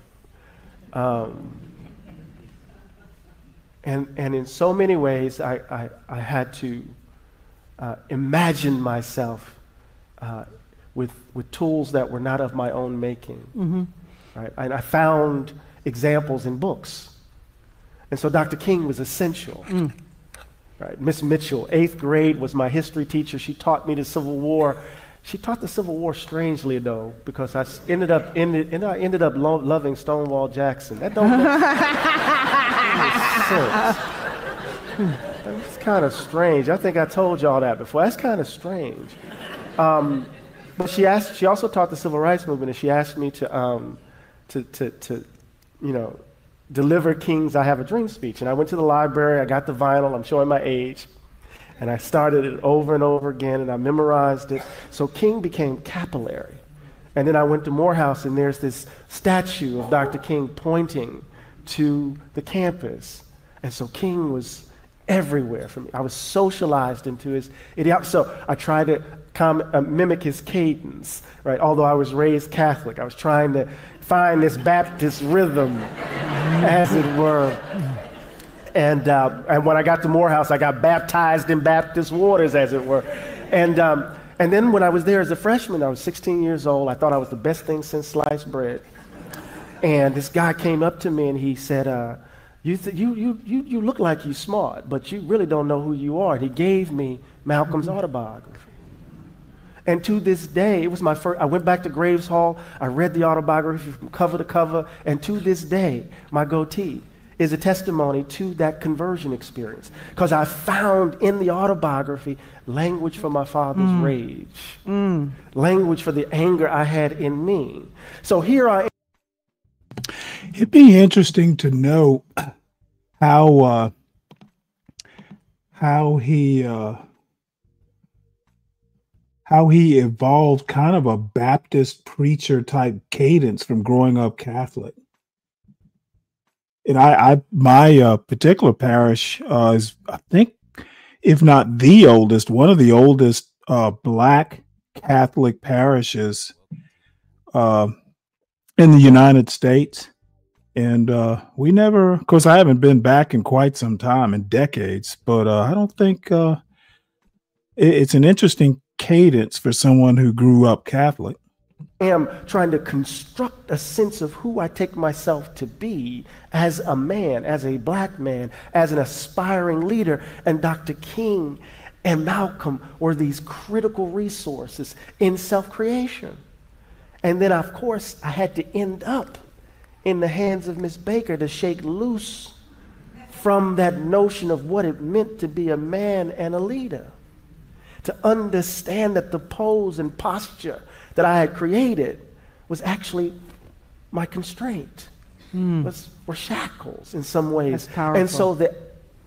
And in so many ways, I had to imagine myself with tools that were not of my own making. Right? And I found examples in books. And so Dr. King was essential. Right? Miss Mitchell, 8th grade, was my history teacher. She taught me the Civil War. She taught the Civil War strangely, though, because I ended up loving Stonewall Jackson. That don't make sense. That's kind of strange. I think I told y'all that before. That's kind of strange. But she also taught the civil rights movement, and she asked me to deliver King's I Have a Dream speech. And I went to the library, I got the vinyl, I'm showing my age, and I started it over and over again, and I memorized it. So King became capillary. And then I went to Morehouse, and there's this statue of Dr. King pointing to the campus. And so King was everywhere for me. I was socialized into his ideology. So I tried to mimic his cadence, right? Although I was raised Catholic, I was trying to find this Baptist rhythm, as it were. And when I got to Morehouse, I got baptized in Baptist waters, as it were. And then when I was there as a freshman, I was 16 years old. I thought I was the best thing since sliced bread. And this guy came up to me and he said, you look like you're smart, but you really don't know who you are. And he gave me Malcolm's autobiography. And to this day, it was my first, I went back to Graves Hall, I read the autobiography from cover to cover, and to this day, my goatee is a testimony to that conversion experience. Because I found in the autobiography language for my father's rage, language for the anger I had in me. So here I am. It'd be interesting to know how he evolved kind of a Baptist preacher type cadence from growing up Catholic. And my particular parish is, I think, if not the oldest, one of the oldest Black Catholic parishes in the United States. And we never, of course, I haven't been back in quite some time, in decades, but I don't think it's an interesting cadence for someone who grew up Catholic. I am trying to construct a sense of who I take myself to be as a man, as a Black man, as an aspiring leader. And Dr. King and Malcolm were these critical resources in self-creation. And then, of course, I had to end up in the hands of Miss Baker to shake loose from that notion of what it meant to be a man and a leader, to understand that the pose and posture that I had created was actually my constraint, were shackles in some ways. That's powerful. And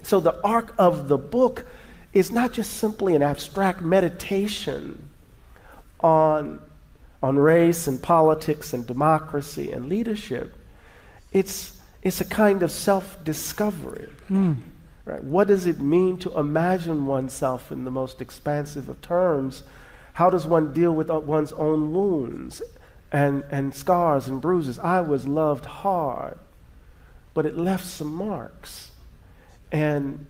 so the arc of the book is not just simply an abstract meditation on race and politics and democracy and leadership. It's a kind of self-discovery. Right? What does it mean to imagine oneself in the most expansive of terms? How does one deal with one's own wounds and scars and bruises? I was loved hard, but it left some marks. And,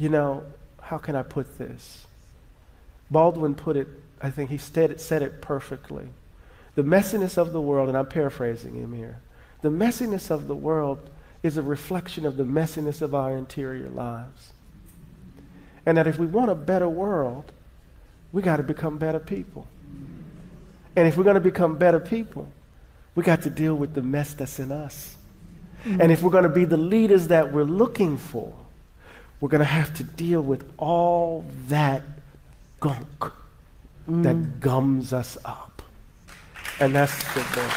how can I put this? Baldwin put it, I think he said it perfectly. The messiness of the world, and I'm paraphrasing him here, the messiness of the world is a reflection of the messiness of our interior lives. And that if we want a better world, we got to become better people. And if we're going to become better people, we got to deal with the mess that's in us. And if we're going to be the leaders that we're looking for, we're going to have to deal with all that gunk that gums us up. And that's the thing.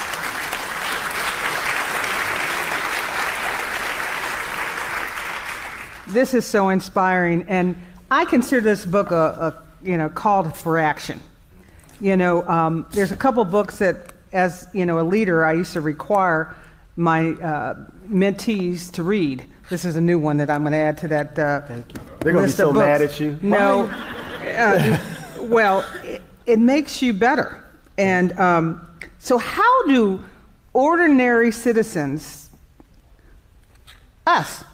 This is so inspiring, and I consider this book a call for action. There's a couple books that, as a leader, I used to require my mentees to read. This is a new one that I'm going to add to that. Thank you. They're going to be so mad at you. No, well, it makes you better. And so, how do ordinary citizens, us,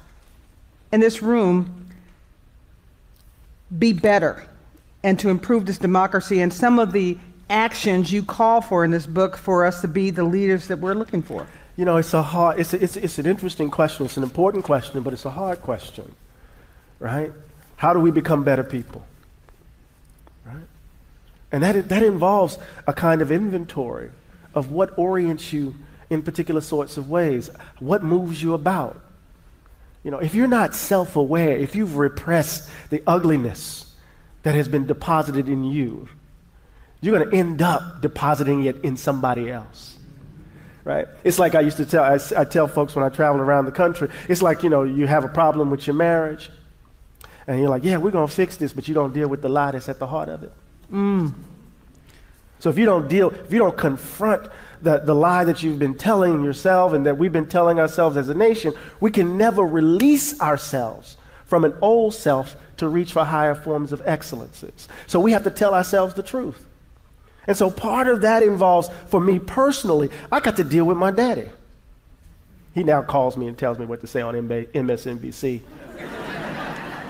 in this room, be better and to improve this democracy and some of the actions you call for in this book for us to be the leaders that we're looking for? It's an interesting question. It's an important question, but it's a hard question, right? How do we become better people, right? And that involves a kind of inventory of what orients you in particular sorts of ways, what moves you about. You know, if you're not self-aware, if you've repressed the ugliness that has been deposited in you, you're going to end up depositing it in somebody else, right? It's like I used to tell, I tell folks when I travel around the country, it's like, you know, you have a problem with your marriage, and you're like, yeah, we're going to fix this, but you don't deal with the lie that's at the heart of it. So if you don't confront the lie that you've been telling yourself and that we've been telling ourselves as a nation, we can never release ourselves from an old self to reach for higher forms of excellences. So we have to tell ourselves the truth. And so part of that involves, for me personally, I got to deal with my daddy. He now calls me and tells me what to say on MSNBC.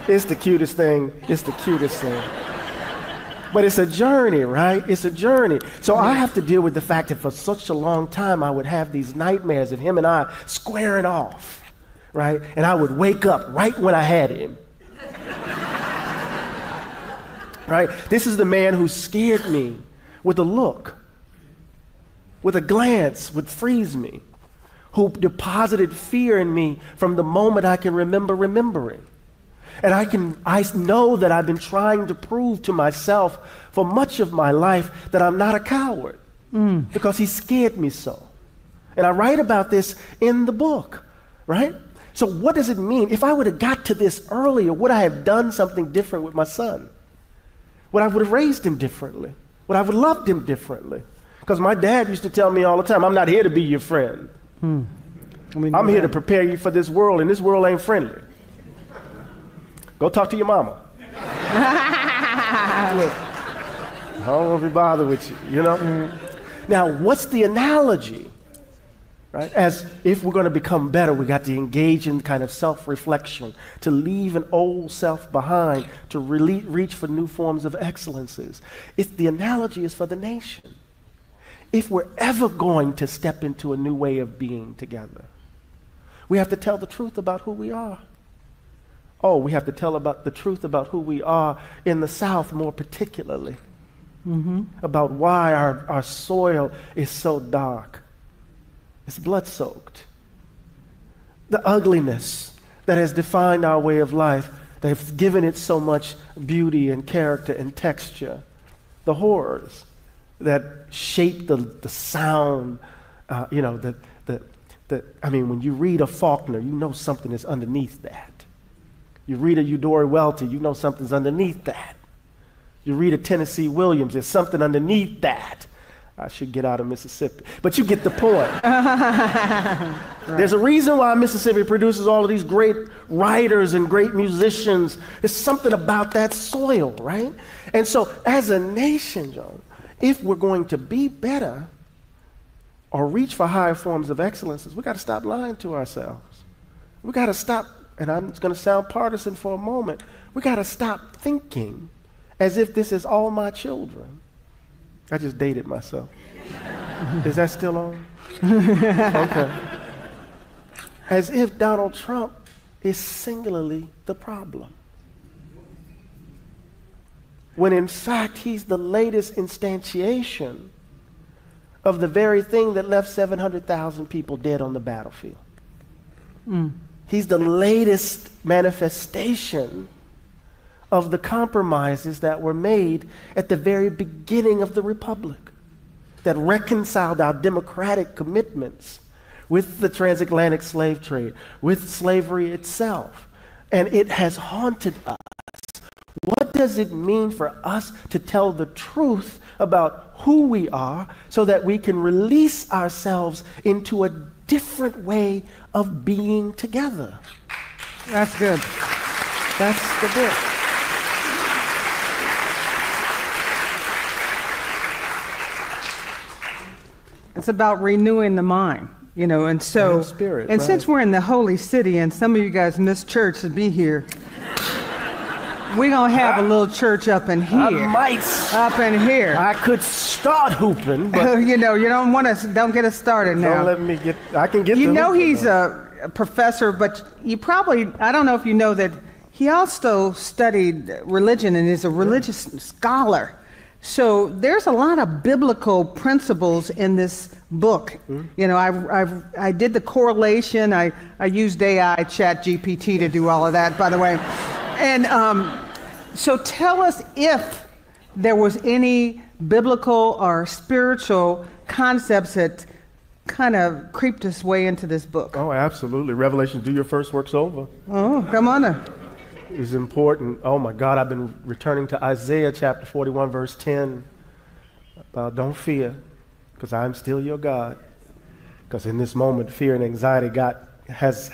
It's the cutest thing. It's the cutest thing. But it's a journey, right? It's a journey. So I have to deal with the fact that for such a long time I would have these nightmares of him and I squaring off, right? And I would wake up right when I had him. Right? This is the man who scared me with a look, with a glance, would freeze me, who deposited fear in me from the moment I can remember remembering. And I know that I've been trying to prove to myself for much of my life that I'm not a coward because he scared me so. And I write about this in the book, right? So what does it mean? If I would have got to this earlier, would I have done something different with my son? Would I would have raised him differently? Would I have loved him differently? Because my dad used to tell me all the time, I'm not here to be your friend. I'm here to prepare you for this world, and this world ain't friendly. Go talk to your mama. Look, I don't want to be bothered with you, you know? Now, what's the analogy? Right? As if we're going to become better, we got to engage in kind of self-reflection, to leave an old self behind, to reach for new forms of excellences. The analogy is for the nation. If we're ever going to step into a new way of being together, we have to tell the truth about who we are. Oh, we have to tell about the truth about who we are in the South more particularly, about why our soil is so dark. It's blood-soaked. The ugliness that has defined our way of life, they've given it so much beauty and character and texture. The horrors that shape the sound, you know, I mean, when you read a Faulkner, you know something is underneath that. You read a Eudora Welty, you know something's underneath that. You read a Tennessee Williams, there's something underneath that. I should get out of Mississippi. But you get the point. Right. There's a reason why Mississippi produces all of these great writers and great musicians. There's something about that soil, right? And so as a nation, John, if we're going to be better or reach for higher forms of excellences, we got to stop lying to ourselves. We got to stop, and I'm going to sound partisan for a moment, we got to stop thinking as if this is all my children. I just dated myself. Is that still on? Okay. As if Donald Trump is singularly the problem. When in fact he's the latest instantiation of the very thing that left 700,000 people dead on the battlefield. He's the latest manifestation of the compromises that were made at the very beginning of the Republic that reconciled our democratic commitments with the transatlantic slave trade, with slavery itself. And it has haunted us. What does it mean for us to tell the truth about who we are so that we can release ourselves into a different way of being together? That's good. That's the bit. It's about renewing the mind, you know, and so, spirit, and right. since we're in the Holy City and some of you guys missed church to be here, we're going to have a little church up in here. I might. Up in here. I could start hooping, but you know, you don't get us started now. Don't let me get, I can get You the know hooping he's a professor, but you probably, I don't know if you know that he also studied religion and is a religious scholar. So there's a lot of biblical principles in this book. You know, I did the correlation. I used AI, Chat GPT to do all of that, by the way. And so tell us if there was any biblical or spiritual concepts that kind of creeped its way into this book. Oh, absolutely. Revelation, do your first works over. Oh, come on now. Is important. Oh my God, I've been returning to Isaiah chapter 41, verse 10. Don't fear, because I'm still your God. Because in this moment, fear and anxiety have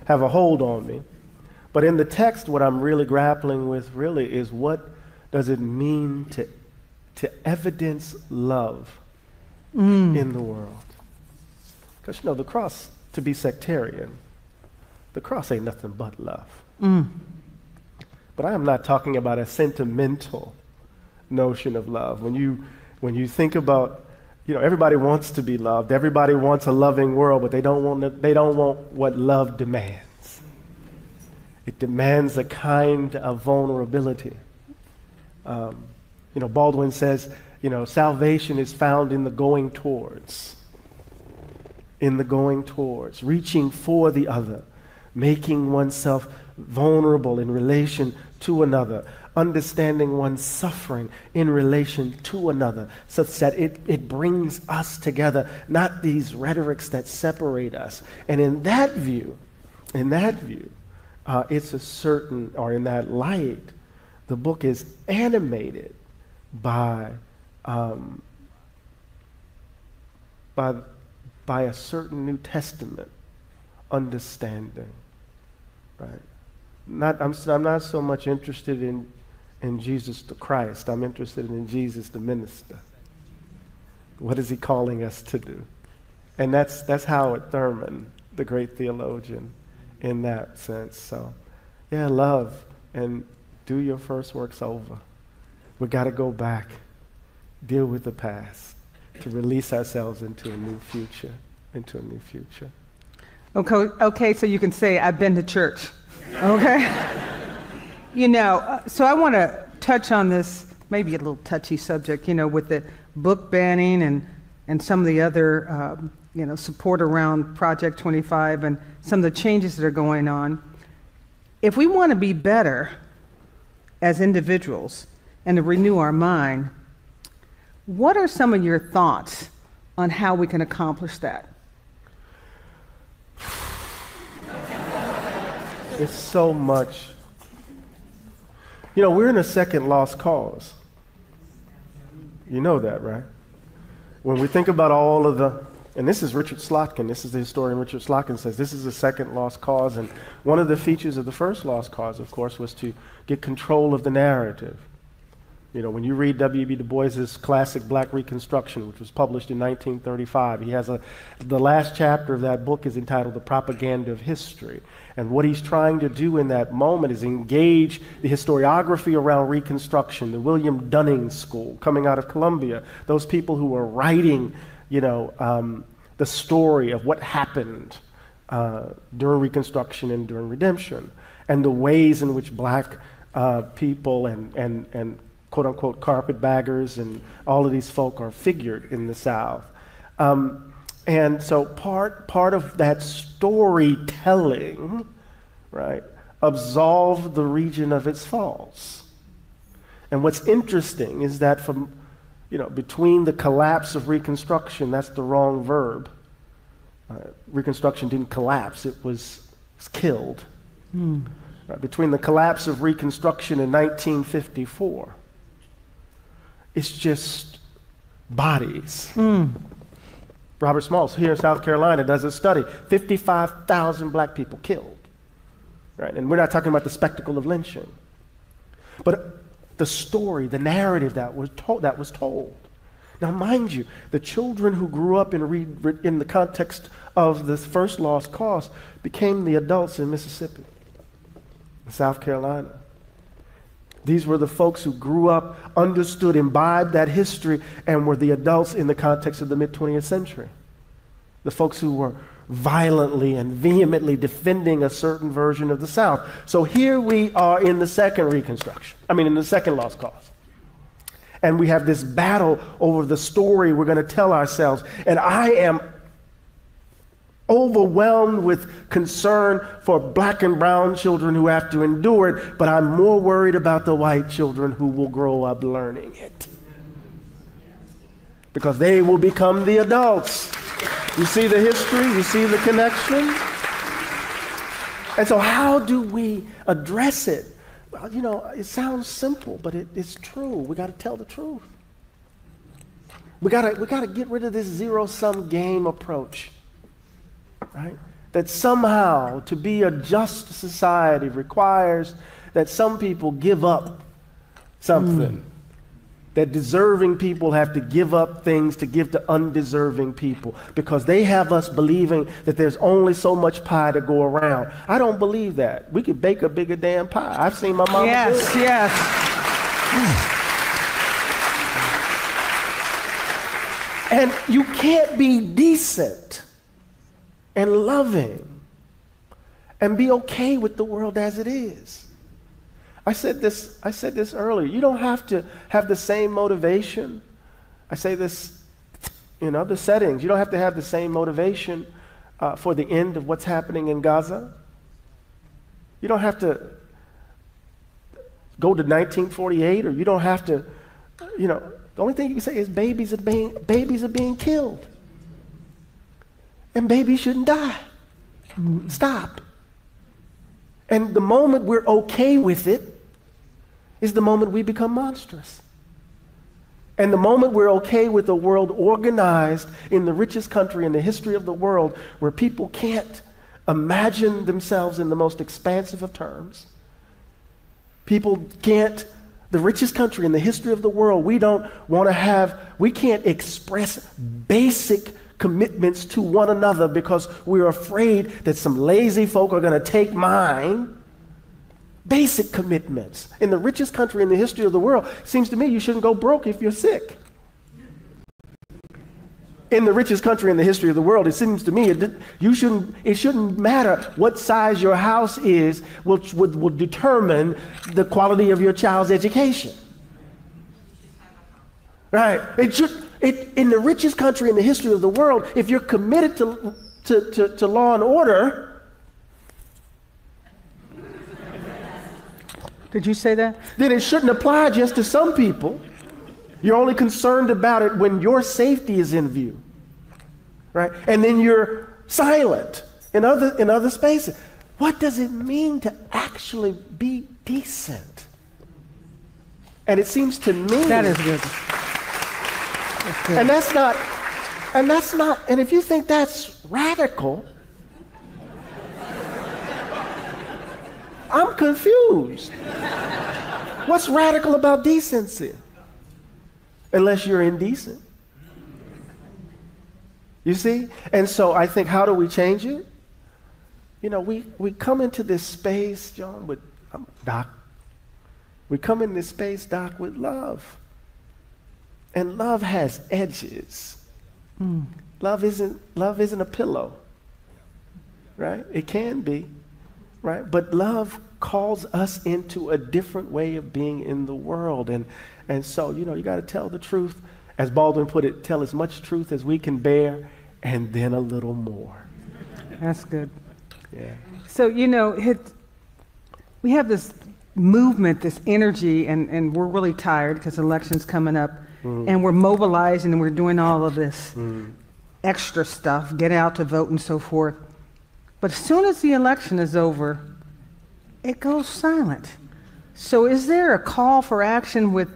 a hold on me. But in the text, what I'm really grappling with really is what does it mean to evidence love in the world? Because, the cross, to be sectarian, the cross ain't nothing but love. But I am not talking about a sentimental notion of love. When you think about, everybody wants to be loved. Everybody wants a loving world, but they don't want what love demands. It demands a kind of vulnerability. Baldwin says, salvation is found in the going towards. In the going towards, reaching for the other, making oneself vulnerable in relation to another, understanding one's suffering in relation to another, such that it brings us together, not these rhetorics that separate us. And in that view, it's a certain, or in that light, the book is animated by a certain New Testament understanding, right? I'm not so much interested in Jesus the Christ. I'm interested in Jesus the minister. What is he calling us to do? And that's Howard Thurman, the great theologian, in that sense. So, yeah, love and do your first works over. We got to go back, deal with the past, to release ourselves into a new future, Okay, so you can say, I've been to church, okay? So I want to touch on this, maybe a little touchy subject, with the book banning and some of the other, support around Project 25 and some of the changes that are going on. If we want to be better as individuals and to renew our mind, what are some of your thoughts on how we can accomplish that? It's so much. We're in a second lost cause. You know that, right? When we think about all of and this is Richard Slotkin, this is the historian Richard Slotkin says, this is the second lost cause. And one of the features of the first lost cause, of course, was to get control of the narrative. When you read W.E.B. Du Bois's classic Black Reconstruction, which was published in 1935, he has the last chapter of that book is entitled The Propaganda of History. And what he's trying to do in that moment is engage the historiography around Reconstruction, the William Dunning School coming out of Columbia, those people who were writing, the story of what happened during Reconstruction and during Redemption, and the ways in which Black people and quote-unquote carpetbaggers and all of these folk are figured in the South. And so part of that storytelling, right, absolved the region of its faults. And what's interesting is that from, between the collapse of Reconstruction, that's the wrong verb. Reconstruction didn't collapse, it was killed. Right, between the collapse of Reconstruction in 1954, it's just bodies. Robert Smalls here in South Carolina does a study, 55,000 Black people killed. Right? And we're not talking about the spectacle of lynching. But the story, the narrative that was told. Now, mind you, the children who grew up in the context of this first lost cause became the adults in Mississippi, in South Carolina. These were the folks who grew up, understood, imbibed that history, and were the adults in the context of the mid-20th century. The folks who were violently and vehemently defending a certain version of the South. So here we are in the second Reconstruction. In the second lost cause. And we have this battle over the story we're going to tell ourselves. And I am overwhelmed with concern for black and brown children who have to endure it, but I'm more worried about the white children who will grow up learning it. Because they will become the adults. You see the history? You see the connection? And so how do we address it? Well, you know, it sounds simple, but it's true. We got to tell the truth. We got to get rid of this zero-sum game approach. Right? That somehow to be a just society requires that some people give up something. That deserving people have to give up things to give to undeserving people because they have us believing that there's only so much pie to go around. I don't believe that. We could bake a bigger damn pie. I've seen my mama do it. Yes. And you can't be decent and loving and be okay with the world as it is. I said this earlier. You don't have to have the same motivation. I say this in other settings. You don't have to have the same motivation for the end of what's happening in Gaza. You don't have to go to 1948, or you don't have to, you know, the only thing you can say is babies are being killed. And babies shouldn't die. Stop. And the moment we're okay with it is the moment we become monstrous. And the moment we're okay with a world organized in the richest country in the history of the world, where people can't imagine themselves in the most expansive of terms. People can't, the richest country in the history of the world, we can't express basic commitments to one another because we're afraid that some lazy folk are going to take mine. Basic commitments. In the richest country in the history of the world, it seems to me you shouldn't go broke if you're sick. In the richest country in the history of the world, it seems to me it shouldn't matter what size your house is, which would determine the quality of your child's education. Right? In the richest country in the history of the world, if you're committed to law and order. Did you say that? Then it shouldn't apply just to some people. You're only concerned about it when your safety is in view. Right? And then you're silent in other spaces. What does it mean to actually be decent? And it seems to me that is good. And that's not, and if you think that's radical, I'm confused. What's radical about decency? Unless you're indecent. You see? And so I think, how do we change it? You know, we come into this space, John, with Doc. We come in this space, Doc, with love. And love has edges. Love isn't a pillow. Right? It can be. Right? But love calls us into a different way of being in the world. And so, you know, you got to tell the truth. As Baldwin put it, tell as much truth as we can bear, and then a little more. That's good. Yeah. So, you know, we have this movement, this energy, and we're really tired because election's coming up, and we're mobilizing and we're doing all of this extra stuff, get out to vote and so forth. But as soon as the election is over, it goes silent. So is there a call for action with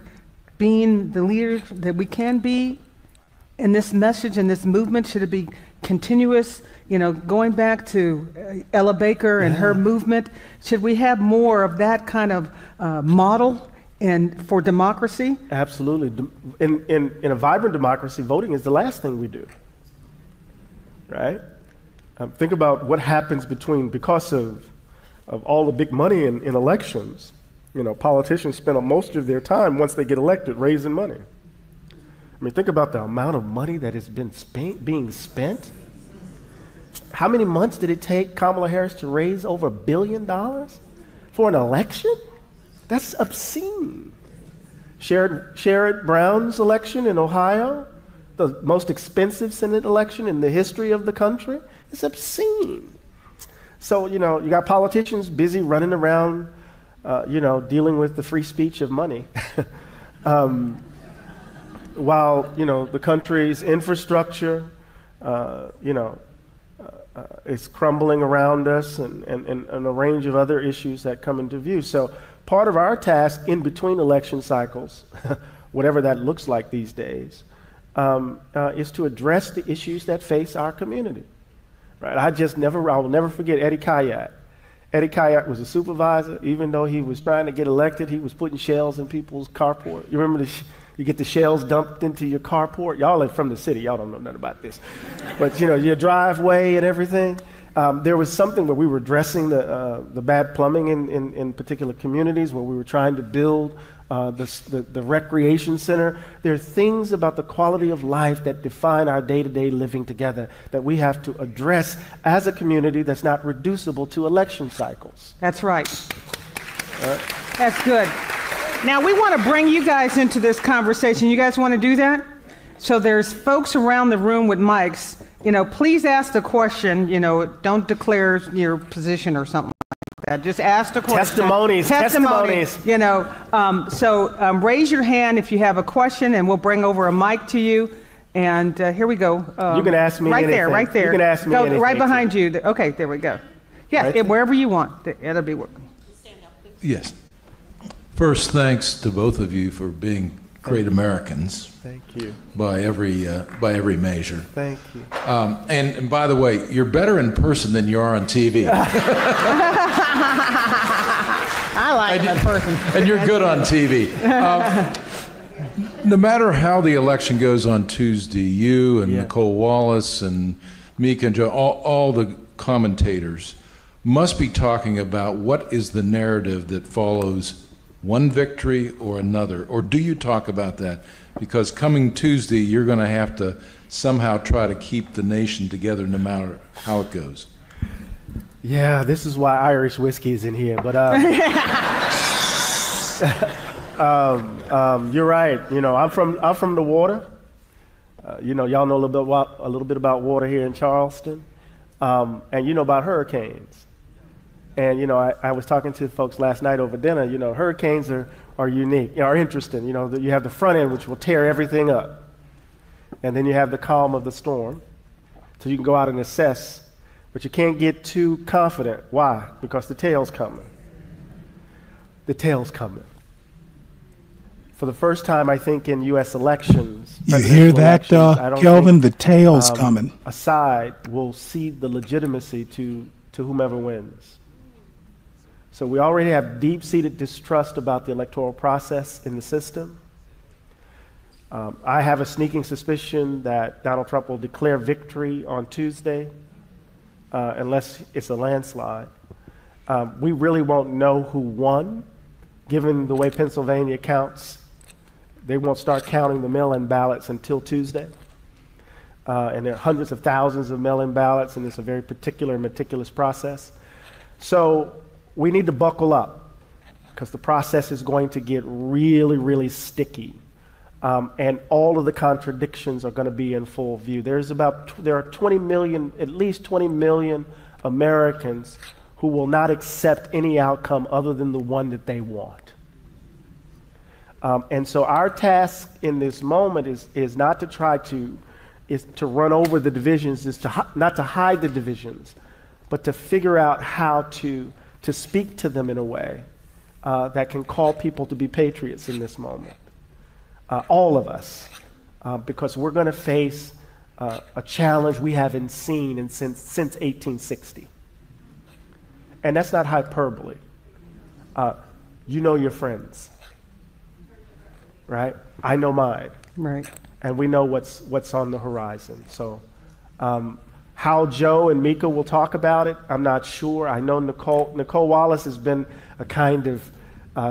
being the leaders that we can be in this message and this movement? Should it be continuous? You know, going back to Ella Baker and her movement, should we have more of that kind of model for democracy? Absolutely. In a vibrant democracy, voting is the last thing we do, right? Think about what happens because of all the big money in elections. You know, politicians spend most of their time, once they get elected, raising money. I mean, think about the amount of money that has been being spent. How many months did it take Kamala Harris to raise over $1 billion for an election? That's obscene. Sherrod Brown's election in Ohio, the most expensive Senate election in the history of the country, is obscene. So, you got politicians busy running around, dealing with the free speech of money. While, the country's infrastructure, is crumbling around us and a range of other issues that come into view. So part of our task in between election cycles, whatever that looks like these days, is to address the issues that face our community. Right? I will never forget Eddie Kayak. Eddie Kayak was a supervisor. Even though he was trying to get elected, he was putting shells in people's carport. You remember you get the shells dumped into your carport? Y'all are from the city. Y'all don't know nothing about this. But, your driveway and everything. There was something where we were addressing the bad plumbing in particular communities, where we were trying to build the recreation center. There are things about the quality of life that define our day-to-day living together that we have to address as a community that's not reducible to election cycles. That's right. That's good. Now we want to bring you guys into this conversation. You guys want to do that? So there's folks around the room with mics. Please ask the question. Don't declare your position or something like that. Just ask the question. Testimonies. So raise your hand if you have a question, and we'll bring over a mic to you. And here we go. You can ask me anything. Right there. You can ask me anything. Right behind you. Okay, there we go. Yeah, Right wherever you want. It'll be working. Yes. First, thanks to both of you for being great Americans. Thank you. By every measure. Thank you. And by the way, you're better in person than you are on TV. I like that person. And you're good on TV. No matter how the election goes on Tuesday, you and Nicole Wallace and Mika and Joe, all the commentators must be talking about what is the narrative that follows one victory or another, or do you talk about that? Because coming Tuesday, you're going to have to somehow try to keep the nation together no matter how it goes. Yeah, this is why Irish whiskey is in here. But you're right. I'm from the water. Y'all know a little bit about water here in Charleston, and about hurricanes. And, I was talking to folks last night over dinner. Hurricanes are unique, are interesting. You have the front end, which will tear everything up. And then you have the calm of the storm. So you can go out and assess, but you can't get too confident. Why? Because the tail's coming. The tail's coming. For the first time, I think, in U.S. elections. You hear that, Kelvin? The tail's coming. A side will cede the legitimacy to whomever wins. So we already have deep-seated distrust about the electoral process in the system. I have a sneaking suspicion that Donald Trump will declare victory on Tuesday, unless it's a landslide. We really won't know who won, given the way Pennsylvania counts. They won't start counting the mail-in ballots until Tuesday. And there are hundreds of thousands of mail-in ballots, and it's a very particular and meticulous process. So we need to buckle up, because the process is going to get really, really sticky. And all of the contradictions are going to be in full view. There are 20 million, at least 20 million Americans who will not accept any outcome other than the one that they want. And so our task in this moment is not to try to run over the divisions, not to hide the divisions, but to figure out how to speak to them in a way that can call people to be patriots in this moment. All of us, because we're going to face a challenge we haven't seen since 1860. And that's not hyperbole. You know your friends, right? I know mine. Right. And we know what's on the horizon. So how Joe and Mika will talk about it, I'm not sure. I know Nicole Wallace has been a kind of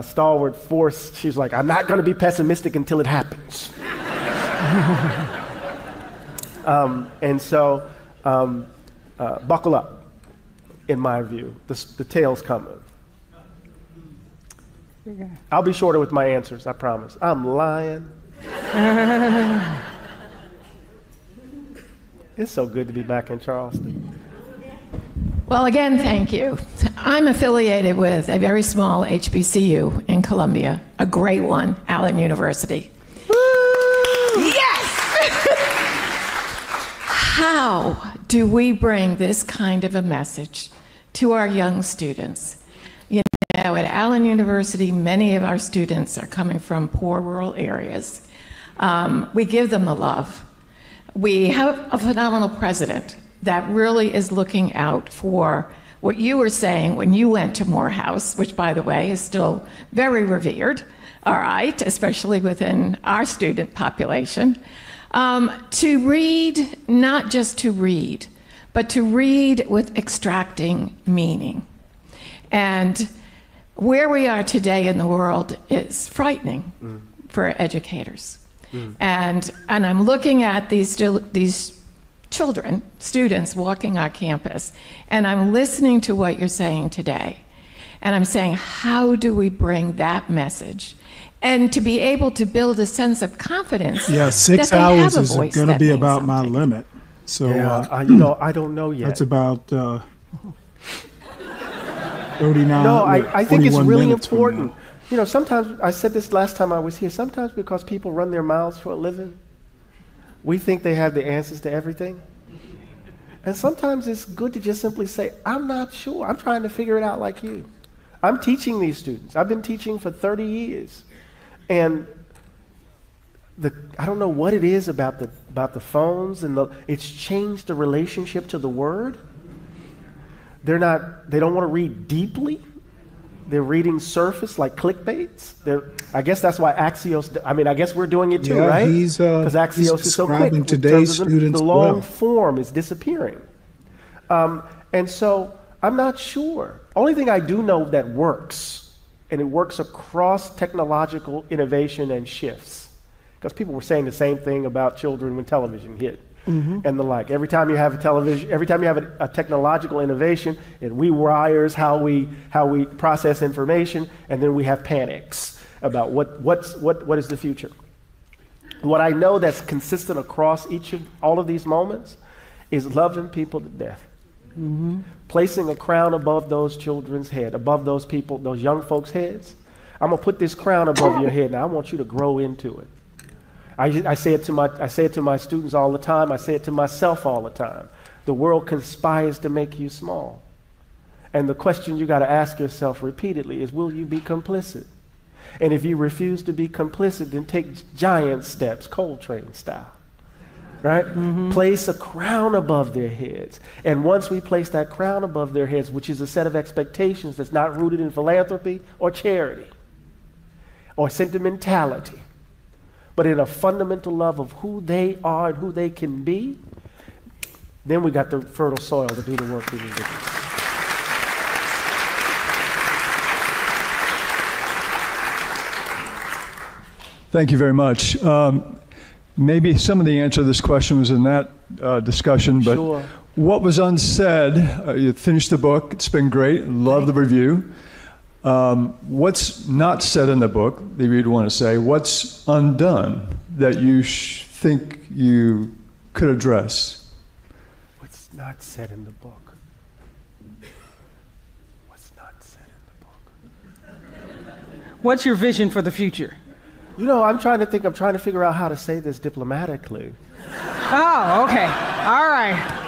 stalwart force. She's like, I'm not going to be pessimistic until it happens. And so buckle up, in my view. The tail's coming. I'll be shorter with my answers, I promise. I'm lying. It's so good to be back in Charleston. Well, again, thank you. I'm affiliated with a very small HBCU in Columbia, a great one, Allen University. Woo! Yes! How do we bring this kind of a message to our young students? You know, at Allen University, many of our students are coming from poor rural areas. We give them the love. We have a phenomenal president that really is looking out for what you were saying when you went to Morehouse, which, by the way, is still very revered, all right, especially within our student population, to read, not just to read, but to read with extracting meaning. And where we are today in the world is frightening for educators. And I'm looking at these children, students walking our campus, and I'm listening to what you're saying today. And I'm saying, how do we bring that message? And to be able to build a sense of confidence. Yeah, 6 hours is going to be about my limit. So, you know, I don't know yet. That's about 39. No, I think it's really important. You know, sometimes, I said this last time I was here, sometimes because people run their mouths for a living, we think they have the answers to everything. And sometimes it's good to just simply say, I'm not sure. I'm trying to figure it out like you. I'm teaching these students. I've been teaching for 30 years. And I don't know what it is about the phones and it's changed the relationship to the word. They don't want to read deeply. They're reading surface like clickbaits. I guess that's why Axios, I guess we're doing it too, right? Because Axios is so quick. Today's students the long form is disappearing. And so I'm not sure. Only thing I do know that works, and it works across technological innovation and shifts. Because people were saying the same thing about children when television hit. And the like. Every time you have a television, every time you have a technological innovation, it rewires how we process information, and then we have panics about what is the future. What I know that's consistent across all of these moments is loving people to death. Placing a crown above those children's head, above those young folks' heads. I'm gonna put this crown above your head. Now I want you to grow into it. I say it to my students all the time. I say it to myself all the time. The world conspires to make you small. And the question you got to ask yourself repeatedly is, will you be complicit? And if you refuse to be complicit, then take giant steps, Coltrane style. Right? Place a crown above their heads. And once we place that crown above their heads, which is a set of expectations that's not rooted in philanthropy or charity or sentimentality, but in a fundamental love of who they are and who they can be, then we got the fertile soil to do the work we need to do. Thank you very much. Maybe some of the answer to this question was in that discussion, but sure. What was unsaid, you finished the book, it's been great, love the review. What's not said in the book that you'd want to say? What's undone that you think you could address? What's not said in the book? What's not said in the book? What's your vision for the future? You know, I'm trying to figure out how to say this diplomatically. Oh, okay. All right.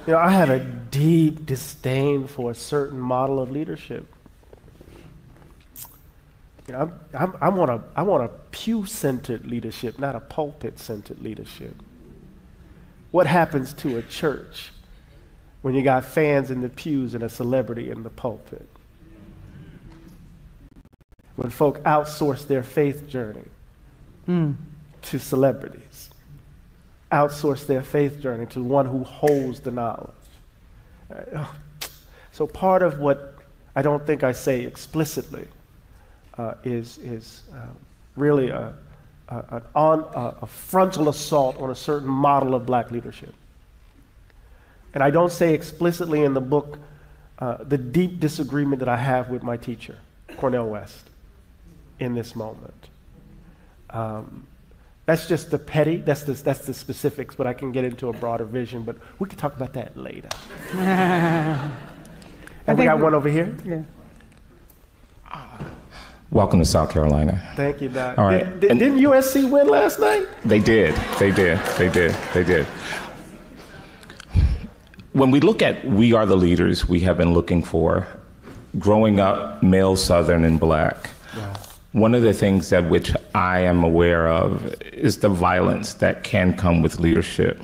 You know, I have a deep disdain for a certain model of leadership. You know, I want a pew-centered leadership, not a pulpit-centered leadership. What happens to a church when you got fans in the pews and a celebrity in the pulpit? When folk outsource their faith journey to celebrities, outsource their faith journey to one who holds the knowledge. So part of what I don't think I say explicitly is really a frontal assault on a certain model of black leadership. And I don't say explicitly in the book the deep disagreement that I have with my teacher. Cornel West in this moment. That's just the petty, that's the specifics, but I can get into a broader vision, but we can talk about that later. And we got one over here. Yeah. Welcome to South Carolina. Thank you, Doc. All right. Didn't USC win last night? They did. When we look at We Are the Leaders we have been looking for, growing up male, Southern, and Black, one of the things that which I am aware of is the violence that can come with leadership.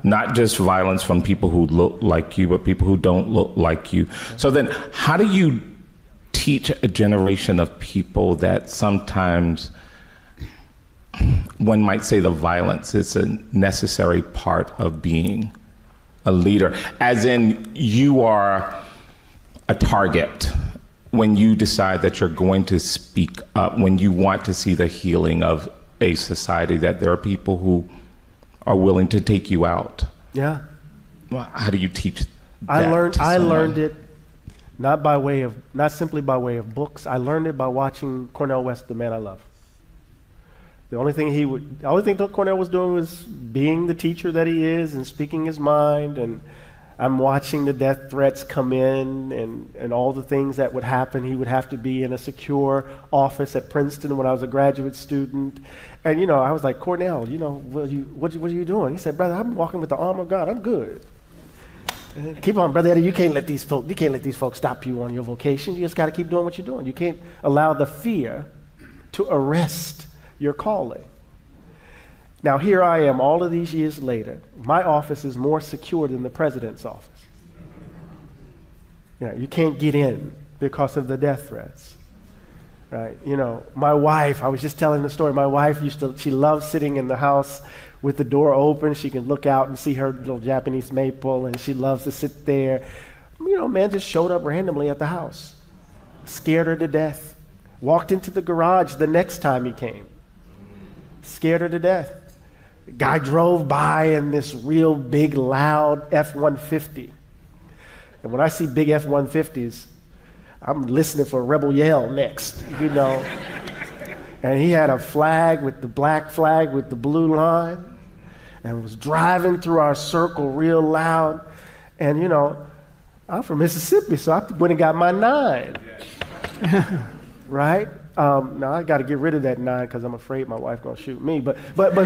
Not just violence from people who look like you, but people who don't look like you. So then how do you teach a generation of people that sometimes one might say the violence is a necessary part of being a leader, as in you are a target when you decide that you're going to speak up, when you want to see the healing of a society, that there are people who are willing to take you out? Yeah. Well, how do you teach that? I learned it not simply by way of books. I learned it by watching Cornel West, the man I love. The only thing that Cornel was doing was being the teacher that he is and speaking his mind, and I'm watching the death threats come in and all the things that would happen. He would have to be in a secure office at Princeton when I was a graduate student. And, I was like, Cornel, what are you doing? He said, brother, I'm walking with the arm of God. I'm good. And keep on, brother Eddie, you can't let these folks stop you on your vocation. You just got to keep doing what you're doing. You can't allow the fear to arrest your calling. Now, here I am all of these years later. My office is more secure than the president's office. You can't get in because of the death threats. Right? My wife, I was just telling the story, my wife she loved sitting in the house with the door open. She can look out and see her little Japanese maple, and she loves to sit there. Man just showed up randomly at the house, scared her to death. Walked into the garage the next time he came, scared her to death. Guy drove by in this real big, loud F-150. And when I see big F-150s, I'm listening for Rebel Yell next, And he had a flag with the black flag with the blue line and was driving through our circle real loud. And, I'm from Mississippi, so I went and got my 9. Right? Now I got to get rid of that 9 because I'm afraid my wife gonna shoot me. But the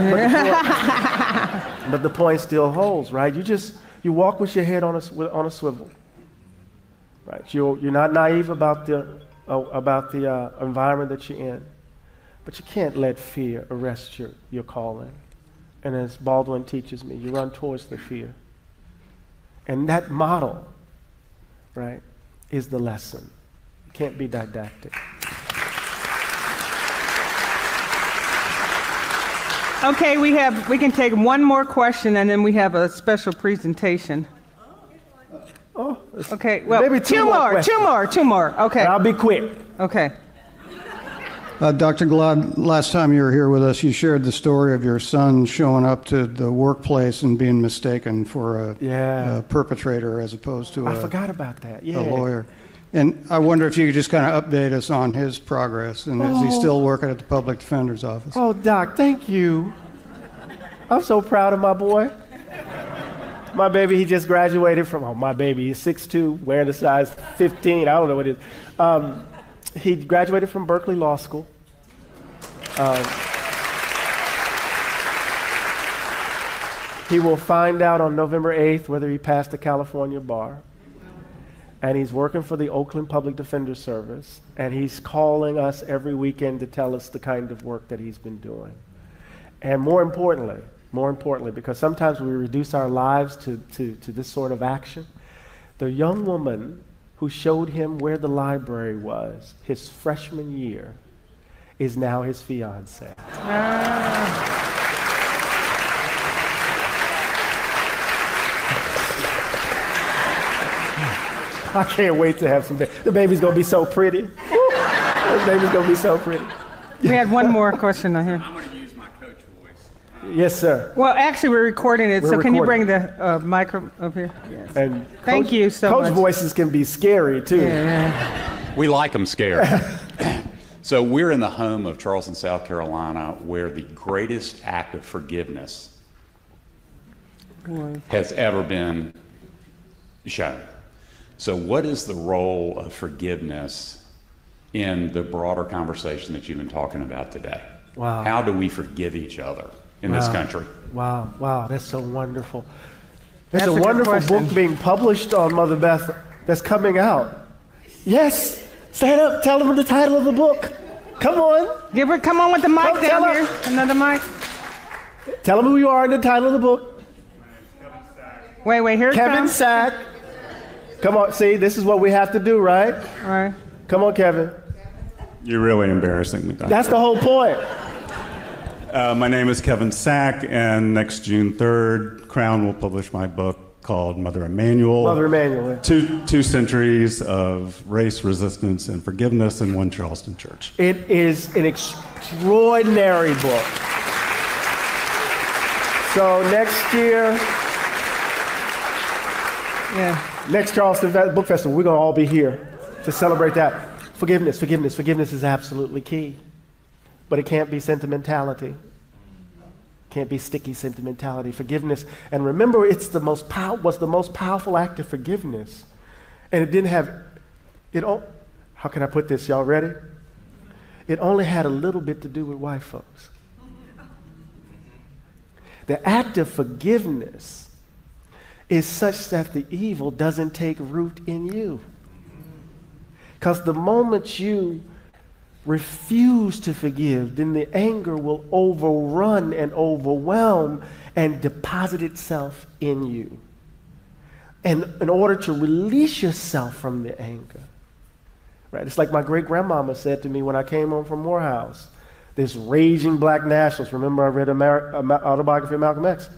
point still holds, right? You walk with your head on a swivel, right? You're not naive about the environment that you're in, but you can't let fear arrest your calling. And as Baldwin teaches me, you run towards the fear. And that model, right, is the lesson. It can't be didactic. Okay, we can take one more question and then we have a special presentation. Oh, okay. Well, maybe two more. Okay. And I'll be quick. Okay. Dr. Glad, last time you were here with us, you shared the story of your son showing up to the workplace and being mistaken for a perpetrator as opposed to I forgot about that. Yeah. A lawyer. And I wonder if you could just kind of update us on his progress, and is he still working at the public defender's office? Oh, Doc, thank you. I'm so proud of my boy. My baby, he just graduated from, my baby, he's 6'2", wearing a size 15, I don't know what it is. He graduated from Berkeley Law School. He will find out on November 8th whether he passed the California bar. And he's working for the Oakland Public Defender Service, and he's calling us every weekend to tell us the kind of work that he's been doing. And more importantly, because sometimes we reduce our lives to this sort of action, the young woman who showed him where the library was his freshman year is now his fiancée. I can't wait to have some baby. The baby's gonna be so pretty. The baby's gonna be so pretty. We had one more question on here. I'm gonna use my coach voice. Yes, sir. Well, actually, we're recording it, so can you bring the mic up here? Yes. And Thank you so much. Coach voices can be scary too. Yeah. We like them scared. So we're in the home of Charleston, South Carolina, where the greatest act of forgiveness has ever been shown. So what is the role of forgiveness in the broader conversation that you've been talking about today? Wow. How do we forgive each other in this country? Wow, wow, that's so wonderful. There's a wonderful book being published on Mother Beth that's coming out. Yes, stand up, tell them the title of the book. Come on. Come on with the mic down here. Another mic. Tell them who you are and the title of the book. Wait, here it Kevin comes. Sack. Come on, see, this is what we have to do, right? All right. Come on, Kevin. You're really embarrassing me, Doctor. That's the whole point. My name is Kevin Sack, and next June 3rd, Crown will publish my book called Mother Emanuel. Mother Emanuel. Yeah. Two centuries of race resistance and forgiveness in one Charleston church. It is an extraordinary book. So next year, next Charleston Book Festival, we're going to all be here to celebrate that. Forgiveness is absolutely key. But it can't be sentimentality. Can't be sticky sentimentality. Forgiveness, and remember, it's the most powerful act of forgiveness. And it didn't have, how can I put this? Y'all ready? It only had a little bit to do with white folks. The act of forgiveness is such that the evil doesn't take root in you. Because the moment you refuse to forgive, then the anger will overrun and overwhelm and deposit itself in you. And in order to release yourself from the anger, right? It's like my great-grandmama said to me when I came home from Morehouse, this raging black nationalist. Remember I read autobiography of Malcolm X?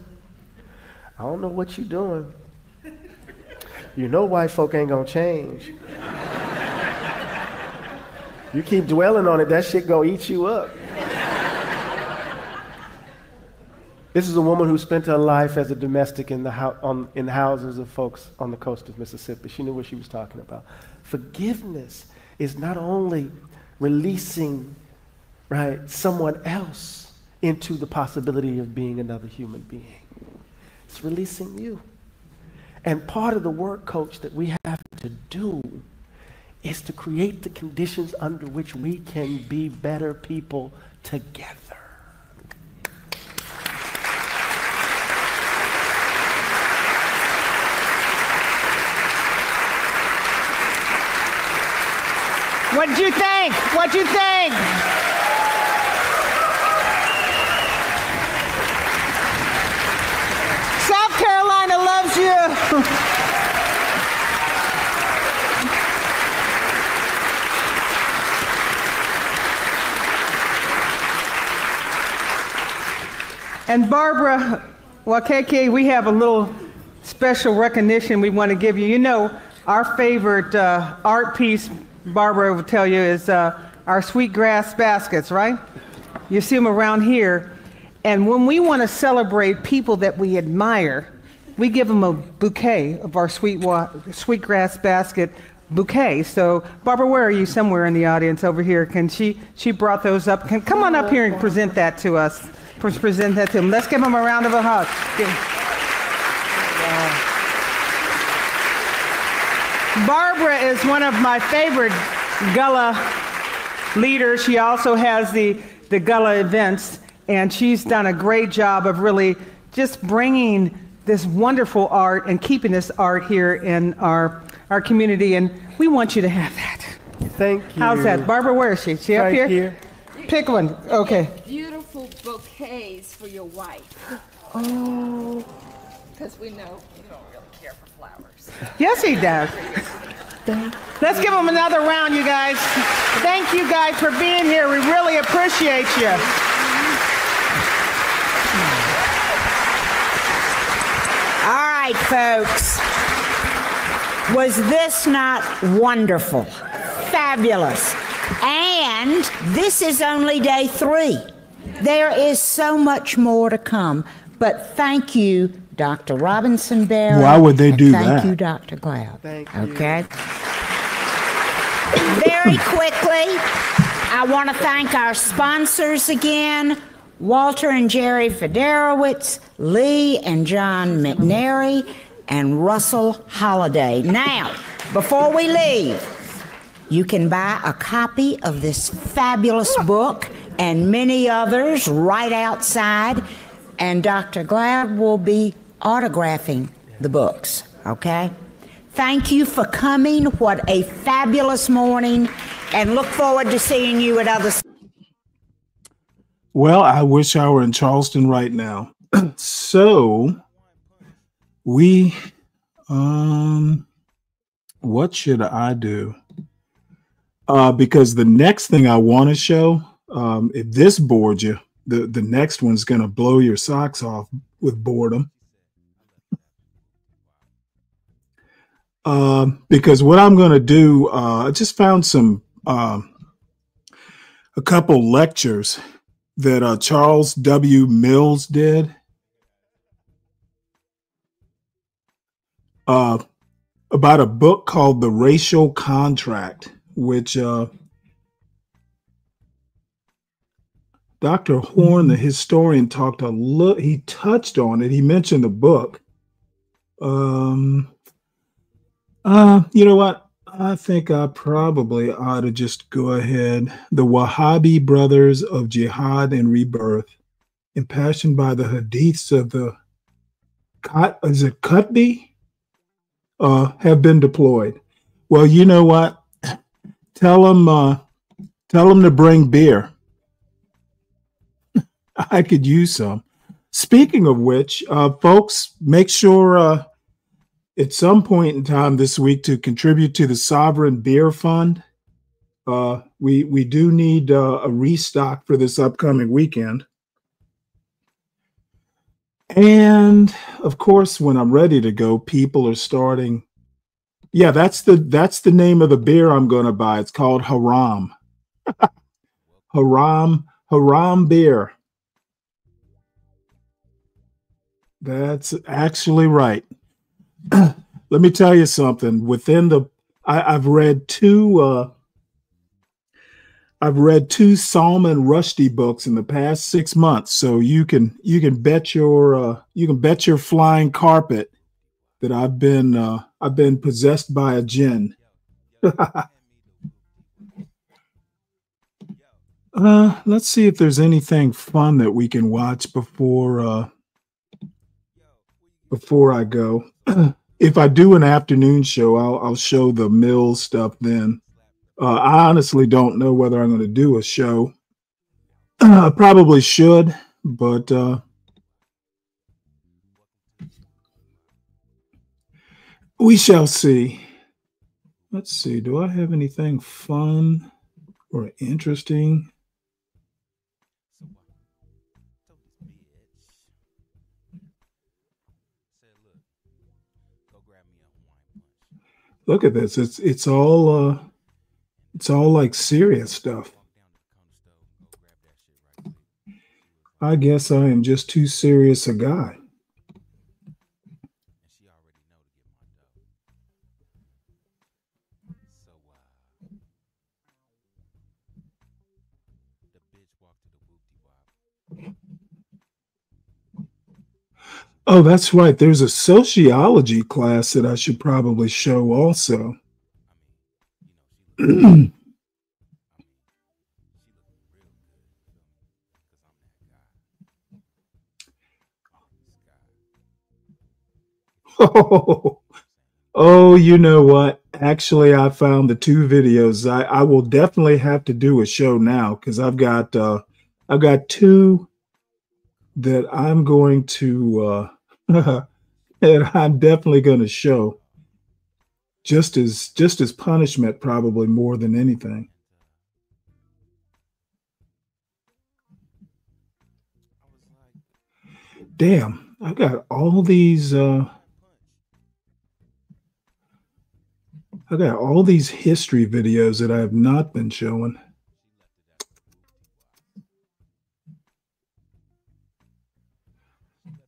I don't know what you're doing. You know white folk ain't gonna change. You keep dwelling on it, that shit gonna eat you up. This is a woman who spent her life as a domestic in houses of folks on the coast of Mississippi. She knew what she was talking about. Forgiveness is not only releasing, right, someone else into the possibility of being another human being. It's releasing you. And part of the work, Coach, that we have to do is to create the conditions under which we can be better people together. What'd you think? What'd you think? South Carolina loves you. And Barbara, well, KK, we have a little special recognition we want to give you. You know, our favorite art piece, Barbara will tell you, is our sweetgrass baskets, right? You see them around here. And when we want to celebrate people that we admire, we give them a bouquet of our sweetgrass basket bouquet. So, Barbara, where are you? Somewhere in the audience over here. Can she brought those up. Come on up here and present that to us. Present that to them. Let's give them a round of a hug. Barbara is one of my favorite gala leaders. She also has the gala events, and she's done a great job of really just bringing this wonderful art and keeping this art here in our community, and we want you to have that. Thank you. How's that? Barbara, where is she? She up here? Here. Pick one. Okay. Beautiful bouquets for your wife. Oh. Because we know you don't really care for flowers. Yes, he does. Let's give him another round, you guys. Thank you guys for being here. We really appreciate you. All right, folks. Was this not wonderful? Fabulous. And this is only day 3. There is so much more to come. But thank you, Dr. Robinson Barry. Why would they do that? that? Thank you, Dr. Glad. Thank you. Okay. There very quickly, I want to thank our sponsors again, Walter and Jerry Federowitz, Lee and John McNary, and Russell Holliday. Now, before we leave, you can buy a copy of this fabulous book and many others right outside, and Dr. Glad will be autographing the books, okay? Thank you for coming. What a fabulous morning, and look forward to seeing you at other. Well, I wish I were in Charleston right now. So we, what should I do? Because the next thing I want to show, if this bored you, the next one's going to blow your socks off with boredom. Because what I'm going to do, I just found a couple lectures that Charles W. Mills did about a book called The Racial Contract, which Dr. Horn, the historian, he touched on it. He mentioned the book. You know what? I think I probably ought to just go ahead. The Wahhabi Brothers of Jihad and Rebirth, impassioned by the hadiths of the Qutbi, have been deployed. Well, you know what? Tell them to bring beer. I could use some. Speaking of which, folks, make sure at some point in time this week to contribute to the Sovereign Beer Fund. We do need a restock for this upcoming weekend. And of course, when I'm ready to go, people are starting. Yeah, that's the name of the beer I'm going to buy. It's called Haram. Haram beer. That's actually right. Let me tell you something. I've read two Salman Rushdie books in the past 6 months. So you can bet your flying carpet that I've been possessed by a jinn. Let's see if there's anything fun that we can watch before I go. If I do an afternoon show, I'll show the Mills stuff then. I honestly don't know whether I'm going to do a show. I probably should, but we shall see. Let's see. Do I have anything fun or interesting? Look at this. It's all like serious stuff. I guess I am just too serious a guy. Oh, that's right. There's a sociology class that I should probably show also. Oh, you know what? Actually, I found the two videos. I will definitely have to do a show now because I've got two that I'm going to that I'm definitely going to show just as punishment, probably more than anything. Damn, I've got all these history videos that I have not been showing.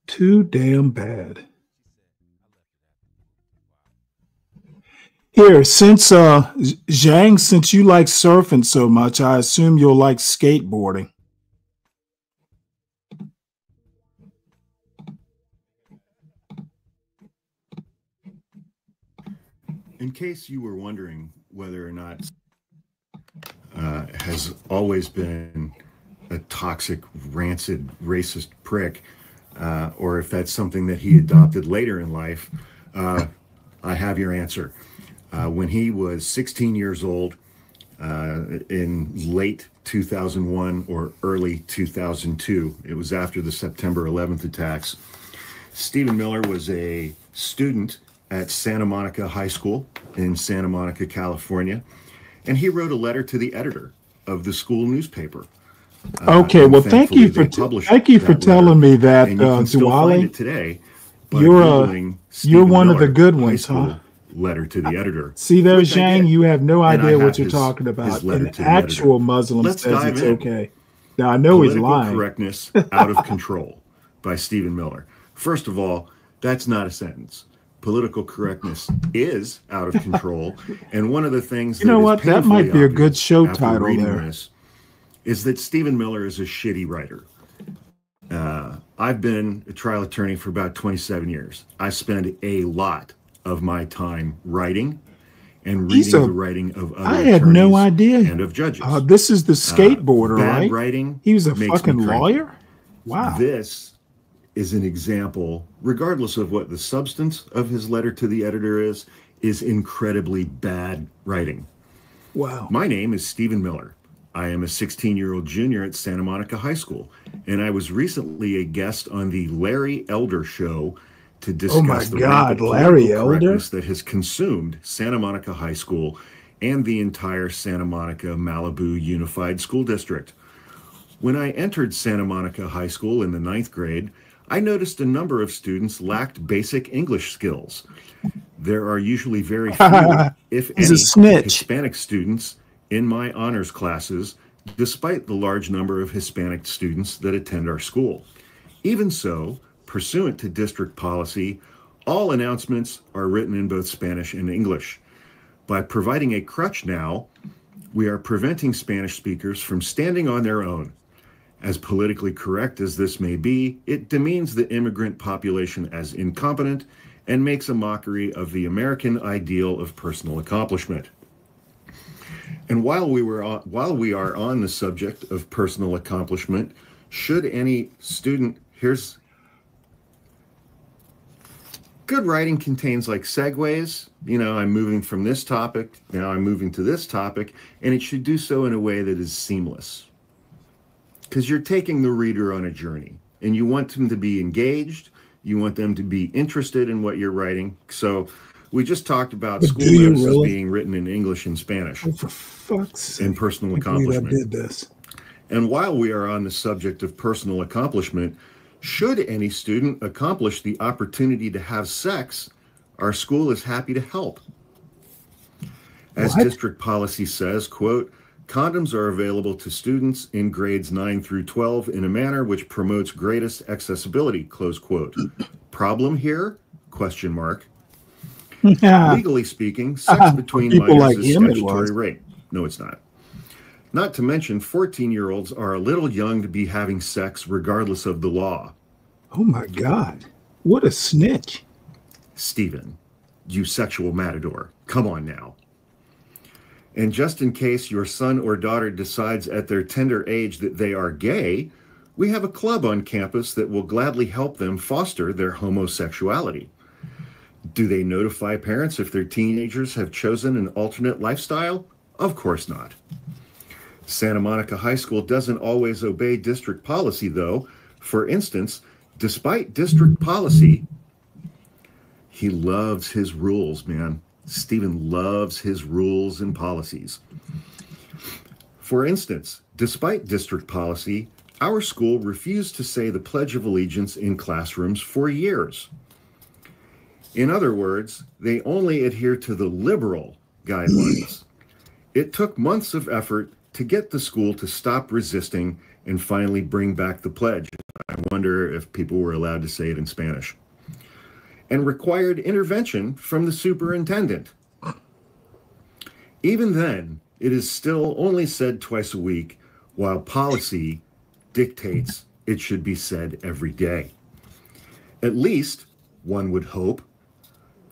Too damn bad. Here, since Zhang, since you like surfing so much, I assume you'll like skateboarding. In case you were wondering whether or not has always been a toxic, rancid, racist prick, or if that's something that he adopted later in life, I have your answer. When he was 16 years old, in late 2001 or early 2002, it was after the September 11th attacks, Stephen Miller was a student at Santa Monica High School in Santa Monica, California, and he wrote a letter to the editor of the school newspaper. Okay, well, thank you for telling me that, and you can still find it Duale. today by You're Googling you're Stephen one of the Miller good high ones, school huh? letter to the editor. See there, Which I Zhang, did. you have no And I idea have what you're his- talking his about. letter An to the editor. actual Muslim Let's says dive it's in. okay. Now I know he's Political lying. correctness out of control by Stephen Miller. First of all, that's not a sentence. Political correctness is out of control, and one of the things You know is what? That might painfully be a good obvious show after title reading there. this is that Stephen Miller is a shitty writer. I've been a trial attorney for about 27 years. I spend a lot of my time writing and He's reading a- the writing of other I had no attorneys idea. and of judges. This is the skateboarder, Bad right? writing He was a makes me fucking cranky. lawyer? Wow. This is an example, regardless of what the substance of his letter to the editor is incredibly bad writing. Wow. My name is Stephen Miller. I am a 16-year-old junior at Santa Monica High School, and I was recently a guest on the Larry Elder Show to discuss Oh my the God, rampant Larry political Elder? correctness that has consumed Santa Monica High School and the entire Santa Monica Malibu Unified School District. When I entered Santa Monica High School in the 9th grade, I noticed a number of students lacked basic English skills. There are usually very few, if He's a any, snitch. Hispanic students in my honors classes, despite the large number of Hispanic students that attend our school. Even so, pursuant to district policy, all announcements are written in both Spanish and English. By providing a crutch now, we are preventing Spanish speakers from standing on their own. As politically correct as this may be, it demeans the immigrant population as incompetent and makes a mockery of the American ideal of personal accomplishment. And while we are on the subject of personal accomplishment, should any student, good writing contains like segues. You know, I'm moving from this topic, now I'm moving to this topic, and it should do so in a way that is seamless. Because you're taking the reader on a journey, and you want them to be engaged, you want them to be interested in what you're writing. So we just talked about But school do you notices really? being written in English and Spanish. Oh, for fuck's sake. And personal I can't believe I accomplishment. did this. And while we are on the subject of personal accomplishment, should any student accomplish the opportunity to have sex, our school is happy to help. As What? district policy says, quote, condoms are available to students in grades 9 through 12 in a manner which promotes greatest accessibility, close quote. Problem here? Question mark. Legally speaking, sex between People minors like is him, it statutory was. rape. No, it's not. Not to mention, 14-year-olds are a little young to be having sex regardless of the law. Oh my God. What a snitch. Stephen, you sexual matador, come on now. And just in case your son or daughter decides at their tender age that they are gay, we have a club on campus that will gladly help them foster their homosexuality. Do they notify parents if their teenagers have chosen an alternate lifestyle? Of course not. Santa Monica High School doesn't always obey district policy, though. For instance, despite district policy, he loves his rules, man. Stephen loves his rules and policies. For instance, despite district policy, our school refused to say the Pledge of Allegiance in classrooms for years. In other words, they only adhere to the liberal guidelines. It took months of effort to get the school to stop resisting and finally bring back the pledge. I wonder if people were allowed to say it in Spanish. And required intervention from the superintendent. Even then, it is still only said twice a week, while policy dictates it should be said every day. At least, one would hope,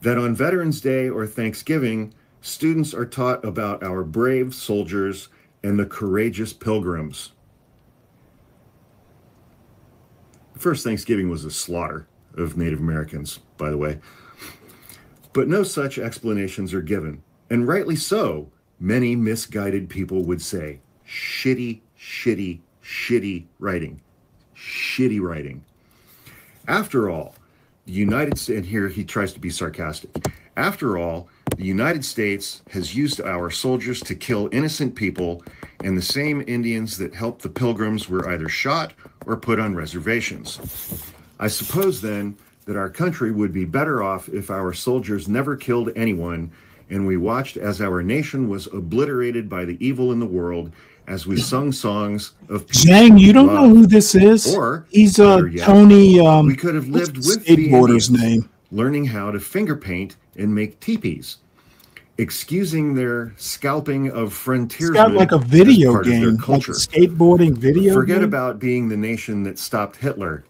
that on Veterans Day or Thanksgiving, students are taught about our brave soldiers and the courageous pilgrims. The first Thanksgiving was a slaughter of Native Americans, by the way. But no such explanations are given, and rightly so. Many misguided people would say, shitty, shitty, shitty writing. Shitty writing. After all, the United States, and here he tries to be sarcastic. After all, the United States has used our soldiers to kill innocent people, and the same Indians that helped the Pilgrims were either shot or put on reservations. I suppose then that our country would be better off if our soldiers never killed anyone, and we watched as our nation was obliterated by the evil in the world as we sung songs of peace. Zhang, you don't love. know who this is? Or he's yet, Tony. We could have lived what's the with the skateboarder's Indians, name? learning how to finger paint and make teepees, excusing their scalping of frontiersmen. It's got like a as video part of their game, like a culture. skateboarding video Forget game. about being the nation that stopped Hitler.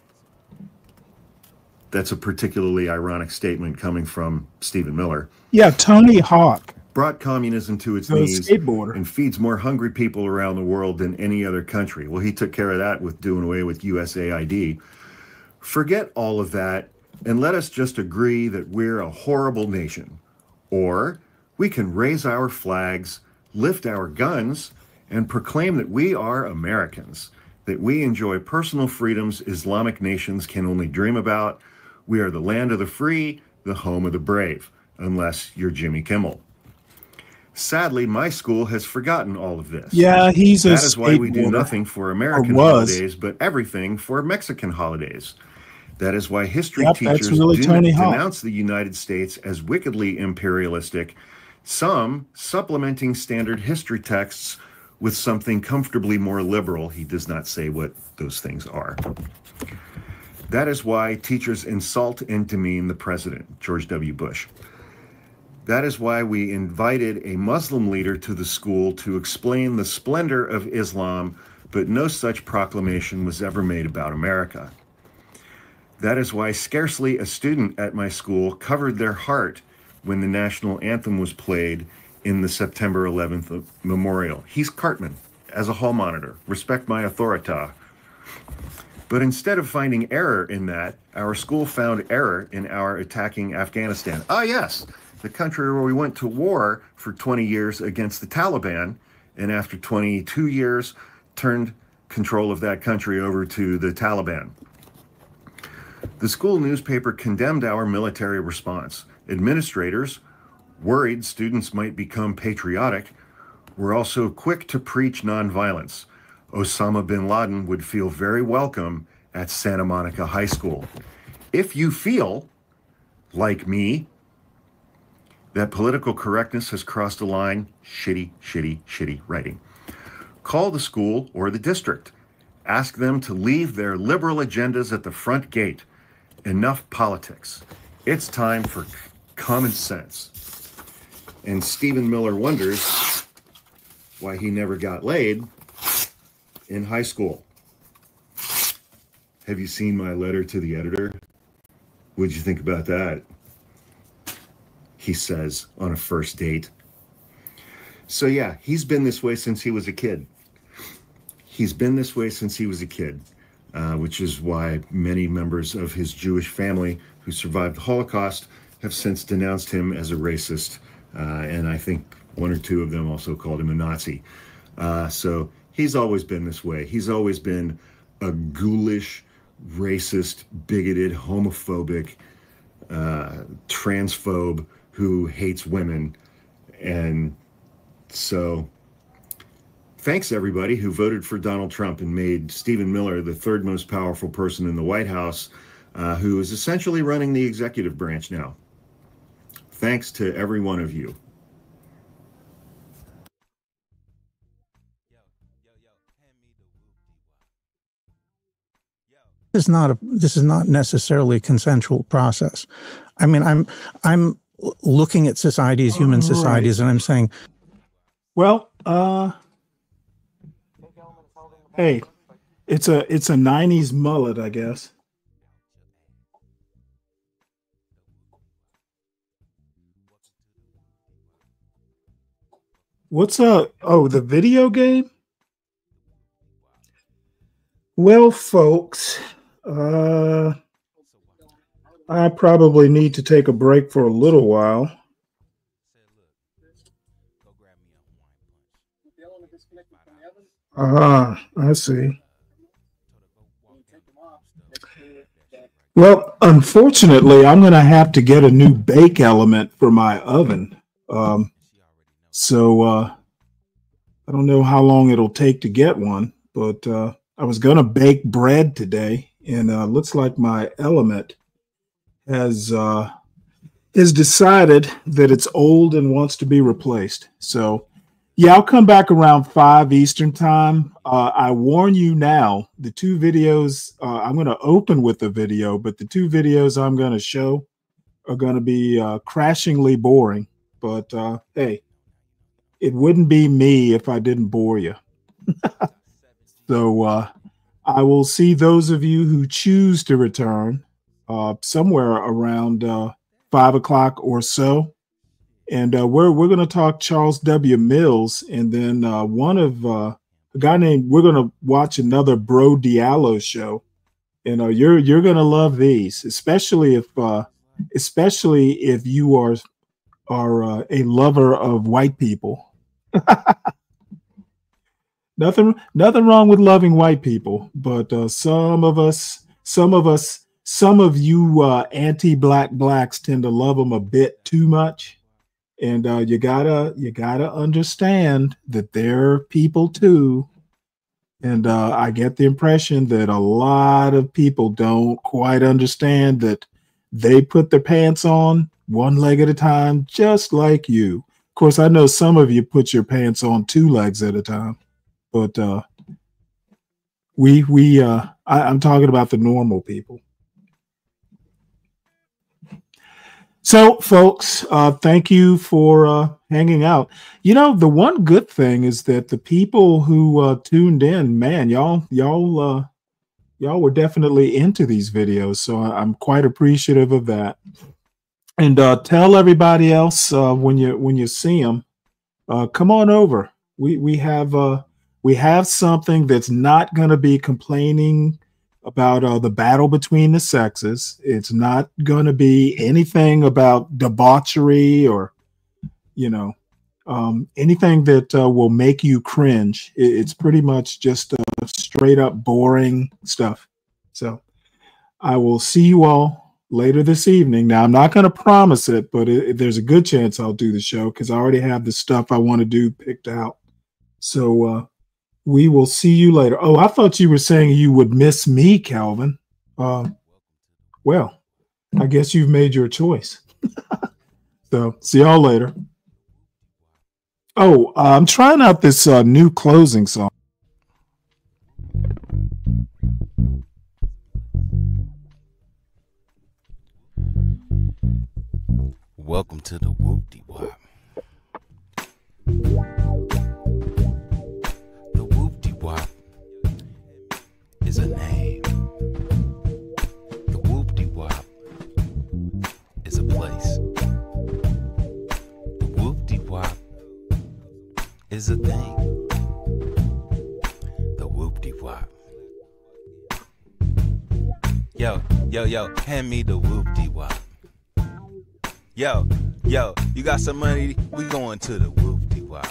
That's a particularly ironic statement coming from Stephen Miller. Yeah, Tony Hawk. Brought communism to its The knees skateboarder. and feeds more hungry people around the world than any other country. Well, he took care of that with doing away with USAID. Forget all of that and let us just agree that we're a horrible nation. Or we can raise our flags, lift our guns, and proclaim that we are Americans, that we enjoy personal freedoms Islamic nations can only dream about. We are the land of the free, the home of the brave, unless you're Jimmy Kimmel. Sadly, my school has forgotten all of this. Yeah, he's a That is why we do skateboarder. nothing for American was. holidays, but everything for Mexican holidays. That is why history Yep, that's teachers really Tony Hawk. denounce the United States as wickedly imperialistic, some supplementing standard history texts with something comfortably more liberal. He does not say what those things are. That is why teachers insult and demean the president, George W. Bush. That is why we invited a Muslim leader to the school to explain the splendor of Islam, but no such proclamation was ever made about America. That is why scarcely a student at my school covered their heart when the national anthem was played in the September 11th memorial. He's Cartman, as a hall monitor. Respect my authority. But instead of finding error in that, our school found error in our attacking Afghanistan. Ah, yes, the country where we went to war for 20 years against the Taliban, and after 22 years, turned control of that country over to the Taliban. The school newspaper condemned our military response. Administrators, worried students might become patriotic, were also quick to preach nonviolence. Osama bin Laden would feel very welcome at Santa Monica High School. If you feel, like me, that political correctness has crossed a line, shitty, shitty, shitty writing. Call the school or the district. Ask them to leave their liberal agendas at the front gate. Enough politics. It's time for common sense. And Stephen Miller wonders why he never got laid in high school. Have you seen my letter to the editor? What'd you think about that? He says on a first date. So yeah, he's been this way since he was a kid. He's been this way since he was a kid, which is why many members of his Jewish family who survived the Holocaust have since denounced him as a racist. And I think one or two of them also called him a Nazi. So he's always been this way. He's always been a ghoulish, racist, bigoted, homophobic, transphobe who hates women. And so thanks everybody who voted for Donald Trump and made Stephen Miller the third most powerful person in the White House, who is essentially running the executive branch now. Thanks to every one of you. This is not necessarily a consensual process. I mean, I'm looking at societies, human societies, and I'm saying Well, hey, it's a 90s mullet, I guess. What's the video game? Well, folks, I probably need to take a break for a little while. I see. Well, unfortunately, I'm going to have to get a new bake element for my oven. So I don't know how long it'll take to get one, but I was going to bake bread today, and looks like my element has decided that it's old and wants to be replaced. So yeah, I'll come back around 5 Eastern time. I warn you now, the 2 videos, I'm going to open with a video, but the 2 videos I'm going to show are going to be crashingly boring. But hey, it wouldn't be me if I didn't bore you. So I will see those of you who choose to return somewhere around 5 o'clock or so. And we're going to talk Charles W. Mills, and then a guy named, we're going to watch another Bro Diallo show. And you're going to love these, especially if you are a lover of white people. Nothing wrong with loving white people, but some of you anti-black blacks tend to love them a bit too much. And you gotta understand that they're people too. And I get the impression that a lot of people don't quite understand that they put their pants on one leg at a time, just like you. Of course, I know some of you put your pants on 2 legs at a time, but I'm talking about the normal people. So, folks, thank you for hanging out. You know, the one good thing is that the people who tuned in, man, y'all were definitely into these videos. So I'm quite appreciative of that. And tell everybody else when you see them, come on over. We have something that's not going to be complaining about the battle between the sexes. It's not going to be anything about debauchery or, anything that will make you cringe. It's pretty much just straight up boring stuff. So I will see you all later this evening. Now, I'm not going to promise it, but there's a good chance I'll do the show because I already have the stuff I want to do picked out. So, we will see you later. Oh, I thought you were saying you would miss me, Calvin. Well, I guess you've made your choice. So, see y'all later. Oh, I'm trying out this new closing song. Welcome to the Whoop-De-Wop. Is a name. The Whoop-De-Wop is a place. The Whoop-De-Wop is a thing. The Whoop-De-Wop. Yo, hand me the Whoop-De-Wop. Yo, you got some money? We going to the Whoop-De-Wop.